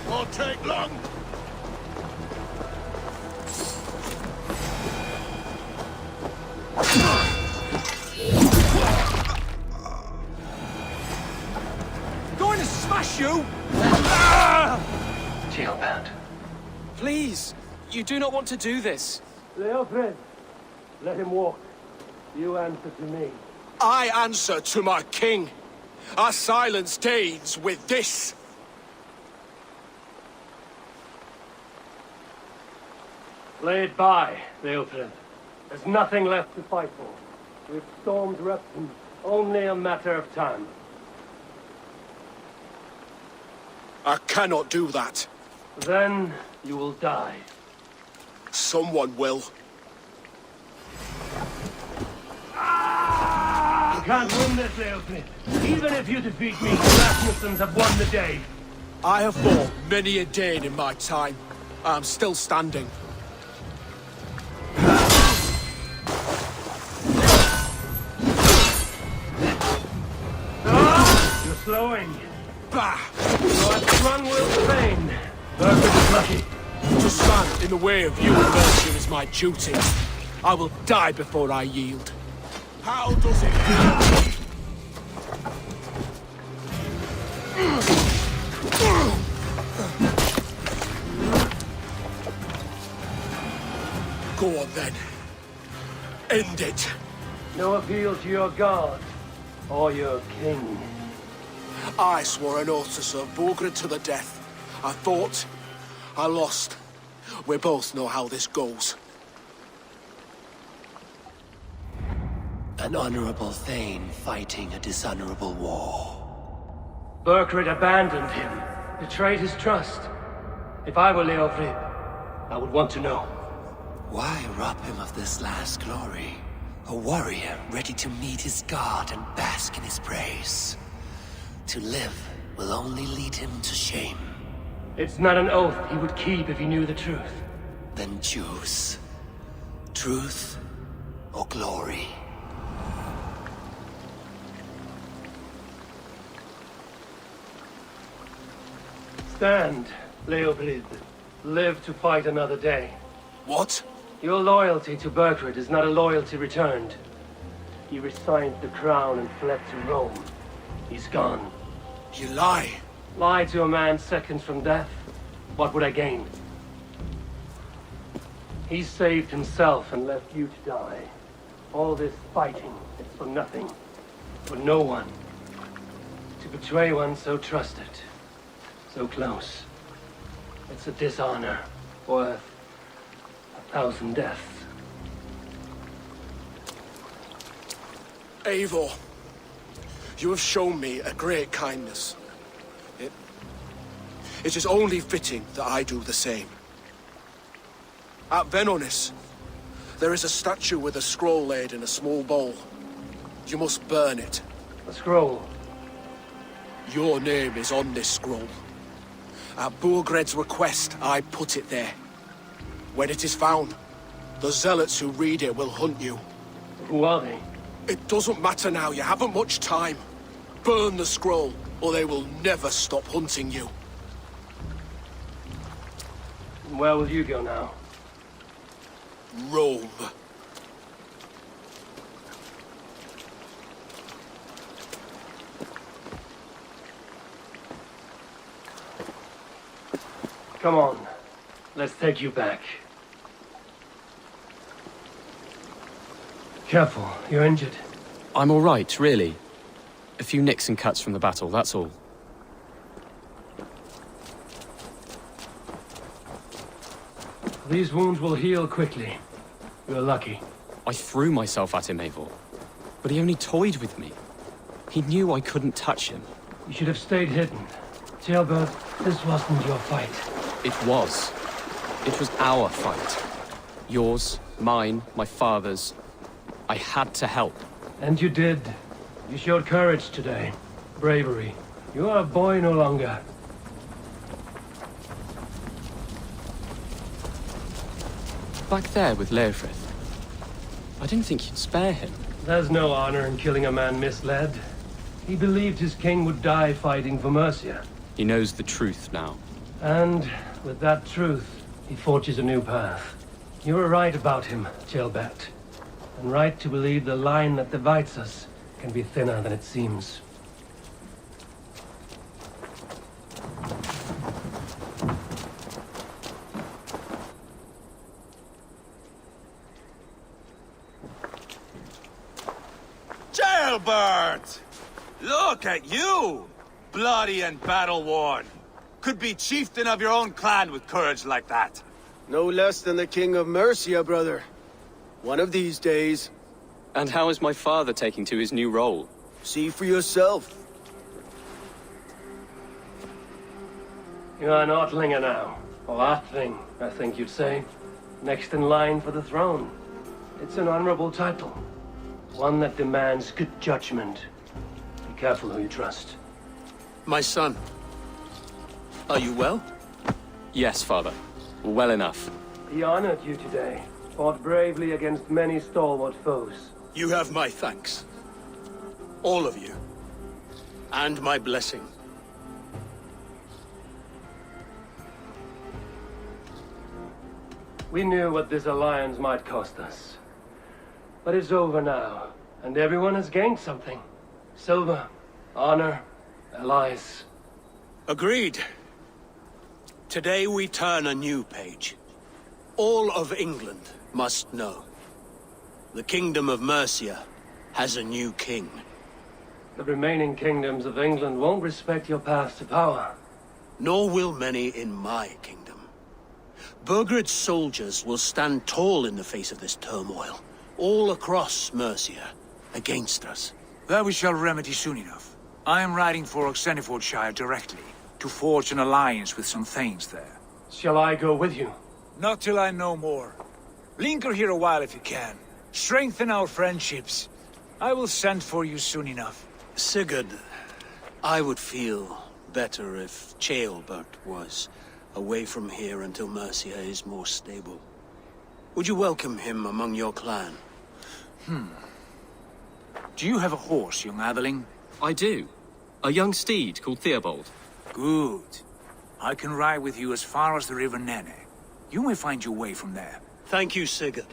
[SPEAKER 7] Won't take long.
[SPEAKER 17] Going to smash you!
[SPEAKER 2] Ceolbert.
[SPEAKER 17] Please, you do not want to do this.
[SPEAKER 15] Leofred, let him walk. You answer to me.
[SPEAKER 19] I answer to my king. Our silence deeds with this.
[SPEAKER 15] Lay it by, Leofred. There's nothing left to fight for. We've stormed Repton. Only a matter of time.
[SPEAKER 19] I cannot do that.
[SPEAKER 15] Then you will die.
[SPEAKER 19] Someone will.
[SPEAKER 15] Ah!
[SPEAKER 17] can't win this, Leofrid. Even if you defeat me, the Rasmussens have won the day.
[SPEAKER 14] I have fought many a Dane in my time. I am still standing.
[SPEAKER 17] You're slowing.
[SPEAKER 14] Bah!
[SPEAKER 17] But run will Spain. Burford is lucky.
[SPEAKER 14] To stand in the way of you and Mercia is my duty. I will die before I yield. How does it feel? Go on then. End it.
[SPEAKER 17] No appeal to your god or your king.
[SPEAKER 14] I swore an oath to serve Borgred to the death. I fought. I lost. We both know how this goes.
[SPEAKER 12] An honorable Thane fighting a dishonorable war.
[SPEAKER 17] Burkred abandoned him, betrayed his trust. If I were Leofrid, I would want to know.
[SPEAKER 12] Why rob him of this last glory? A warrior ready to meet his god and bask in his praise. To live will only lead him to shame.
[SPEAKER 17] It's not an oath he would keep if he knew the truth.
[SPEAKER 12] Then choose. Truth or glory.
[SPEAKER 17] Stand, Leofrid. Live to fight another day.
[SPEAKER 14] What?
[SPEAKER 17] Your loyalty to Burkred is not a loyalty returned. He resigned the crown and fled to Rome. He's gone.
[SPEAKER 14] You lie.
[SPEAKER 17] Lie to a man seconds from death? What would I gain? He saved himself and left you to die. All this fighting, it's for nothing. For no one. To betray one so trusted. So close. It's a dishonor worth 1,000 deaths.
[SPEAKER 14] Eivor, you have shown me a great kindness. It is only fitting that I do the same. At Venonis, there is a statue with a scroll laid in a small bowl. You must burn it.
[SPEAKER 17] A scroll?
[SPEAKER 14] Your name is on this scroll. At Burgred's request, I put it there. When it is found, the zealots who read it will hunt you.
[SPEAKER 17] Who are they?
[SPEAKER 14] It doesn't matter now, you haven't much time. Burn the scroll, or they will never stop hunting you.
[SPEAKER 17] Where will you go now?
[SPEAKER 14] Rome.
[SPEAKER 17] Come on. Let's take you back. Careful, you're injured.
[SPEAKER 22] I'm all right, really. A few nicks and cuts from the battle, that's all.
[SPEAKER 17] These wounds will heal quickly. You're lucky.
[SPEAKER 22] I threw myself at him, Eivor. But he only toyed with me. He knew I couldn't touch him.
[SPEAKER 17] You should have stayed hidden. Jailbird, this wasn't your fight.
[SPEAKER 22] It was. It was our fight. Yours, mine, my father's. I had to help.
[SPEAKER 17] And you did. You showed courage today. Bravery. You are a boy no longer.
[SPEAKER 22] Back there with Leofrid. I didn't think you'd spare him.
[SPEAKER 17] There's no honor in killing a man misled. He believed his king would die fighting for Mercia.
[SPEAKER 22] He knows the truth now.
[SPEAKER 17] And with that truth, he forges a new path. You were right about him, Jailbert. And right to believe the line that divides us can be thinner than it seems.
[SPEAKER 16] Jailbert! Look at you! Bloody and battle-worn. Could be chieftain of your own clan with courage like that.
[SPEAKER 13] No less than the king of Mercia, brother. One of these days.
[SPEAKER 22] And how is my father taking to his new role?
[SPEAKER 13] See for yourself.
[SPEAKER 17] You're an Outlinger now. Or Atling, I think you'd say. Next in line for the throne. It's an honorable title. One that demands good judgment. Be careful who you trust.
[SPEAKER 19] My son, are you well?
[SPEAKER 22] Yes, father. Well enough.
[SPEAKER 17] He honored you today. Fought bravely against many stalwart foes.
[SPEAKER 19] You have my thanks. All of you. And my blessing.
[SPEAKER 17] We knew what this alliance might cost us. But it's over now, and everyone has gained something. Silver, honor, allies.
[SPEAKER 19] Agreed. Today we turn a new page. All of England must know. The Kingdom of Mercia has a new king.
[SPEAKER 17] The remaining kingdoms of England won't respect your path to power.
[SPEAKER 19] Nor will many in my kingdom. Burgred's soldiers will stand tall in the face of this turmoil, all across Mercia, against us.
[SPEAKER 9] That we shall remedy soon enough. I am riding for Oxenfordshire directly, to forge an alliance with some thanes there.
[SPEAKER 17] Shall I go with you?
[SPEAKER 9] Not till I know more. Linger here a while if you can. Strengthen our friendships. I will send for you soon enough.
[SPEAKER 19] Sigurd, I would feel better if Ceolbert was away from here until Mercia is more stable. Would you welcome him among your clan?
[SPEAKER 9] Do you have a horse, young atheling?
[SPEAKER 22] I do. A young steed called Theobald.
[SPEAKER 9] Good. I can ride with you as far as the River Nene. You may find your way from there.
[SPEAKER 19] Thank you, Sigurd.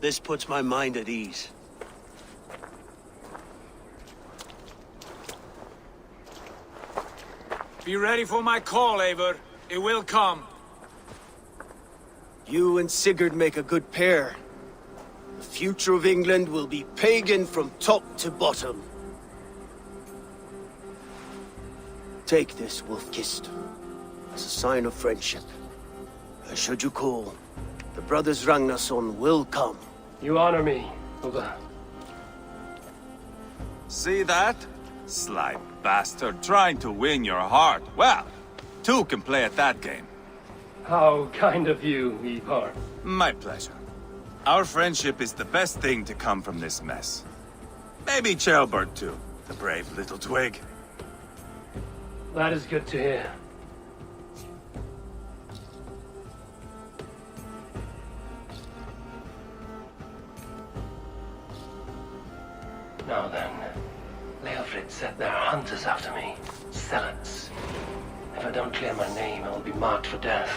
[SPEAKER 19] This puts my mind at ease.
[SPEAKER 9] Be ready for my call, Eivor. It will come.
[SPEAKER 13] You and Sigurd make a good pair. The future of England will be pagan from top to bottom. Take this, Wolf-Kissed, as a sign of friendship. Should you call, the brothers Ragnarsson will come.
[SPEAKER 17] You honor me, Uba.
[SPEAKER 16] See that? Sly bastard trying to win your heart. Well, two can play at that game.
[SPEAKER 17] How kind of you, Ivar.
[SPEAKER 16] My pleasure. Our friendship is the best thing to come from this mess. Maybe Ceolbert too, the brave little twig.
[SPEAKER 17] That is good to hear. Now then, Leofrid said there are hunters after me. Zealots. If I don't clear my name, I will be marked for death.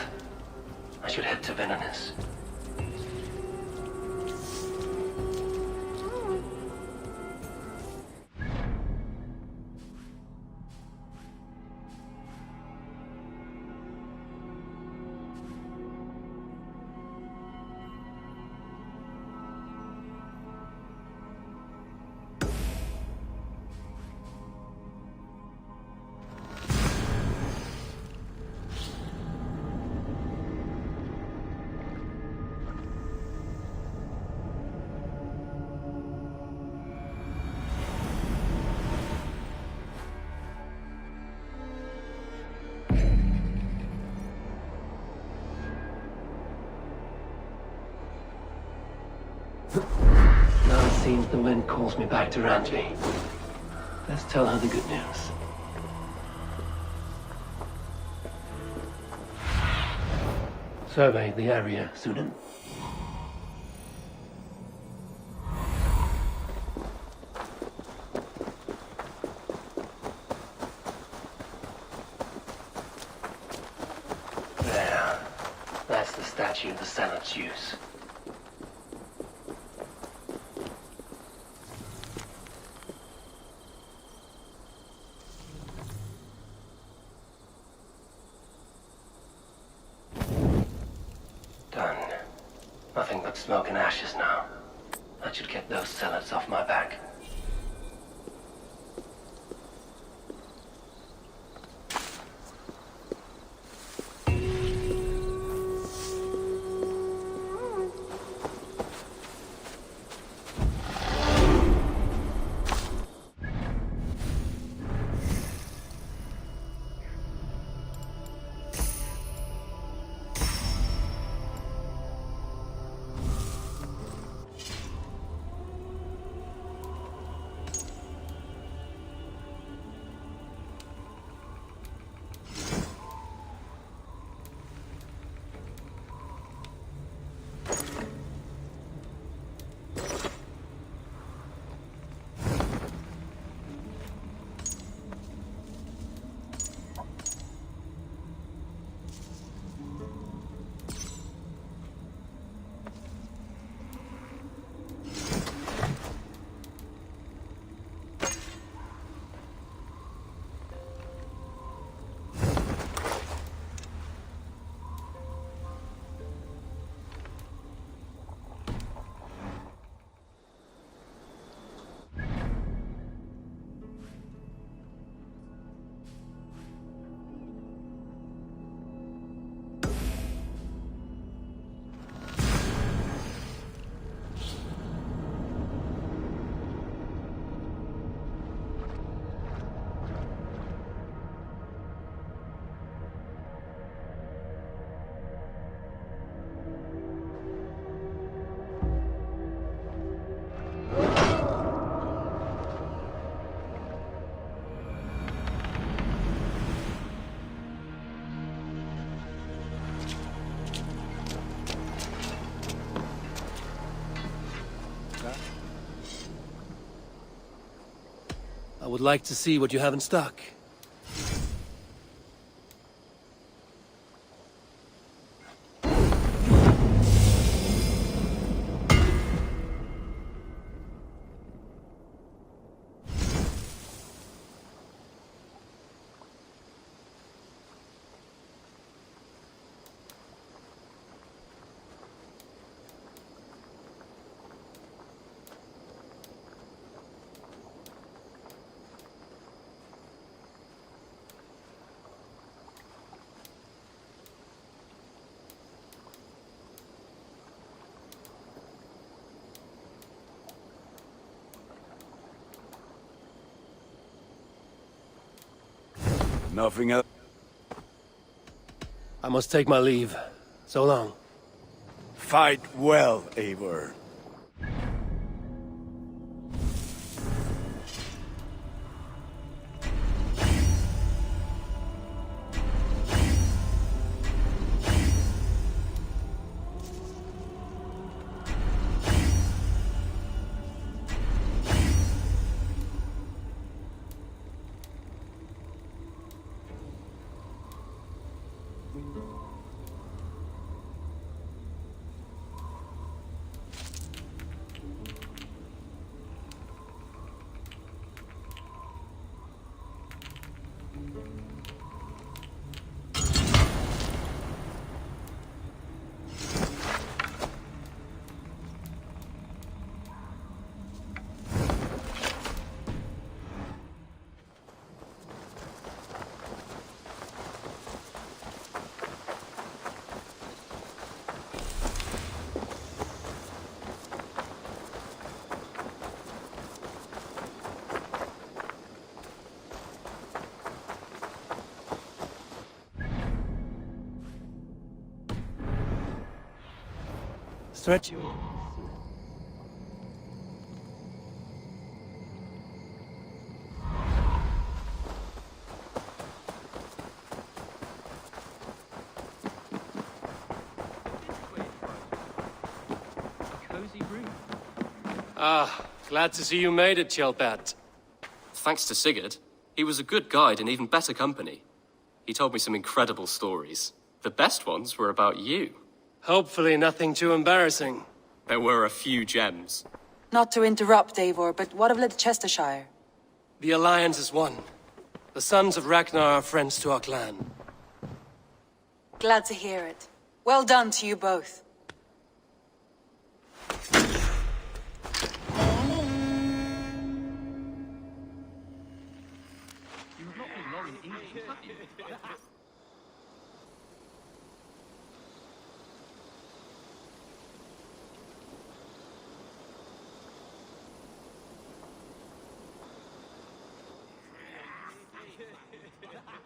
[SPEAKER 17] I should head to Venanis. Now it seems the wind calls me back to Randvi. Let's tell her the good news. Survey the area, Sudan. There. That's the statue the Zealots use. Done. Nothing but smoke and ashes now. That should get those zealots off my back. I would like to see what you have in stock.
[SPEAKER 1] Nothing else.
[SPEAKER 17] I must take my leave. So long.
[SPEAKER 1] Fight well, Eivor.
[SPEAKER 17] Stretch you.
[SPEAKER 15] Ah, glad to see you made it, Kjellbat.
[SPEAKER 22] Thanks to Sigurd. He was a good guide and even better company. He told me some incredible stories. The best ones were about you.
[SPEAKER 15] Hopefully nothing too embarrassing.
[SPEAKER 22] There were a few gems.
[SPEAKER 8] Not to interrupt, Eivor, but what of Leicestershire?
[SPEAKER 15] The Alliance is one. The sons of Ragnar are friends to our clan.
[SPEAKER 8] Glad to hear it. Well done to you both.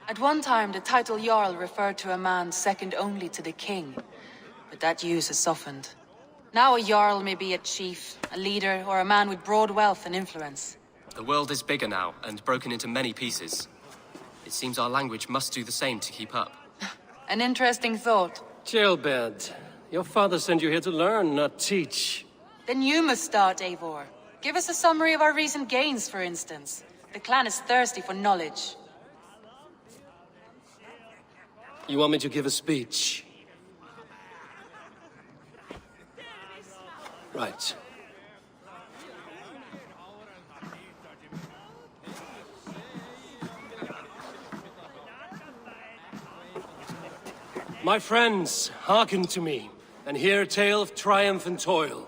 [SPEAKER 8] At one time, the title Jarl referred to a man second only to the king, but that use has softened. Now a Jarl may be a chief, a leader, or a man with broad wealth and influence.
[SPEAKER 22] The world is bigger now, and broken into many pieces. It seems our language must do the same to keep up.
[SPEAKER 8] An interesting thought.
[SPEAKER 15] Kjellbat, your father sent you here to learn, not teach.
[SPEAKER 8] Then you must start, Eivor. Give us a summary of our recent gains, for instance. The clan is thirsty for knowledge.
[SPEAKER 15] You want me to give a speech? Right. My friends, hearken to me, and hear a tale of triumph and toil.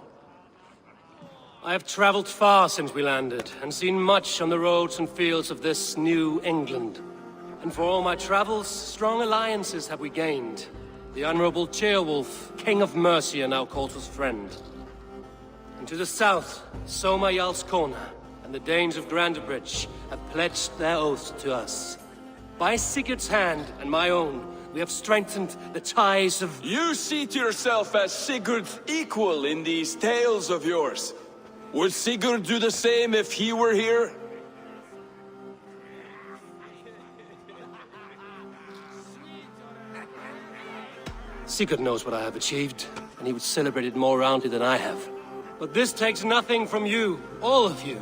[SPEAKER 15] I have traveled far since we landed, and seen much on the roads and fields of this new England. And for all my travels, strong alliances have we gained. The Honorable Ceolwulf, King of Mercia, now calls us friend. And to the south, Soma Jarl's Corner, and the Danes of Grandebridge have pledged their oaths to us. By Sigurd's hand and my own, we have strengthened the ties of...
[SPEAKER 16] You see to yourself as Sigurd's equal in these tales of yours. Would Sigurd do the same if he were here?
[SPEAKER 15] Sigurd knows what I have achieved, and he would celebrate it more roundly than I have. But this takes nothing from you, all of you.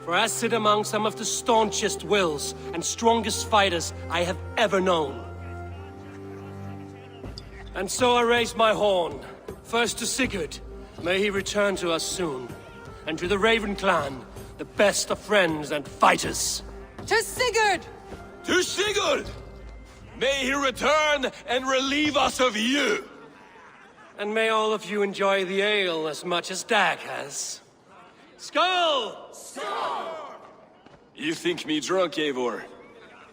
[SPEAKER 15] For I sit among some of the staunchest wills and strongest fighters I have ever known. And so I raise my horn, first to Sigurd, may he return to us soon, and to the Raven clan, the best of friends and fighters.
[SPEAKER 21] To Sigurd!
[SPEAKER 16] To Sigurd! May he return and relieve us of you!
[SPEAKER 15] And may all of you enjoy the ale as much as Dag has. Skull!
[SPEAKER 3] You think me drunk, Eivor?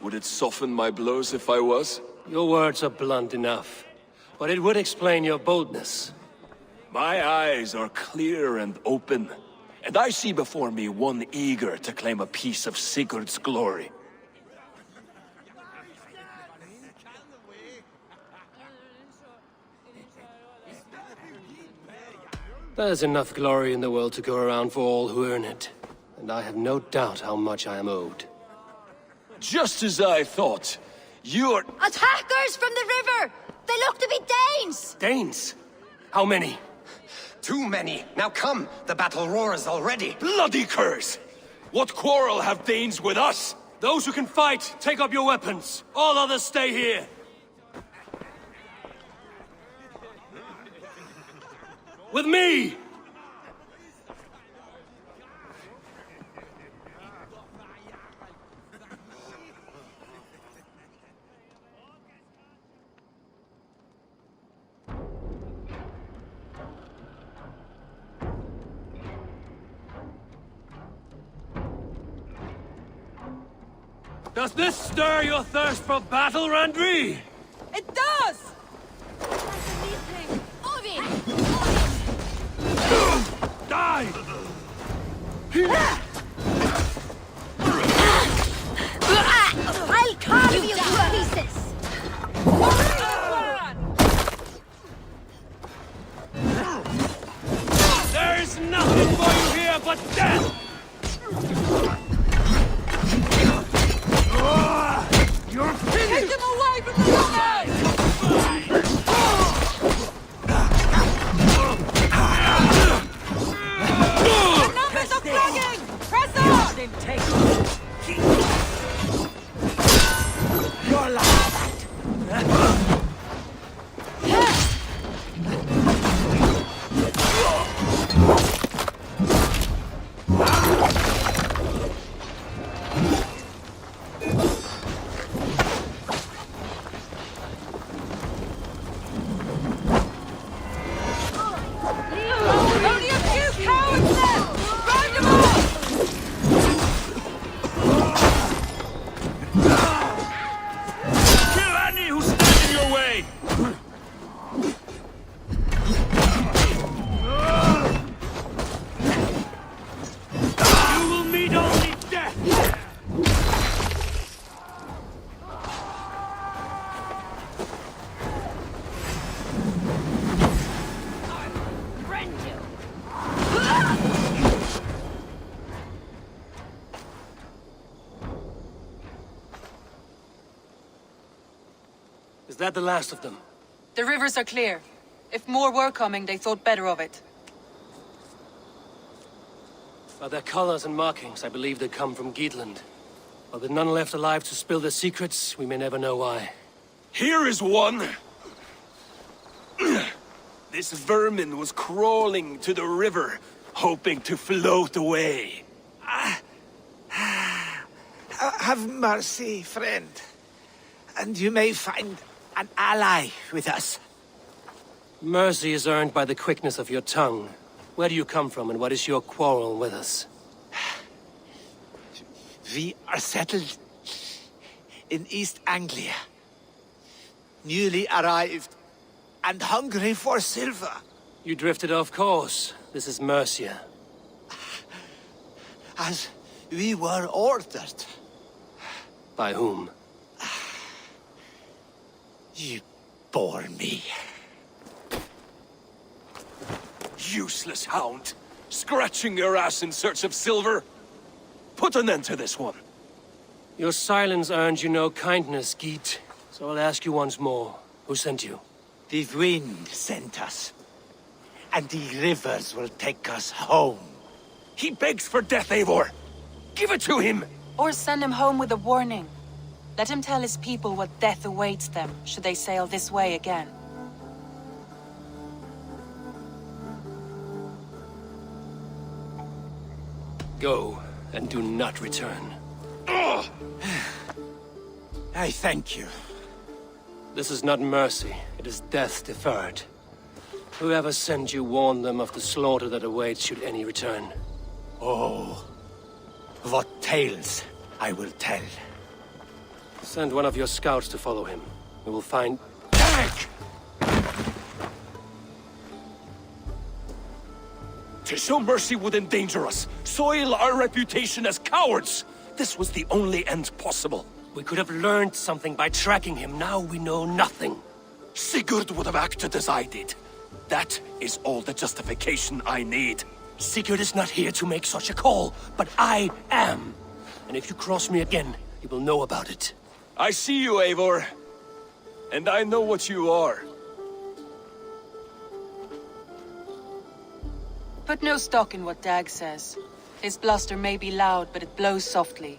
[SPEAKER 3] Would it soften my blows if I was?
[SPEAKER 15] Your words are blunt enough, but it would explain your boldness.
[SPEAKER 3] My eyes are clear and open, and I see before me one eager to claim a piece of Sigurd's glory.
[SPEAKER 15] There's enough glory in the world to go around for all who earn it, and I have no doubt how much I am owed.
[SPEAKER 3] Just as I thought. You're...
[SPEAKER 11] Attackers from the river! They look to be Danes!
[SPEAKER 15] Danes? How many?
[SPEAKER 23] Too many. Now come, the battle roars already.
[SPEAKER 3] Bloody curse! What quarrel have Danes with us?
[SPEAKER 15] Those who can fight, take up your weapons. All others stay here. With me! Does this stir your thirst for battle, Randri?
[SPEAKER 21] It does!
[SPEAKER 15] Die!
[SPEAKER 11] I'll carve you to pieces!
[SPEAKER 15] There is nothing for you here but death! You're finished!
[SPEAKER 21] Take them away from the guys! The numbers are flagging! Press on!
[SPEAKER 19] You're laughed
[SPEAKER 21] Only a few cowards left! Round them off!
[SPEAKER 15] Kill any who stands in your way! You will meet only death! Is that the last of them?
[SPEAKER 8] The rivers are clear. If more were coming, they thought better of it.
[SPEAKER 15] By their colors and markings, I believe they come from Geatland. But with none left alive to spill their secrets, we may never know why.
[SPEAKER 3] Here is one! This vermin was crawling to the river, hoping to float away.
[SPEAKER 19] Have mercy, friend. And you may find an ally with us.
[SPEAKER 15] Mercy is earned by the quickness of your tongue. Where do you come from, and what is your quarrel with us?
[SPEAKER 19] We are settled in East Anglia. Newly arrived and hungry for silver.
[SPEAKER 15] You drifted off course. This is Mercia.
[SPEAKER 19] As we were ordered.
[SPEAKER 15] By whom?
[SPEAKER 19] You bore me.
[SPEAKER 3] Useless hound! Scratching your ass in search of silver! Put an end to this one!
[SPEAKER 15] Your silence earned you no kindness, Geet. So I'll ask you once more. Who sent you?
[SPEAKER 19] The wind sent us. And the rivers will take us home.
[SPEAKER 3] He begs for death, Eivor! Give it to him!
[SPEAKER 8] Or send him home with a warning. Let him tell his people what death awaits them, should they sail this way again.
[SPEAKER 15] Go, and do not return.
[SPEAKER 7] I thank you.
[SPEAKER 15] This is not mercy, it is death deferred. Whoever sent you warned them of the slaughter that awaits should any return.
[SPEAKER 7] Oh, what tales I will tell.
[SPEAKER 15] Send one of your scouts to follow him. We will find...
[SPEAKER 7] Tank!
[SPEAKER 3] 'Tis so mercy would endanger us, soil our reputation as cowards. This was the only end possible.
[SPEAKER 15] We could have learned something by tracking him. Now we know nothing.
[SPEAKER 3] Sigurd would have acted as I did. That is all the justification I need.
[SPEAKER 15] Sigurd is not here to make such a call, but I am. And if you cross me again, you will know about it.
[SPEAKER 3] I see you, Eivor. And I know what you are.
[SPEAKER 8] Put no stock in what Dag says. His bluster may be loud, but it blows softly.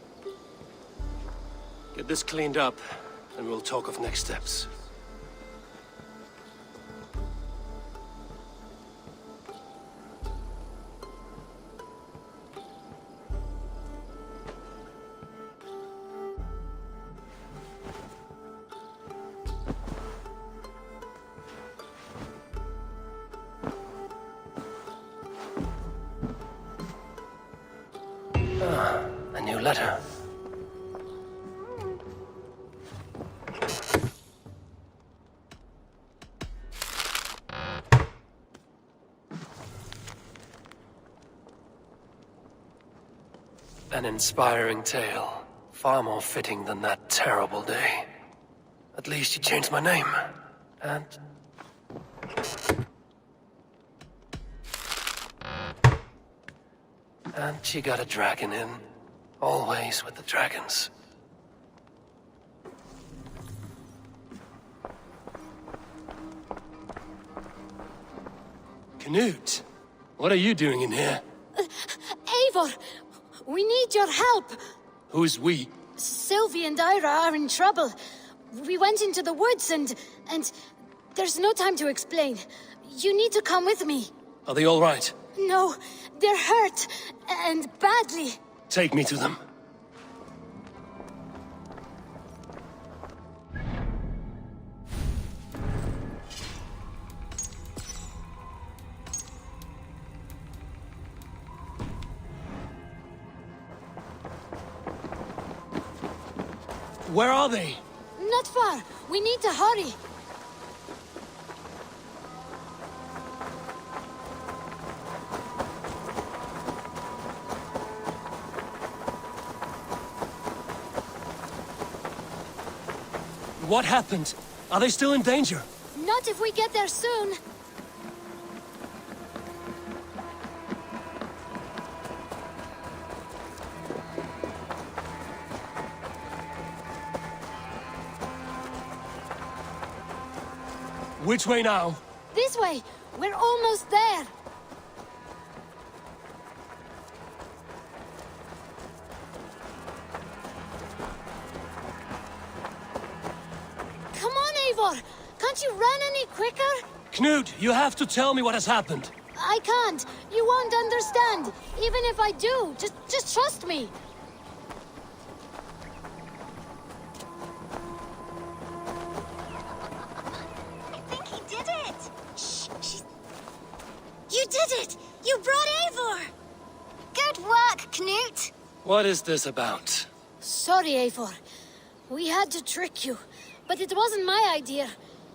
[SPEAKER 15] Get this cleaned up, and we'll talk of next steps. A new letter. An inspiring tale. Far more fitting than that terrible day. At least you changed my name. And... and she got a dragon in. Always with the dragons. Knut, what are you doing in here?
[SPEAKER 11] Eivor, we need your help.
[SPEAKER 15] Who's we?
[SPEAKER 11] Sylvie and Ira are in trouble. We went into the woods and there's no time to explain. You need to come with me.
[SPEAKER 15] Are they all right?
[SPEAKER 11] No, they're hurt, and badly.
[SPEAKER 15] Take me to them. Where are they?
[SPEAKER 11] Not far. We need to hurry.
[SPEAKER 15] What happened? Are they still in danger?
[SPEAKER 11] Not if we get there soon.
[SPEAKER 15] Which way now?
[SPEAKER 11] This way. We're almost there. Come on, Eivor. Can't you run any quicker?
[SPEAKER 15] Knut, you have to tell me what has happened.
[SPEAKER 11] I can't. You won't understand. Even if I do, just trust me.
[SPEAKER 6] You did it! You brought Eivor! Good work, Knut!
[SPEAKER 15] What is this about?
[SPEAKER 11] Sorry, Eivor. We had to trick you. But it wasn't my idea.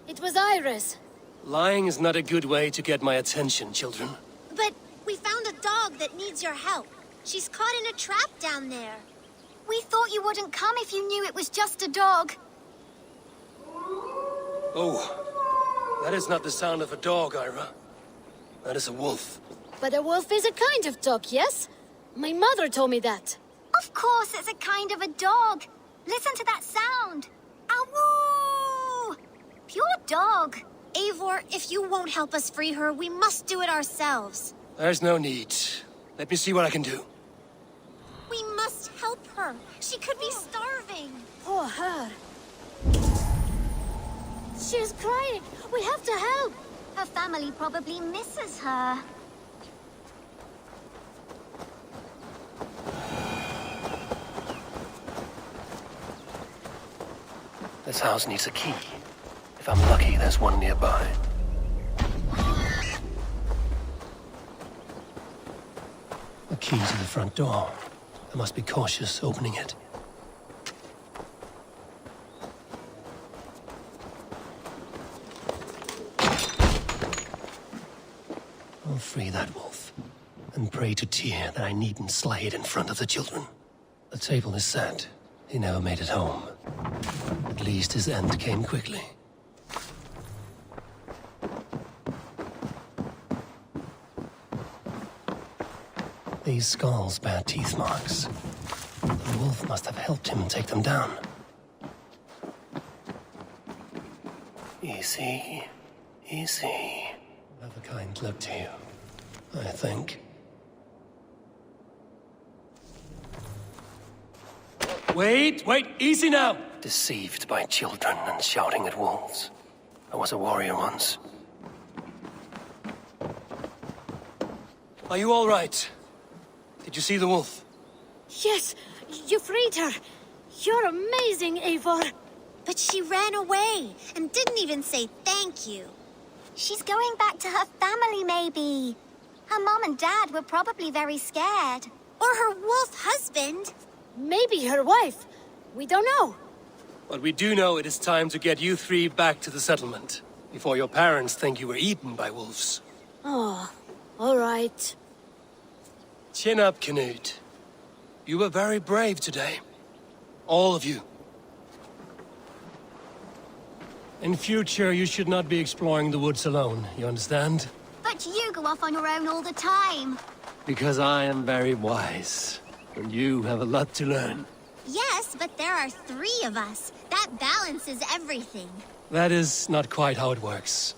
[SPEAKER 11] It was Ira's.
[SPEAKER 15] Lying is not a good way to get my attention, children.
[SPEAKER 6] But we found a dog that needs your help. She's caught in a trap down there. We thought you wouldn't come if you knew it was just a dog.
[SPEAKER 15] Oh, that is not the sound of a dog, Ira. That is a wolf.
[SPEAKER 11] But a wolf is a kind of dog, yes? My mother told me that.
[SPEAKER 6] Of course it's a kind of a dog. Listen to that sound. Awoo! Pure dog. Eivor, if you won't help us free her, we must do it ourselves.
[SPEAKER 15] There's no need. Let me see what I can do.
[SPEAKER 6] We must must help her. She could be starving.
[SPEAKER 11] Poor her. She's crying. We have to help.
[SPEAKER 6] Her family probably misses her.
[SPEAKER 2] This house needs a key. If I'm lucky, there's one nearby. A key to the front door. I must be cautious opening it. I'll free that wolf, and pray to Tyr that I needn't slay it in front of the children. The table is set. He never made it home. At least his end came quickly. These skulls bear teeth marks. The wolf must have helped him take them down. Easy, easy. Have a kind look to you, I think.
[SPEAKER 15] Wait, easy now!
[SPEAKER 2] Deceived by children and shouting at wolves. I was a warrior once.
[SPEAKER 15] Are you all right? Did you see the wolf?
[SPEAKER 11] Yes, you freed her. You're amazing, Eivor.
[SPEAKER 6] But she ran away and didn't even say thank you. She's going back to her family, maybe. Her mom and dad were probably very scared. Or her wolf husband.
[SPEAKER 11] Maybe her wife. We don't know.
[SPEAKER 15] But we do know it is time to get you three back to the settlement, before your parents think you were eaten by wolves.
[SPEAKER 11] Oh, all right.
[SPEAKER 15] Chin up, Canute. You were very brave today. All of you. In future, you should not be exploring the woods alone, you understand?
[SPEAKER 6] But you go off on your own all the time.
[SPEAKER 15] Because I am very wise, and you have a lot to learn.
[SPEAKER 6] Yes, but there are 3 of us. That balances everything.
[SPEAKER 15] That is not quite how it works.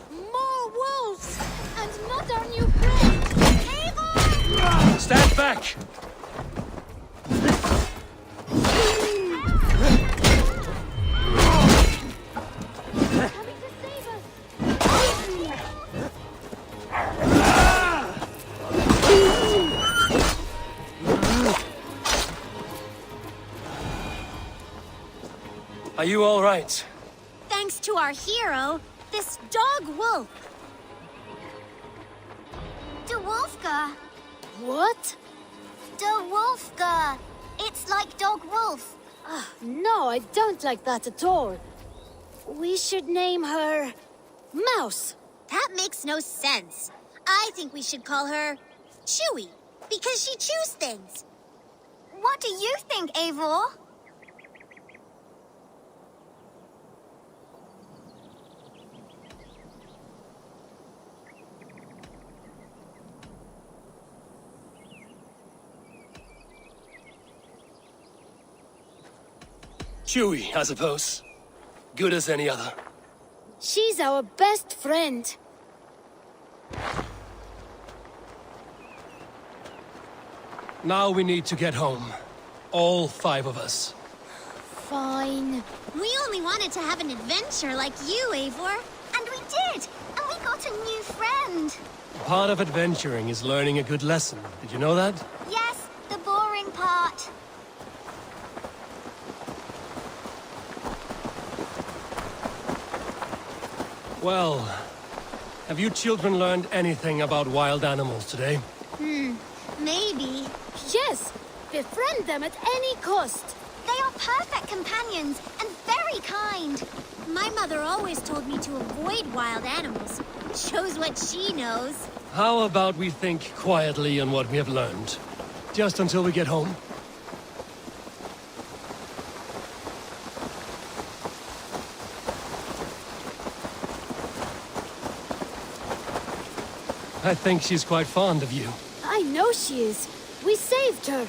[SPEAKER 11] More wolves! And not our new friend!
[SPEAKER 6] Eivor!
[SPEAKER 15] Stand back! Are you all right?
[SPEAKER 6] Thanks to our hero, this dog wolf. De Wolfka.
[SPEAKER 11] What?
[SPEAKER 6] De Wolfka. It's like dog wolf.
[SPEAKER 11] No, I don't like that at all. We should name her... Mouse.
[SPEAKER 6] That makes no sense. I think we should call her Chewy, because she chews things. What do you think, Eivor?
[SPEAKER 15] Chewy, I suppose. Good as any other.
[SPEAKER 11] She's our best friend.
[SPEAKER 15] Now we need to get home. All 5 of us.
[SPEAKER 11] Fine.
[SPEAKER 6] We only wanted to have an adventure like you, Eivor. And we did! And we got a new friend.
[SPEAKER 15] Part of adventuring is learning a good lesson. Did you know that?
[SPEAKER 6] Yes, the boring part.
[SPEAKER 15] Well, have you children learned anything about wild animals today?
[SPEAKER 6] Maybe.
[SPEAKER 11] Yes, befriend them at any cost.
[SPEAKER 6] They are perfect companions and very kind. My mother always told me to avoid wild animals. Shows what she knows.
[SPEAKER 15] How about we think quietly on what we have learned? Just until we get home? I think she's quite fond of you.
[SPEAKER 11] I know she is. We saved her.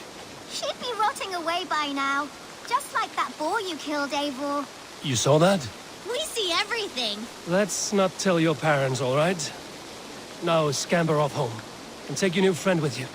[SPEAKER 6] She'd be rotting away by now. Just like that boar you killed, Eivor.
[SPEAKER 15] You saw that?
[SPEAKER 6] We see everything.
[SPEAKER 15] Let's not tell your parents, all right? Now scamper off home. And take your new friend with you.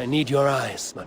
[SPEAKER 15] I need your eyes, man.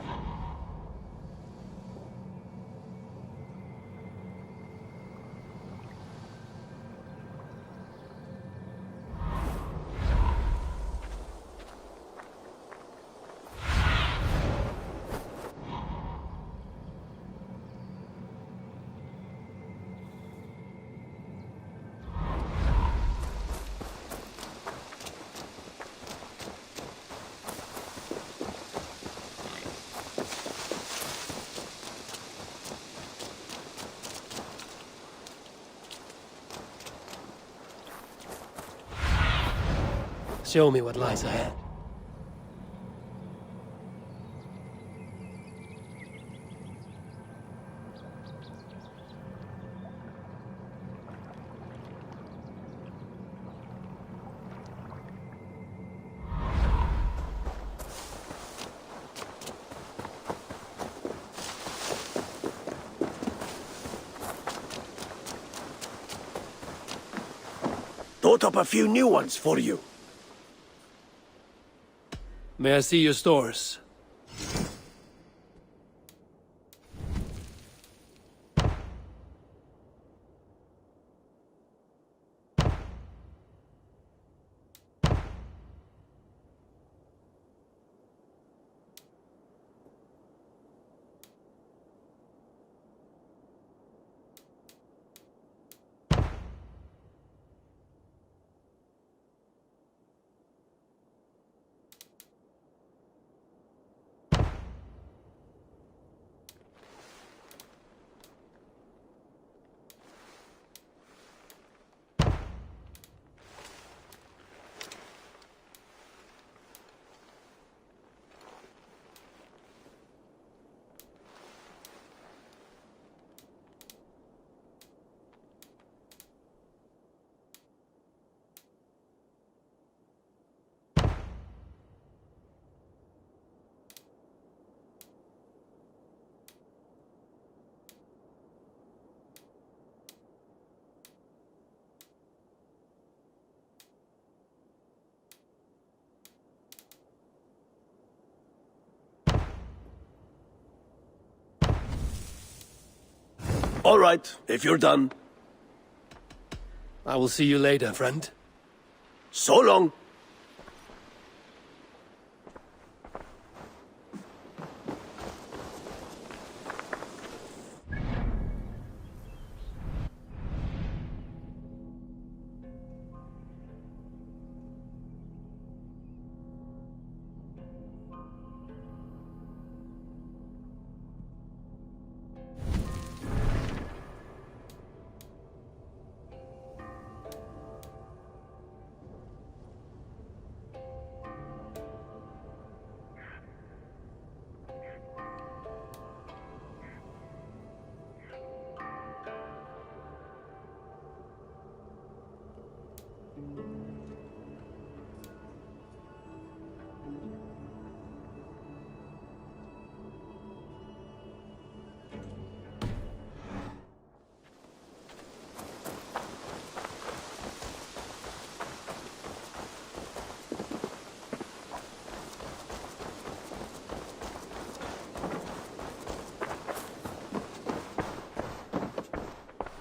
[SPEAKER 15] Show me what lies ahead.
[SPEAKER 7] Thought up a few new ones for you.
[SPEAKER 15] May I see your stores?
[SPEAKER 13] All right, if you're done.
[SPEAKER 15] I will see you later, friend.
[SPEAKER 13] So long.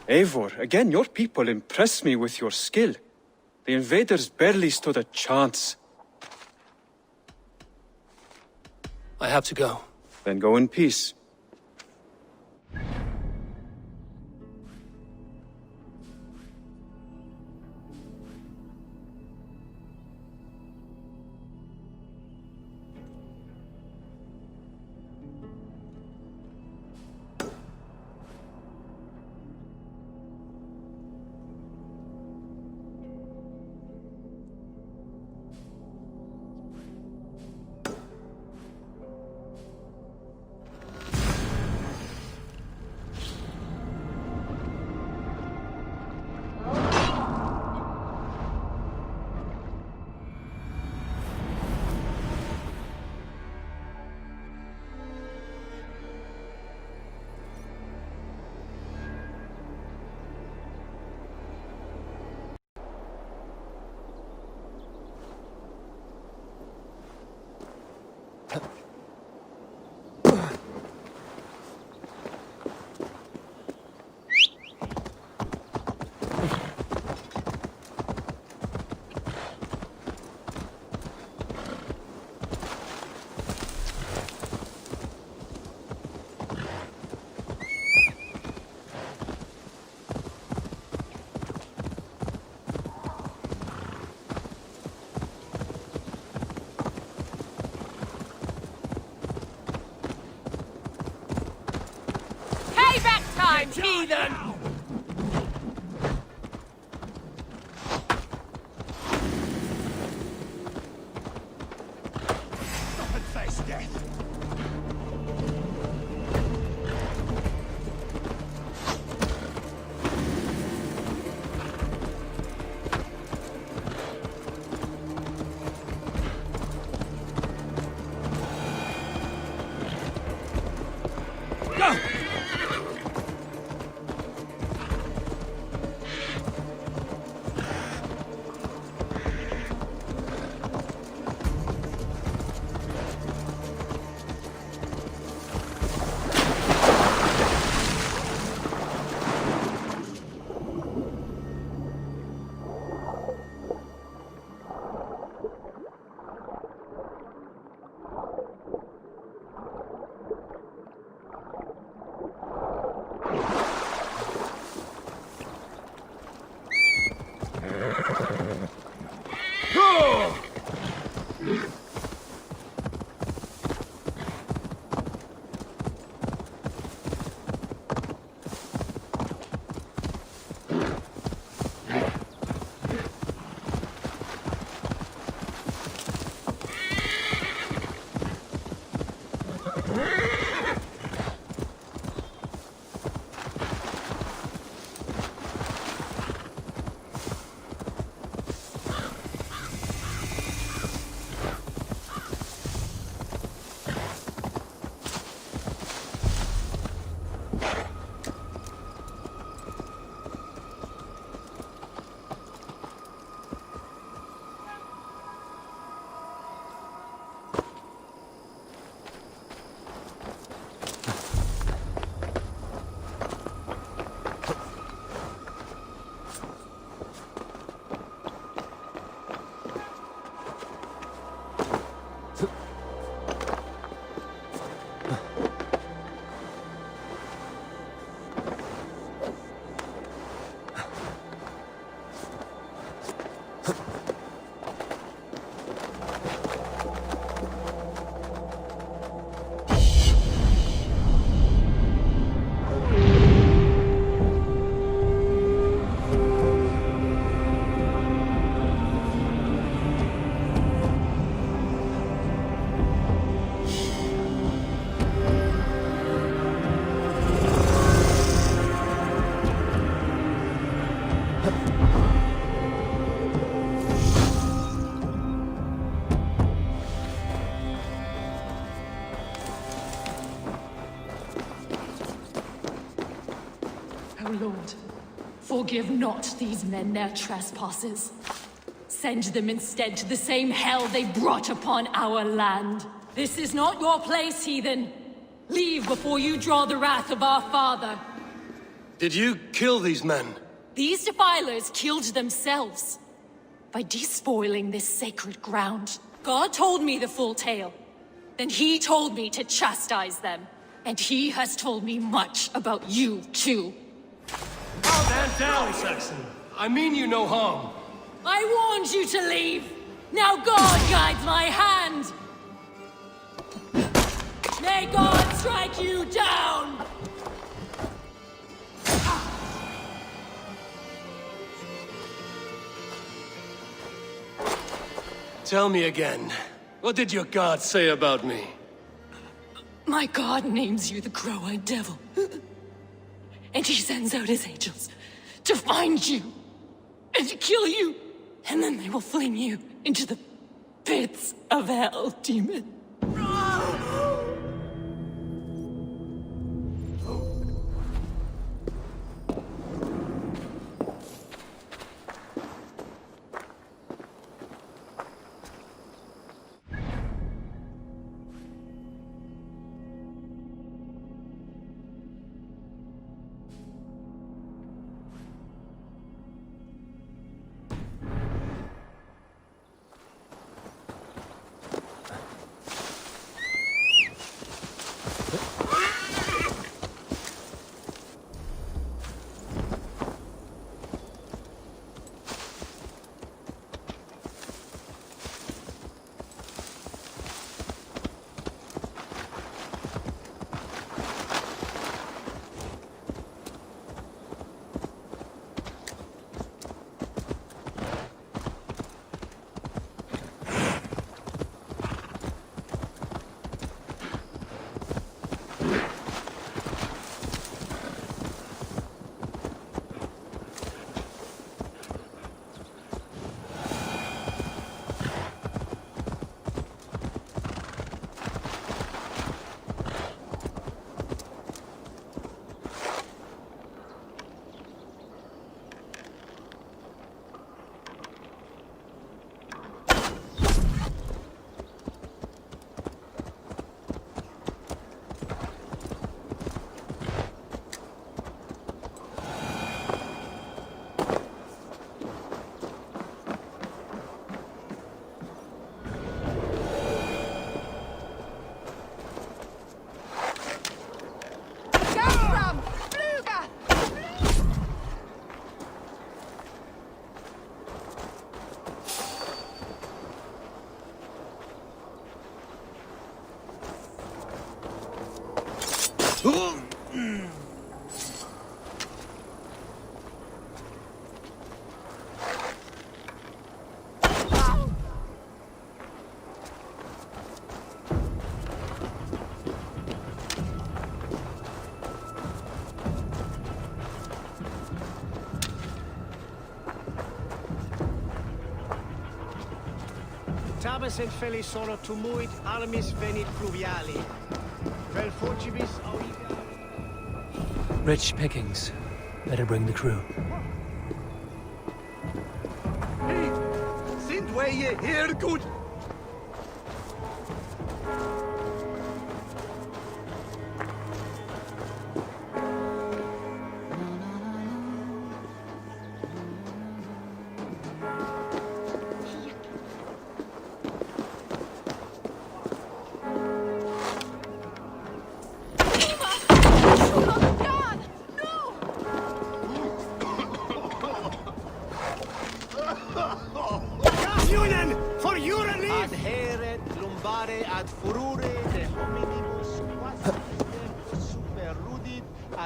[SPEAKER 4] Eivor, again, your people impress me with your skill. The invaders barely stood a chance.
[SPEAKER 15] I have to go.
[SPEAKER 4] Then go in peace.
[SPEAKER 21] Heathen!
[SPEAKER 7] Stop and face death. Go!
[SPEAKER 5] lord. Forgive not these men their trespasses. Send them instead to the same hell they brought upon our land. This is not your place, heathen. Leave before you draw the wrath of our father.
[SPEAKER 15] Did you kill these men?
[SPEAKER 5] These defilers killed themselves by despoiling this sacred ground. God told me the full tale. Then he told me to chastise them. And he has told me much about you, too.
[SPEAKER 15] Stand down, Saxon. I mean you no harm.
[SPEAKER 5] I warned you to leave. Now God guides my hand. May God strike you down!
[SPEAKER 15] Tell me again, what did your god say about me?
[SPEAKER 5] My God names you the Crow-Eyed Devil. And he sends out his angels to find you and to kill you. And then they will fling you into the pits of hell, demon.
[SPEAKER 10] Tabes et fellis sono tumuit armis venit pluviali. Vel fugibis auiga.
[SPEAKER 2] Rich pickings. Better bring the crew.
[SPEAKER 10] Sind wir hier gut?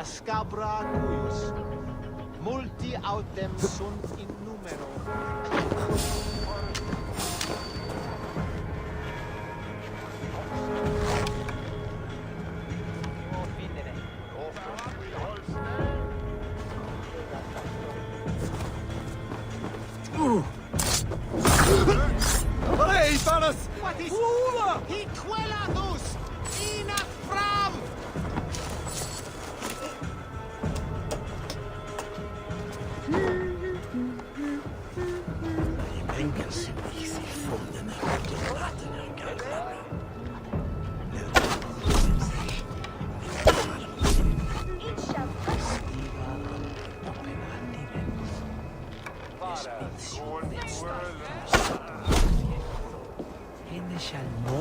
[SPEAKER 18] Scabra cuius. Multi autem sunt in numero.
[SPEAKER 10] Hey, Thanos!
[SPEAKER 18] What is... He quellatus! Ina fram!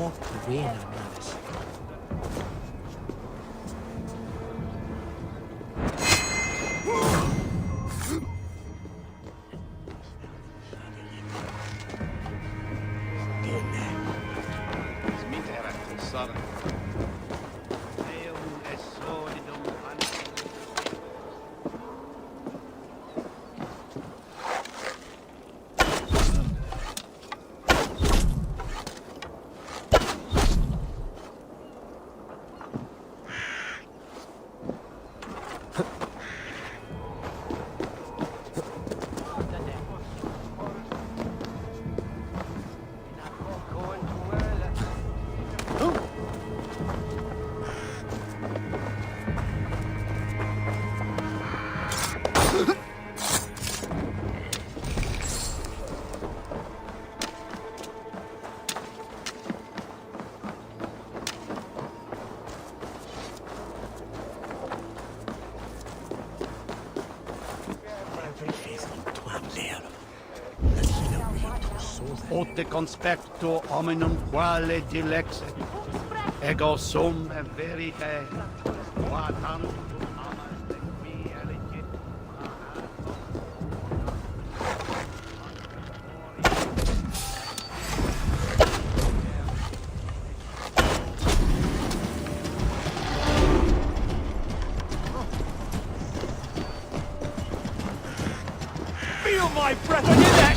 [SPEAKER 9] no buenas malas.
[SPEAKER 18] Ote conspecto hominum quale dilexit, ego sum verite, qua tantum amas de qui elegit.
[SPEAKER 7] Feel my breath on your neck!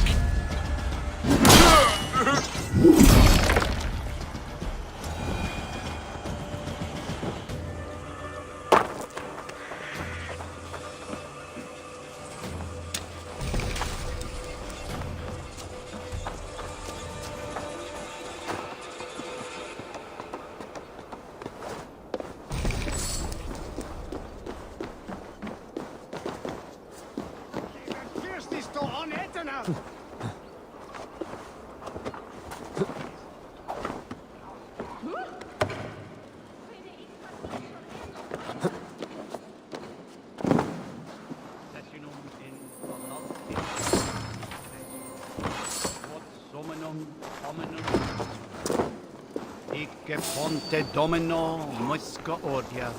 [SPEAKER 18] Icke ponte domino musca ordia,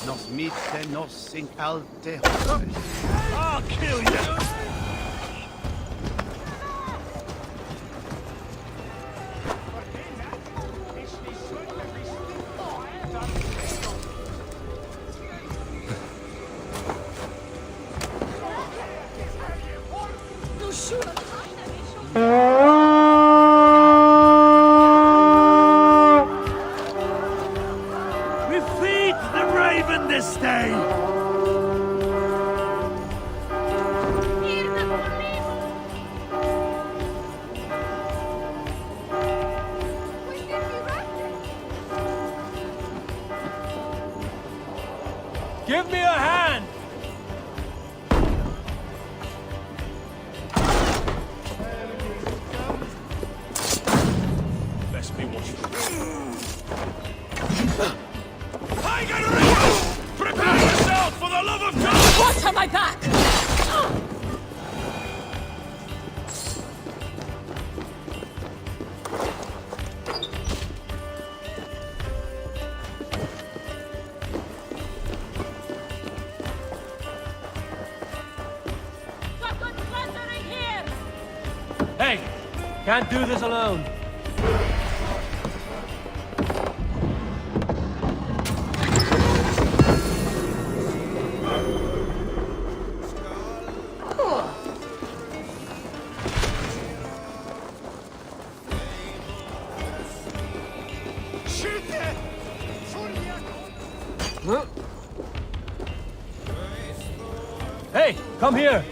[SPEAKER 18] nos mite nos in alte hoves.
[SPEAKER 7] I'll kill you! We feed the raven this day!
[SPEAKER 15] Give me a hand!
[SPEAKER 7] Best be watching. I got a ring! Prepare yourself for the love of God!
[SPEAKER 5] What's on my back?
[SPEAKER 15] Hey! Can't do this alone. Hey, come here!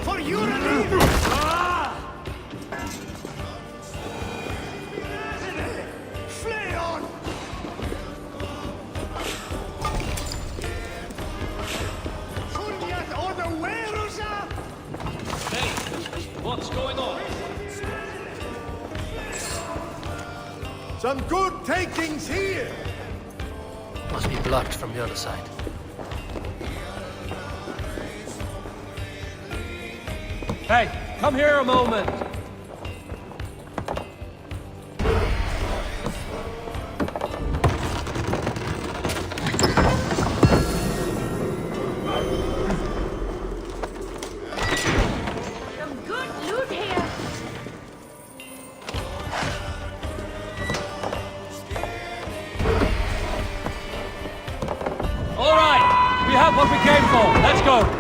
[SPEAKER 7] For you to leave!
[SPEAKER 15] What's going on?
[SPEAKER 10] Some good takings here!
[SPEAKER 2] Must be blocked from the other side.
[SPEAKER 15] Hey, come here a moment!
[SPEAKER 11] Some good loot here.
[SPEAKER 15] All right, we have what we came for. Let's go.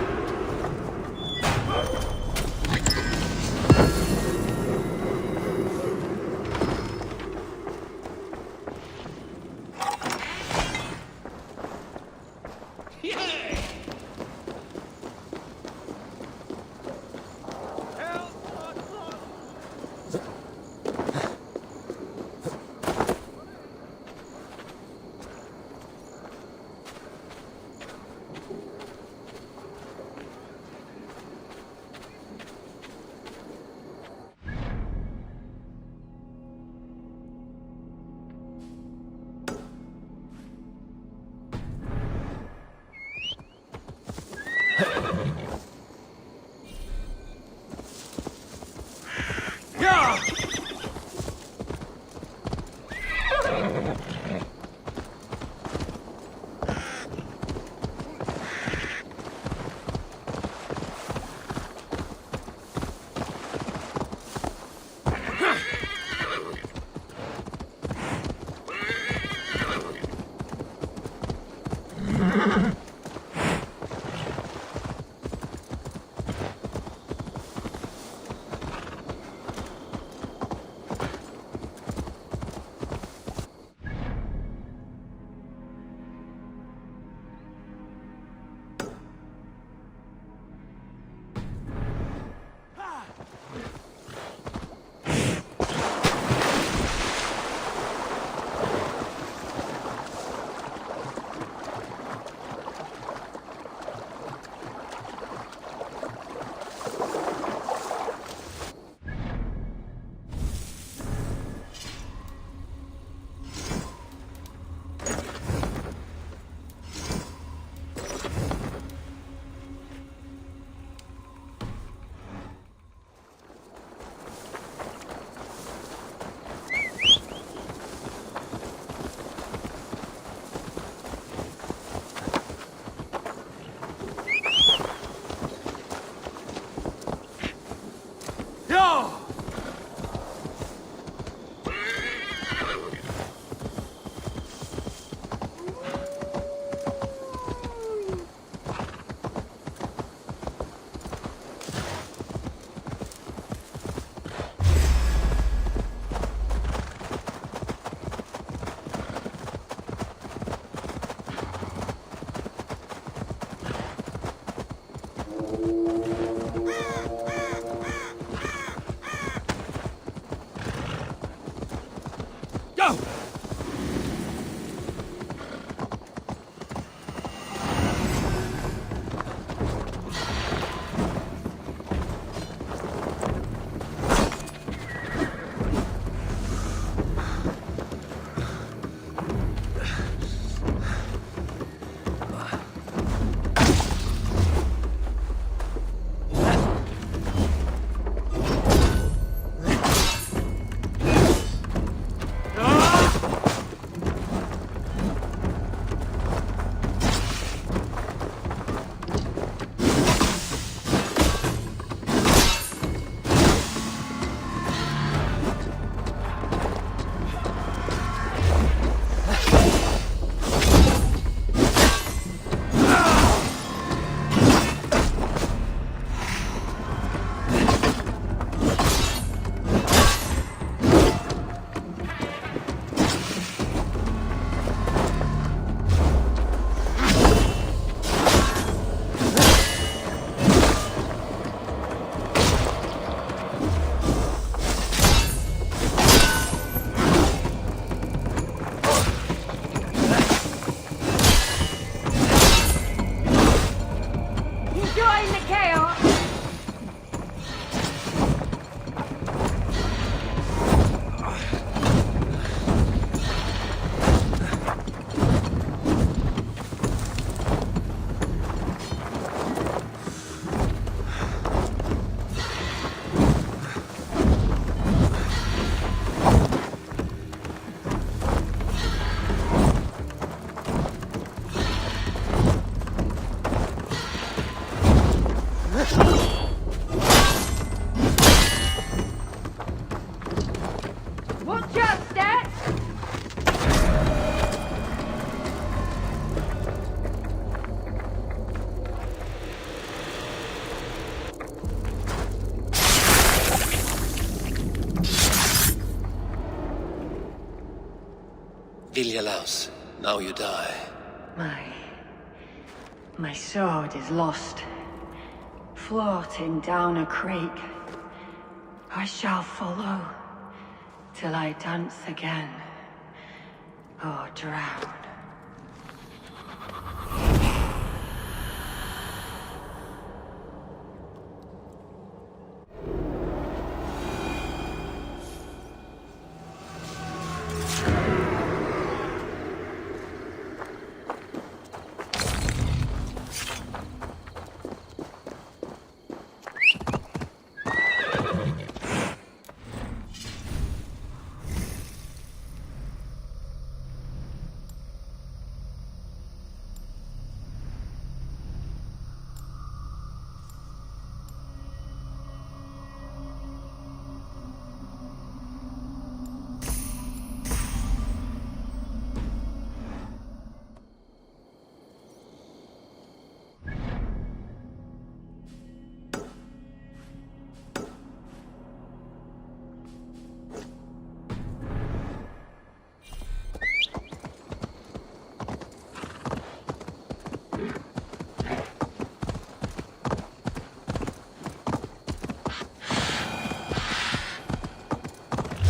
[SPEAKER 17] Biljalaus, now you die.
[SPEAKER 12] My sword is lost. Floating down a creek. I shall follow till I dance again or drown.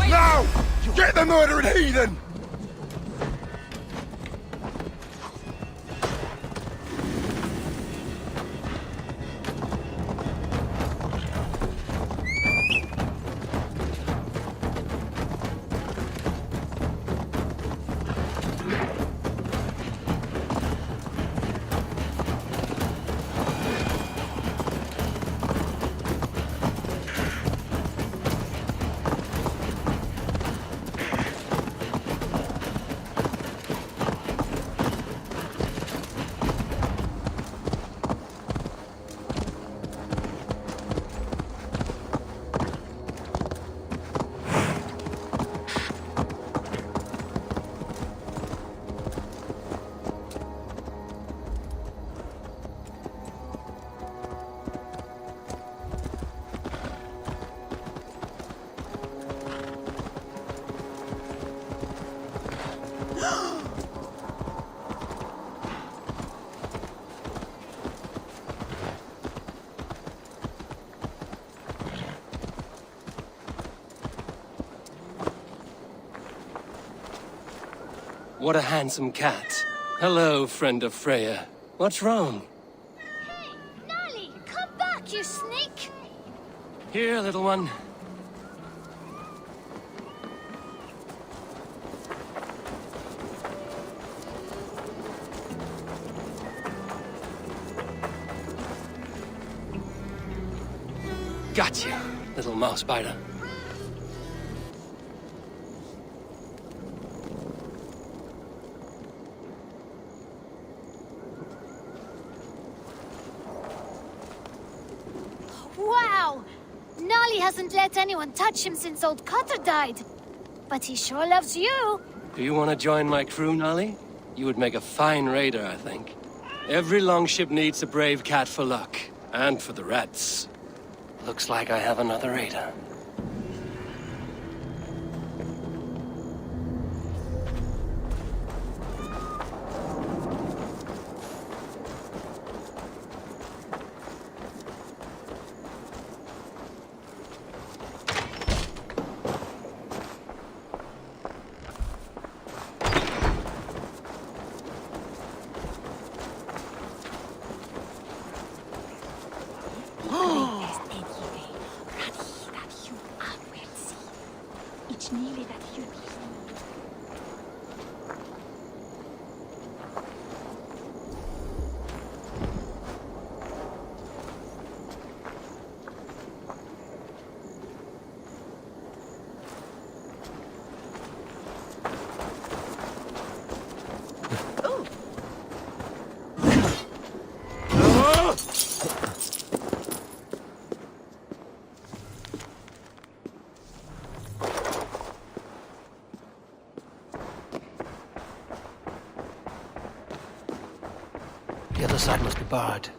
[SPEAKER 7] Now! Get the murdering heathen!
[SPEAKER 15] What a handsome cat. Hello, friend of Freya. What's wrong?
[SPEAKER 11] Nali, come back, you sneak!
[SPEAKER 15] Here, little one. Got you, little mouse biter.
[SPEAKER 11] Wow! Nali hasn't let anyone touch him since old Cutter died. But he sure loves you.
[SPEAKER 15] Do you want to join my crew, Nolly? You would make a fine raider, I think. Every longship needs a brave cat for luck. And for the rats. Looks like I have another raider.
[SPEAKER 17] The other side must be barred.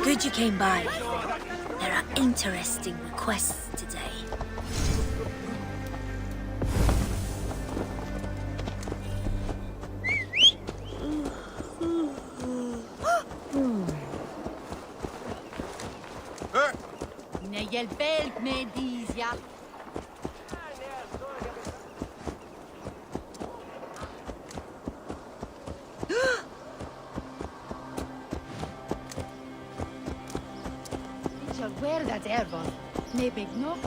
[SPEAKER 1] Good you came by. There are interesting requests today.
[SPEAKER 14] Nigel Belt me dies, ja. Where that air was? Maybe no.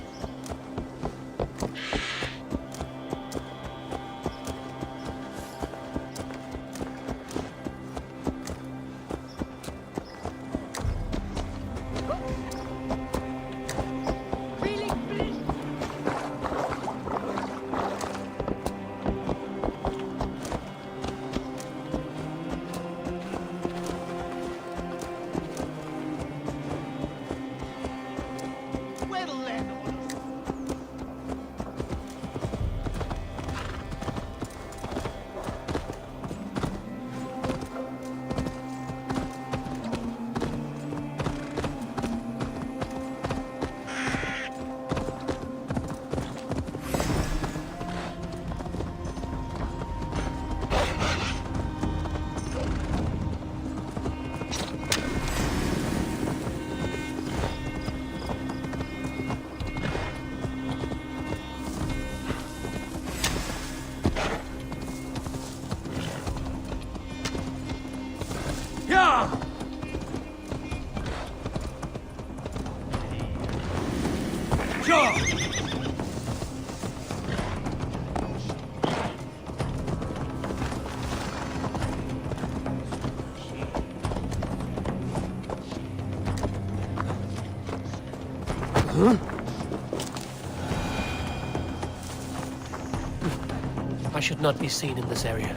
[SPEAKER 15] I should not be seen in this area.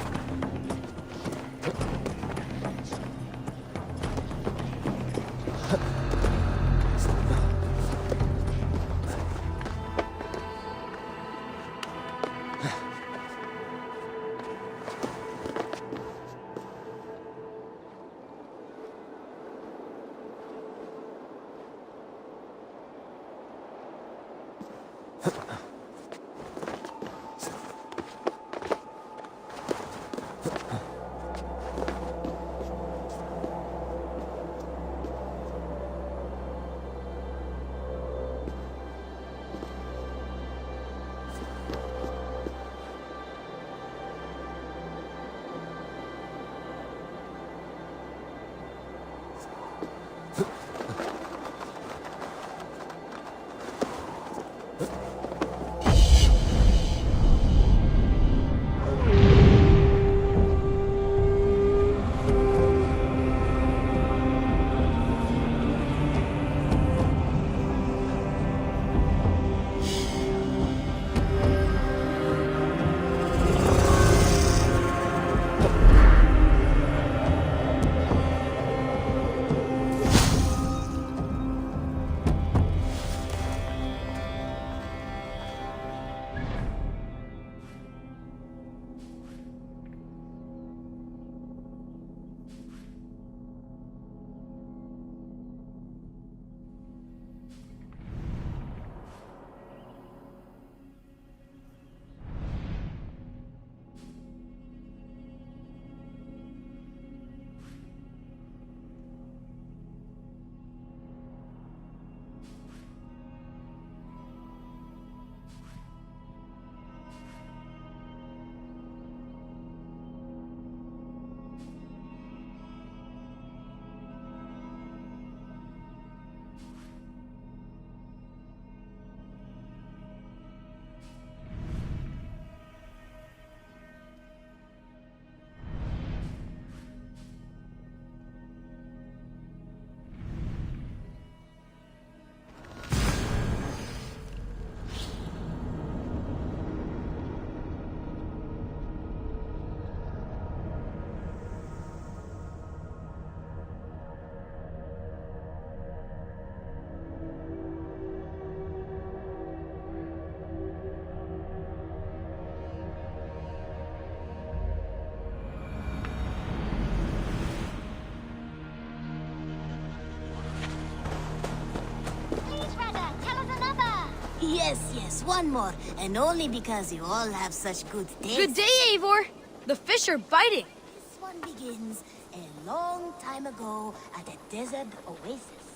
[SPEAKER 1] Yes, one more. And only because you all have such good taste.
[SPEAKER 11] Good day, Eivor. The fish are biting.
[SPEAKER 1] This one begins a long time ago at a desert oasis.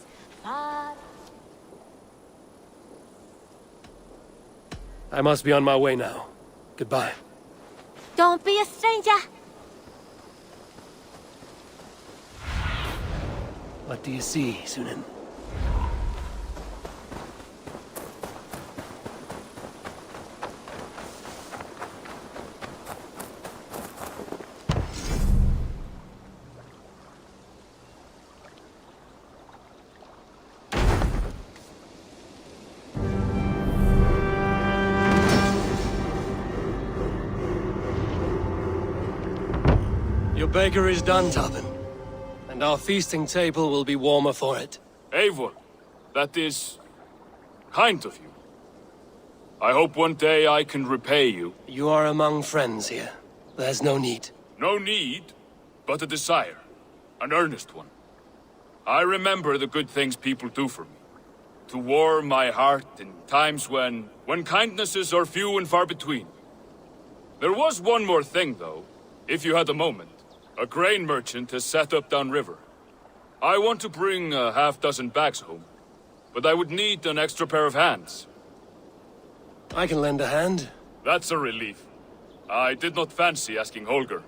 [SPEAKER 1] Far...
[SPEAKER 15] I must be on my way now. Goodbye.
[SPEAKER 6] Don't be a stranger.
[SPEAKER 15] What do you see, Sunan? Your baker is done, Tobin. And our feasting table will be warmer for it.
[SPEAKER 3] Eivor, that is kind of you. I hope one day I can repay you.
[SPEAKER 15] You are among friends here. There's no need.
[SPEAKER 3] No need, but a desire. An earnest one. I remember the good things people do for me. To warm my heart in times when kindnesses are few and far between. There was one more thing, though, if you had a moment. A grain merchant has set up downriver. I want to bring a half-dozen bags home, but I would need an extra pair of hands.
[SPEAKER 15] I can lend a hand.
[SPEAKER 3] That's a relief. I did not fancy asking Holger.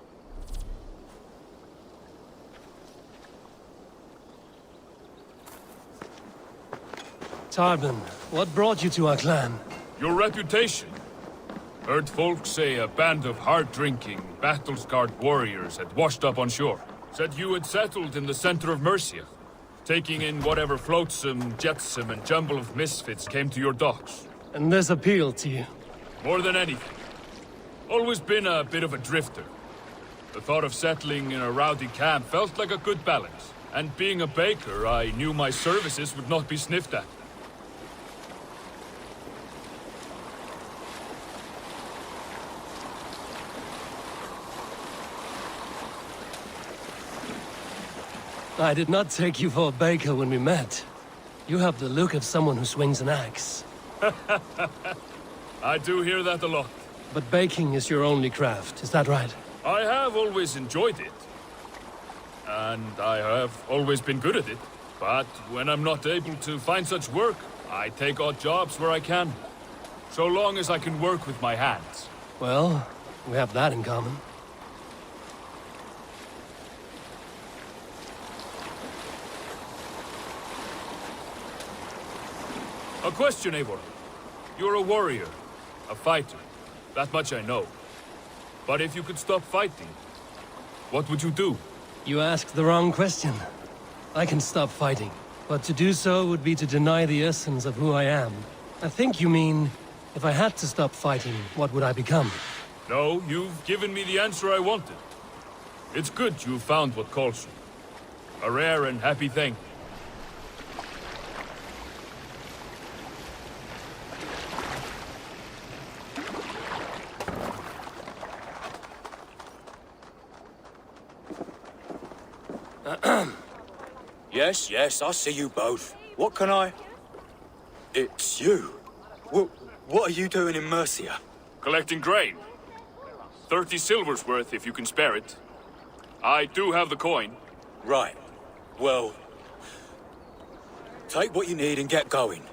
[SPEAKER 15] Tarbin, what brought you to our clan?
[SPEAKER 3] Your reputation. Heard folks say a band of hard-drinking, battle-scarred warriors had washed up on shore. Said you had settled in the center of Mercia, taking in whatever flotsam, jetsam, and jumble of misfits came to your docks.
[SPEAKER 15] And this appealed to you?
[SPEAKER 3] More than anything. Always been a bit of a drifter. The thought of settling in a rowdy camp felt like a good balance. And being a baker, I knew my services would not be sniffed at.
[SPEAKER 15] I did not take you for a baker when we met. You have the look of someone who swings an axe.
[SPEAKER 3] I do hear that a lot.
[SPEAKER 15] But baking is your only craft, is that right?
[SPEAKER 3] I have always enjoyed it. And I have always been good at it. But when I'm not able to find such work, I take odd jobs where I can. So long as I can work with my hands.
[SPEAKER 15] Well, we have that in common.
[SPEAKER 3] A question, Eivor. You're a warrior, a fighter. That much I know. But if you could stop fighting, what would you do?
[SPEAKER 15] You asked the wrong question. I can stop fighting, but to do so would be to deny the essence of who I am. I think you mean, if I had to stop fighting, what would I become?
[SPEAKER 3] No, you've given me the answer I wanted. It's good you found what calls you. A rare and happy thing.
[SPEAKER 16] Yes, I see you both. What can I... It's you. What are you doing in Mercia?
[SPEAKER 3] Collecting grain. 30 silver's worth if you can spare it. I do have the coin.
[SPEAKER 16] Right. Well... take what you need and get going.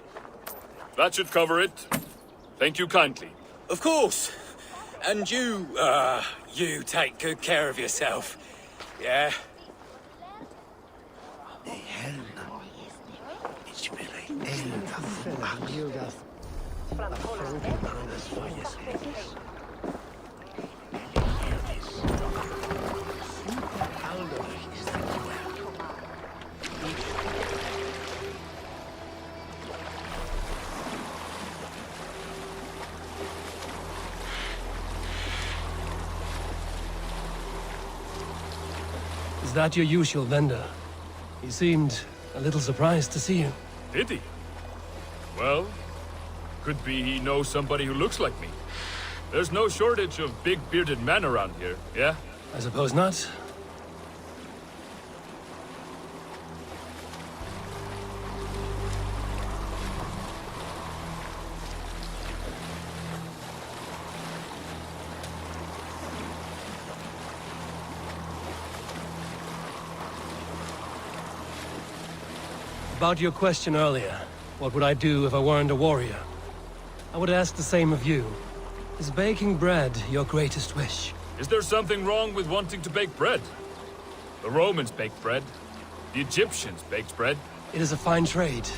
[SPEAKER 3] That should cover it. Thank you kindly.
[SPEAKER 16] Of course. And you take good care of yourself. Yeah?
[SPEAKER 15] Is that your usual vendor? He seemed a little surprised to see you.
[SPEAKER 3] Did he? Well, could be he knows somebody who looks like me. There's no shortage of big bearded men around here, yeah?
[SPEAKER 15] I suppose not. About your question earlier, what would I do if I weren't a warrior? I would ask the same of you. Is baking bread your greatest wish?
[SPEAKER 3] Is there something wrong with wanting to bake bread? The Romans baked bread. The Egyptians baked bread.
[SPEAKER 15] It is a fine trade,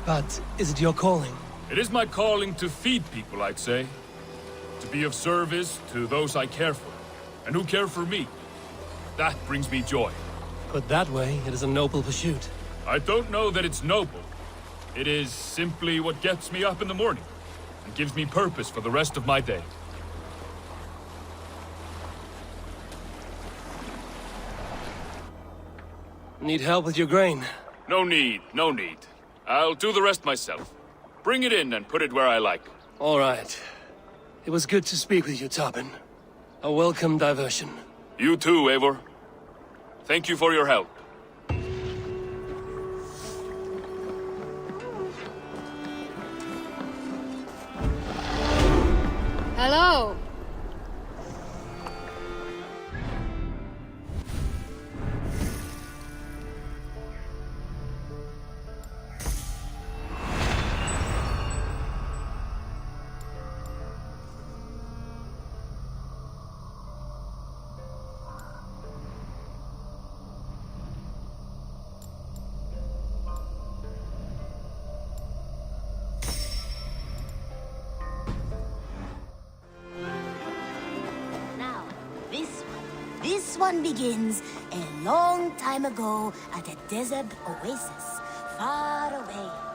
[SPEAKER 15] but is it your calling?
[SPEAKER 3] It is my calling to feed people, I'd say. To be of service to those I care for, and who care for me. That brings me joy.
[SPEAKER 15] Put that way, it is a noble pursuit.
[SPEAKER 3] I don't know that it's noble. It is simply what gets me up in the morning, and gives me purpose for the rest of my day.
[SPEAKER 15] Need help with your grain?
[SPEAKER 3] No need, no need. I'll do the rest myself. Bring it in and put it where I like.
[SPEAKER 15] All right. It was good to speak with you, Tobin. A welcome diversion.
[SPEAKER 3] You too, Eivor. Thank you for your help.
[SPEAKER 11] Hello.
[SPEAKER 1] This one begins a long time ago at a desert oasis, far away.